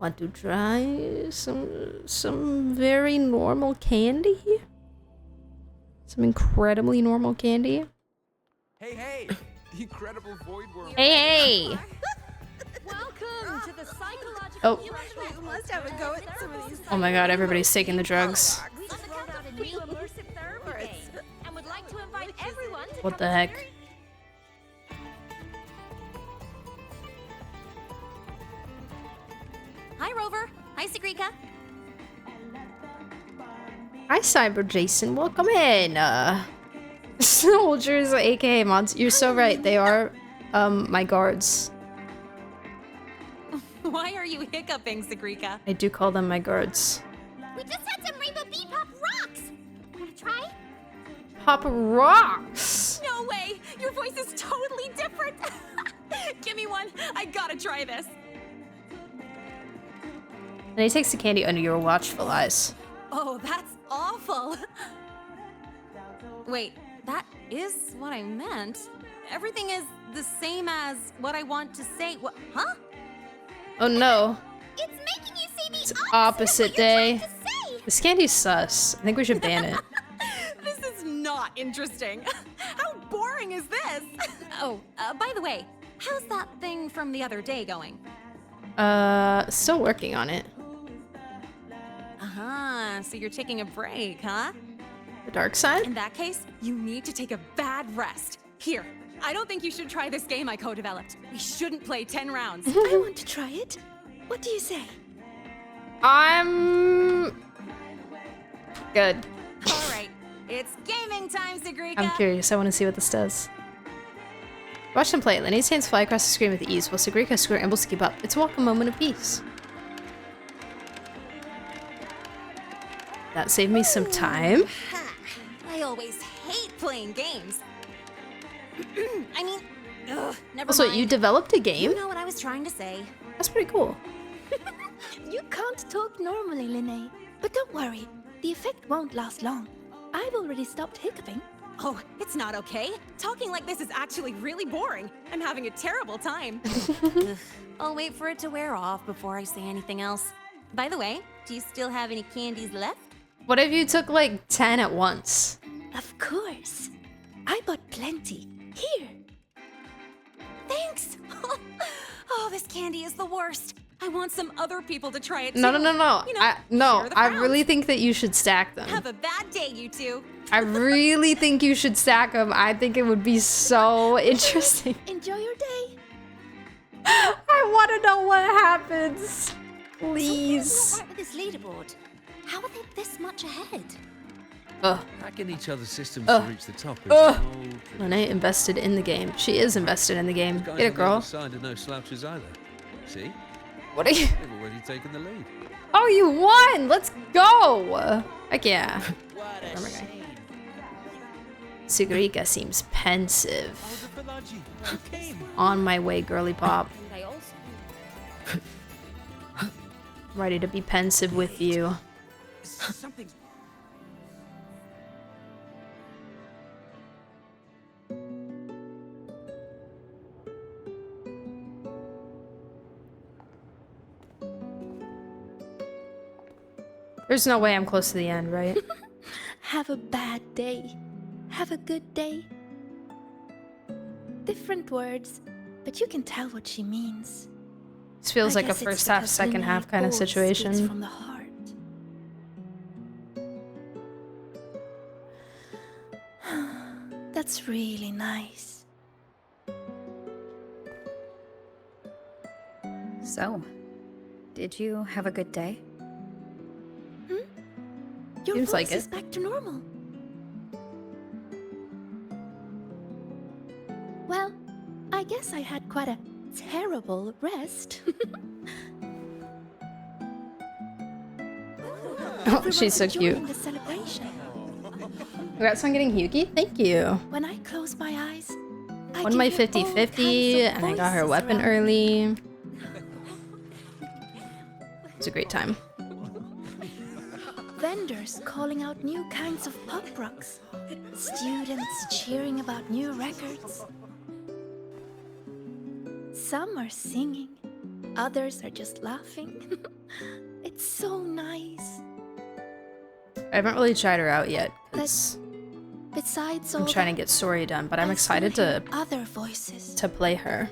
Want to try some very normal candy? Some incredibly normal candy? Hey, the incredible void world. Hey! Welcome to the psychological. Oh. You must have a go at some of these. Oh my god, everybody's taking the drugs. We just rolled out a new immersive therapy game and would like to invite everyone to What the heck? Hi, Rover. Hi, Sigrika. Hi, Cyber Jason. Welcome in. Soldiers, aka mods. You're so right. They are, my guards. Why are you hiccuping, Sigrika? I do call them my guards. We just had some rainbow bean pop rocks. Wanna try? Pop rocks. No way! Your voice is totally different. Give me one. I gotta try this. And he takes the candy under your watchful eyes. Oh, that's awful. Wait, that is what I meant. Everything is the same as what I want to say. What? Huh? Oh no. It's making you say the It's opposite day. This candy's sus. I think we should ban it. This is not interesting. How boring is this? Oh, by the way, how's that thing from the other day going? Still working on it. Uh-huh, so you're taking a break, huh? The dark side? In that case, you need to take a bad rest. Here, I don't think you should try this game I co-developed. We shouldn't play 10 rounds. I want to try it. What do you say? I'm good. All right, it's gaming time, Sigrika. I'm curious. I want to see what this does. Watch them play. Linnea's hands fly across the screen with ease, while Sigrika scrambles to keep up. It's a welcome moment of peace. That saved me some time. I always hate playing games. I mean, never Also, mind. you developed a game? You know what I was trying to say. That's pretty cool. You can't talk normally, Linne. But don't worry, the effect won't last long. I've already stopped hiccuping. Oh, it's not okay. Talking like this is actually really boring. I'm having a terrible time. Ugh, I'll wait for it to wear off before I say anything else. By the way, do you still have any candies left? What if you took like 10 at once? Of course. I bought plenty. Here. Thanks. Oh, this candy is the worst. I want some other people to try it too. No. You know, No, share the I frowns. really think that you should stack them. Have a bad day, you two. I really think you should stack them. I think it would be so interesting. Enjoy your day. I want to know what happens. Please. What's right with this leaderboard? How are they this much ahead? Hacking each other's systems Ugh. to reach the top is Ugh. no Linne invested in the game. She is invested in the game. Guys Get it, on the other girl. side are no slouches either. See? What are you? They've already taken the lead. Oh, you won! Let's go! Heck yeah. Oh my God. Sigrika seems pensive. On my way, girly pop. Ready to be pensive with you. Something's... There's no way I'm close to the end, right? Have a bad day. Have a good day. Different words, but you can tell what she means. This feels I like a guess it's first half, because second Linne half kind of always speaks situation. from the heart. That's really nice. So, did you have a good day? Your Seems voice like is it. back to normal. Well, I guess I had quite a terrible rest. Oh, she's so cute. Enjoying the celebration. Congrats on getting Hyuki. Thank you. When I close my eyes, I Won can my hear all 50-50, kinds of and I got her voices weapon around me. early. It was a great time. Vendors calling out new kinds of pop rocks. Students cheering about new records. Some are singing, others are just laughing. It's so nice. I haven't really tried her out yet, because Besides all I'm trying to that, get story done, but I'm I excited still hear to other voices. play her.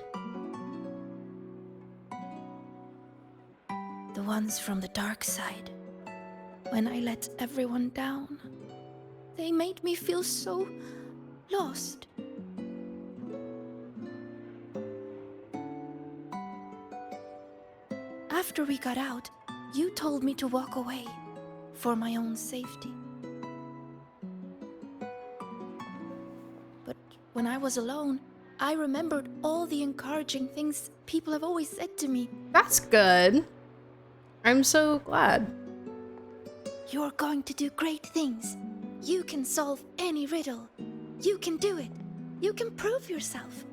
The ones from the dark side. When I let everyone down, they made me feel so lost. After we got out, you told me to walk away for my own safety. But when I was alone, I remembered all the encouraging things people have always said to me. That's good. I'm so glad. You're going to do great things. You can solve any riddle. You can do it. You can prove yourself.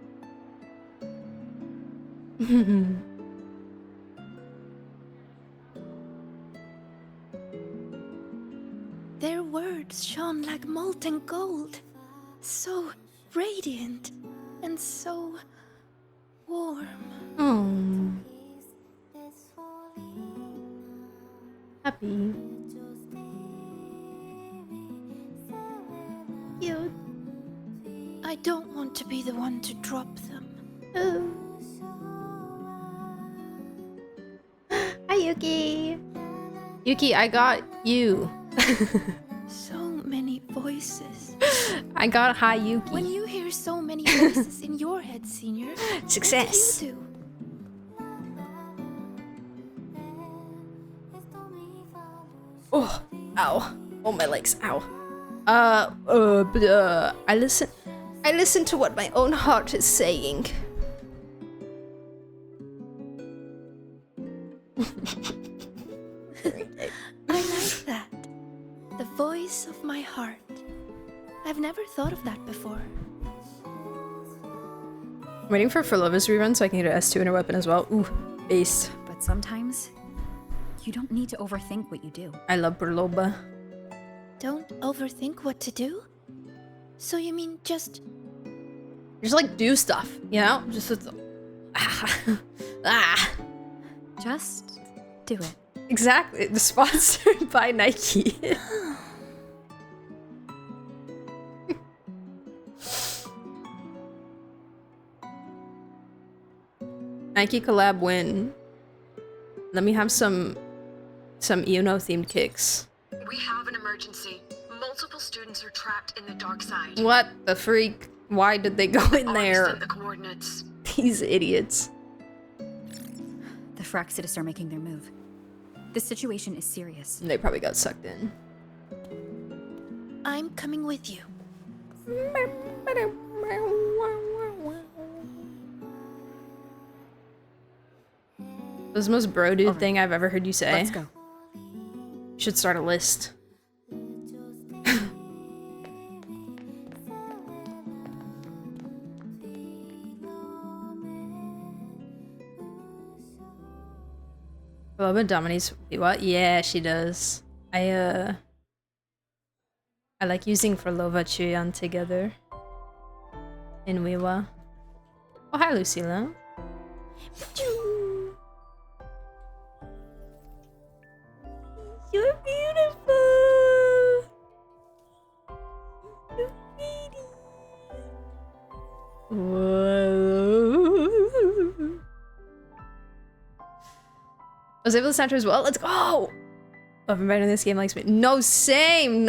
Their words shone like molten gold. So radiant and so warm. Oh. Happy. Cute. I don't want to be the one to drop them. Hi, Yuki. Yuki, I got you. So many voices. I got hi, Yuki. When you hear so many voices in your head, Senior, Success. what do you do? Oh, ow. Oh, my legs, ow. I listen to what my own heart is saying. I like that. The voice of my heart. I've never thought of that before. I'm waiting for Lova's rerun so I can get an S2 in her weapon as well. Ooh, based. But sometimes, you don't need to overthink what you do. I love Loba. Don't overthink what to do? So you mean just like do stuff, you know? Just Just do it. Exactly. The sponsored by Nike. Nike collab win. Let me have some Iono themed kicks. We have an emergency. Multiple students are trapped in the dark side. What the freak? Why did they go in there? Send the coordinates. These idiots. The Fraxitus are making their move. This situation is serious. They probably got sucked in. I'm coming with you. This is the most bro dude thing I've ever heard you say. Let's go. You should start a list. Loba dominates wuwa. Yeah, she does. I like using for Lova Chuyan together in wuwa. Oh, hi, Lucilla. You're beautiful. You're pretty. Whoa. I was able to center as well. Let's go. Oh, everybody in this game likes me. No, same,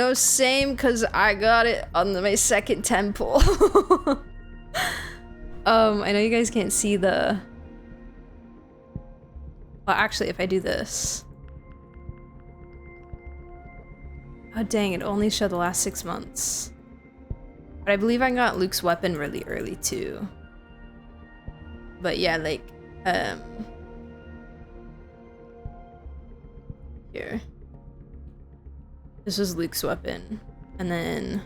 because I got it on my second temple. I know you guys can't see the. Well, actually, if I do this. Oh dang, it only showed the last 6 months. But I believe I got Luke's weapon really early too. But yeah, like, here. This was Luke's weapon. And then,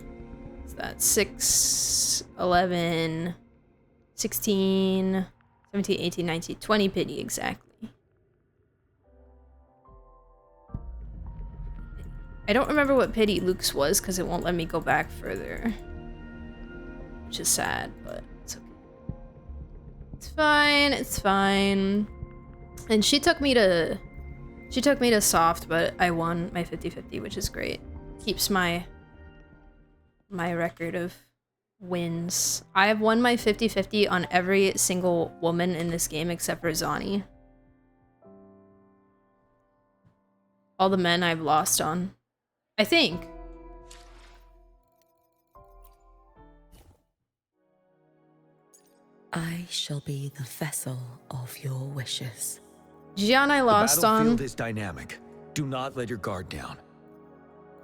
what's that? 6, 11, 16, 17, 18, 19, 20 pity exactly. I don't remember what pity Luke's was because it won't let me go back further. Which is sad, but it's okay. It's fine, it's fine. And she took me to soft, but I won my 50-50, which is great. Keeps my record of wins. I have won my 50-50 on every single woman in this game except for Zani. All the men I've lost on. I think. I shall be the vessel of your wishes. Gian I lost the on. battlefield is dynamic. Do not let your guard down.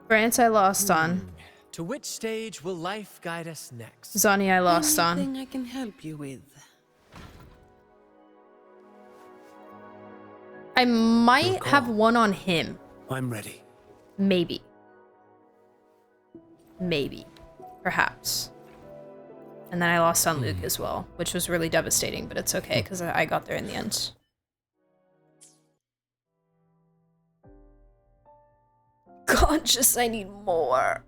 France I lost on. To which stage will life guide us next? Zani I lost Anything on. I can help you with? I might have won on him. I'm ready. Maybe. Maybe. Perhaps. And then I lost on Luke as well, which was really devastating, but it's okay because I got there in the end. Conscious, I need more.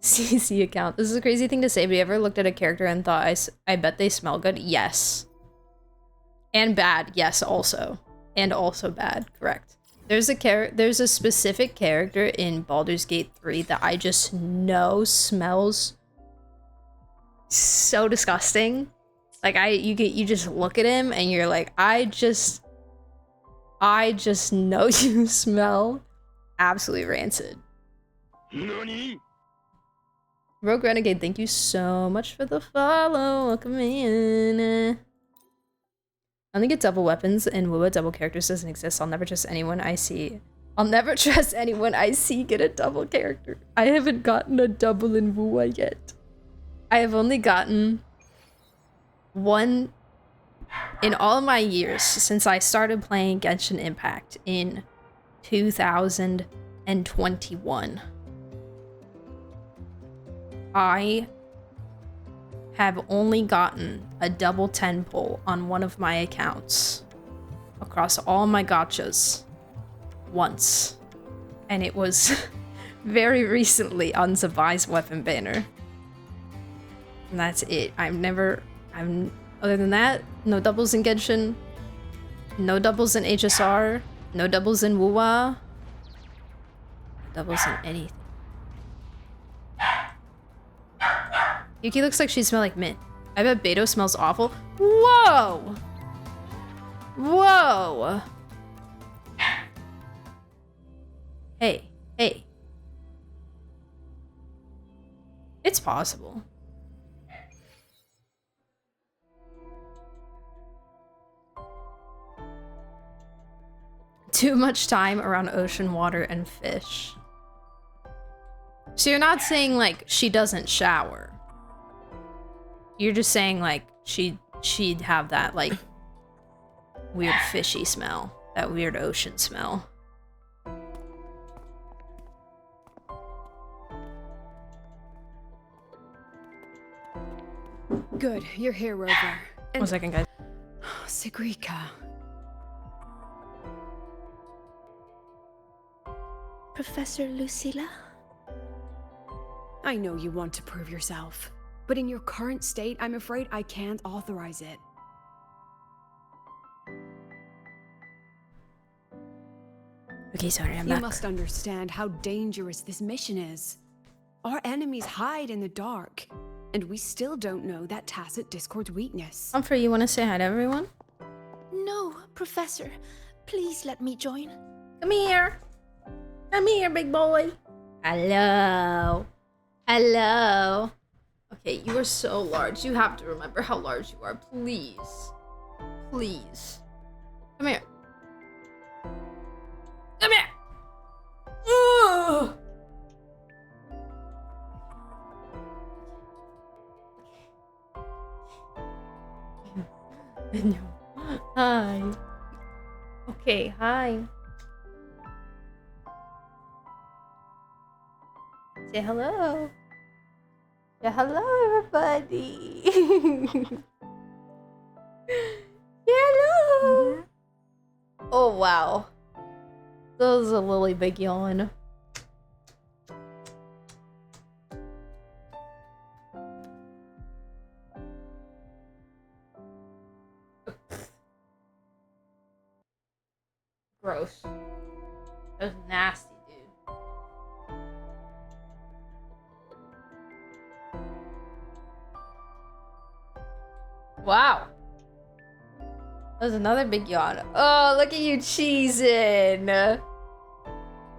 CC account. This is a crazy thing to say, but you ever looked at a character and thought, I bet they smell good? Yes. And bad. Yes, also. And also bad. Correct. There's a specific character in Baldur's Gate 3 that I just know smells so disgusting. Like you just look at him and you're like, I just know you smell absolutely rancid. Nani? Rogue Renegade, thank you so much for the follow. Welcome in. I only get double weapons in wuwa. Double characters doesn't exist. I'll never trust anyone I see. I'll never trust anyone I see get a double character. I haven't gotten a double in wuwa yet. I have only gotten one in all my years since I started playing Genshin Impact in 2021. I have only gotten a double 10 pull on one of my accounts across all my gachas once. And it was very recently on Zavai's weapon banner. And that's it. other than that, no doubles in Genshin, no doubles in HSR, no doubles in wuwa, no doubles in anything. Yuki looks like she smells like mint. I bet Beto smells awful. Whoa! Whoa! Hey, hey. It's possible. Too much time around ocean water and fish. So you're not saying like she doesn't shower. You're just saying like she'd have that like weird fishy smell, that weird ocean smell. Good, you're here, Rover. One second, guys. Sigrika. Professor Lucilla? I know you want to prove yourself, but in your current state, I'm afraid I can't authorize it. Okay, sorry, I'm You back. must understand how dangerous this mission is. Our enemies hide in the dark, and we still don't know that tacit Discord's weakness. Humphrey, you want to say hi to everyone? No, Professor. Please let me join. Come here. Come here, big boy. Hello. Hello. Okay, you are so large. You have to remember how large you are. Please. Please. Come here. Come here. Ugh. No. Hi. Okay, hi. Say hello. Say hello, everybody. Hello. Oh, wow. That was a really big yawn. Gross. That was nasty, dude. Wow. That was another big yawn. Oh, look at you cheesing.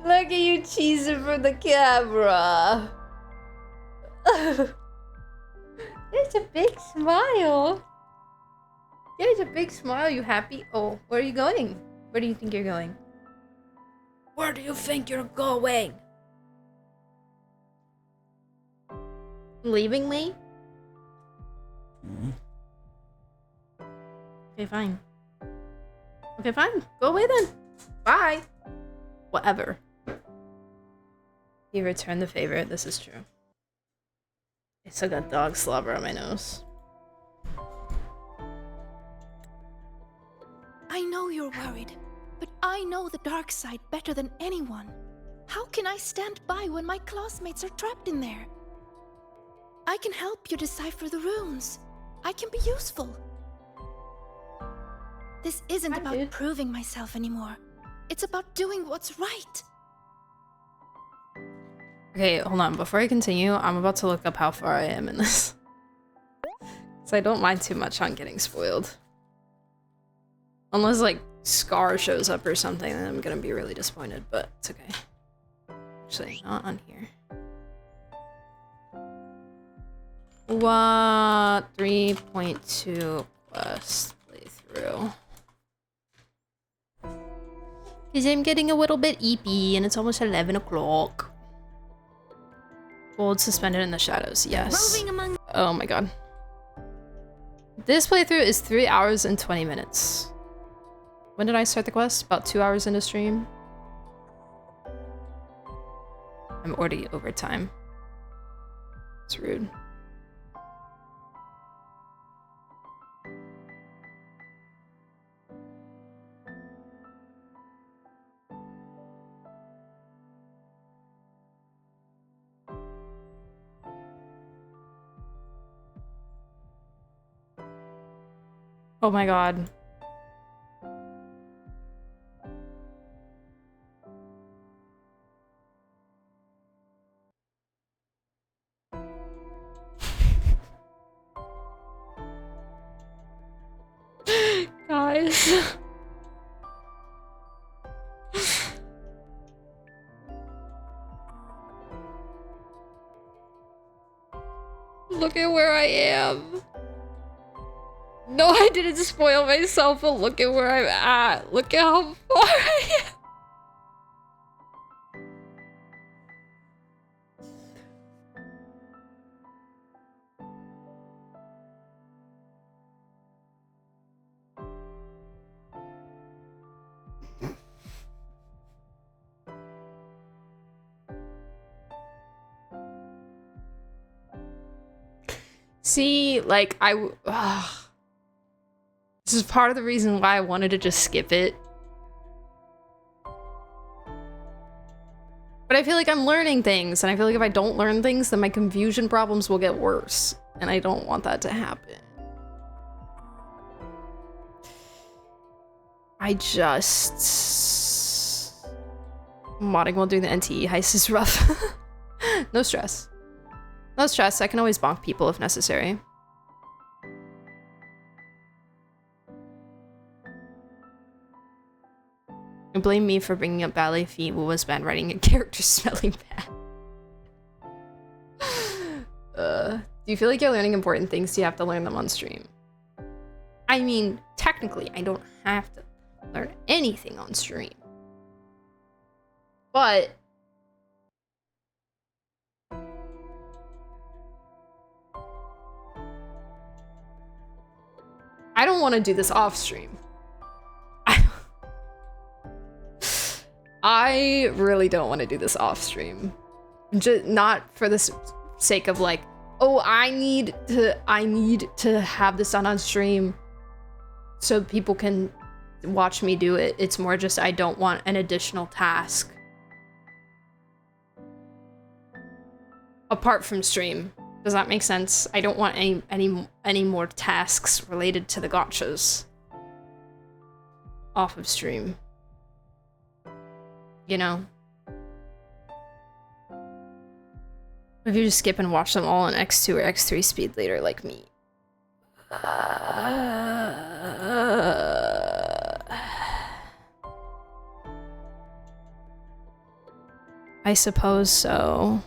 Look at you cheesing for the camera. There's a big smile. There's a big smile. You happy? Oh, where are you going? Where do you think you're going? Where do you think you're going? Leaving me? Okay, fine. Okay, fine. Go away then. Bye. Whatever. You returned the favor. This is true. I still got dog slobber on my nose. I know you're worried, but I know the dark side better than anyone. How can I stand by when my classmates are trapped in there? I can help you decipher the runes. I can be useful. This isn't about proving myself anymore. It's about doing what's right. Okay, hold on. Before I continue, I'm about to look up how far I am in this. So I don't mind too much on getting spoiled. Unless, like, Scar shows up or something, then I'm gonna be really disappointed, but it's okay. Actually, not on here. What? 3.2 quest playthrough. Because I'm getting a little bit eepy and it's almost 11 o'clock. Gold suspended in the shadows, yes. Oh my god. This playthrough is 3 hours and 20 minutes. When did I start the quest? About 2 hours into stream. I'm already over time. It's rude. Oh my god. Guys. Look at where I am. No, I didn't spoil myself, but look at where I'm at. Look at how far I am. See, like, this is part of the reason why I wanted to just skip it. But I feel like I'm learning things, and I feel like if I don't learn things, then my confusion problems will get worse. And I don't want that to happen. I just... Modding while doing the NTE heist is rough. No stress. No stress, I can always bonk people if necessary. And blame me for bringing up ballet feet was bad writing and character smelling bad. Do you feel like you're learning important things? Do you have to learn them on stream? I mean, technically, I don't have to learn anything on stream. But... I don't want to do this off stream. I really don't want to do this off stream. Just not for the sake of like, oh, I need to have this on stream so people can watch me do it. It's more just I don't want an additional task apart from stream. Does that make sense? I don't want any more tasks related to the gotchas off of stream. You know? If you just skip and watch them all in X2 or X3 speed later like me. I suppose so.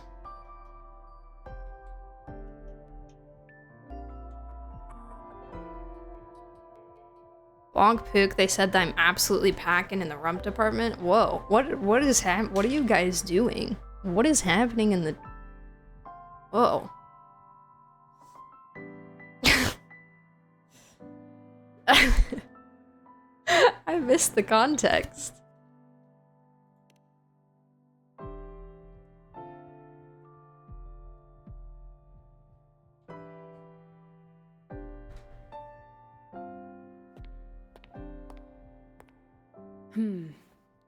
Bonk Pook, they said that I'm absolutely packing in the rump department. Whoa, what are you guys doing? What is happening in the... Whoa. I missed the context.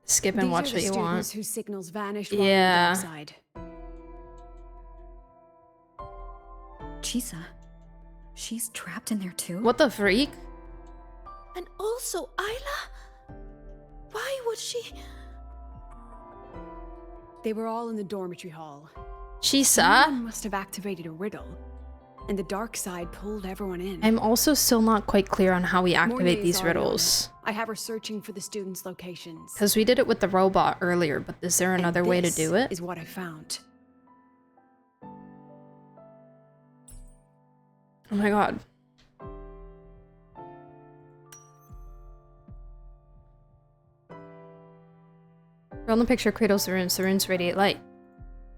Skip and watch what you want. Whose signals vanished yeah. while on the dark side. Chisa, she's trapped in there too? What the freak? And also Isla? Why would she? They were all in the dormitory hall. Chisa? Someone must have activated a riddle. and the dark side pulled everyone in. I'm also still not quite clear on how we activate Mornay's these already on riddles. it. I have her searching for the students' locations. Because we did it with the robot earlier, but is there another way to do it? Is what I found. Oh my god. From the picture cradles the runes radiate light.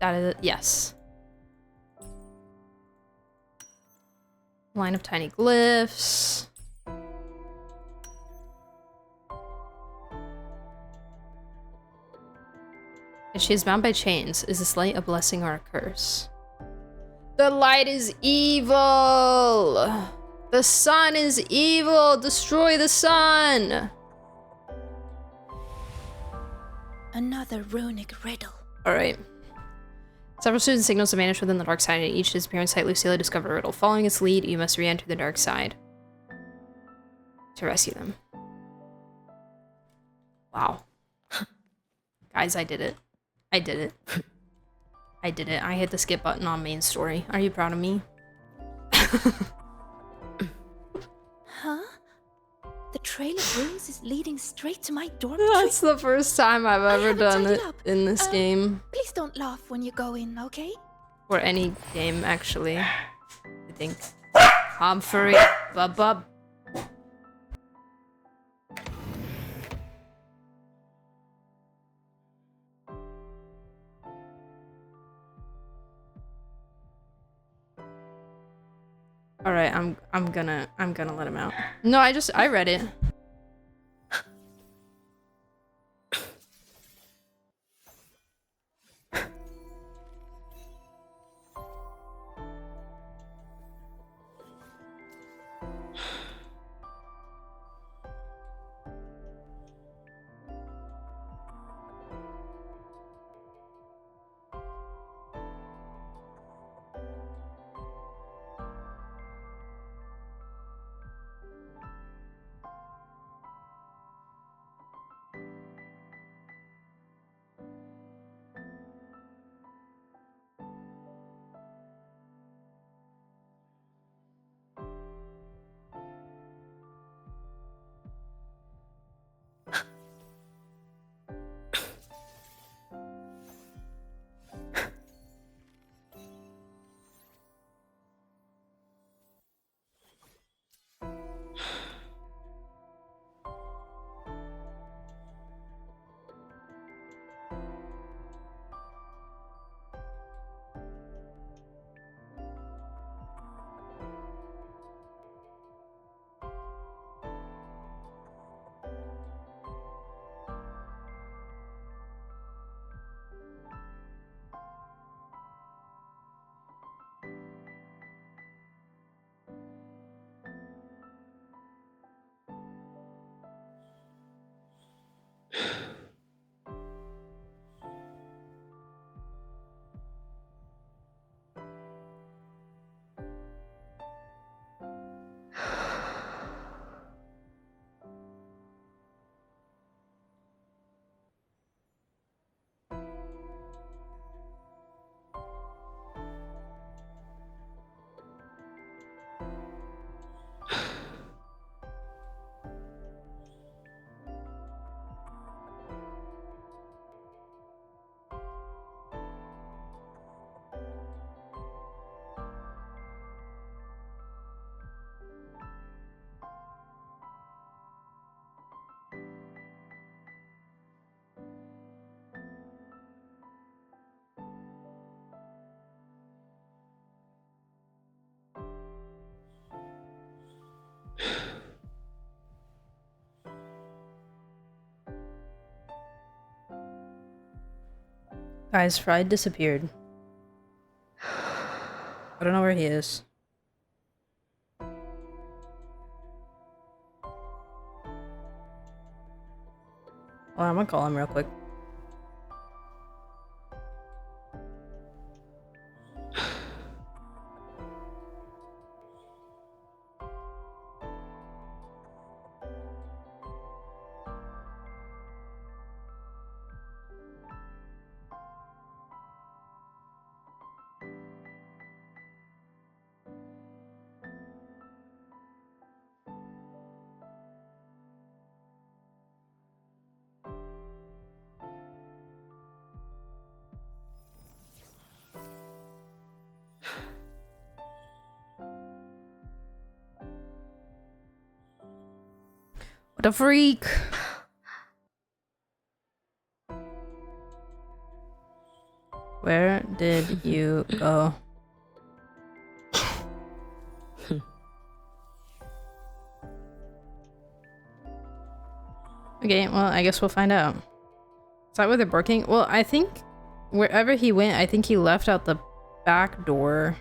That is it, yes. Line of tiny glyphs. And she is bound by chains. Is this light a blessing or a curse? The light is evil! The sun is evil! Destroy the sun! Another runic riddle. Alright. Several student signals have vanished within the dark side, and each disappearing site Lucilla discovered a riddle. Following its lead, you must re-enter the dark side to rescue them. Wow. Guys, I did it. I did it. I did it. I hit the skip button on main story. Are you proud of me? Huh? The trail of runes is leading straight to my dormitory. That's the first time I've ever done it in this game. Please don't laugh when you go in, okay? Or any game, actually. I think. Humphrey. Bub. Alright, I'm gonna let him out. No, I read it. Guys, Fried disappeared. I don't know where he is. Well, I'm gonna call him real quick. What a freak. Where did you go? Okay, well, I guess we'll find out. Is that where they're barking? Well, I think wherever he went, I think he left out the back door.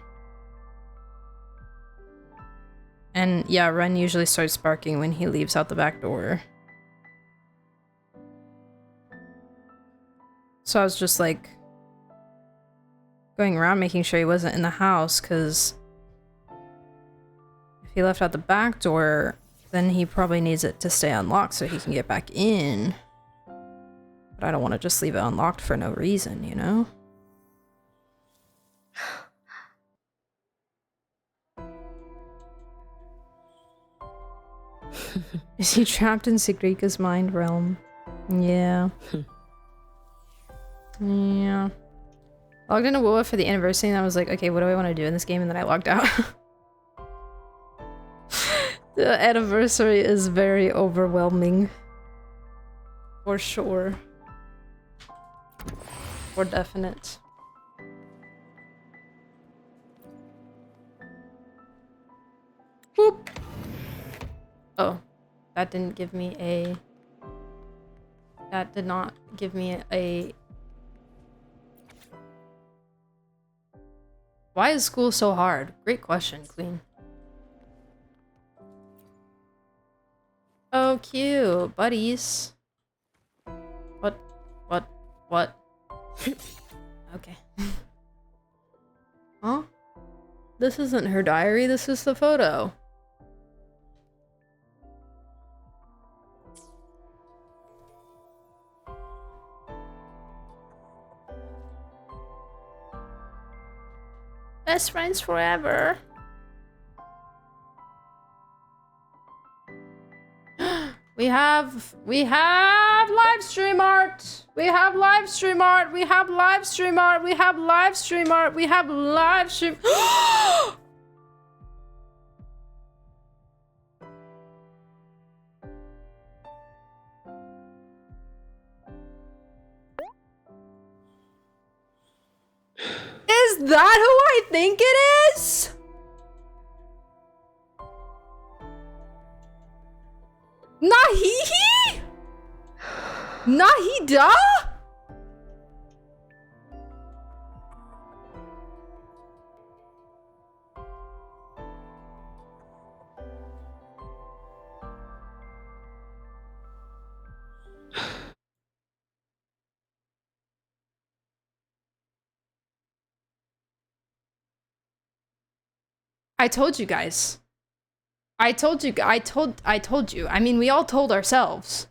And yeah, Ren usually starts barking when he leaves out the back door. So I was just like going around making sure he wasn't in the house, because if he left out the back door, then he probably needs it to stay unlocked so he can get back in. But I don't want to just leave it unlocked for no reason, you know? Is he trapped in Sigrika's mind realm? Yeah. Yeah. Logged into wuwa for the anniversary and I was like, okay, what do I want to do in this game? And then I logged out. The anniversary is very overwhelming. For sure. For definite. Whoop. Oh, that didn't give me a... That did not give me a... Why is school so hard? Great question, Queen. Oh, cute. Buddies. What? Okay. Huh? This isn't her diary, this is the photo. Best friends forever. We have live stream art. We have live stream art. We have live stream art. We have live stream art. We have live stream. Is that who I think it is? Nahihi? Nahida? I told you guys. I told you. I mean, we all told ourselves.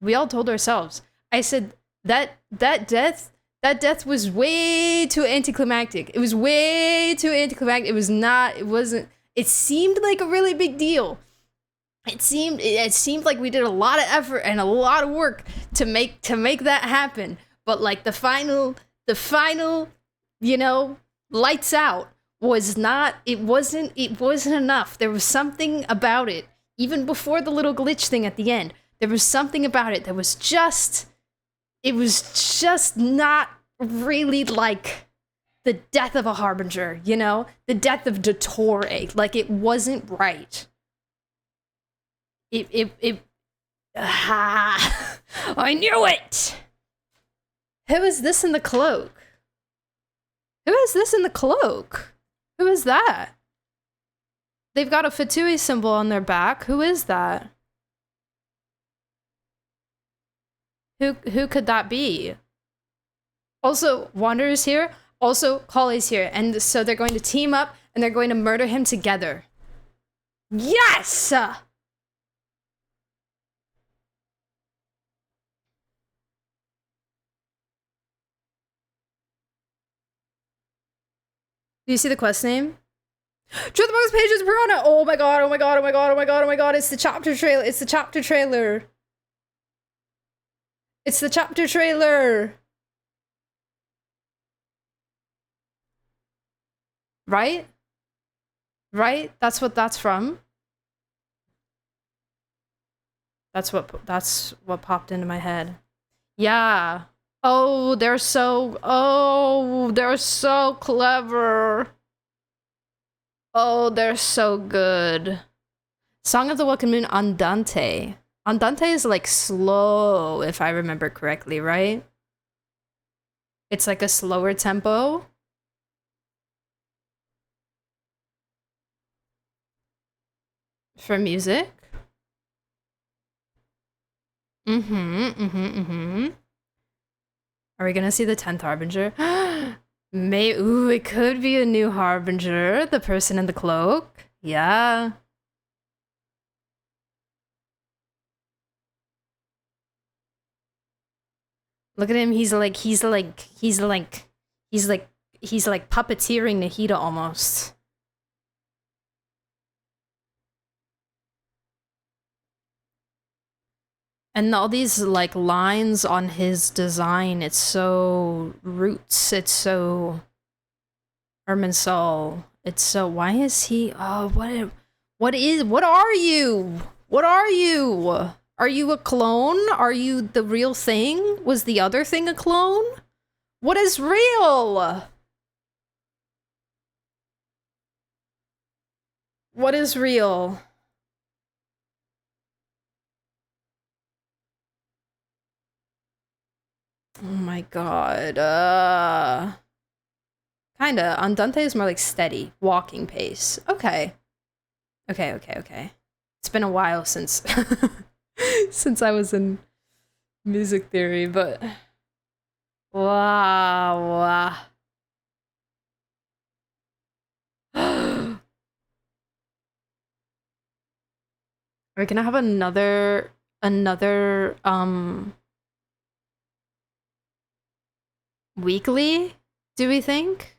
We all told ourselves. I said that death was way too anticlimactic. It was way too anticlimactic. It wasn't. It seemed like a really big deal. It seemed like we did a lot of effort and a lot of work to make that happen. But like the final, you know, lights out was not, it wasn't enough. There was something about it, even before the little glitch thing at the end. There was something about it that was just, it was just not really like the death of a harbinger, you know? The death of Dottore. Like, it wasn't right. I knew it! Who is this in the cloak? Who is this in the cloak? Who is that? They've got a Fatui symbol on their back. Who is that? Who could that be? Also, Wanderer's here. Also, Colley's here. And so they're going to team up and they're going to murder him together. Yes! Do you see the quest name? Truth Amongst Pages Piranha! Oh my god, oh my god, oh my god, oh my god, oh my god, it's the chapter trailer, it's the chapter trailer. It's the chapter trailer. Right? Right? That's what that's from. That's what popped into my head. Yeah. Oh, they're so clever. Oh, they're so good. Song of the Welcome Moon, Andante. Andante is like slow, if I remember correctly, right? It's like a slower tempo. For music. Are we gonna see the 10th Harbinger? Ooh, it could be a new Harbinger. The person in the cloak. Yeah. Look at him, he's like puppeteering Nahida almost. And all these like lines on his design, it's so roots, it's so Irminsul. It's so, why is he, oh, what are you? What are you? Are you a clone? Are you the real thing? Was the other thing a clone? What is real? What is real? Oh my god. Kinda. Andante is more like steady, walking pace. Okay. Okay. It's been a while since since I was in music theory, but wow. Are we gonna have another weekly, do we think?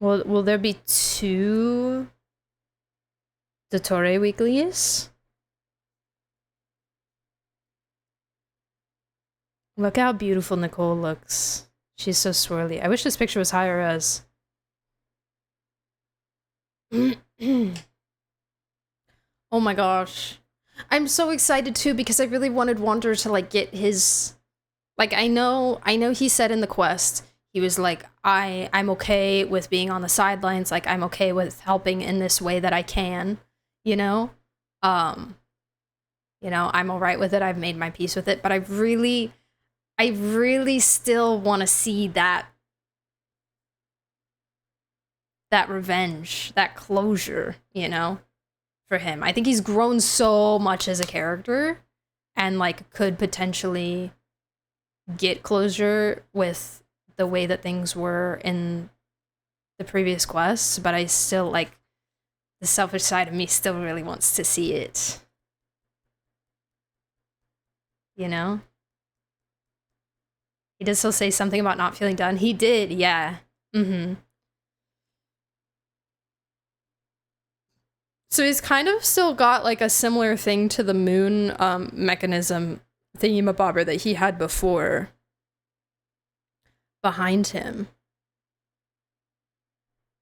Will there be 2 Dottore weeklies? Look how beautiful Nicole looks. She's so swirly. I wish this picture was higher res. Oh my gosh. I'm so excited too because I really wanted Wander to like get his, like, I know he said in the quest, he was like, I'm okay with being on the sidelines, like I'm okay with helping in this way that I can, you know? You know, I'm all right with it. I've made my peace with it, but I really still want to see that revenge, that closure, you know, for him. I think he's grown so much as a character and like could potentially get closure with the way that things were in the previous quests, but I still, like, the selfish side of me still really wants to see it. You know? He did still say something about not feeling done. He did, yeah. So he's kind of still got like a similar thing to the moon mechanism thingy-mabobber that he had before behind him.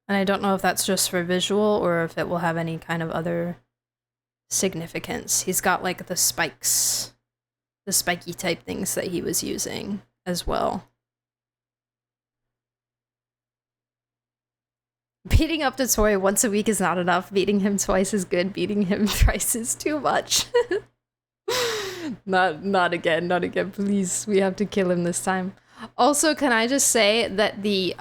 And I don't know if that's just for visual or if it will have any kind of other significance. He's got like the spikes, the spiky type things that he was using as well. Beating up Dottore once a week is not enough. Beating him twice is good. Beating him thrice is too much. Not again, please. We have to kill him this time. Also, can I just say that the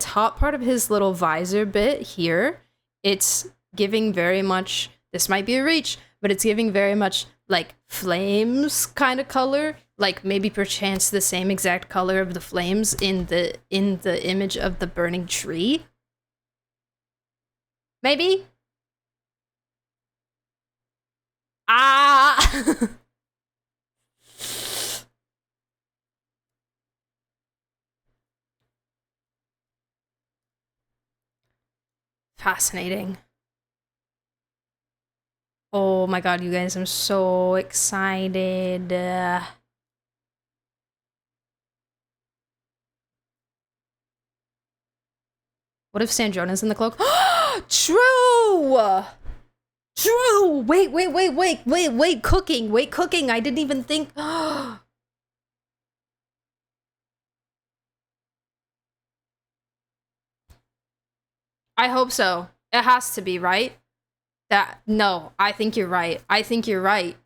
top part of his little visor bit here, it's giving very much, this might be a reach, but it's giving very much like flames kind of color, like maybe perchance the same exact color of the flames in the image of the burning tree. Maybe? Ah! Fascinating. Oh my god, you guys, I'm so excited. What if Sandrona's in the cloak? True! True! Wait, cooking. I didn't even think. I hope so. It has to be, right? No, I think you're right. I think you're right.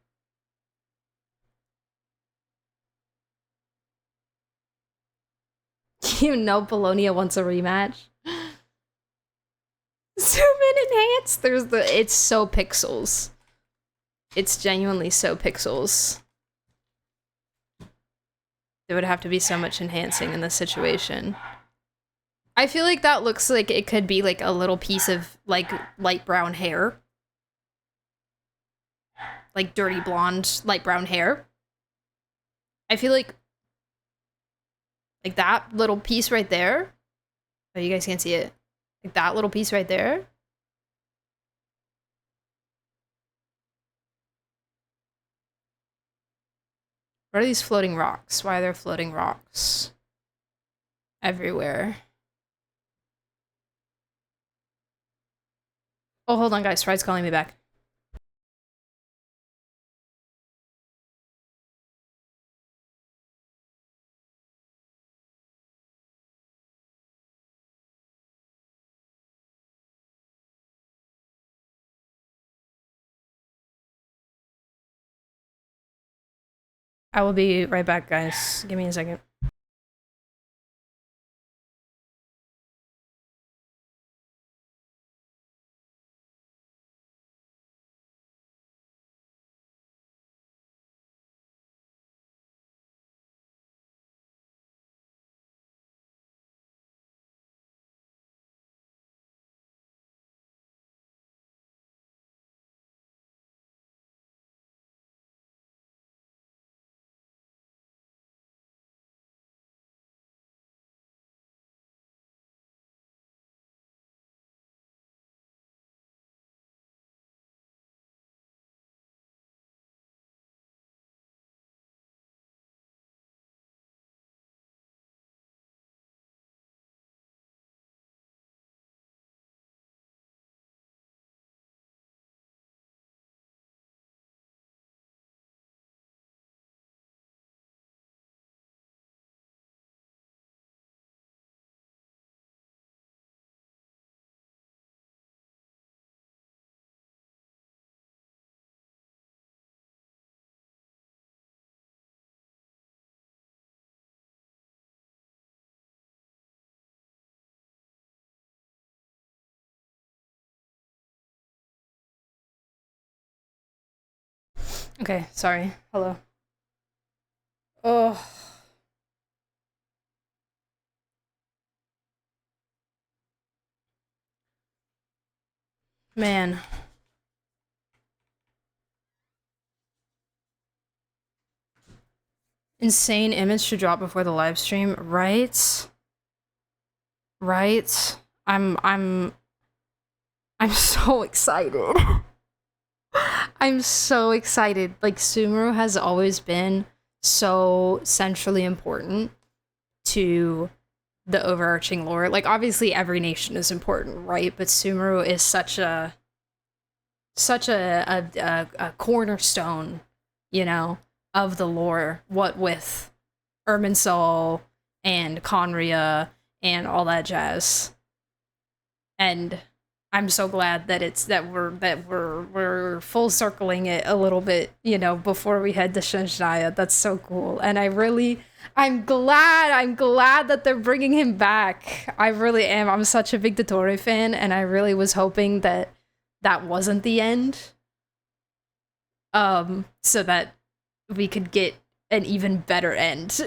You know Bologna wants a rematch. Zoom in enhance. It's so pixels. It's genuinely so pixels. There would have to be so much enhancing in this situation. I feel like that looks like it could be like a little piece of like light brown hair. Like dirty blonde, light brown hair. I feel like that little piece right there. Oh, you guys can't see it. Like that little piece right there. What are these floating rocks? Why are there floating rocks everywhere? Oh, hold on, guys. Fried's calling me back. I will be right back, guys. Give me a second. Okay, sorry. Hello. Oh. Man. Insane image to drop before the live stream, right? Right? I'm so excited. I'm so excited. Like, Sumeru has always been so centrally important to the overarching lore. Like, obviously every nation is important, right? But Sumeru is such a cornerstone, you know, of the lore. What with Irminsul and Conria and all that jazz. And I'm so glad that we're full circling it a little bit, you know, before we head to Shenshaya. That's so cool. And I'm glad that they're bringing him back. I really am. I'm such a big Dottore fan, and I really was hoping that wasn't the end. So that we could get an even better end,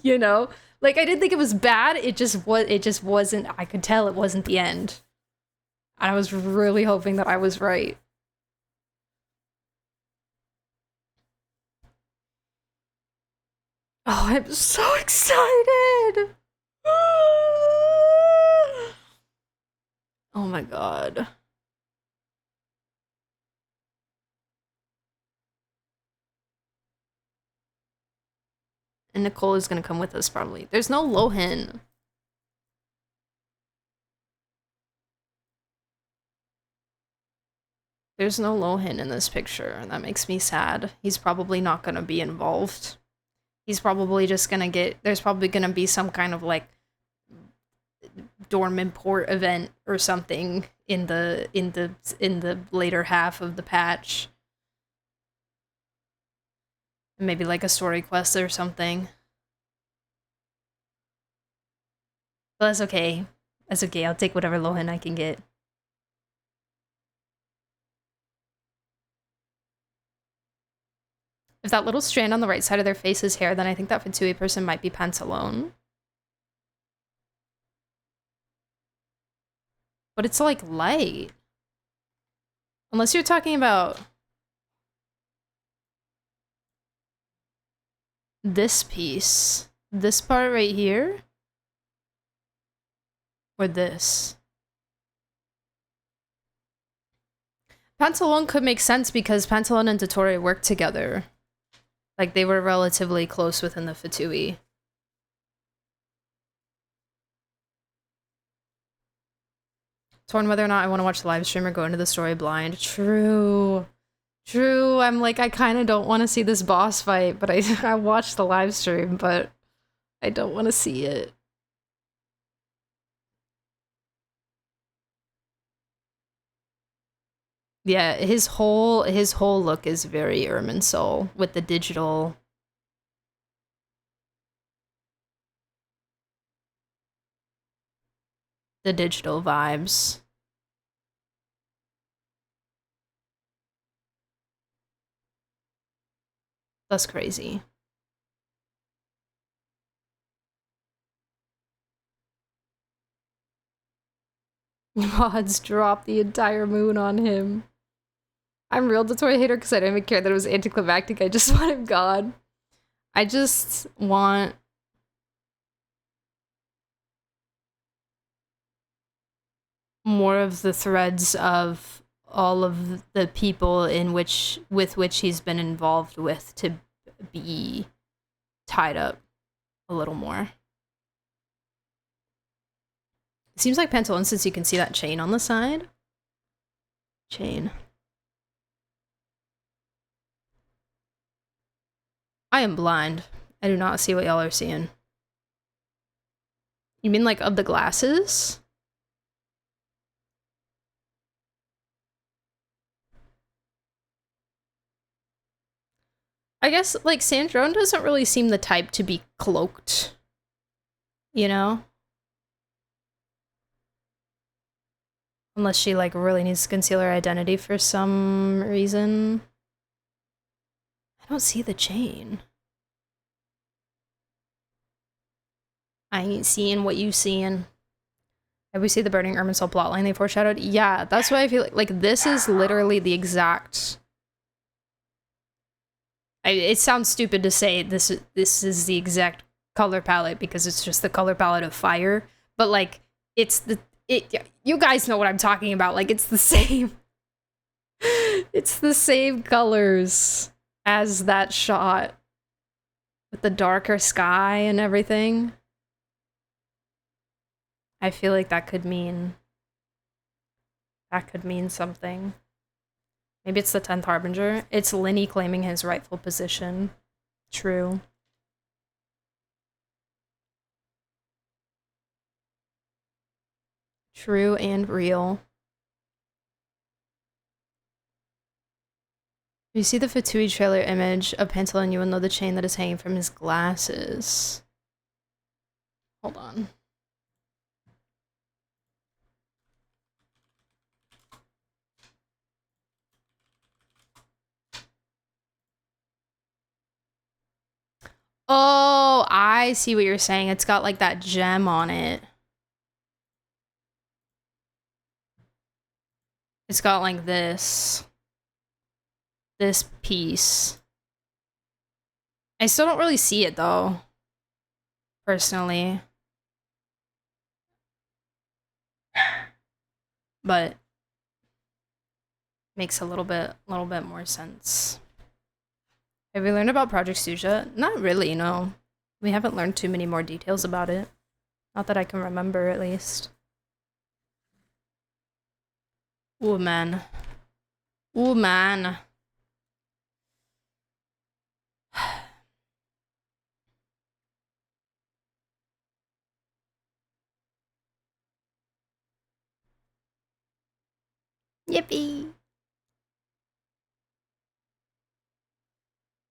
you know? Like, I didn't think it was bad, it just wasn't, I could tell it wasn't the end. And I was really hoping that I was right. Oh, I'm so excited! Oh my god. And Nicole is gonna come with us, probably. There's no Lohan. There's no Lohan in this picture, and that makes me sad. He's probably not gonna be involved. He's probably just gonna get... There's probably gonna be some kind of, like, dormant port event or something in the later half of the patch. Maybe, like, a story quest or something. But that's okay. That's okay, I'll take whatever Lohan I can get. If that little strand on the right side of their face is hair, then I think that Fatui person might be Pantalone. But it's like light. Unless you're talking about this piece. This part right here. Or this. Pantalone could make sense because Pantalone and Dottore worked together. Like, they were relatively close within the Fatui. Torn whether or not I want to watch the live stream or go into the story blind. True. True. I'm like, I kind of don't want to see this boss fight, but I watched the live stream, but I don't want to see it. Yeah, his whole look is very Irminsul with the digital vibes. That's crazy. Mods drop the entire moon on him. I'm real Dottore hater because I didn't even care that it was anticlimactic. I just want him gone. I just want... more of the threads of all of the people with which he's been involved with to be tied up a little more. It seems like Pantalone, since you can see that chain on the side. Chain. I am blind. I do not see what y'all are seeing. You mean like of the glasses? I guess, like, Sandrone doesn't really seem the type to be cloaked. You know? Unless she, like, really needs to conceal her identity for some reason. I don't see the chain. I ain't seeing what you seeing. Have we seen the Burning Irminsul plotline they foreshadowed? Yeah, that's why I feel like this is literally the exact... it sounds stupid to say this is the exact color palette because it's just the color palette of fire, but like you guys know what I'm talking about. Like, it's the same. It's the same colors as that shot with the darker sky and everything. I feel like that could mean something. Maybe it's the 10th Harbinger. It's Linny claiming his rightful position. True. True and real. If you see the Fatui trailer image of Pantalone, you will know the chain that is hanging from his glasses. Hold on. Oh, I see what you're saying. It's got like that gem on it. It's got like this piece. I still don't really see it though, personally. But makes a little bit more sense. Have we learned about Project Suja? Not really, no. We haven't learned too many more details about it. Not that I can remember, at least. Oh, man. Oh man. Yippee.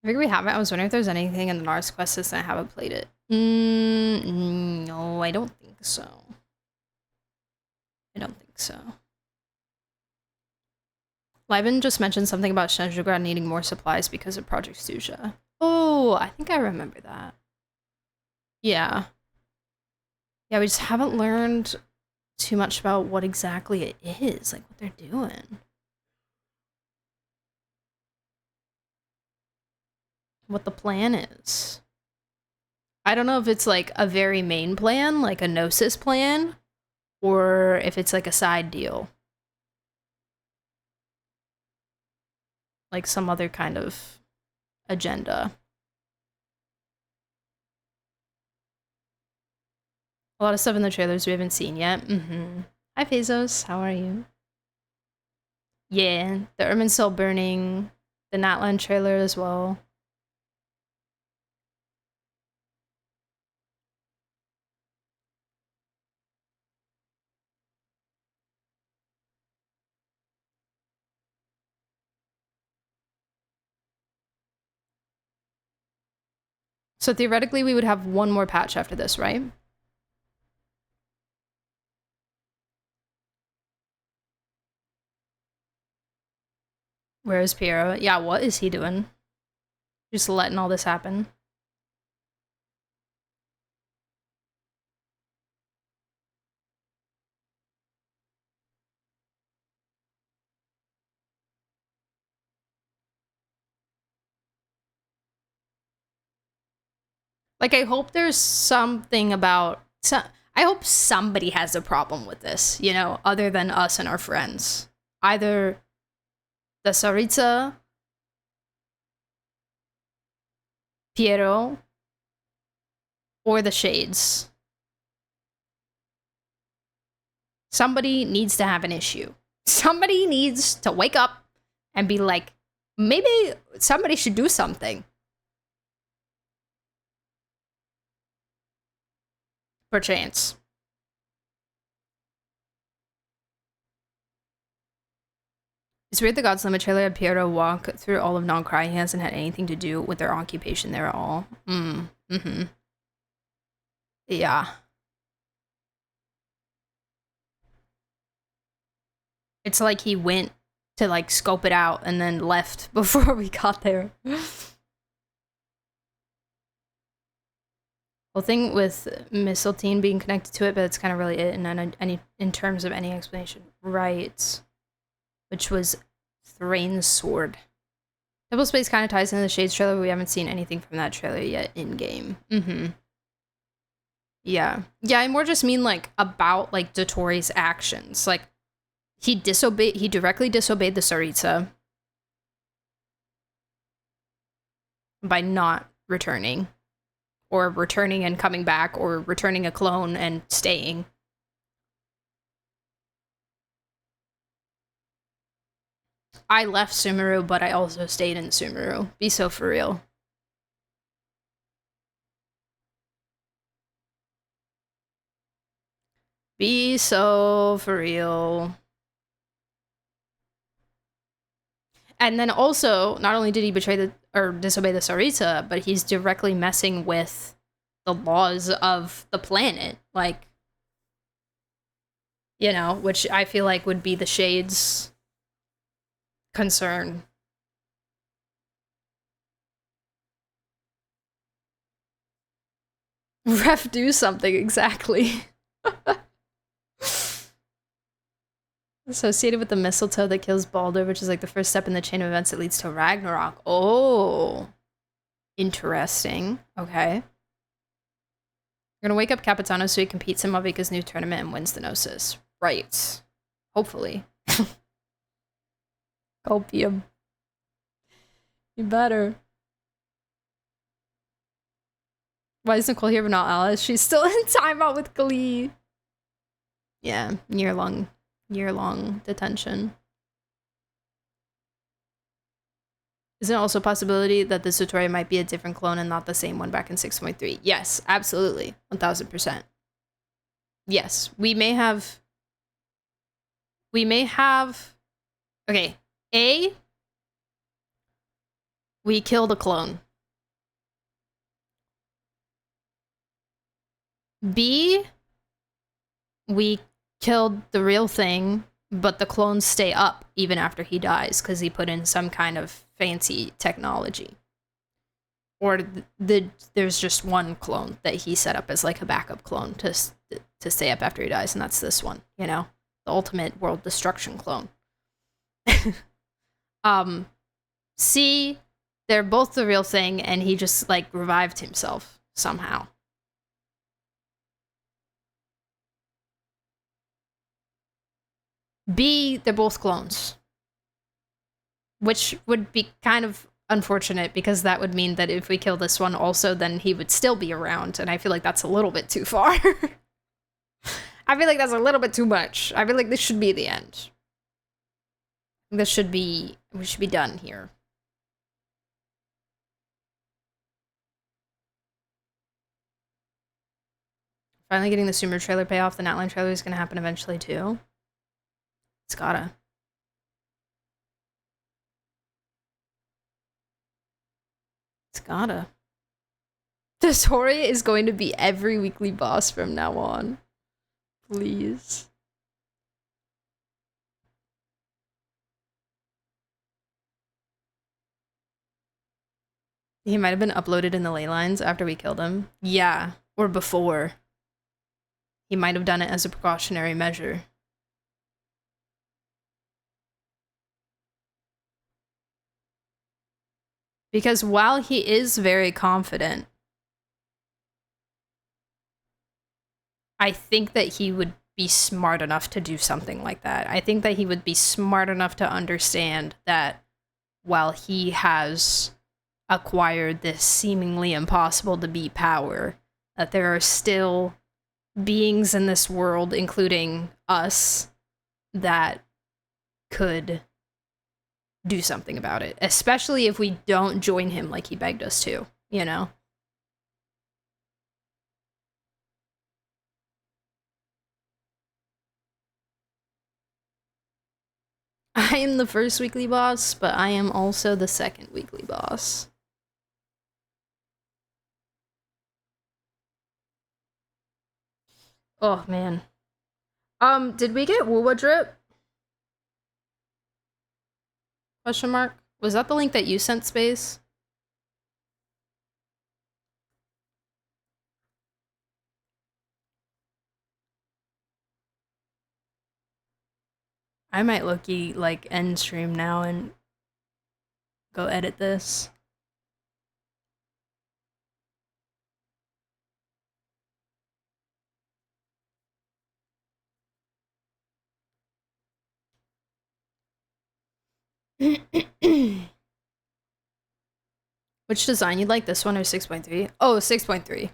I figured we haven't. I was wondering if there's anything in the Nars quest list and I haven't played it. No, I don't think so. I don't think so. Liben just mentioned something about Shenjugrad needing more supplies because of Project Suja. Oh, I think I remember that. Yeah. Yeah, we just haven't learned too much about what exactly it is, like what they're doing. What the plan is. I don't know if it's like a very main plan, like a Gnosis plan, or if it's like a side deal. Like some other kind of agenda. A lot of stuff in the trailers we haven't seen yet. Hi, Phasos. How are you? Yeah, the Irminsul burning, the Natlan trailer as well. So theoretically, we would have one more patch after this, right? Where is Piero? Yeah, what is he doing? Just letting all this happen. Like, I hope there's something about... I hope somebody has a problem with this, you know, other than us and our friends. Either the Tsaritsa, Piero, or the Shades. Somebody needs to have an issue. Somebody needs to wake up and be like, maybe somebody should do something. Perchance. It's weird the God's Limit trailer had Piero walk through all of Non-Cry. He hasn't had anything to do with their occupation there at all. Yeah. It's like he went to like scope it out and then left before we got there. Whole thing with Mistletoe being connected to it, but it's kind of really it in terms of any explanation. Right. Which was Thrain's sword. Double Space kind of ties into the Shades trailer, but we haven't seen anything from that trailer yet in-game. Yeah. Yeah, I more just mean, like, about, like, Dotori's actions. Like, he directly disobeyed the Tsaritsa by not returning. Or returning and coming back, or returning a clone and staying. I left Sumeru, but I also stayed in Sumeru. Be so for real. Be so for real. And then also, not only did he betray or disobey the Tsaritsa, but he's directly messing with the laws of the planet. Like, you know, which I feel like would be the Shades' concern. Ref, do something, exactly. Associated with the mistletoe that kills Baldur, which is like the first step in the chain of events that leads to Ragnarok. Oh, interesting. Okay. You're gonna wake up Capitano so he competes in Mavika's new tournament and wins the Gnosis. Right. Hopefully. Copium. You better. Why is Nicole here but not Alice? She's still in timeout with Glee. Yeah, year-long detention. Isn't it also a possibility that the Satori might be a different clone and not the same one back in 6.3? Yes, absolutely. 1000%. Yes, we may have... Okay, A, we killed a clone. B, we killed the real thing, but the clones stay up even after he dies because he put in some kind of fancy technology. Or there's just one clone that he set up as like a backup clone to stay up after he dies, and that's this one, you know? The ultimate world destruction clone. C, they're both the real thing, and he just, like, revived himself somehow. B, they're both clones. Which would be kind of unfortunate, because that would mean that if we kill this one also, then he would still be around, and I feel like that's a little bit too far. I feel like that's a little bit too much. I feel like this should be the end. We should be done here. Finally getting the Sumer trailer payoff. The Natline trailer is going to happen eventually too. It's gotta. It's gotta. The story is going to be every weekly boss from now on. Please. He might have been uploaded in the ley lines after we killed him. Yeah, or before. He might have done it as a precautionary measure. Because while he is very confident, I think that he would be smart enough to do something like that. I think that he would be smart enough to understand that while he has acquired this seemingly impossible to beat power, that there are still beings in this world, including us, that could do something about it, especially if we don't join him like he begged us to, you know? I am the first weekly boss, but I am also the second weekly boss. Oh, man. Did we get wuwa drip? Question mark? Was that the link that you sent, Space? I might look-y, like, end stream now and go edit this. Which design you like, this one or 6.3? Oh, 6.3.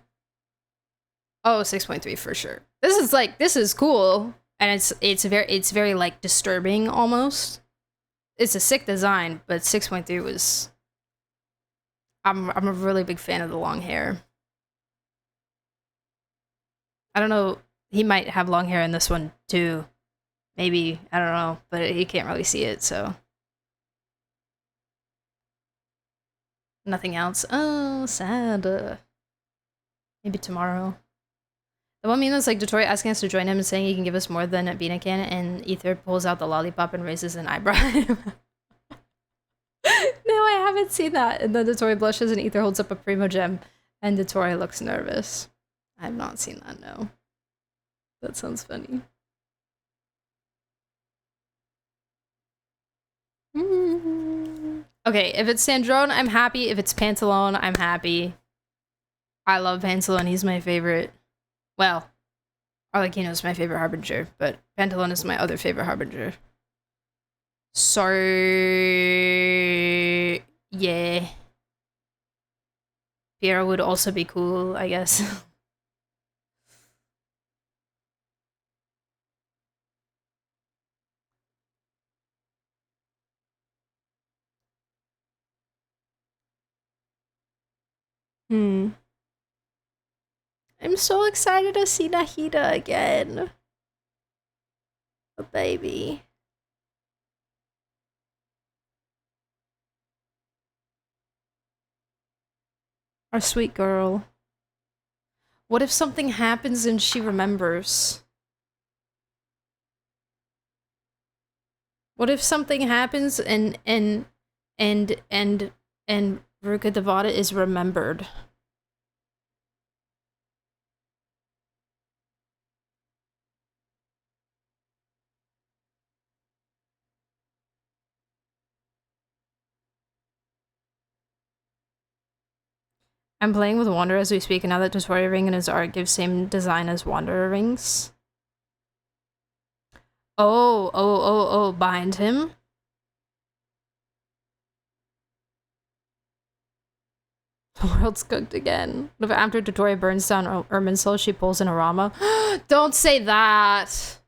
Oh, 6.3 for sure. This is like, this is cool, and it's very like disturbing almost. It's a sick design, but 6.3 was. I'm a really big fan of the long hair. I don't know. He might have long hair in this one too. Maybe, I don't know, but he can't really see it, so. Nothing else. Oh, sad. Maybe tomorrow. The one meme that's like Dotori asking us to join him and saying he can give us more than a Bina can, and Ether pulls out the lollipop and raises an eyebrow. No, I haven't seen that. And then Dotori blushes and Ether holds up a Primo Gem, and Dotori looks nervous. I have not seen that, no. That sounds funny. Okay, if it's Sandrone, I'm happy. If it's Pantalone, I'm happy. I love Pantalone, he's my favorite. Well, Arlecchino's my favorite Harbinger, but Pantalone is my other favorite Harbinger. So, yeah. Piero would also be cool, I guess. Hmm. I'm so excited to see Nahida again. A baby. Our sweet girl. What if something happens and she remembers? What if something happens and Ruka Devada is remembered? I'm playing with Wander as we speak, and now that Tutorial Ring and his art give same design as Wanderer rings. Oh, behind him? The world's cooked again. But after Tutorial burns down Irminsul, she pulls in Arama. Don't say that!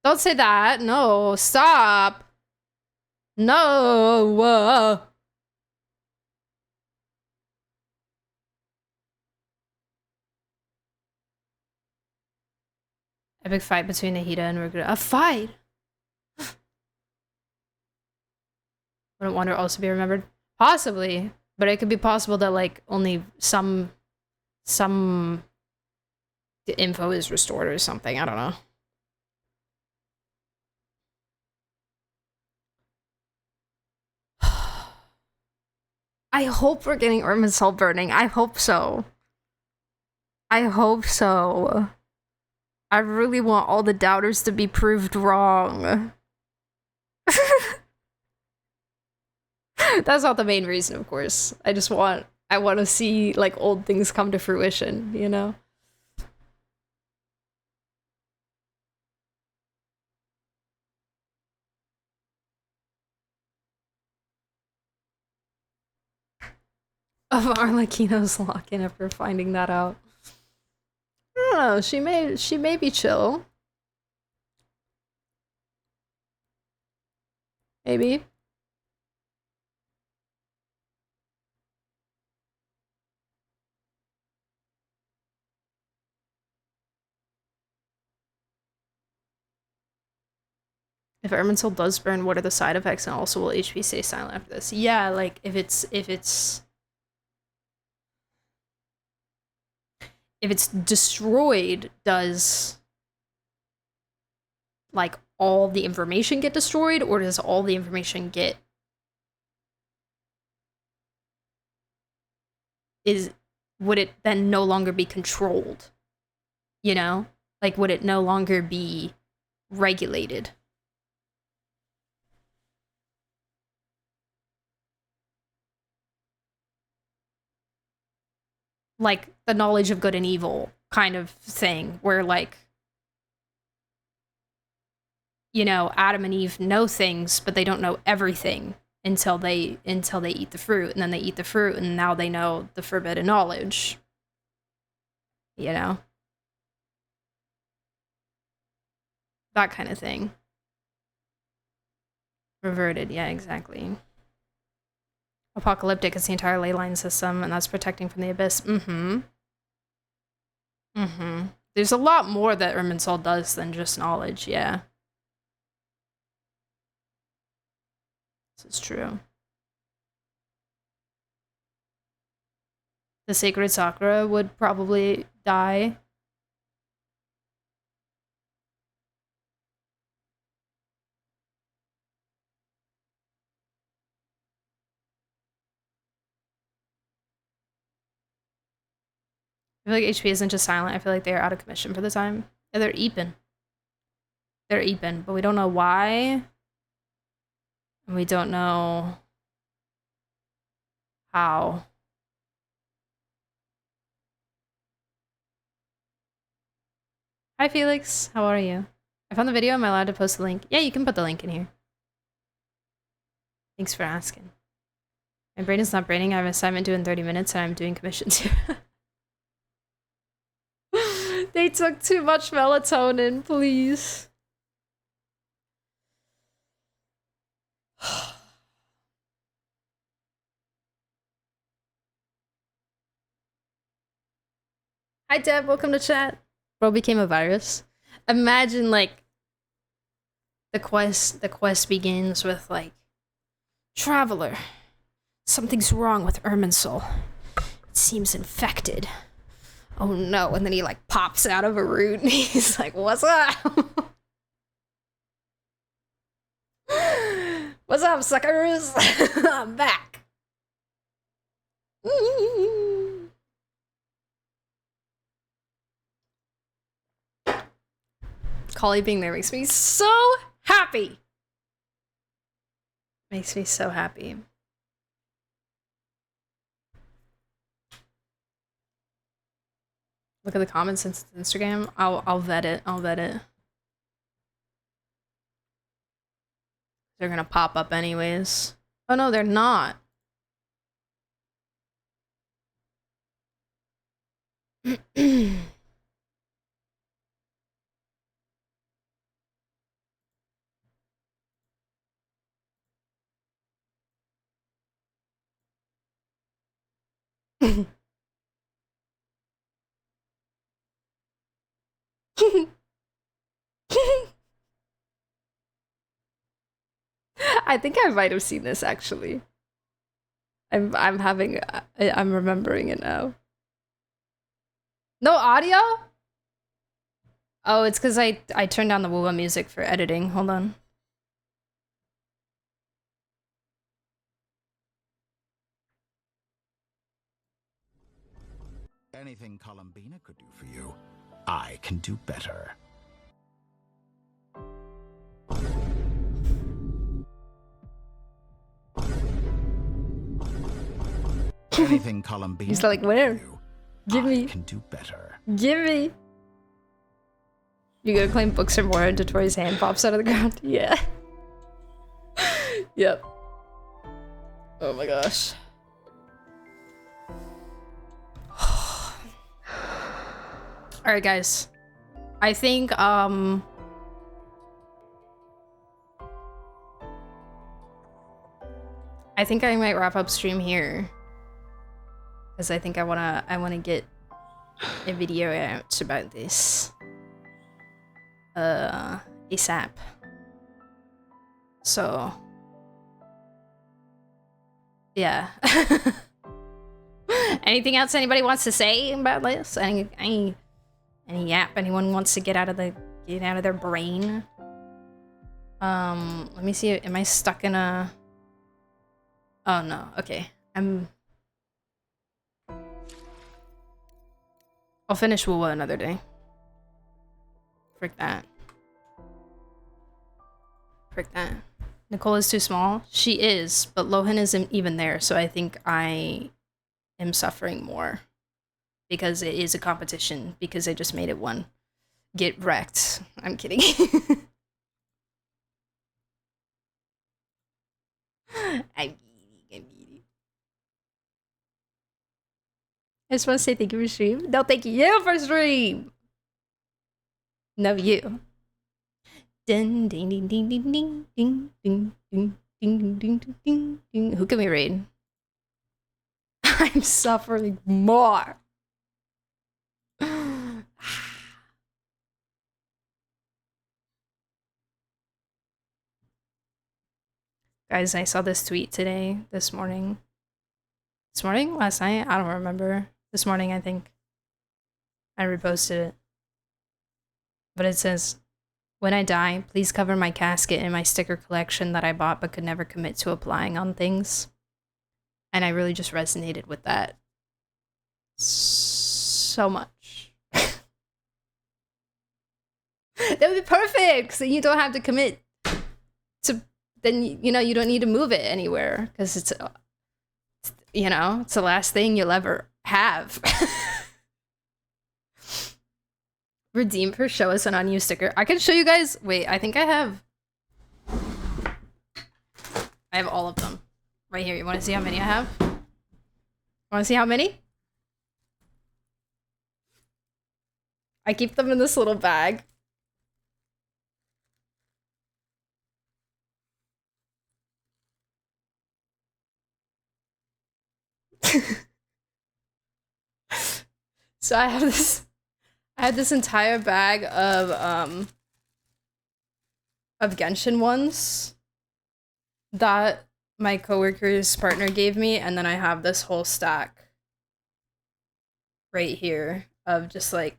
Don't say that! No, stop! No! Epic fight between Nahida and Ruka. A fight? Wouldn't Wander also be remembered? Possibly. But it could be possible that, like, only some info is restored or something. I don't know. I hope we're getting Irminsul burning. I hope so. I hope so. I really want all the doubters to be proved wrong. That's not the main reason, of course. I want to see, like, old things come to fruition, you know? Of Arlecchino's lock-in after finding that out. I don't know, she may be chill. Maybe. If Irminsul does burn, what are the side effects, and also will HP stay silent after this? Yeah, like if it's destroyed, does like all the information get destroyed, or does all the information get would it then no longer be controlled? You know? Like would it no longer be regulated? Like the knowledge of good and evil kind of thing, where like, you know, Adam and Eve know things, but they don't know everything until they eat the fruit, and then they eat the fruit, and now they know the forbidden knowledge. You know? That kind of thing. Reverted, yeah, exactly. Apocalyptic is the entire ley line system, and that's protecting from the abyss. There's a lot more that Irminsul does than just knowledge, yeah. This is true. The sacred Sakura would probably die. I feel like HP isn't just silent. I feel like they're out of commission for the time. Yeah, they're Eepin. They're Eepin, but we don't know why. And we don't know how. Hi, Felix. How are you? I found the video. Am I allowed to post the link? Yeah, you can put the link in here. Thanks for asking. My brain is not braining. I have an assignment due in 30 minutes, and I'm doing commissions here. They took too much melatonin, please. Hi Deb, welcome to chat. Bro became a virus. Imagine like the quest begins with like, traveler, something's wrong with Irminsul. It seems infected. Oh no, and then he like pops out of a root and he's like, what's up? What's up, suckers? I'm back. Collie being there makes me so happy. Makes me so happy. Look at the comments since it's Instagram. I'll vet it. I'll vet it. They're gonna pop up anyways. Oh no, they're not. I think I might have seen this actually. I'm remembering it now. No audio? Oh, it's because I turned down the wuwa music for editing. Hold on. Anything Columbina could do for you, I can do better. Anything Columbina. He's like, where? Give me. Can do better. Give me. You gonna claim books are more into Tori's hand pops out of the ground? Yeah. Yep. Oh my gosh. Alright guys. I think I might wrap up stream here. Because I think I wanna get a video out about this. ASAP. So yeah. Anything else anybody wants to say about this? Any yap anyone wants to get out of their brain? Let me see. Am I stuck in a? Oh no. Okay. I'll finish wuwa another day. Frick that. Frick that. Nicole is too small. She is, but Lohan isn't even there, so I think I am suffering more. Because it is a competition, because I just made it one. Get wrecked. I'm kidding. I'm kidding. I just want to say thank you for stream. No, thank you for stream. No, you. Ding ding ding ding ding ding ding ding ding ding ding ding ding. Who can we raid? I'm suffering more. Guys, I saw this tweet this morning. This morning? Last night? I don't remember. This morning, I think. I reposted it. But it says, when I die, please cover my casket in my sticker collection that I bought but could never commit to applying on things. And I really just resonated with that so much. That would be perfect! So you don't have to commit to, then, you know, you don't need to move it anywhere. Because it's, you know, it's the last thing you'll ever have. Redeem for show us an unused sticker. I can show you guys. Wait, I think I have all of them right here. You want to see how many I have? Want to see how many? I keep them in this little bag. So I had this entire bag of Genshin ones that my coworker's partner gave me, and then I have this whole stack right here of just like,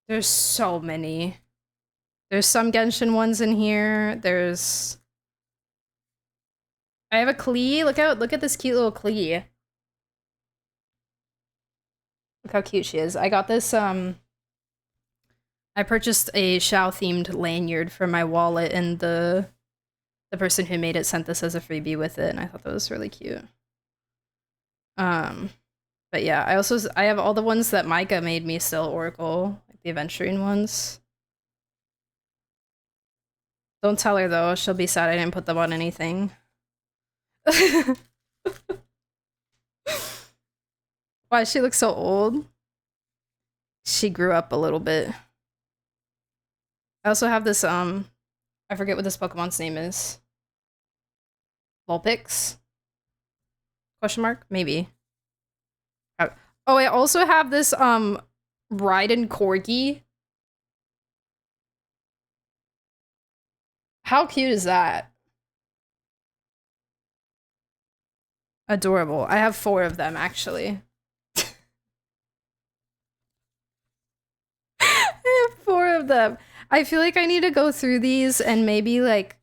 there's so many. There's some Genshin ones in here. I have a Klee. Look at this cute little Klee. Look how cute she is. I got this, I purchased a Shao themed lanyard for my wallet, and the person who made it sent this as a freebie with it, and I thought that was really cute. But yeah, I have all the ones that Micah made me still, Oracle, like the aventurine ones. Don't tell her though, she'll be sad I didn't put them on anything. Why she looks so old? She grew up a little bit. I also have this, I forget what this Pokemon's name is. Vulpix? Question mark? Maybe. Oh, I also have this, Raiden Corgi. How cute is that? Adorable. I have 4 of them, actually. I have 4 of them. I feel like I need to go through these and maybe, like,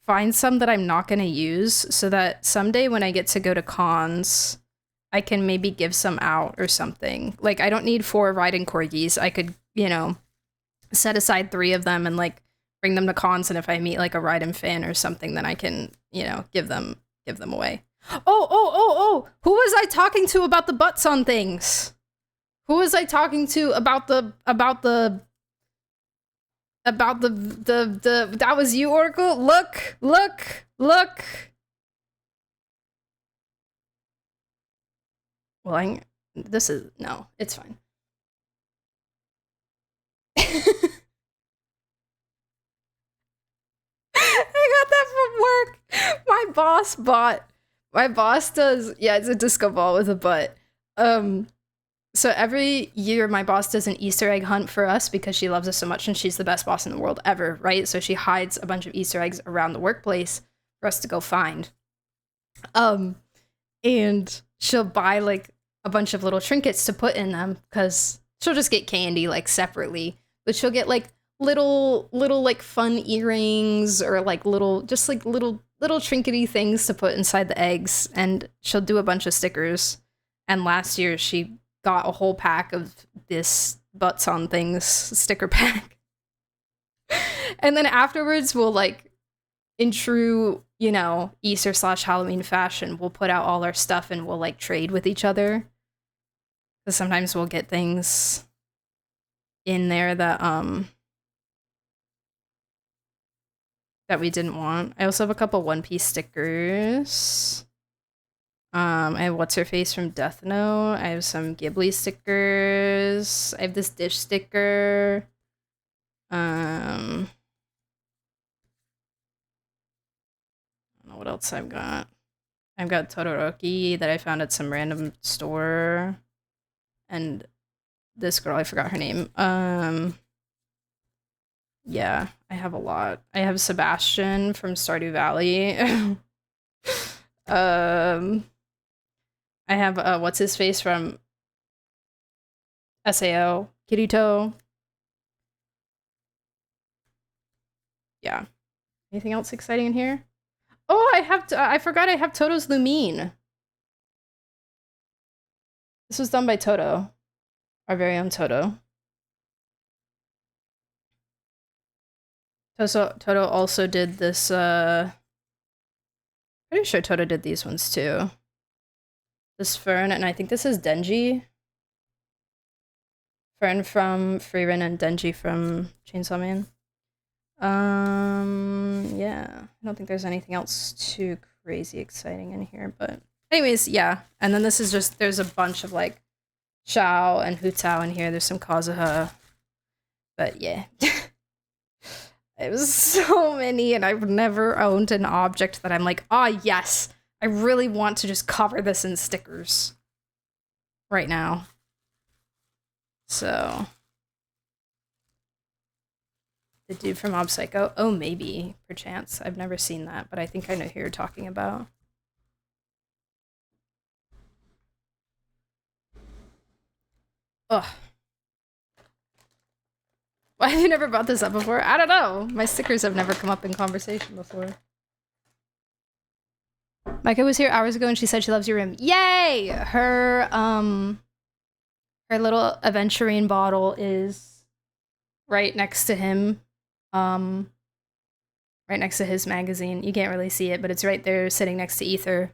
find some that I'm not gonna use so that someday when I get to go to cons, I can maybe give some out or something. Like, I don't need 4 Raiden Corgis. I could, you know, set aside 3 of them and, like, bring them to cons, and if I meet, like, a Raiden fan or something, then I can, you know, give them away. Oh! Who was I talking to about the butts on things? Who was I talking to about the that was you, Oracle? Look! Well, no, it's fine. I got that from work. My boss does, yeah, it's a disco ball with a butt. So every year my boss does an Easter egg hunt for us because she loves us so much and she's the best boss in the world ever, right? So she hides a bunch of Easter eggs around the workplace for us to go find. And she'll buy like a bunch of little trinkets to put in them because she'll just get candy like separately, but she'll get like little like fun earrings or like little trinkety things to put inside the eggs, and she'll do a bunch of stickers. And last year she got a whole pack of this butts on things sticker pack. And then afterwards we'll like, in true, you know, Easter/Halloween fashion, we'll put out all our stuff and we'll like trade with each other. Because sometimes we'll get things in there that that we didn't want. I also have a couple One Piece stickers. I have What's Her Face from Death Note. I have some Ghibli stickers. I have this dish sticker. I don't know what else I've got. I've got Todoroki that I found at some random store. And this girl, I forgot her name. Yeah, I have a lot. I have Sebastian from Stardew Valley. I have what's his face from SAO, Kirito. Yeah. Anything else exciting in here? Oh, I forgot I have Toto's Lumine. This was done by Toto, our very own Toto. Toto also did this, pretty sure Toto did these ones too. This Fern, and I think this is Denji. Fern from Frieren and Denji from Chainsaw Man. Yeah. I don't think there's anything else too crazy exciting in here, but anyways, yeah. And then this is just, there's a bunch of like Xiao and Hu Tao in here. There's some Kazuha. But yeah. It was so many, and I've never owned an object that I'm like, ah, yes, I really want to just cover this in stickers right now. So the dude from Mob Psycho. Oh, maybe, perchance. I've never seen that, but I think I know who you're talking about. Ugh. Why have you never brought this up before? I don't know. My stickers have never come up in conversation before. Micah was here hours ago and she said she loves your room. Yay! Her little aventurine bottle is right next to him. Right next to his magazine. You can't really see it, but it's right there sitting next to Ether.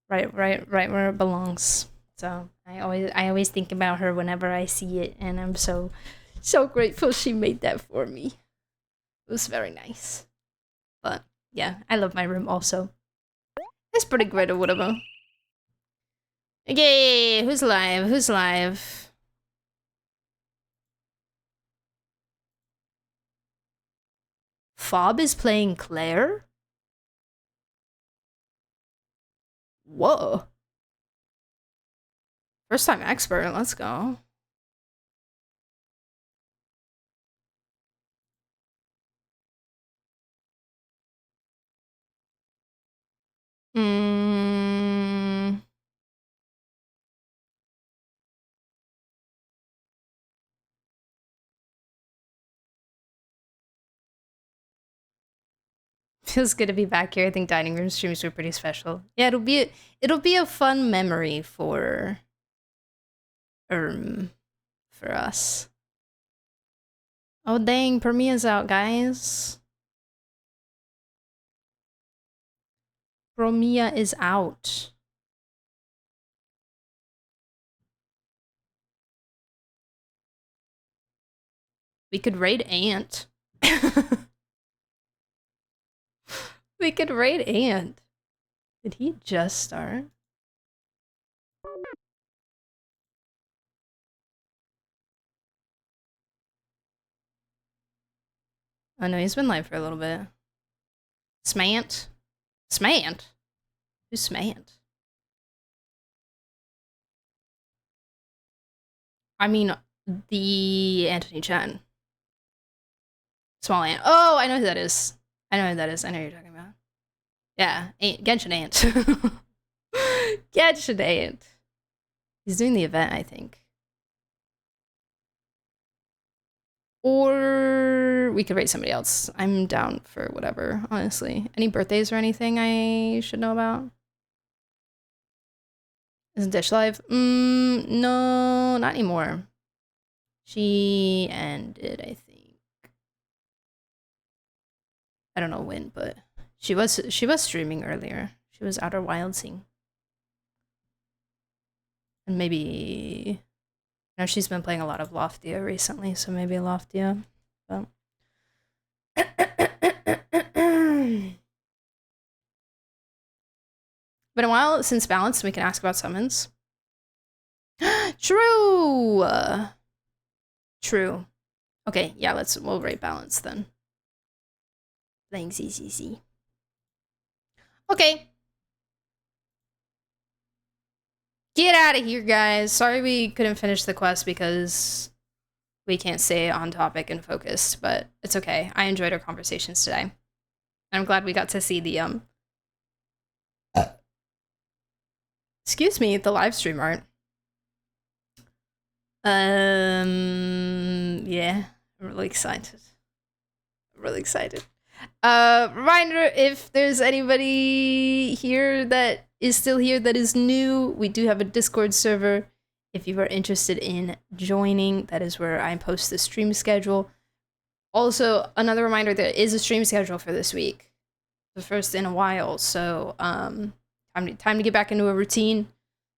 Right where it belongs. So I always think about her whenever I see it, and I'm so grateful she made that for me. It was very nice. But yeah, I love my room also. It's pretty great or whatever. Okay, who's live? Who's live? Fob is playing Claire? Whoa. First time expert, let's go. Feels good to be back here. I think dining room streams were pretty special. Yeah, it'll be a fun memory for us. Oh dang, Permia's out, guys. Permia is out. We could raid Ant. We could raid Ant. Did he just start? Oh no, he's been live for a little bit. Smant? Smant? Who's Smant? I mean, the Anthony Chen. Small Ant. Oh, I know who that is. I know who that is. I know who you're talking about. Yeah, Genshin Ant. Genshin Ant. He's doing the event, I think. Or we could rate somebody else. I'm down for whatever, honestly. Any birthdays or anything I should know about? Isn't Dish live? No, not anymore. She ended, I think. I don't know when, but she was streaming earlier. She was Outer Wildsing. And maybe I know she's been playing a lot of Loftia recently, so maybe Loftia. But been a while since Balance, we can ask about summons. True. True. Okay, yeah, we'll rate Balance then. Playing CCC. Okay. Get out of here, guys. Sorry we couldn't finish the quest because we can't stay on topic and focused, but it's okay. I enjoyed our conversations today. I'm glad we got to see the excuse me, the live stream art. Yeah, I'm really excited. Reminder, if there's anybody here that is still here that is new, we do have a Discord server. If you are interested in joining, that is where I post the stream schedule. Also, another reminder, there is a stream schedule for this week. The first in a while, so time to get back into a routine.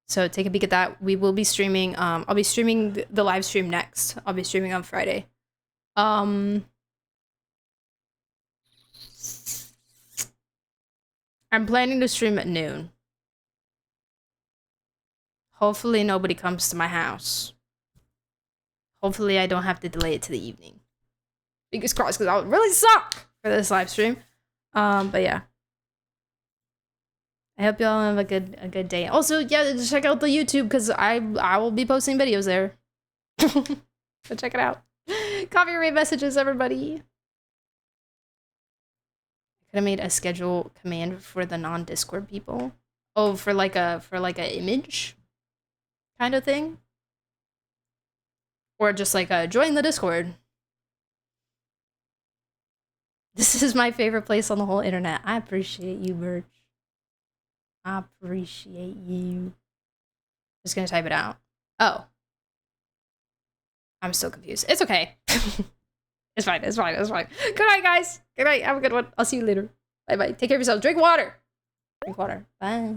So take a peek at that. We will be streaming. I'll be streaming the live stream next. I'll be streaming on Friday. I'm planning to stream at noon. Hopefully nobody comes to my house. Hopefully I don't have to delay it to the evening. Fingers crossed, because I would really suck for this live stream. But yeah. I hope y'all have a good day. Also, yeah, check out the YouTube because I will be posting videos there. So check it out. Copyright messages, everybody. I could have made a schedule command for the non-Discord people. Oh, for like a image kind of thing, or just like a join the Discord. This is my favorite place on the whole internet. I appreciate you, Birch. I appreciate you. Just gonna type it out. Oh. I'm still confused. It's okay. It's fine, it's fine, it's fine. Good night, guys. Good night. Have a good one. I'll see you later. Bye-bye. Take care of yourself. Drink water. Drink water. Bye.